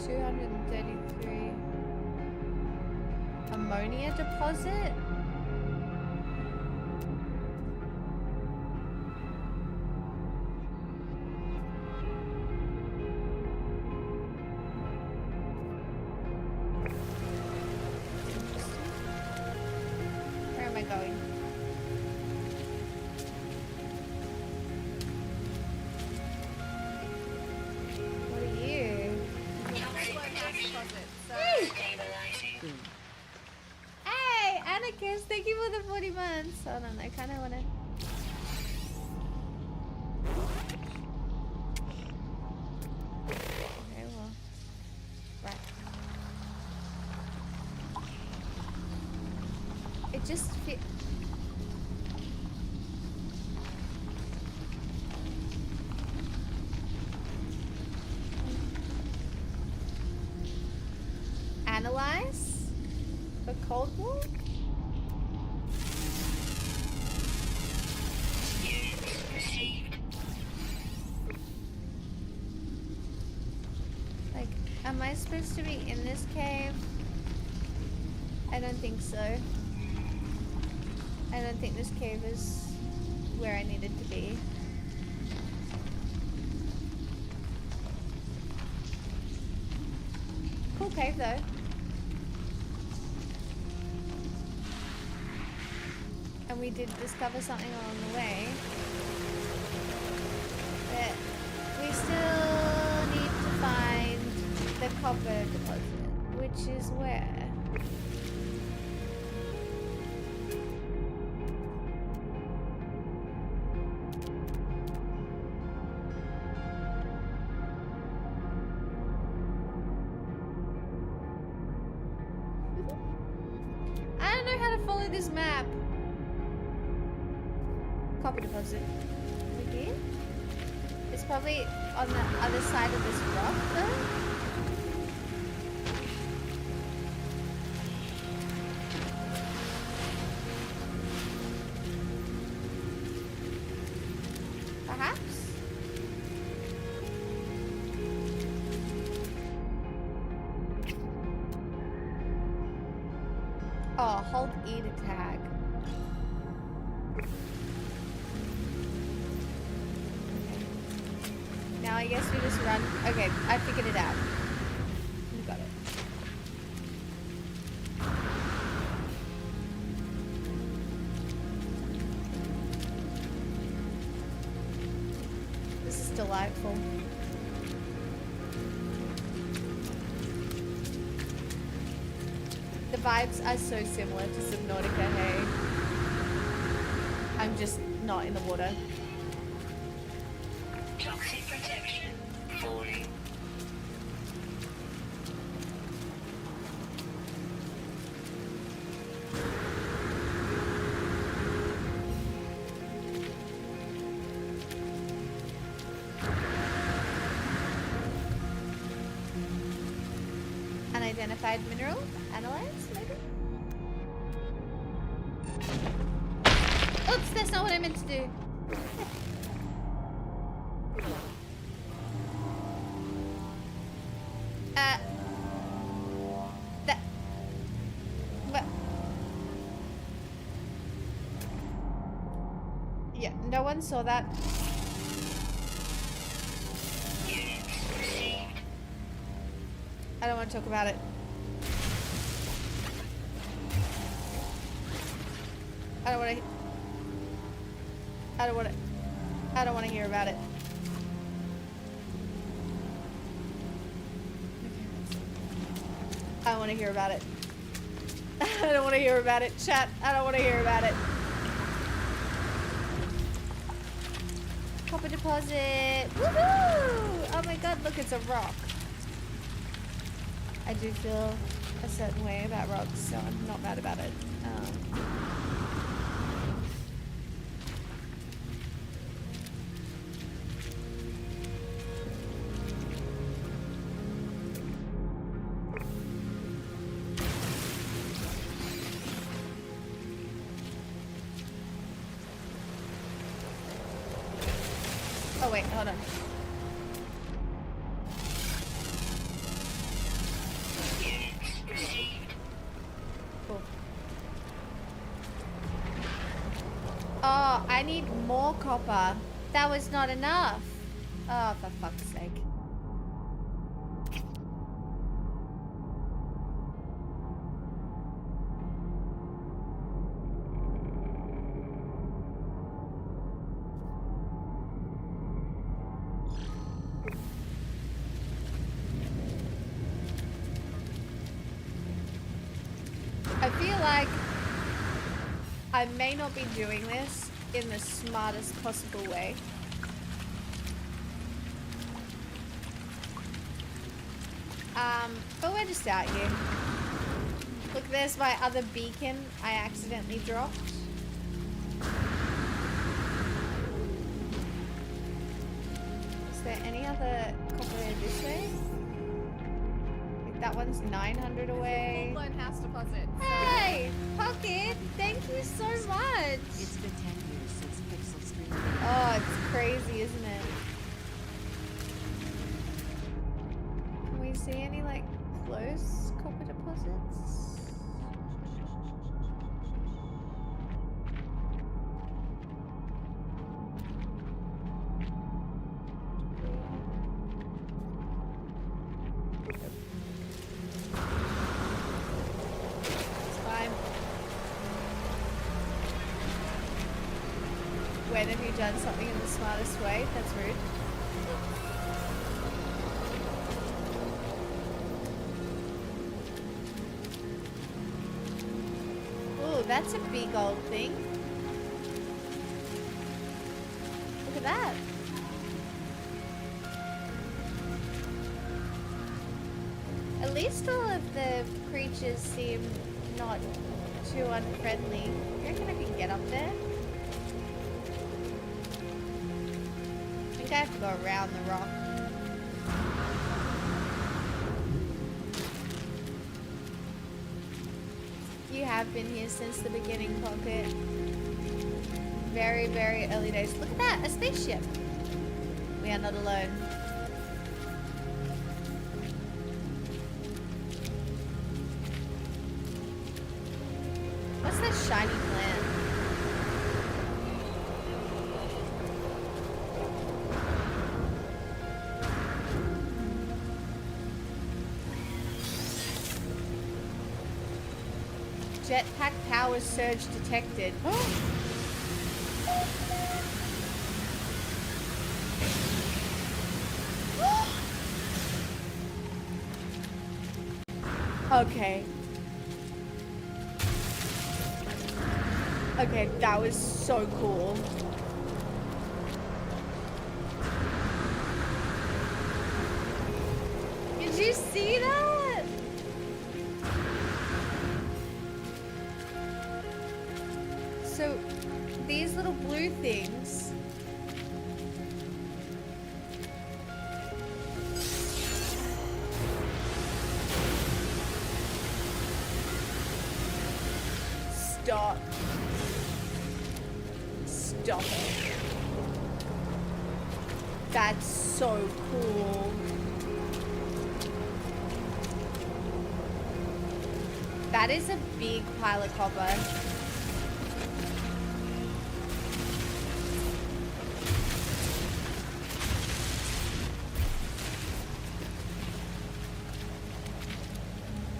233. Ammonia deposit? Where am I going? What are you? Hey! Hey, Anarchist, thank you for the 40 months. Hold on, I kind of want to... Okay, well. Right. It just fit. Analyze for cold war? Like, am I supposed to be in this cave? I don't think so. I don't think this cave is where I needed to be. Cool cave though. And we did discover something along the way. But we still need to find the copper deposit, which is where? I don't know how to follow this map. Copper deposit. Again? It's probably on the other side of this rock though. Perhaps? Oh, hold E to tag. I guess we just run. Okay, I figured it out. You got it. This is delightful. The vibes are so similar to Subnautica, hey? I'm just not in the water. Toxic protection falling. Unidentified mineral? Analyze, maybe? Oops, that's not what I meant to do. That. But. Yeah, no one saw that. I don't want to talk about it. I don't want to. I don't want to. I don't want to hear about it. I don't want to hear about it. I don't want to hear about it. Chat, I don't want to hear about it. Copper deposit. Woohoo! Oh my god, look, it's a rock. I do feel a certain way about rocks, so I'm not mad about it. Oh wait, hold on. Cool. Oh, I need more copper. That was not enough. Oh, for fuck's sake. I feel like I may not be doing this in the smartest possible way. But we're just out here. Look, there's my other beacon I accidentally dropped. Is there any other copper this way? Like that one's 900 away. Full-blown house deposit. Hey, Pocket, thank you so much. It's been 10 years since Pixel streamed. Oh, it's crazy, isn't it? Can we see any like close copper deposits? It's fine. When have you done something in the smartest way? That's rude. Ooh, that's a big old thing. Look at that. At least all of the creatures seem not too unfriendly. You reckon I can get up there? I think I have to go around the rock. You have been here since the beginning, Pocket. Very, very early days. Look at that, a spaceship. We are not alone. What's that shiny plant? jetpack power surge detected. Okay. Okay, that was so cool. Did you see that? So, these little blue things. Stop. Stop it. That's so cool. That is a big pile of copper.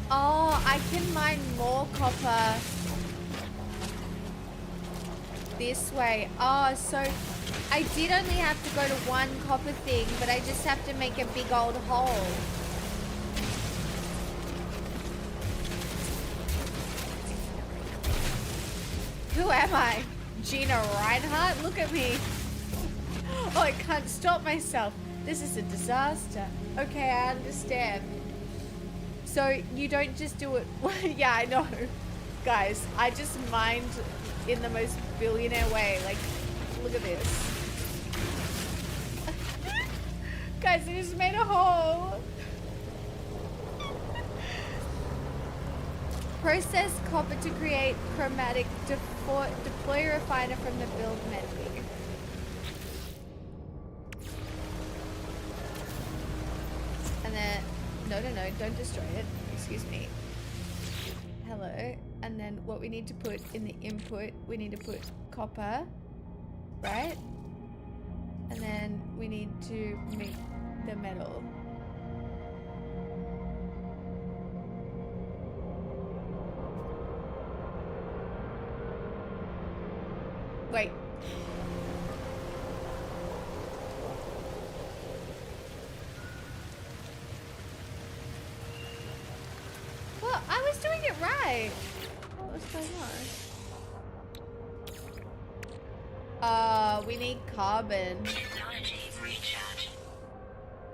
Oh, I can mine more copper this way. Oh, so I did only have to go to one copper thing, but I just have to make a big old hole. Who am I? Gina Reinhardt? Look at me. Oh, I can't stop myself. This is a disaster. Okay, I understand. So you don't just do it. Yeah, I know. Guys, I just mined in the most billionaire way. Like, look at this. Guys, I just made a hole. Process copper to create chromatic. Deploy refiner from the build menu. And then, no, don't destroy it. Excuse me. Hello. And then what we need to put in the input, we need to put copper, right? And then we need to make the metal. Wait. Well, I was doing it right. What was going on? We need carbon. Technology recharge.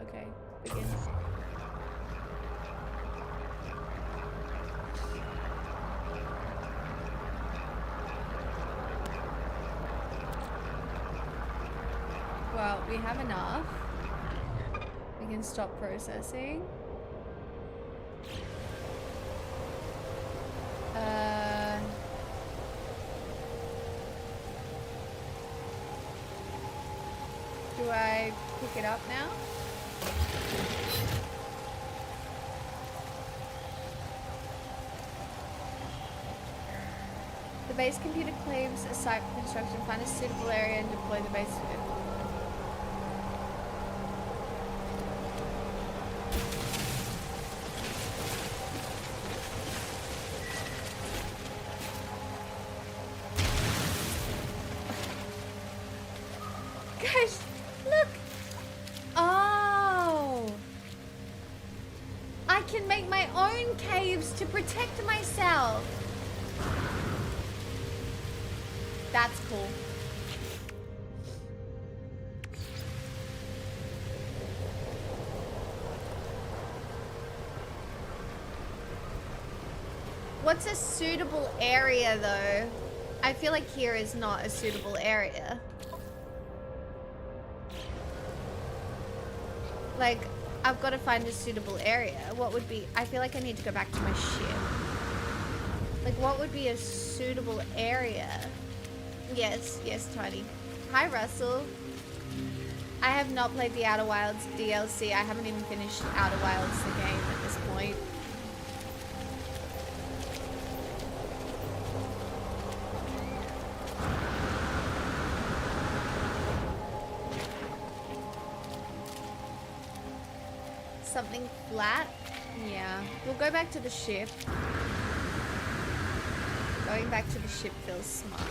Okay, begin. Well, we have enough. We can stop processing. Do I pick it up now? The base computer claims a site for construction. Find a suitable area and deploy the base. Guys, look! Oh! I can make my own caves to protect myself. That's cool. What's a suitable area, though? I feel like here is not a suitable area. Like, I've got to find a suitable area. What would be... I feel like I need to go back to my ship. Like, what would be a suitable area? Yes, Tony. Hi, Russell. I have not played the Outer Wilds DLC. I haven't even finished Outer Wilds, the game, at this point. Something flat? Yeah. We'll go back to the ship. Going back to the ship feels smart.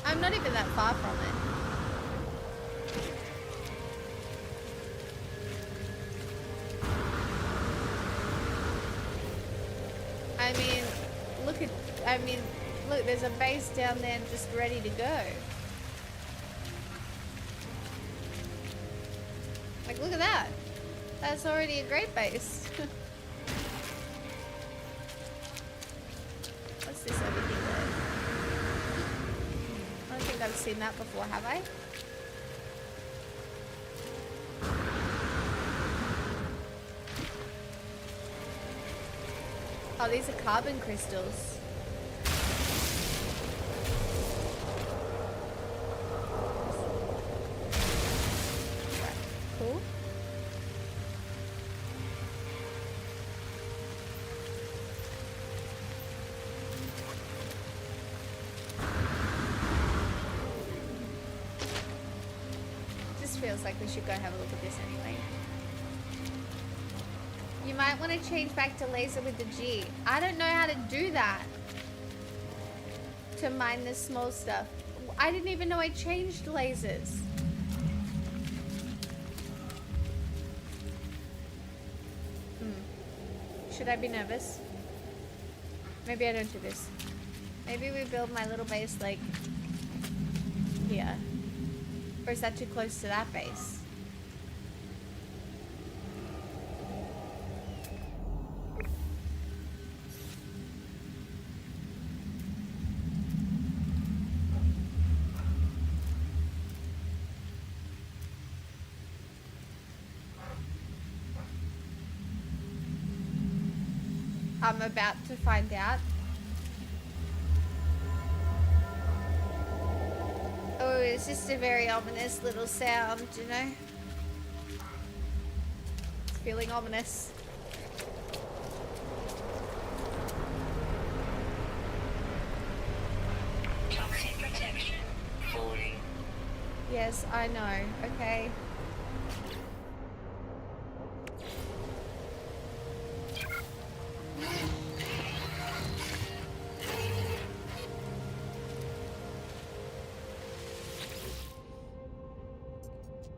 I'm not even that far from it. Look, there's a base down there just ready to go. Like, look at that. That's already a great base. What's this over here? I don't think I've seen that before, have I? Oh, these are carbon crystals. Cool. Just feels like we should go have a look at this anyway. You might want to change back to laser with the G. I don't know how to do that. To mine this small stuff. I didn't even know I changed lasers. Should I be nervous? Maybe I don't do this. Maybe we build my little base like here. Or is that too close to that base? I'm about to find out. Oh, it's just a very ominous little sound, you know? It's feeling ominous. Toxic protection falling. Yes, I know. Okay.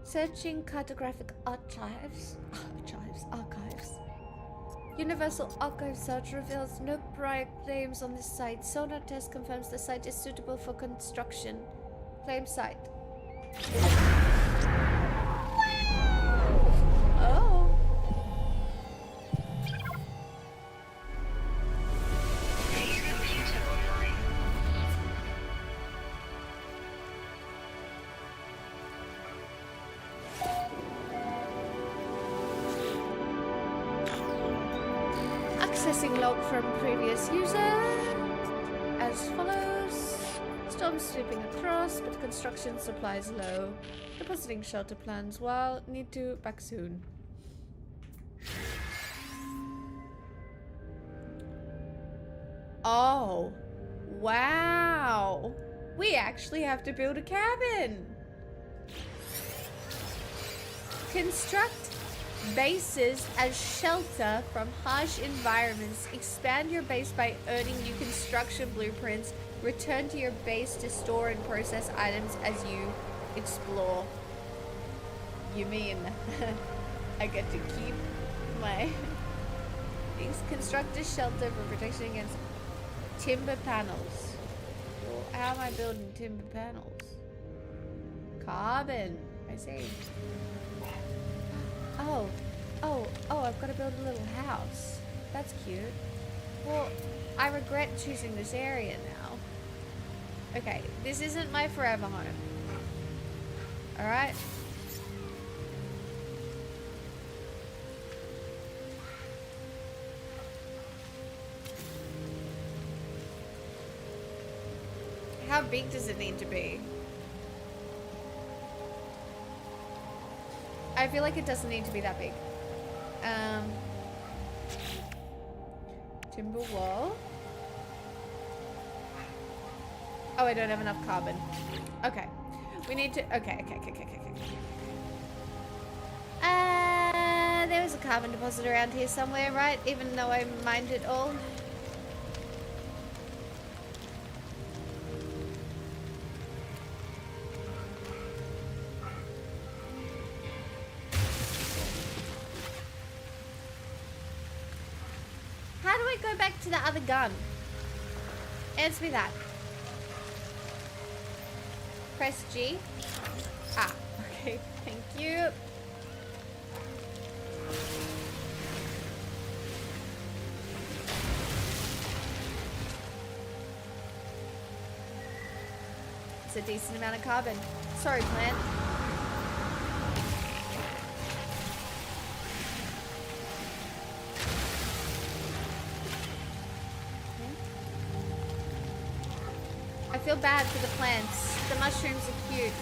Searching cartographic archives. Universal Archive search reveals no prior claims on this site. Sonar test confirms the site is suitable for construction. Claim site. Oh. Accessing log from previous user as follows. Storm sweeping across, but construction supplies low. Depositing shelter plans while need to back soon. Oh, wow. We actually have to build a cabin. Construct bases as shelter from harsh environments. Expand your base by earning new construction blueprints. Return to your base to store and process items as you explore. You mean I get to keep my construct a shelter for protection against timber panels. Well, how am I building timber panels? Carbon. I see. Oh, I've got to build a little house. That's cute. Well, I regret choosing this area now. Okay, this isn't my forever home. Alright? How big does it need to be? I feel like it doesn't need to be that big. Timber wall. Oh, I don't have enough carbon. Okay. We need to... Okay. there was a carbon deposit around here somewhere, right? Even though I mined it all. How do I go back to the other gun? Answer me that. Press G. Ah, okay, thank you. It's a decent amount of carbon. Sorry, plant. I feel bad for the plants. The mushrooms are cute.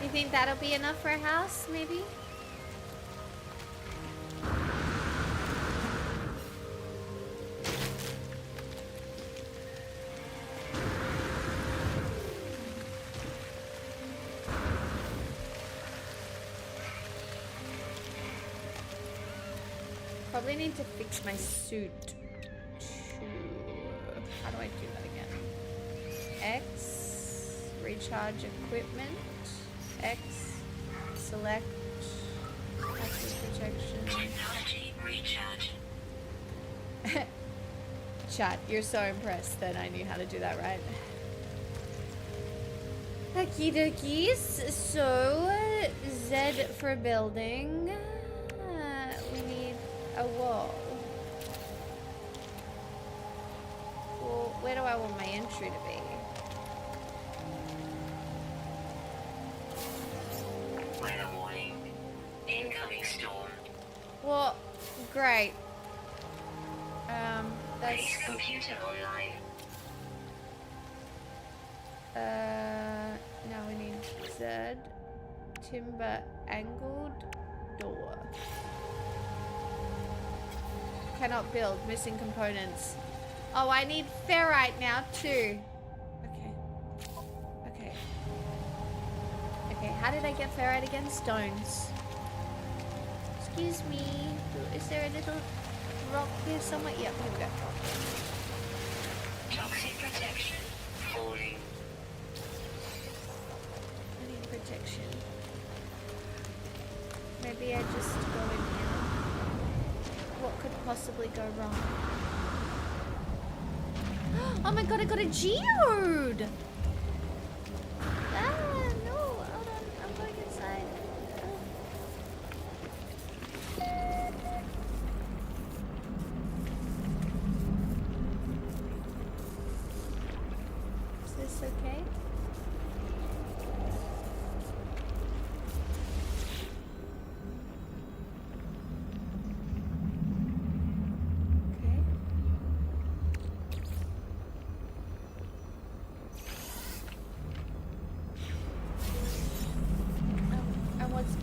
You think that'll be enough for a house, maybe? Probably need to fix my suit. How do I do that again? X, recharge equipment. X, select, active protection. Technology recharge. Chat, you're so impressed that I knew how to do that, right? Okie dokies. So, Z for building. We need a wall. Well, where do I want my entry to be? Weather warning. Incoming storm. Well, great. That's... Base computer online. Now we need Z. Timber angled door. Cannot build. Missing components. Oh, I need ferrite now too. Okay. Okay, how did I get ferrite again? Stones. Excuse me. Is there a little rock here somewhere? Yep, here we go. Toxic protection. Falling. I need protection. Maybe I just go in here. What could possibly go wrong? Oh my god, I got a geode! Ah, no, hold on, I'm going inside. Is this okay?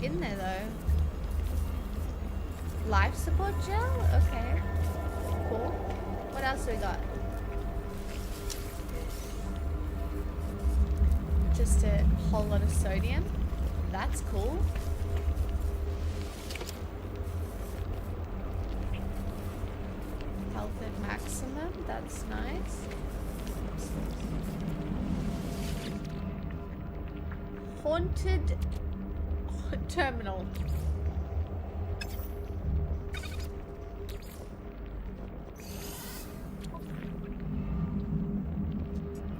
In there though. Life support gel? Okay. Cool. What else do we got? Just a whole lot of sodium. That's cool. Health at maximum. That's nice. Haunted terminal.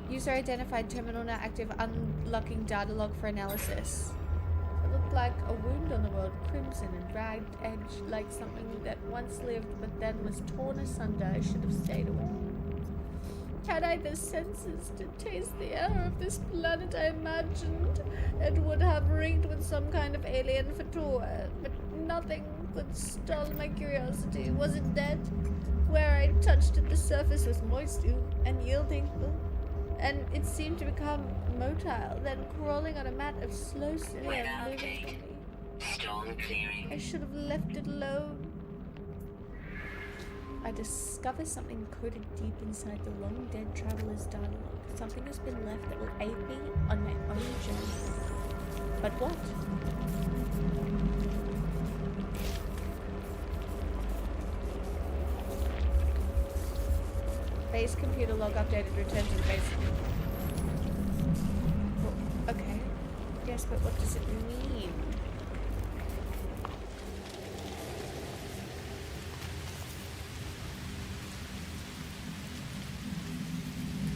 User identified, terminal now active, unlocking data log for analysis. It looked like a wound on the world, crimson and ragged edge, like something that once lived but then was torn asunder. I should have stayed away. Had I the senses to taste the air of this planet, I imagined it would have ringed with some kind of alien fatour, but nothing could dull my curiosity. Was it dead? Where I touched it, the surface was moist and yielding, and it seemed to become motile, then crawling on a mat of slow sand moving from me. Storm clearing. I should have left it alone. I discover something coded deep inside the long-dead traveler's dialogue. Something has been left that will aid me on my own journey. But what? Base computer log updated. Return to the base. Well, okay. Yes, but what does it mean?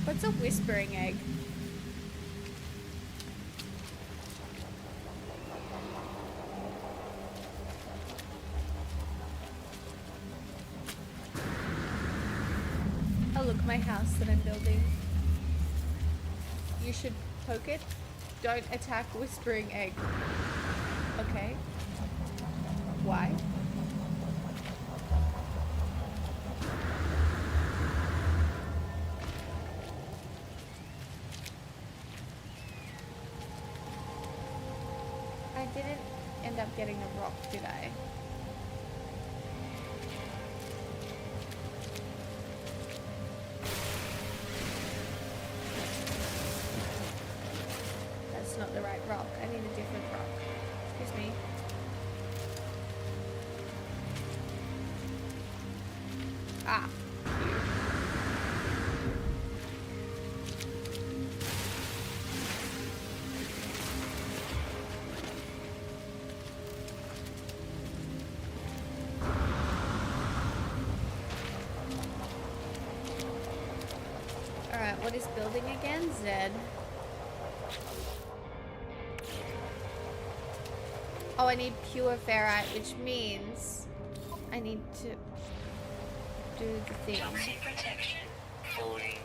What's a whispering egg? Oh look, my house that I'm building. You should poke it. Don't attack whispering egg. Okay. Why? I didn't end up getting a rock, did I? That's not the right rock. I need a different rock. Excuse me. Ah. Alright, what is building again? Z. Oh, I need pure ferrite, which means I need to do the thing. Toxic protection falling.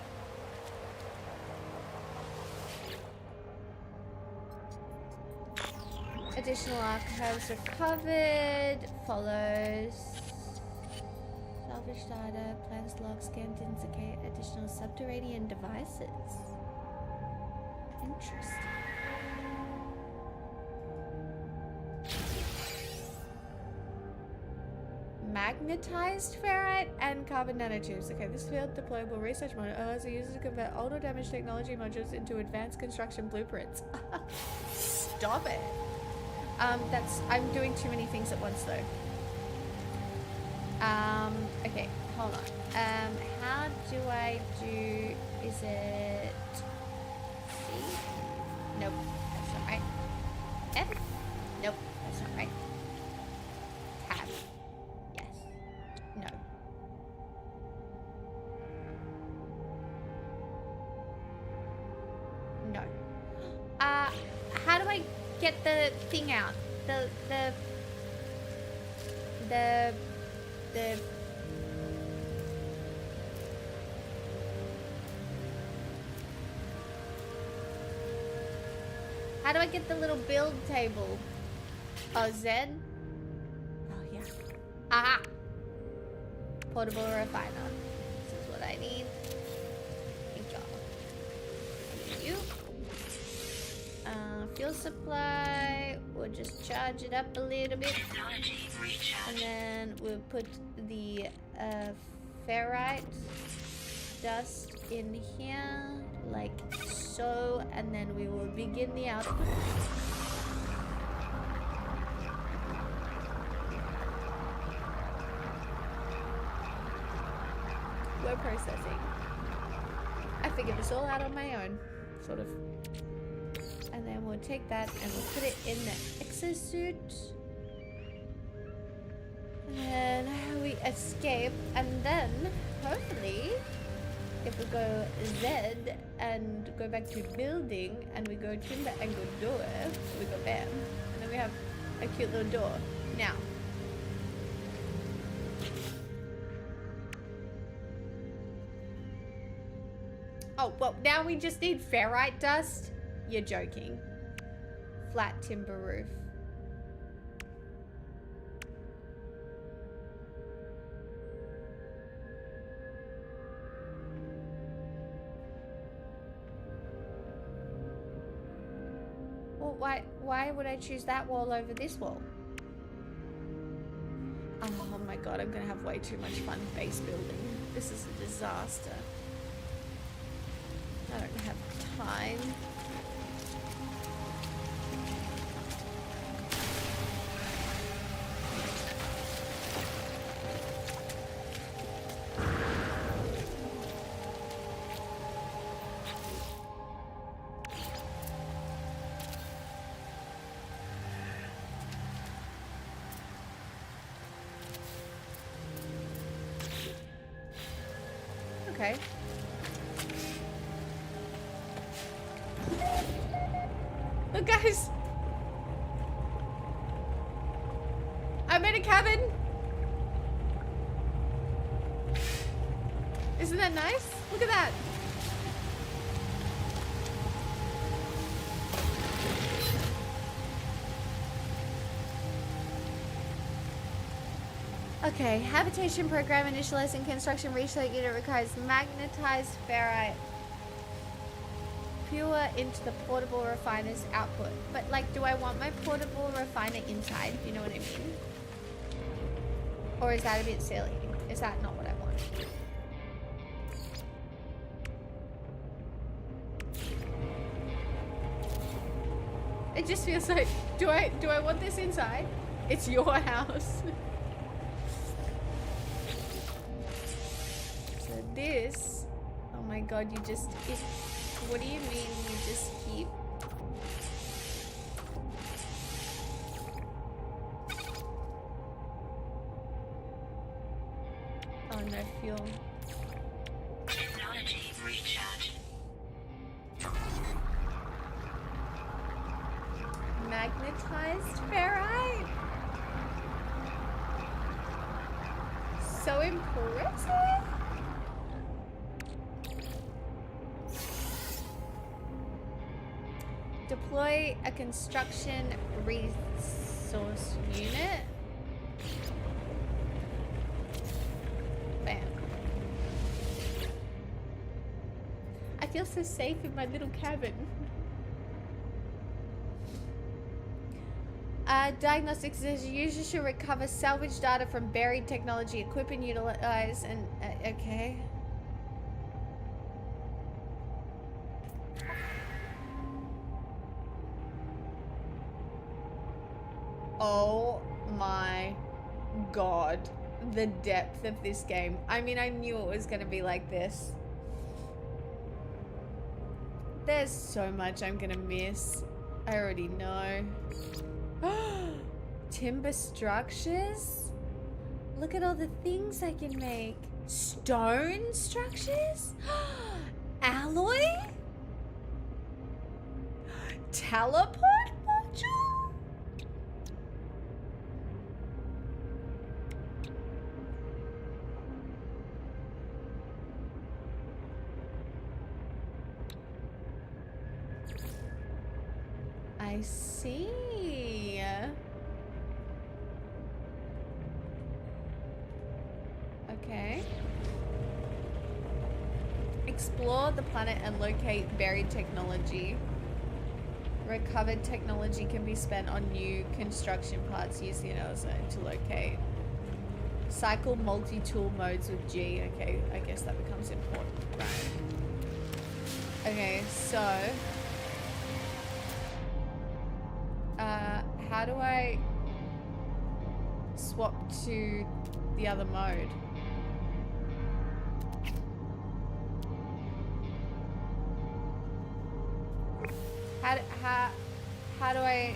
Additional archives recovered. Follows. Salvage data. Plans log scanned indicate additional subterranean devices. Interesting. Magnetized ferrite and carbon nanotubes. Okay, this field deployable research module allows the user to convert older damaged technology modules into advanced construction blueprints. Stop it. I'm doing too many things at once though. Okay, hold on. How do I do, is it C? Nope, that's not right. F? Nope, that's not right. Tab. Yes. No. No. How do I get the thing out? The how do I get the little build table? Oh, Z? Oh, yeah. Aha! Portable refiner. This is what I need. Thank y'all. You. Fuel supply. We'll just charge it up a little bit. And then we'll put the ferrite dust in here, like so, and then we will begin the output. We're processing. I figured this all out on my own, sort of. And then we'll take that and we'll put it in the exosuit. And then we escape, and then hopefully if we go Z and go back to building and we go timber and go door, we go bam, and then we have a cute little door. Now oh, well, now we just need ferrite dust? You're joking. Flat timber roof. Well, why would I choose that wall over this wall? Oh my god, I'm gonna have way too much fun base building. This is a disaster. I don't have time. Okay. Look, guys. I'm in a cabin. Isn't that nice? Look at that. Okay, habitation program initializing construction research unit requires magnetized ferrite. Pure into the portable refiner's output. But like, do I want my portable refiner inside? You know what I mean? Or is that a bit silly? Is that not what I want? It just feels like, do I want this inside? It's your house. So this, oh my god, you just, what do you mean you just keep? Oh no, fuel. Technology recharge. Magnetized ferrite? So impressive. Deploy a construction resource unit. Bam. I feel so safe in my little cabin. Diagnostics says users should recover salvage data from buried technology, equip and utilize, and okay. Oh my god, the depth of this game. I mean, I knew it was gonna be like this. There's so much I'm gonna miss. I already know. Timber structures? Look at all the things I can make. Stone structures? Alloy? Teleport module? I see. Okay. Explore the planet and locate buried technology. Recovered technology can be spent on new construction parts. Use the zone to locate. Cycle multi-tool modes with G. Okay, I guess that becomes important, right? Okay, so how do I swap to the other mode? How do I,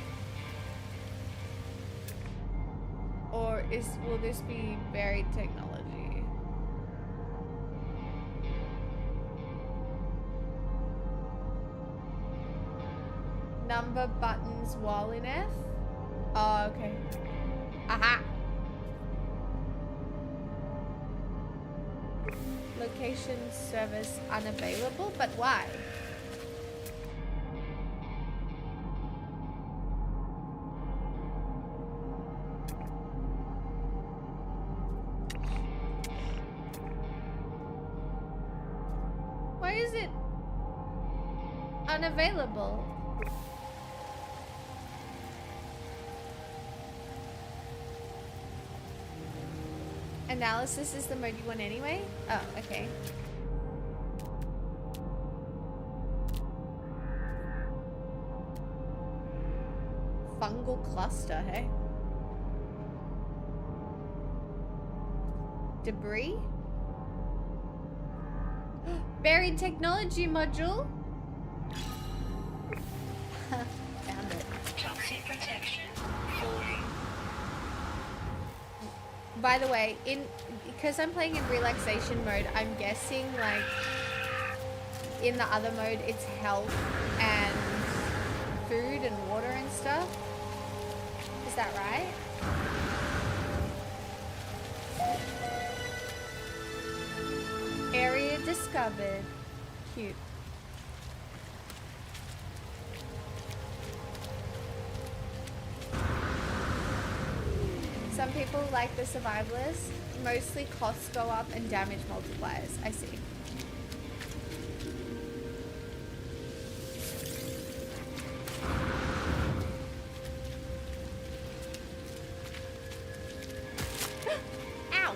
or will this be buried technology? Number buttons while in F? Oh, okay. Aha! Location service unavailable, but why? Why is it unavailable? Analysis is the mode you want anyway? Oh, okay. Fungal cluster, hey? Debris? Buried technology module? Found it. Toxic protection. Falling. By the way, because I'm playing in relaxation mode, I'm guessing like in the other mode it's health and food and water and stuff. Is that right? Area discovered. Cute. Some people like the survivalists. Mostly costs go up and damage multipliers. I see. Ow!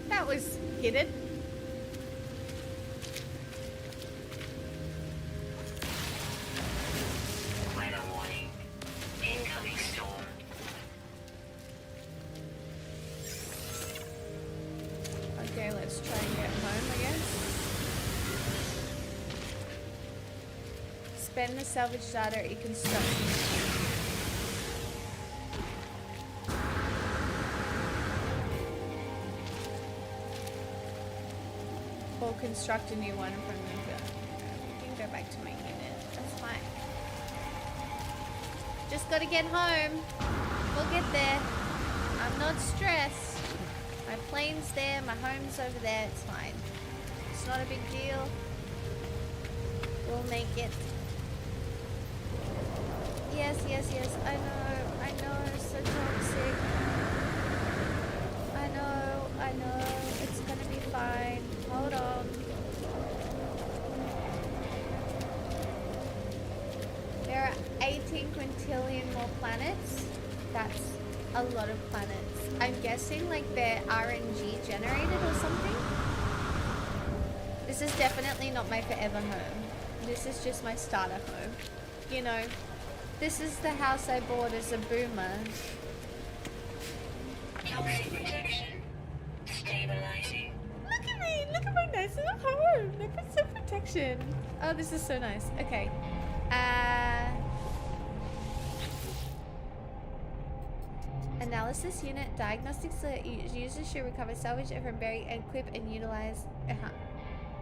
That was hidden. Weather warning. Incoming storm. Okay, let's try and get home, I guess. Spend the salvage data you construct. Or construct a new one from the we can go back to my unit. That's fine. Just gotta get home. We'll get there. I'm not stressed. My plane's there, my home's over there, it's fine. It's not a big deal. We'll make it. Yes, yes, yes, I know, it's so toxic. I know, it's gonna be fine. Hold on. There are 18 quintillion more planets. That's a lot of planets. I'm guessing like they're RNG generated or something. This is definitely not my forever home. This is just my starter home. You know, this is the house I bought as a boomer. Toxic protection. Stabilizing. Look at me! Look at my nice little home! Look at some protection. Oh, this is so nice. Okay. Analysis unit diagnostics. Users should recover salvage from buried and equip and utilize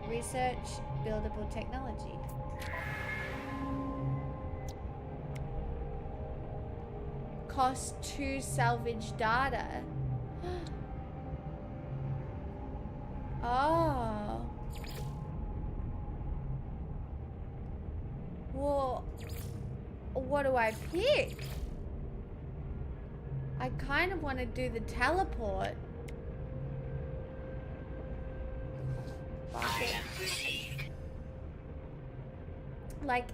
research buildable technology. Cost to salvage data. Oh. Well, what do I pick? I kind of want to do the teleport. Fuck it. Like,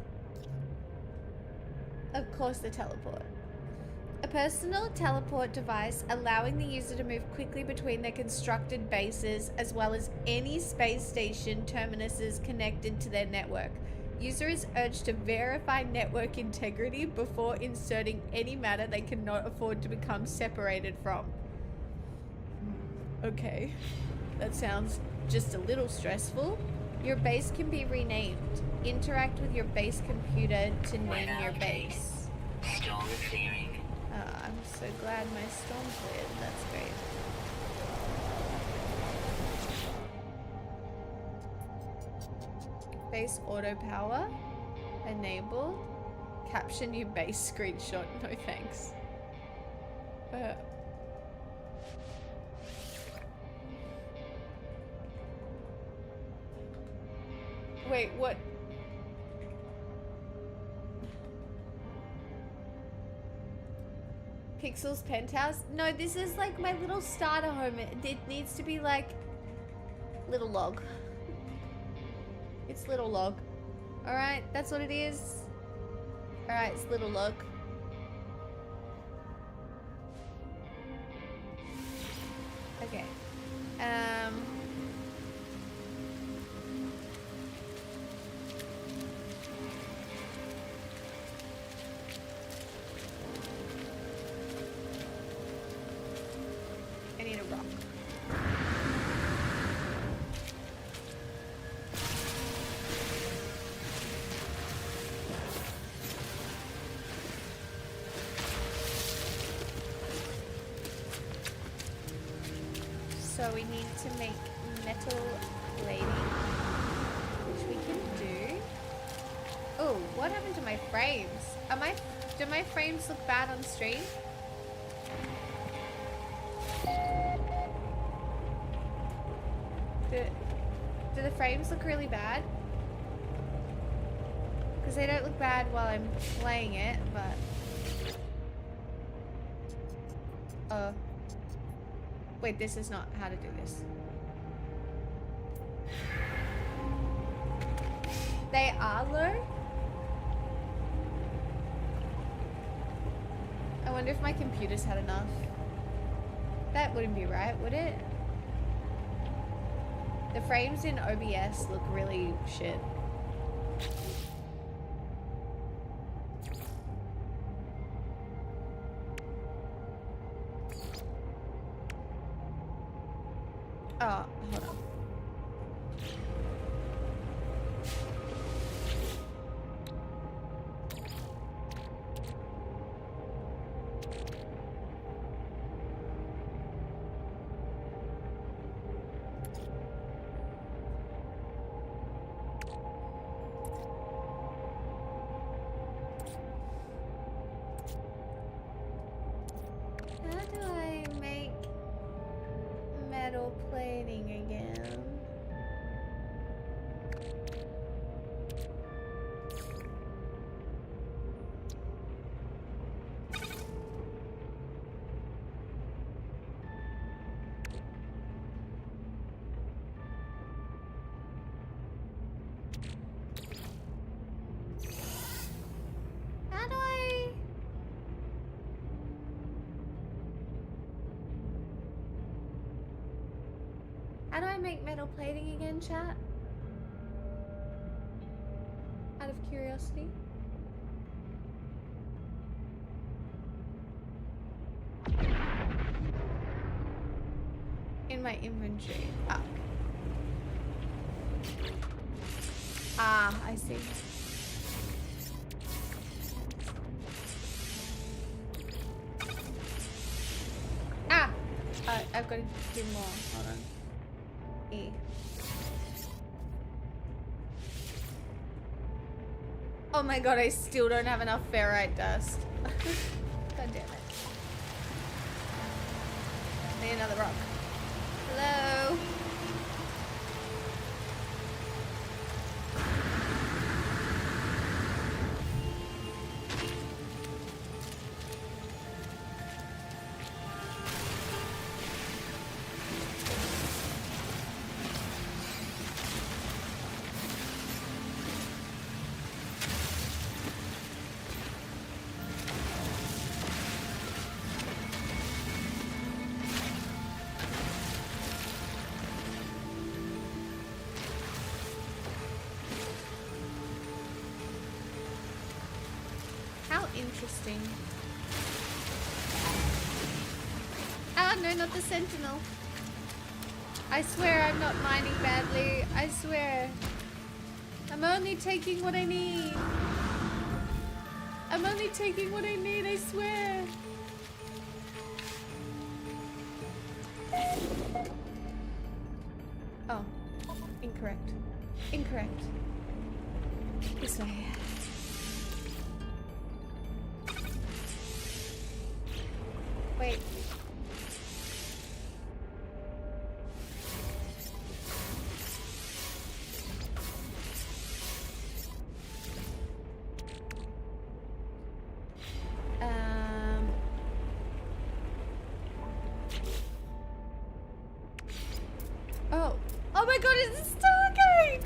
of course the teleport. A personal teleport device allowing the user to move quickly between their constructed bases as well as any space station terminuses connected to their network. User is urged to verify network integrity before inserting any matter they cannot afford to become separated from. Okay, that sounds just a little stressful. Your base can be renamed. Interact with your base computer to name your base. Storm clearing. I'm so glad my storm cleared. That's great. Base auto power enabled. Caption your base screenshot. No thanks. Wait, what? Pixel's penthouse? No, this is like my little starter home. It needs to be like little log. It's little log. Alright, that's what it is. Alright, it's little log. Okay. I need a rock. So we need to make metal plating, which we can do. Oh, what happened to my frames? Do my frames look bad on stream? Do the frames look really bad? Because they don't look bad while I'm playing it, but... Wait, this is not how to do this. They are low? I wonder if my computer's had enough. That wouldn't be right, would it? The frames in OBS look really shit. Oh, hold on. How do I make metal plating again? How do I... How do I make metal plating again, chat? Out of curiosity. In my inventory. Ah. Ah, I see. Ah! I've got to do more. Hold on. E. Oh my god, I still don't have enough ferrite dust. God damn it. Need another rock. Hello? How interesting. Ah, no, not the sentinel. I swear I'm not mining badly. I swear. I'm only taking what I need. I'm only taking what I need, I swear. Oh. Incorrect. Incorrect. This way. Wait. Oh my god, it's a Stargate!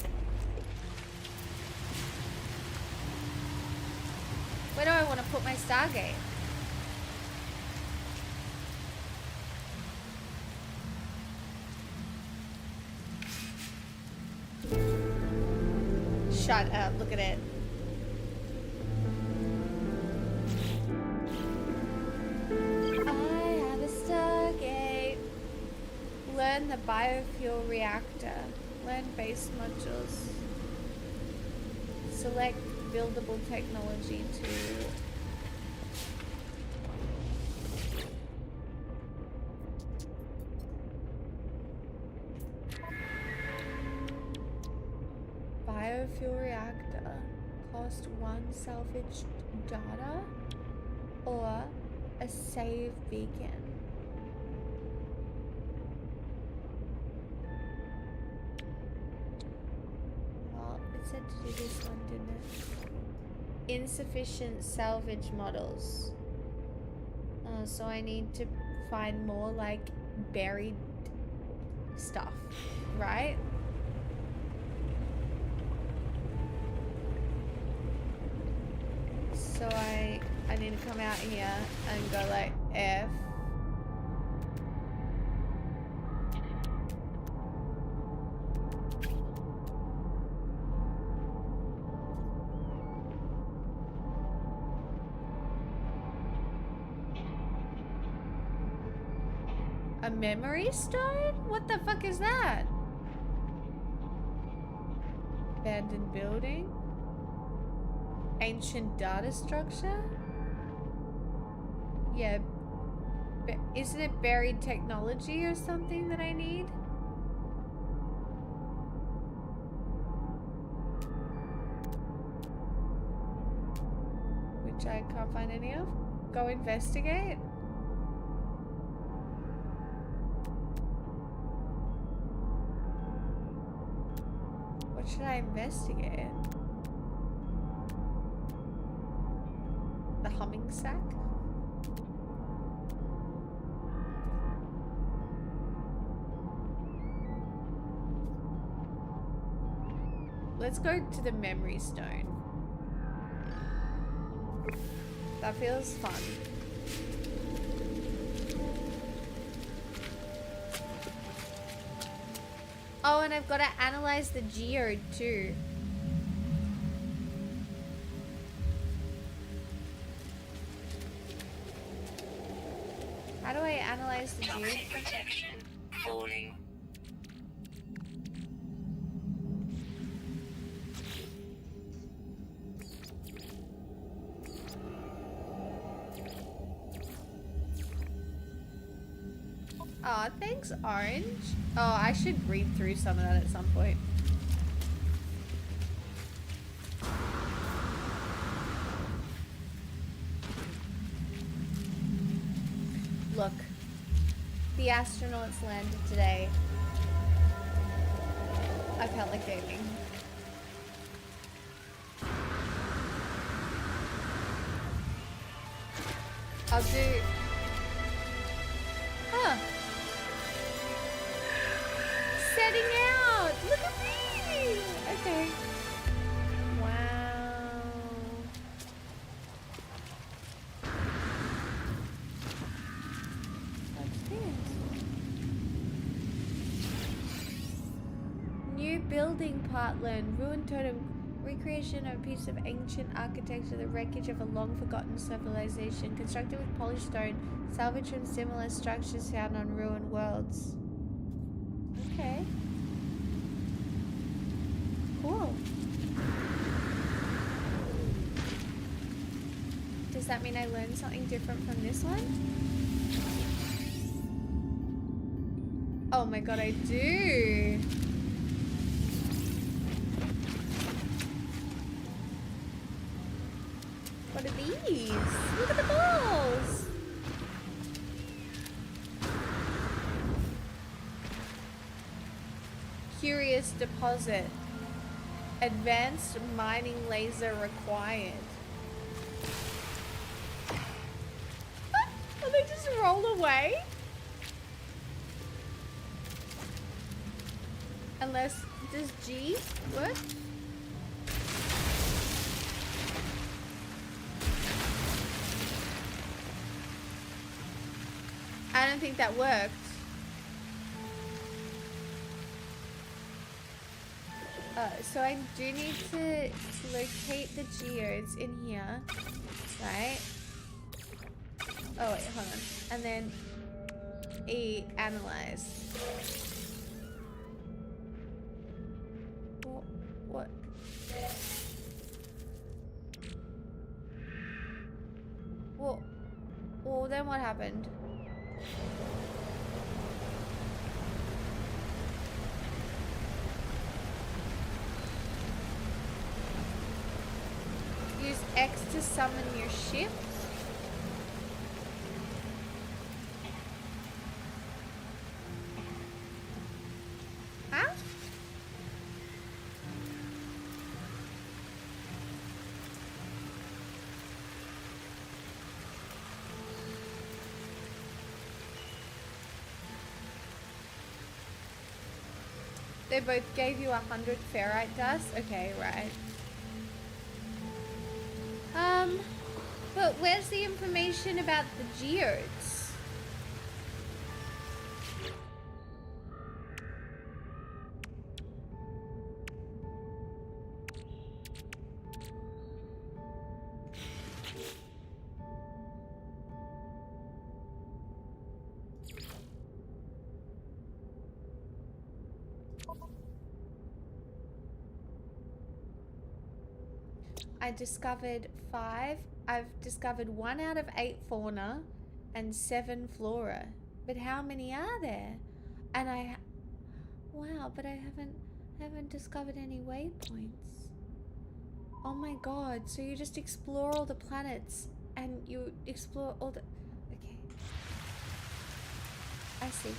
Where do I want to put my Stargate? Shut up, look at it. I have a Stargate. Learn the biofuel reactor. Learn base modules. Select buildable technology to biofuel reactor. Cost 1 salvaged data or a save beacon. Well, it said to do this one, didn't it? Insufficient salvage models. So I need to find more like buried stuff, right? So I need to come out here and go like F. A memory stone? What the fuck is that? Abandoned building? Ancient data structure? Yeah. Isn't it buried technology or something that I need? Which I can't find any of. Go investigate. What should I investigate? The humming sack? Let's go to the memory stone. That feels fun. Oh, and I've got to analyze the geode too. How do I analyze the geode? Toxic protection falling. Aw, thanks, Orange. Oh, I should read through some of that at some point. Look, the astronauts landed today. I felt like gaming. I'll do... Huh. Setting out! Look at me! Okay. Wow. What's this? New building part learned. Ruined totem. Recreation of a piece of ancient architecture, the wreckage of a long forgotten civilization, constructed with polished stone, salvaged from similar structures found on ruined worlds. Okay. Cool. Does that mean I learned something different from this one? Oh my god, I do! What are these? Look at the balls! Curious deposit. Advanced mining laser required. Oh, they just roll away? Unless, does G work? I don't think that worked. So I do need to locate the geodes in here, right? Oh wait, hold on. And then analyze. What? Well, then what happened? Use X to summon your ship. Huh? They both gave you 100 ferrite dust? Okay, right. But where's the information about the geodes? I discovered 5. I've discovered 1 out of 8 fauna and 7 flora. But how many are there? And wow, but I haven't discovered any waypoints. Oh my god, so you just explore all the planets and you explore all the... Okay. I see.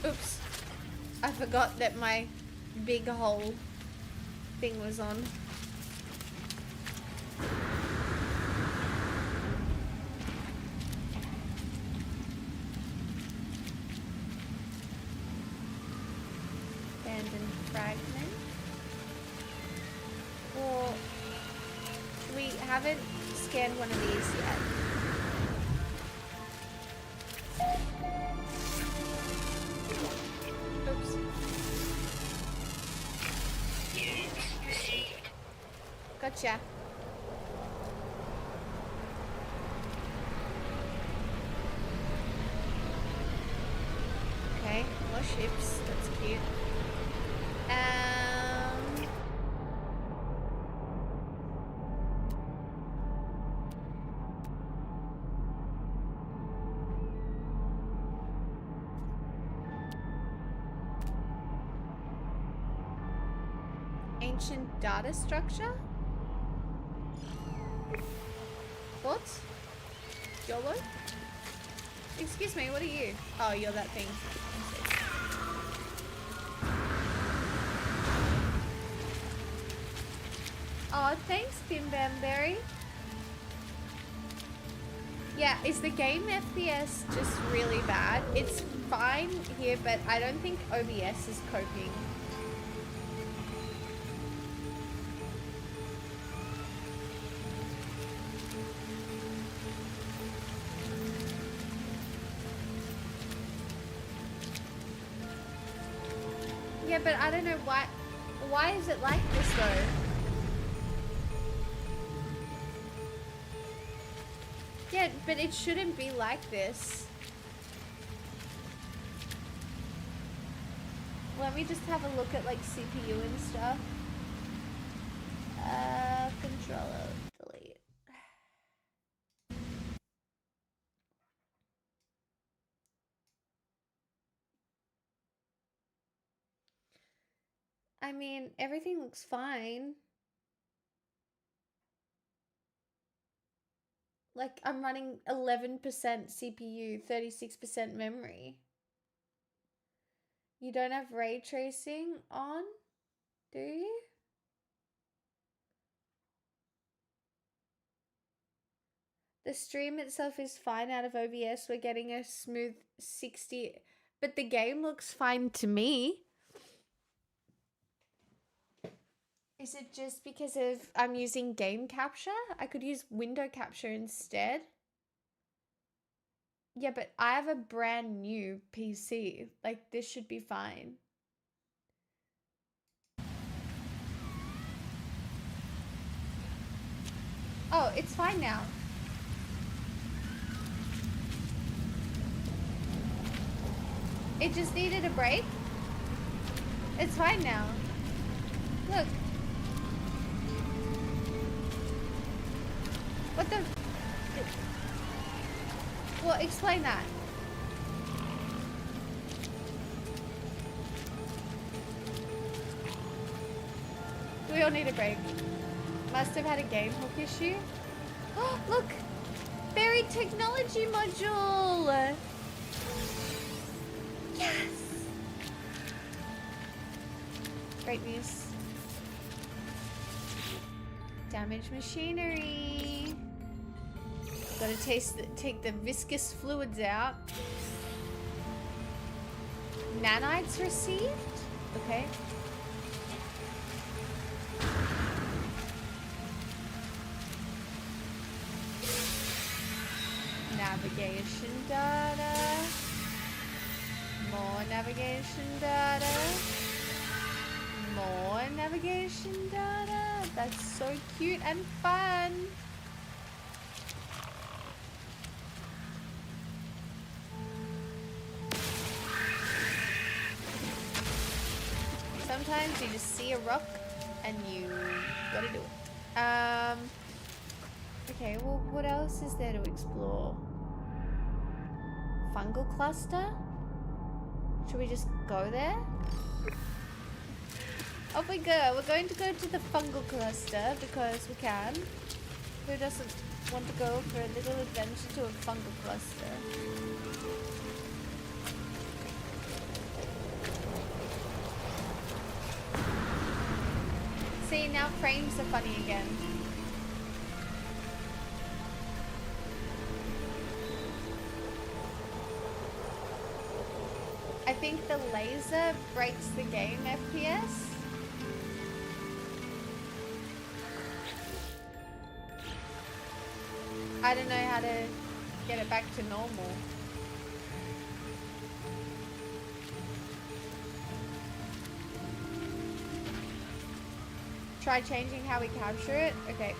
Oops. I forgot that my big hole thing was on. Abandoned fragment. Well, we haven't scanned one of these yet. Oops. Gotcha. Okay, more ships. That's cute. Ancient data structure? Thoughts? YOLO? Excuse me, what are you? Oh, you're that thing. Oh, thanks, Bim Bamberry. Yeah, is the game FPS just really bad? It's fine here, but I don't think OBS is coping. Yeah, but I don't know why is it like this though? Yeah, but it shouldn't be like this. Let me just have a look at like CPU and stuff. Control delete. I mean, everything looks fine. Like, I'm running 11% CPU, 36% memory. You don't have ray tracing on, do you? The stream itself is fine out of OBS. We're getting a smooth 60, but the game looks fine to me. Is it just because of I'm using game capture? I could use window capture instead. Yeah, but I have a brand new PC. Like, this should be fine. Oh, it's fine now. It just needed a break. It's fine now. Look. What the? Well, explain that. We all need a break. Must have had a game hook issue. Oh, look! Buried technology module! Yes! Great news. Damaged machinery. Gotta take the viscous fluids out. Nanites received? Okay. Navigation data. More navigation data. More navigation data. That's so cute and fun. Sometimes you just see a rock and you gotta do it. Okay, well, what else is there to explore? Fungal cluster? Should we just go there? Off we go. We're going to go to the fungal cluster because we can. Who doesn't want to go for a little adventure to a fungal cluster? See, now frames are funny again. I think the laser breaks the game FPS. I don't know how to get it back to normal. Try changing how we capture it. Okay,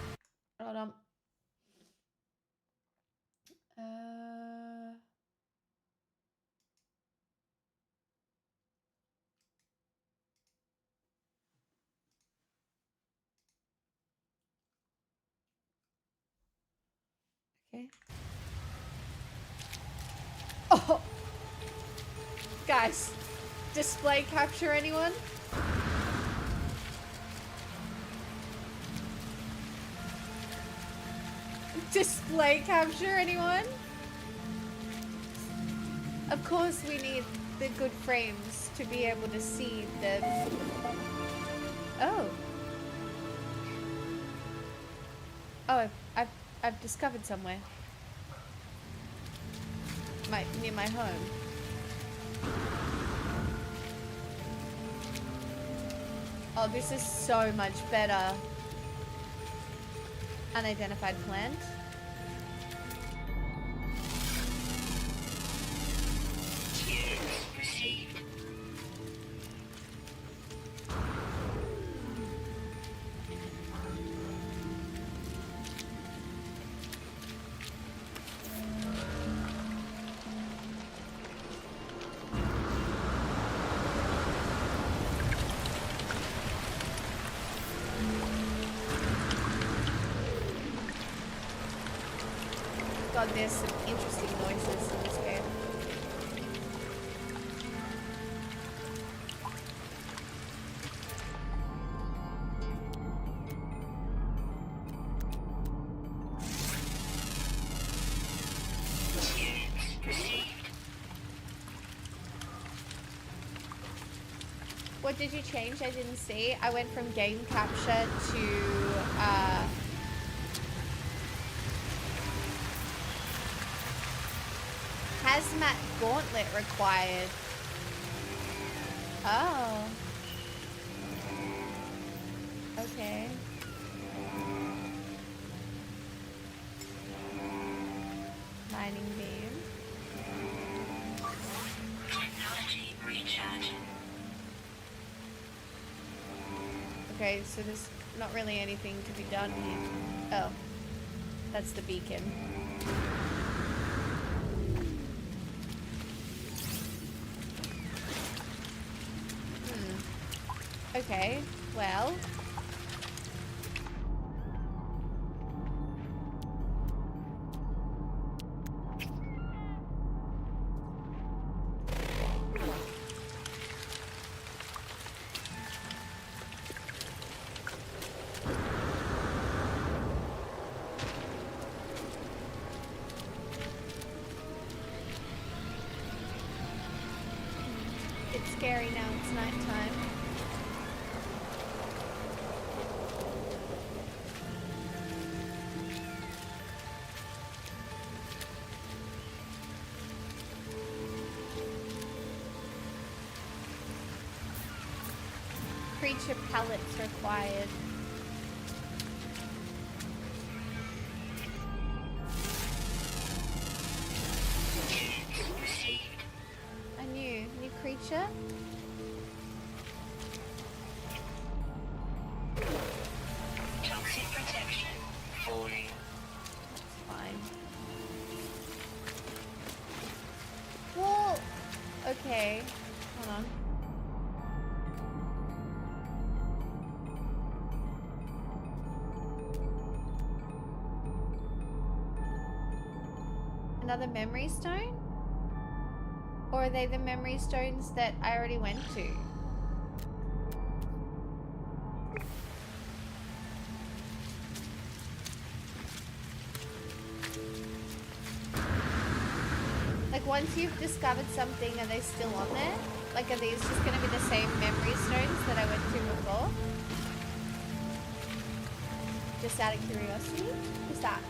hold on. Okay. Oh, guys, display capture anyone? Display capture anyone? Of course we need the good frames to be able to see the... Oh. Oh, I've discovered somewhere. Near my home. Oh, this is so much better. Unidentified plant. God, there's some interesting noises in this game. What did you change? I didn't see. I went from game capture to hazmat gauntlet required. Oh. Okay. Mining beam. Technology recharge. Okay, so there's not really anything to be done here. Oh. That's the beacon. Okay, well. It's scary now, it's nighttime. Creature pellets required. A new creature? Toxic protection falling. That's fine. Well, okay. Hold on. Another memory stone? Or are they the memory stones that I already went to? Like once you've discovered something, are they still on there? Like are these just gonna be the same memory stones that I went to before? Just out of curiosity? What's that?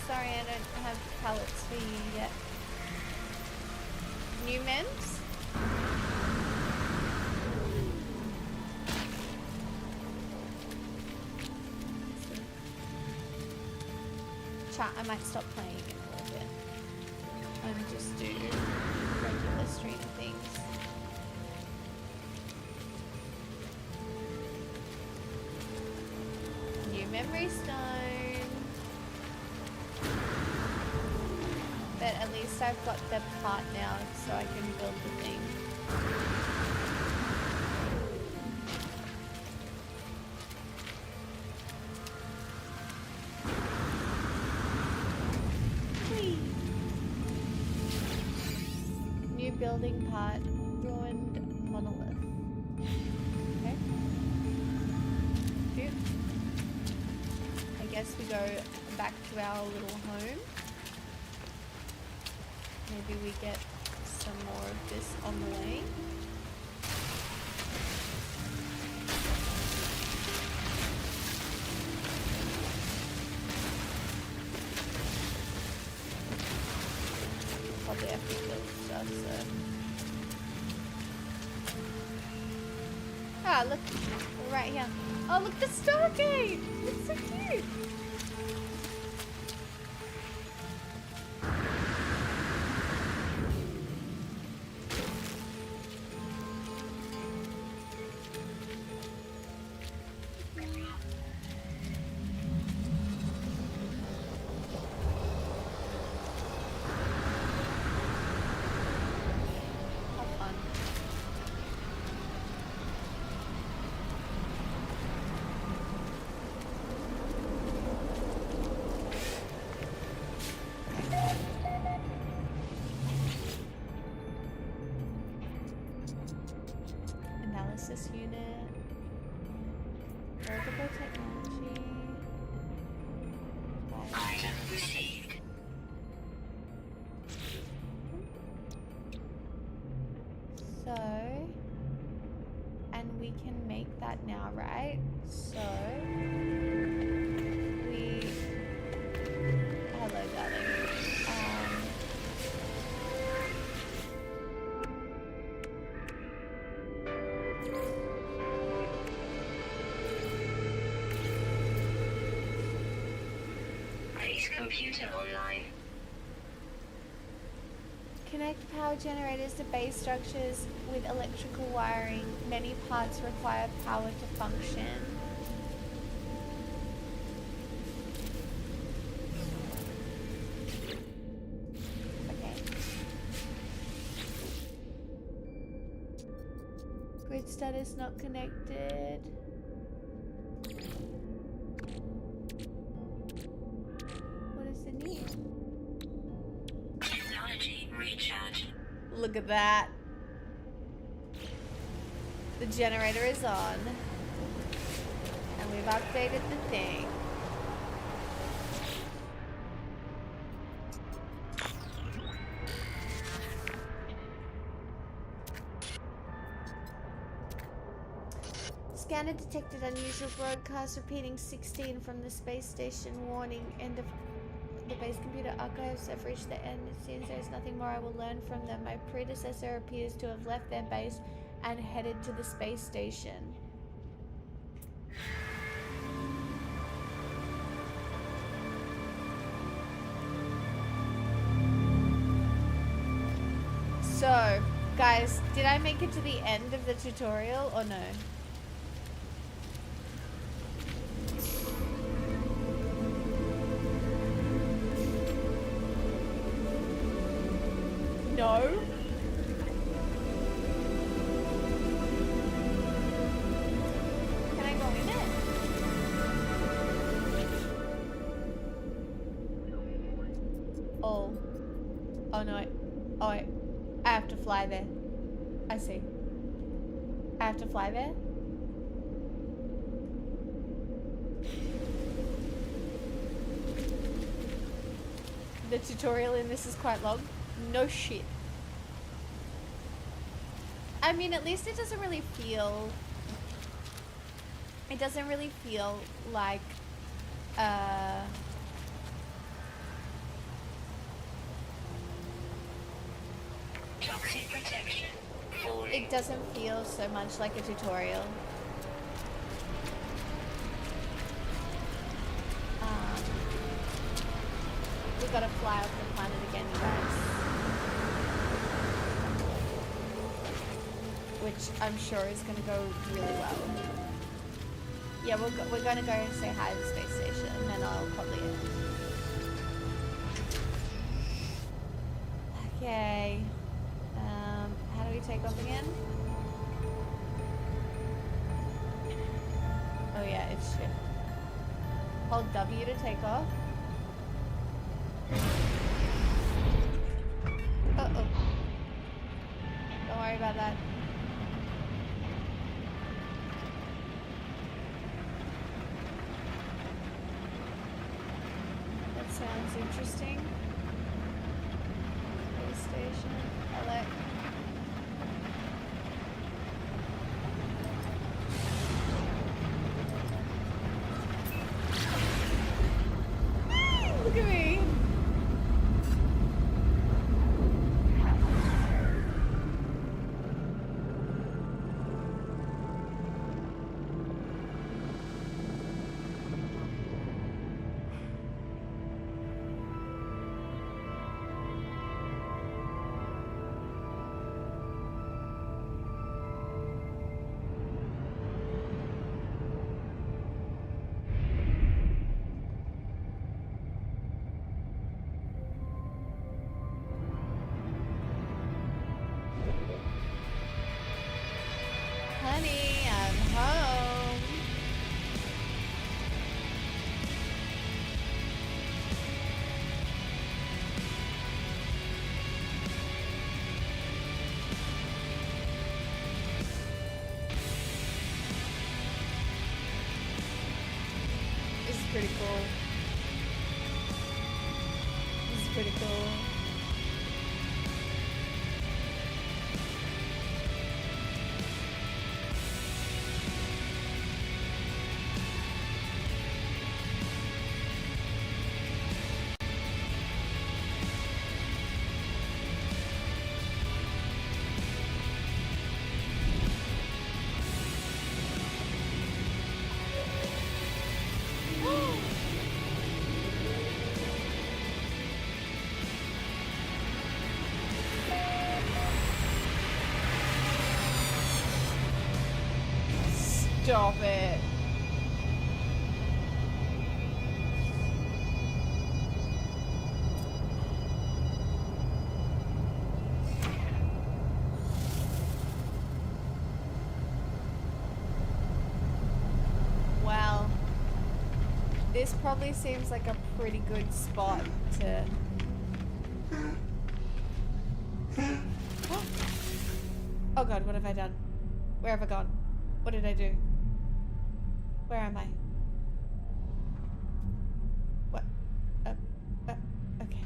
Sorry, I don't have pallets for you yet. New mems? Chat, I might stop playing in a little bit and just do regular stream things. New memory stone. But at least I've got the part now so I can build the thing. Whee! New building part, ruined monolith. Okay. Phew. I guess we go back to our little home. Maybe we get some more of this on the way. Probably have to build stuff, so. Ah, look, we're right here. Oh, look, the Stargate! It's so cute! Analysis unit, wearable technology. Item received. So, and we can make now, right? So we hello, darling. Base computer online. Connect power generators to base structures with electrical wiring. Many parts require power to function. Okay. Grid status not connected. What is the need? Technology recharge. Look at that. The generator is on. And we've updated the thing. Scanner detected unusual broadcast repeating 16 from the space station. Warning, end of the base computer archives have reached the end. It seems there is nothing more I will learn from them. My predecessor appears to have left their base and headed to the space station. So, guys, did I make it to the end of the tutorial or no? No. Can I go in it? Oh. Oh no. Oh wait. I have to fly there. I see. I have to fly there? The tutorial in this is quite long. No shit. I mean, at least it doesn't really feel... It doesn't really feel like... Toxic protection. It doesn't feel so much like a tutorial. We gotta fly off the planet again, you guys. Which I'm sure is gonna go really well. Yeah, we're gonna go and say hi to the space station, and then I'll probably end. Okay. How do we take off again? Oh yeah, it's shift. Hold W to take off. Uh-oh. Don't worry about that. That sounds interesting. Space station. Elect. Look at me. Honey, I'm home. This is pretty cool. This is pretty cool. Stop it. Well, this probably seems like a pretty good spot to... Oh god, what have I done? Where have I gone? What did I do? Where am I? What? Okay.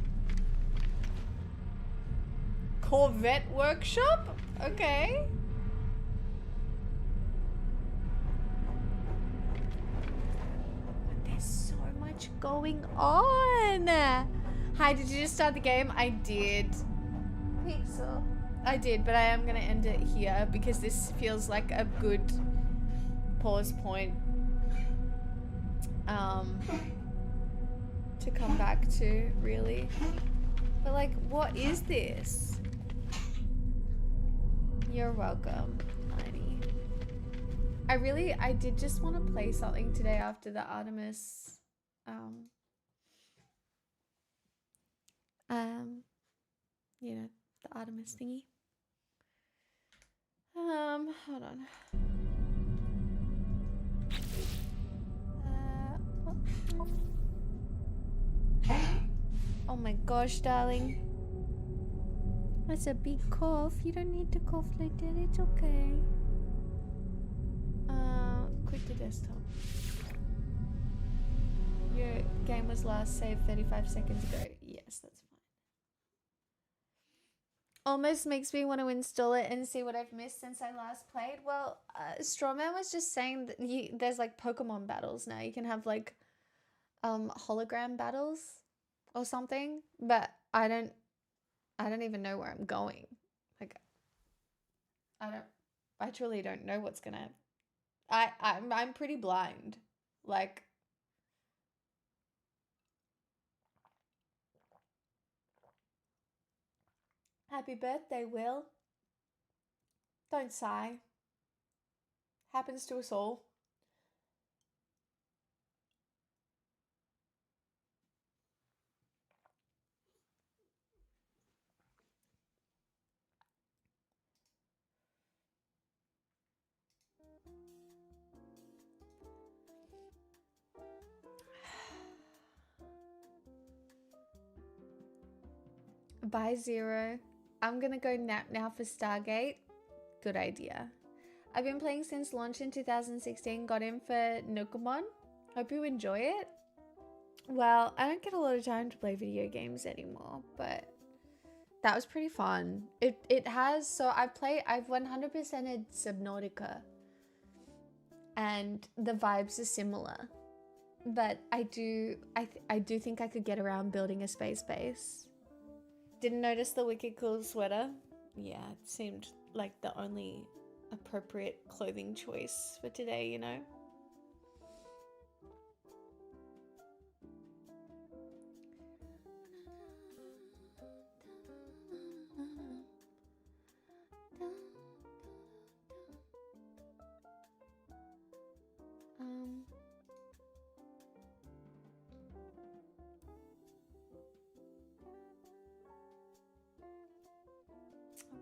Corvette workshop? Okay. There's so much going on. Hi, did you just start the game? I did. Pizza. I did, but I am going to end it here because this feels like a good pause point to come back to, really. But like, what is this? You're welcome, honey. I did just want to play something today after the Artemis, you know, the Artemis thingy. Hold on. Oh my gosh, darling. That's a big cough. You don't need to cough like that. It's okay. Quit the desktop. Your game was last saved 35 seconds ago. Yes, that's fine. Almost makes me want to install it and see what I've missed since I last played. Well, Strawman was just saying that there's like Pokemon battles now. You can have like hologram battles or something, but I don't even know where I'm going. Like, I truly don't know what's gonna. I'm pretty blind. Like, happy birthday, Will. Don't sigh. Happens to us all. Bye, Zero. I'm gonna go nap now for Stargate. Good idea. I've been playing since launch in 2016. Got in for Nukamon. Hope you enjoy it. Well, I don't get a lot of time to play video games anymore, but that was pretty fun. It has, so I've 100%ed Subnautica, and the vibes are similar, but I do think I could get around building a space base. Didn't notice the wicked cool sweater. Yeah, it seemed like the only appropriate clothing choice for today, you know?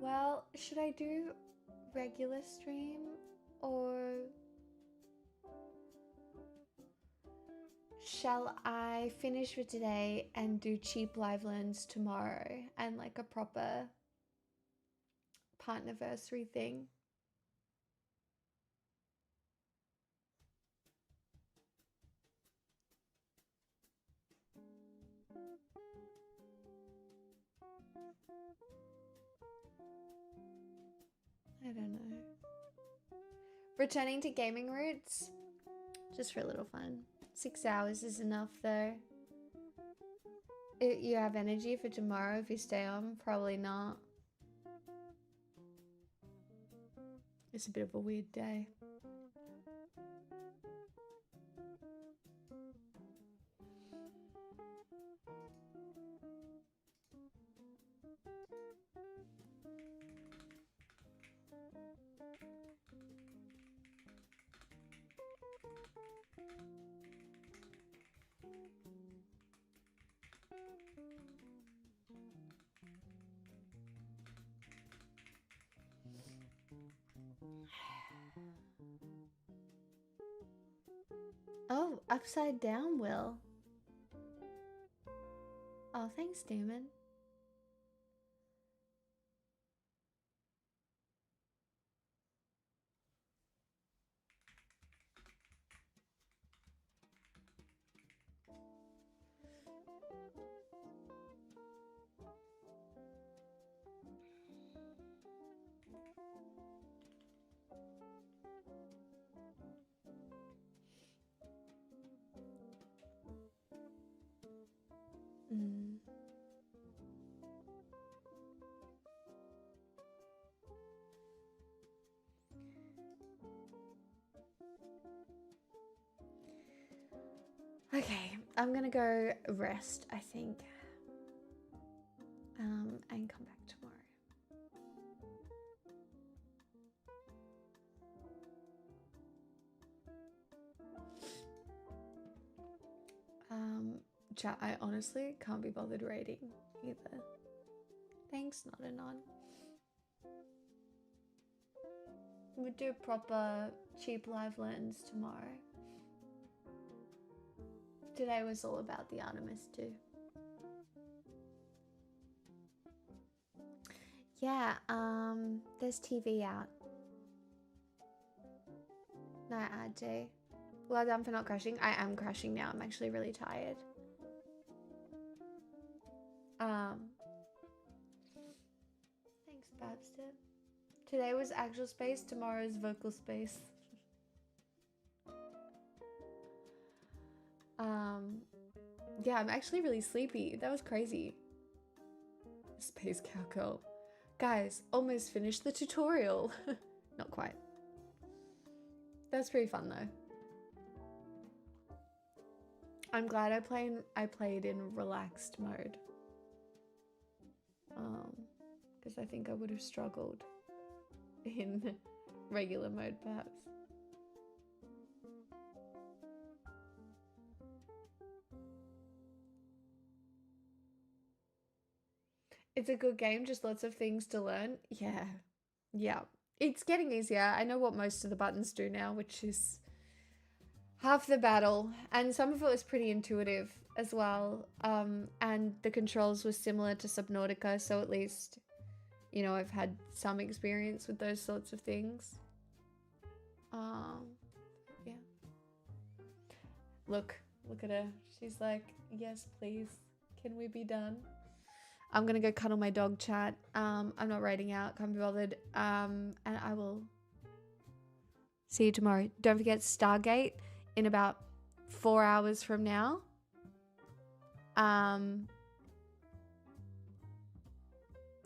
Well, should I do regular stream or shall I finish for today and do cheap live lens tomorrow and like a proper partnerversary thing? I don't know. Returning to gaming roots, just for a little fun. 6 hours is enough though. You have energy for tomorrow if you stay on? Probably not. It's a bit of a weird day. Upside down, Will. Oh, thanks, Damon. Mm. Okay, I'm gonna go rest, I think. And come back tomorrow. Chat, I honestly can't be bothered rating either. Thanks, not a nod. We'll do proper cheap live lens tomorrow. Today was all about the Artemis II. Yeah, there's TV out. No, I do. Well done for not crashing. I am crashing now. I'm actually really tired. Thanks, Babster. Today was actual space, tomorrow's vocal space. Yeah, I'm actually really sleepy. That was crazy. Space cowgirl. Guys, almost finished the tutorial. Not quite. That's pretty fun though. I'm glad I played in relaxed mode. Because I think I would have struggled in regular mode perhaps. It's a good game, just lots of things to learn. Yeah. Yeah. It's getting easier. I know what most of the buttons do now, which is half the battle. And some of it was pretty intuitive as well. And the controls were similar to Subnautica, so at least, you know, I've had some experience with those sorts of things. Yeah. Look at her. She's like, yes, please. Can we be done? I'm gonna go cuddle my dog, chat. I'm not writing out, can't be bothered. And I will see you tomorrow. Don't forget Stargate in about 4 hours from now.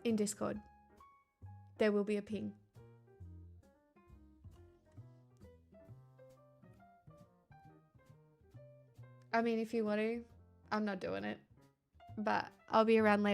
In Discord. There will be a ping. I mean, if you want to, I'm not doing it. But I'll be around later.